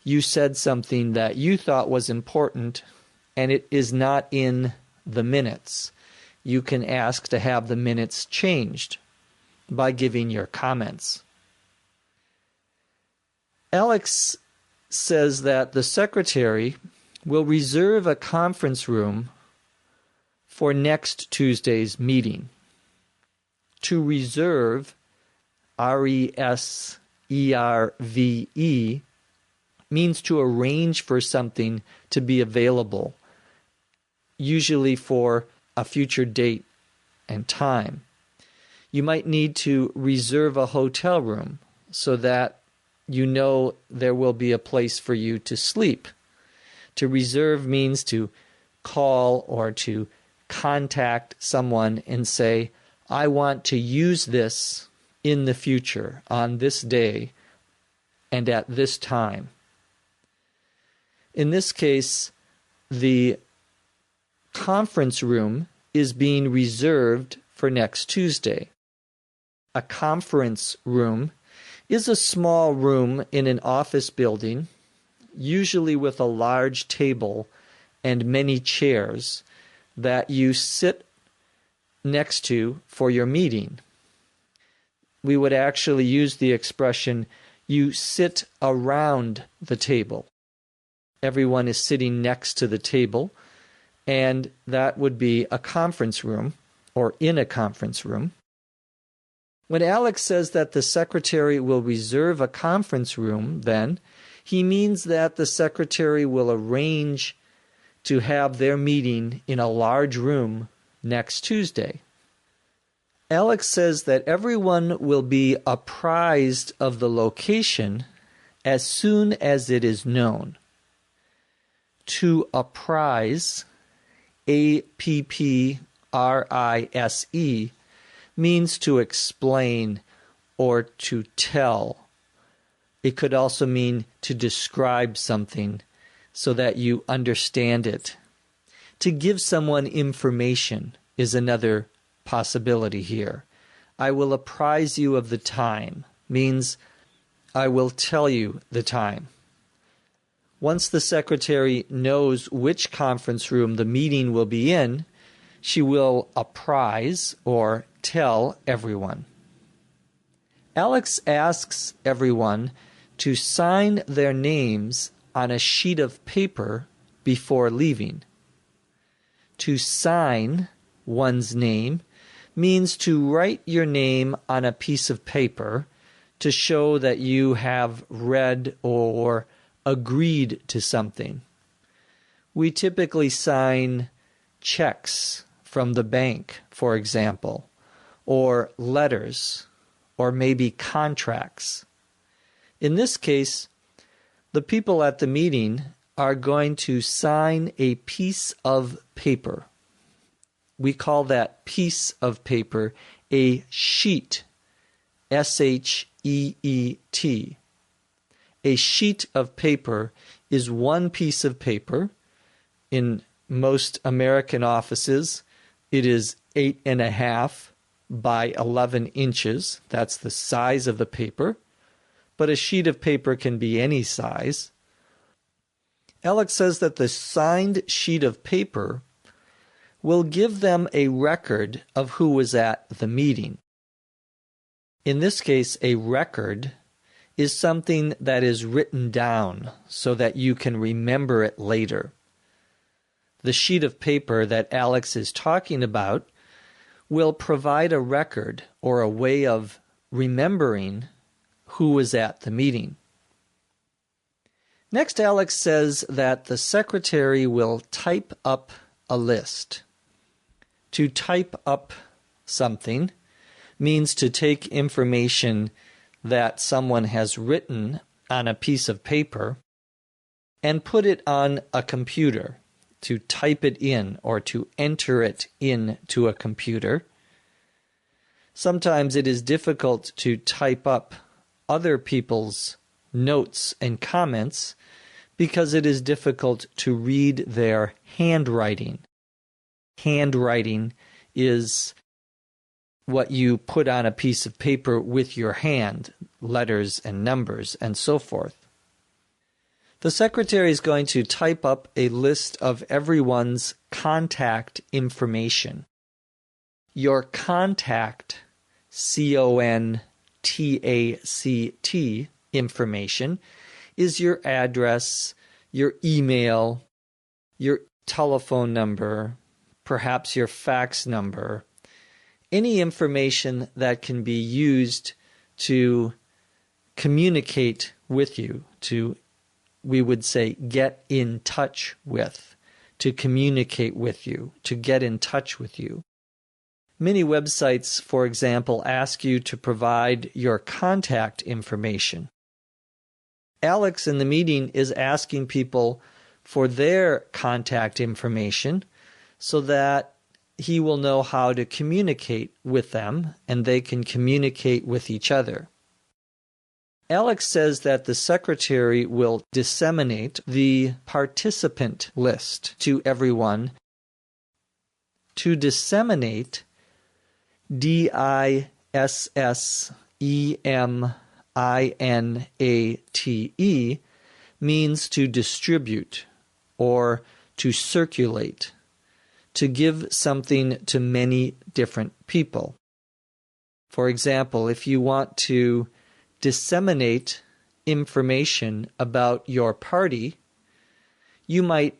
you said something that you thought was important and it is not in the minutes. You can ask to have the minutes changed by giving your comments. Alex says that the secretary will reserve a conference room for next Tuesday's meeting. To reserve, R-E-S-E-R-V-E, means to arrange for something to be available, usually for a future date and time. You might need to reserve a hotel room so that you know there will be a place for you to sleep. To reserve means to call or to contact someone and say, I want to use this in the future, on this day, and at this time. In this case, the conference room is being reserved for next Tuesday. A conference room is a small room in an office building, usually with a large table and many chairs that you sit next to for your meeting. We would actually use the expression, you sit around the table. Everyone is sitting next to the table, and that would be a conference room or in a conference room. When Alex says that the secretary will reserve a conference room, then he means that the secretary will arrange to have their meeting in a large room next Tuesday. Alex says that everyone will be apprised of the location as soon as it is known. To apprise, A-P-P-R-I-S-E, means to explain or to tell. It could also mean to describe something so that you understand it. To give someone information is another possibility here. I will apprise you of the time means I will tell you the time. Once the secretary knows which conference room the meeting will be in, she will apprise or tell everyone. Alex asks everyone to sign their names on a sheet of paper before leaving. To sign one's name means to write your name on a piece of paper to show that you have read or agreed to something. We typically sign checks from the bank, for example, or letters, or maybe contracts. In this case, the people at the meeting are going to sign a piece of paper. We call that piece of paper a sheet, S-H-E-E-T. A sheet of paper is one piece of paper. In most American offices, it is 8.5 by 11 inches. That's the size of the paper. But a sheet of paper can be any size. Alex says that the signed sheet of paper will give them a record of who was at the meeting. In this case, a record is something that is written down so that you can remember it later. The sheet of paper that Alex is talking about will provide a record or a way of remembering who was at the meeting. Next, Alex says that the secretary will type up a list. To type up something means to take information that someone has written on a piece of paper and put it on a computer, to type it in or to enter it into a computer. Sometimes it is difficult to type up other people's notes and comments because it is difficult to read their handwriting. Handwriting is what you put on a piece of paper with your hand, letters and numbers and so forth. The secretary is going to type up a list of everyone's contact information. Your contact, C-O-N-T-A-C-T, information is your address, your email, your telephone number, perhaps your fax number, any information that can be used to communicate with you, to, we would say, get in touch with, to communicate with you, to get in touch with you. Many websites, for example, ask you to provide your contact information. Alex in the meeting is asking people for their contact information so that he will know how to communicate with them and they can communicate with each other. Alex says that the secretary will disseminate the participant list to everyone. To disseminate, D-I-S-S-E-M-I-N-A-T-E, I-N-A-T-E, means to distribute or to circulate, to give something to many different people. For example, if you want to disseminate information about your party, you might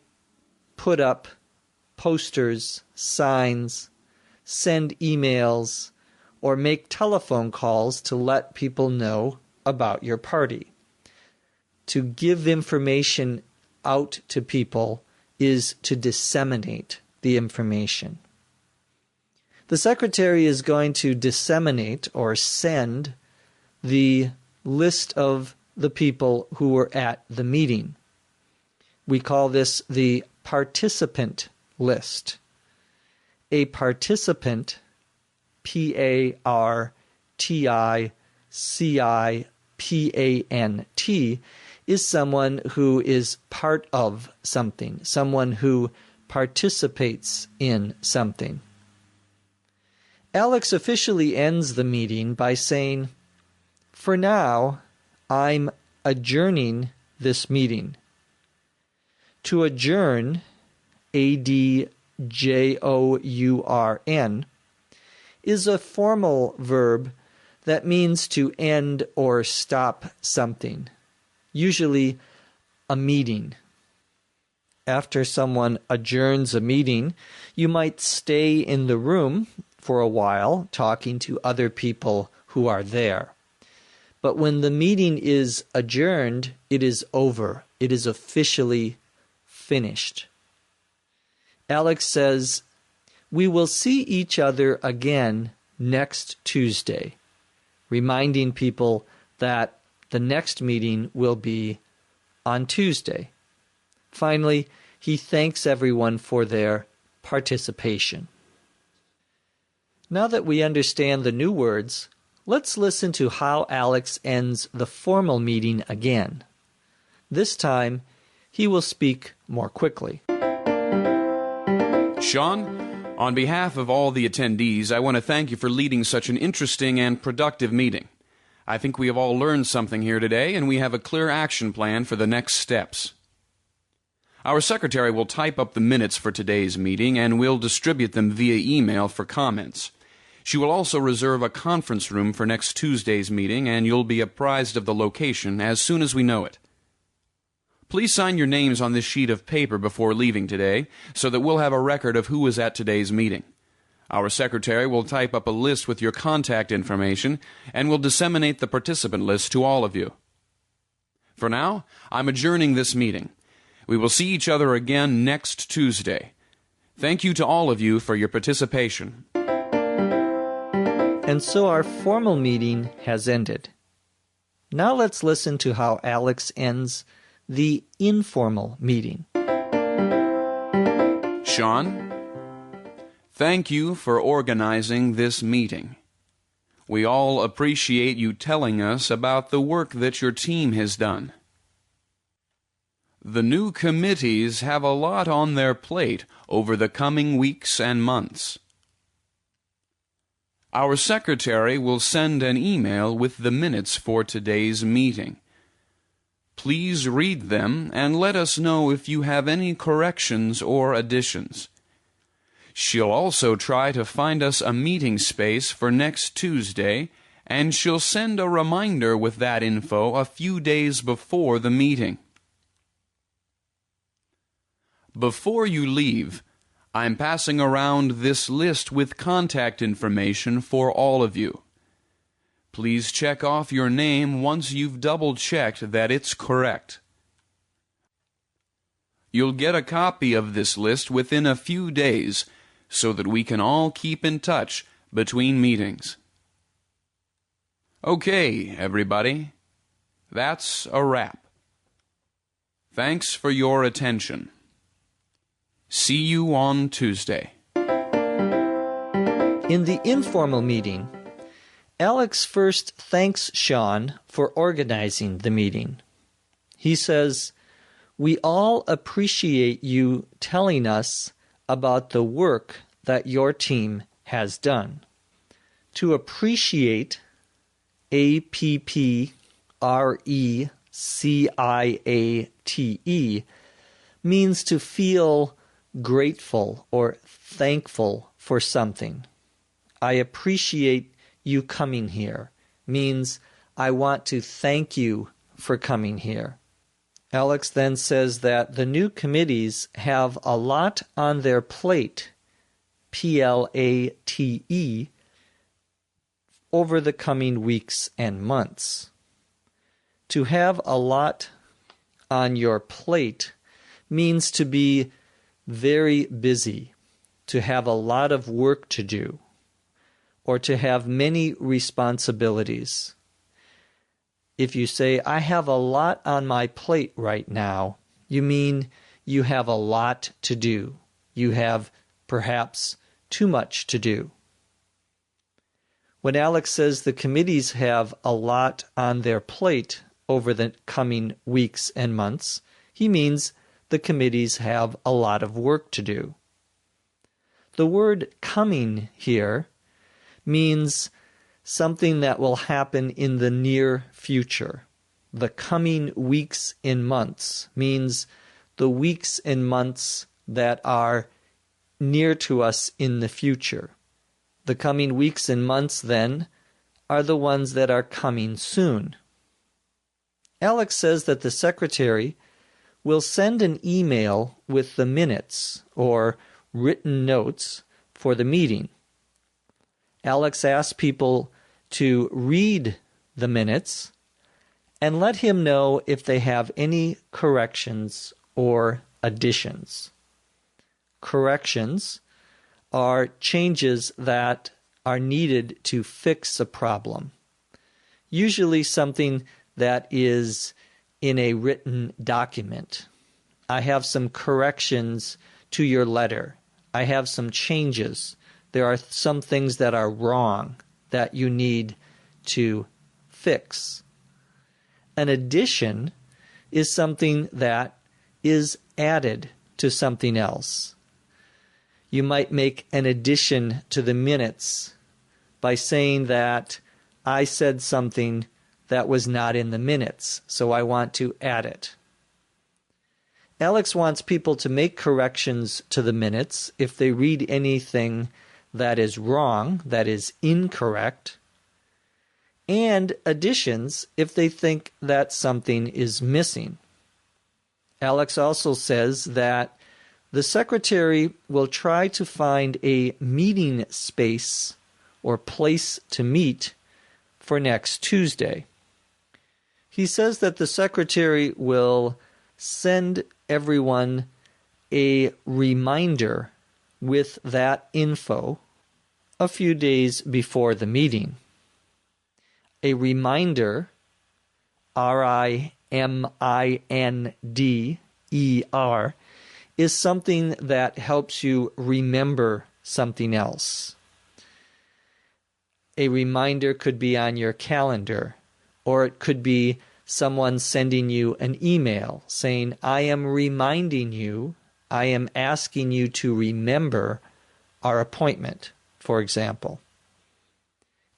put up posters, signs, send emails, or make telephone calls to let people know about your party. To give information out to people is to disseminate the information. The secretary is going to disseminate or send the list of the people who were at the meeting. We call this the participant list. A participant, P-A-R-T-I-C-I-P-A-N-T, is someone who is part of something, someone who participates in something. Alex officially ends the meeting by saying, "For now, I'm adjourning this meeting." To adjourn, A-D-J-O-U-R-N, is a formal verb that means to end or stop something, usually a meeting. After someone adjourns a meeting, you might stay in the room for a while talking to other people who are there. But when the meeting is adjourned, it is over. It is officially finished. Alex says, "We will see each other again next Tuesday," reminding people that the next meeting will be on Tuesday. Finally, he thanks everyone for their participation. Now that we understand the new words, let's listen to how Alex ends the formal meeting again. This time, he will speak more quickly. Sean, on behalf of all the attendees, I want to thank you for leading such an interesting and productive meeting. I think we have all learned something here today, and we have a clear action plan for the next steps. Our secretary will type up the minutes for today's meeting, and we'll distribute them via email for comments. She will also reserve a conference room for next Tuesday's meeting, and you'll be apprised of the location as soon as we know it. Please sign your names on this sheet of paper before leaving today, so that we'll have a record of who was at today's meeting. Our secretary will type up a list with your contact information, and will disseminate the participant list to all of you. For now, I'm adjourning this meeting. We will see each other again next Tuesday. Thank you to all of you for your participation. And so our formal meeting has ended. Now let's listen to how Alex ends the informal meeting. Sean, thank you for organizing this meeting. We all appreciate you telling us about the work that your team has done. The new committees have a lot on their plate over the coming weeks and months. Our secretary will send an email with the minutes for today's meeting. Please read them and let us know if you have any corrections or additions. She'll also try to find us a meeting space for next Tuesday, and she'll send a reminder with that info a few days before the meeting. Before you leave, I'm passing around this list with contact information for all of you. Please check off your name once you've double-checked that it's correct. You'll get a copy of this list within a few days so that we can all keep in touch between meetings. Okay, everybody. That's a wrap. Thanks for your attention. See you on Tuesday. In the informal meeting, Alex first thanks Sean for organizing the meeting. He says, "We all appreciate you telling us about the work that your team has done." To appreciate, A-P-P-R-E-C-I-A-T-E, RECIATE, means to feel grateful or thankful for something. I appreciate you coming here means I want to thank you for coming here. Alex then says that the new committees have a lot on their plate, PLATE, over the coming weeks and months. To have a lot on your plate means to be very busy, to have a lot of work to do, or to have many responsibilities. If you say, I have a lot on my plate right now, you mean you have a lot to do. You have perhaps too much to do. When Alex says the committees have a lot on their plate over the coming weeks and months, he means the committees have a lot of work to do. The word coming here means something that will happen in the near future. The coming weeks and months means the weeks and months that are near to us in the future. The coming weeks and months, then, are the ones that are coming soon. Alex says that the secretary will send an email with the minutes or written notes for the meeting. Alex asks people to read the minutes and let him know if they have any corrections or additions. Corrections are changes that are needed to fix a problem. Usually something that is in a written document. I have some corrections to your letter. I have some changes. There are some things that are wrong that you need to fix. An addition is something that is added to something else. You might make an addition to the minutes by saying that I said something that was not in the minutes, so I want to add it. Alex wants people to make corrections to the minutes if they read anything that is wrong, that is incorrect, and additions if they think that something is missing. Alex also says that the secretary will try to find a meeting space or place to meet for next Tuesday. He says that the secretary will send everyone a reminder with that info a few days before the meeting. A reminder, RIMINDER, is something that helps you remember something else. A reminder could be on your calendar, or it could be someone sending you an email saying, I am reminding you, I am asking you to remember our appointment, for example.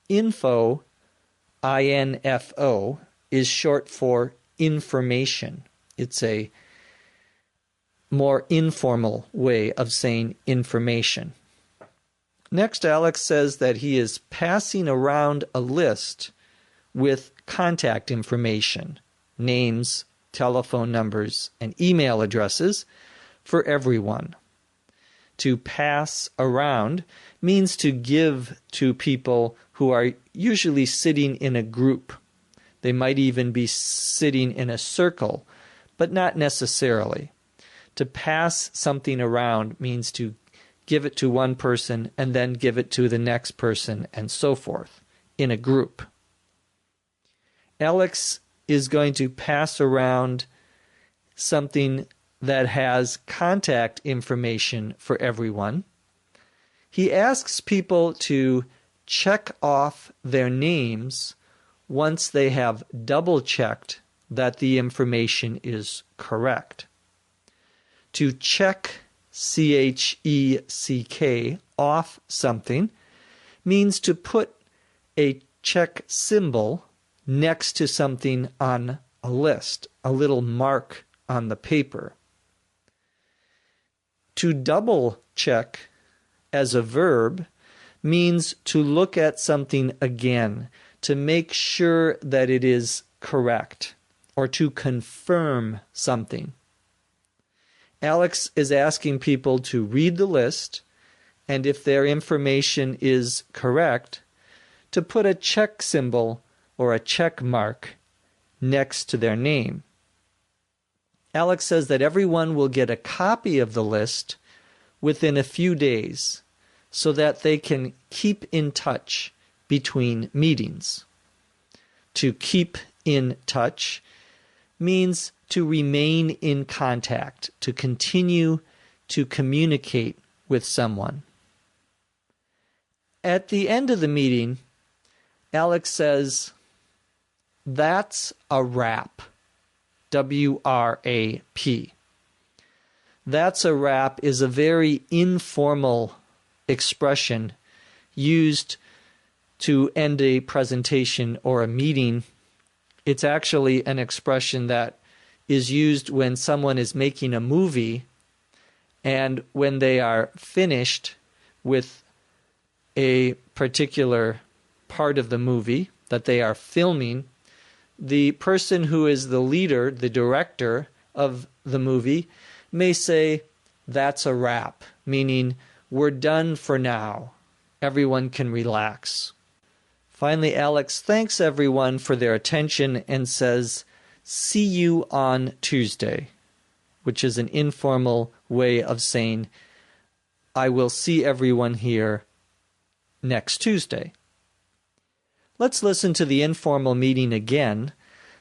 Info, INFO, is short for information. It's a more informal way of saying information. Next, Alex says that he is passing around a list with contact information, names, telephone numbers, and email addresses for everyone. To pass around means to give to people who are usually sitting in a group. They might even be sitting in a circle, but not necessarily. To pass something around means to give it to one person and then give it to the next person and so forth in a group. Alex is going to pass around something that has contact information for everyone. He asks people to check off their names once they have double-checked that the information is correct. To check, CHECK, off something means to put a check symbol next to something on a list, a little mark on the paper. To double check as a verb means to look at something again, to make sure that it is correct, or to confirm something. Alex is asking people to read the list, and if their information is correct, to put a check symbol or a check mark next to their name. Alex says that everyone will get a copy of the list within a few days so that they can keep in touch between meetings. To keep in touch means to remain in contact, to continue to communicate with someone. At the end of the meeting, Alex says, "That's a wrap." W-R-A-P. That's a wrap is a very informal expression used to end a presentation or a meeting. It's actually an expression that is used when someone is making a movie, and when they are finished with a particular part of the movie that they are filming, the person who is the leader, the director of the movie, may say, "That's a wrap," meaning we're done for now. Everyone can relax. Finally, Alex thanks everyone for their attention and says, "See you on Tuesday," which is an informal way of saying, "I will see everyone here next Tuesday." Let's listen to the informal meeting again,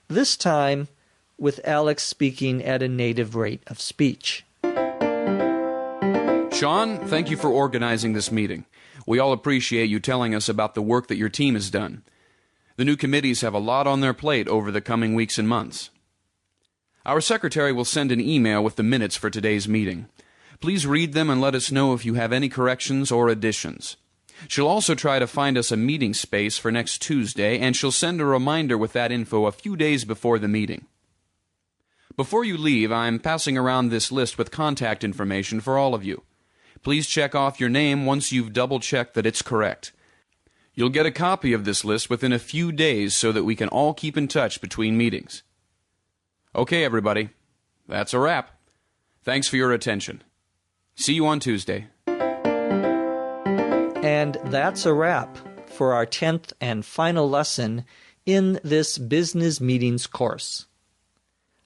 this time with Alex speaking at a native rate of speech. Sean, thank you for organizing this meeting. We all appreciate you telling us about the work that your team has done. The new committees have a lot on their plate over the coming weeks and months. Our secretary will send an email with the minutes for today's meeting. Please read them and let us know if you have any corrections or additions. She'll also try to find us a meeting space for next Tuesday, and she'll send a reminder with that info a few days before the meeting. Before you leave, I'm passing around this list with contact information for all of you. Please check off your name once you've double-checked that it's correct. You'll get a copy of this list within a few days so that we can all keep in touch between meetings. Okay, everybody, that's a wrap. Thanks for your attention. See you on Tuesday. And that's a wrap for our 10th and final lesson in this business meetings course.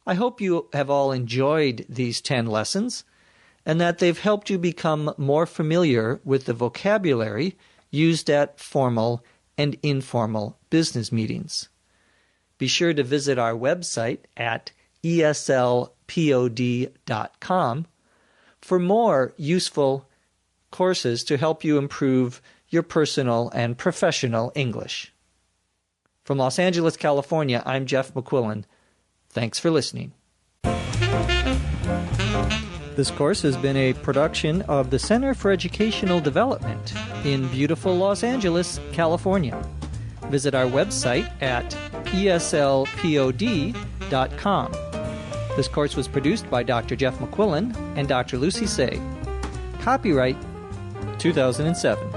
I hope you have all enjoyed these 10 lessons and that they've helped you become more familiar with the vocabulary used at formal and informal business meetings. Be sure to visit our website at eslpod.com for more useful courses to help you improve your personal and professional English. From Los Angeles, California, I'm Jeff McQuillan. Thanks for listening. This course has been a production of the Center for Educational Development in beautiful Los Angeles, California. Visit our website at eslpod.com. This course was produced by Dr. Jeff McQuillan and Dr. Lucy Say. Copyright 2007.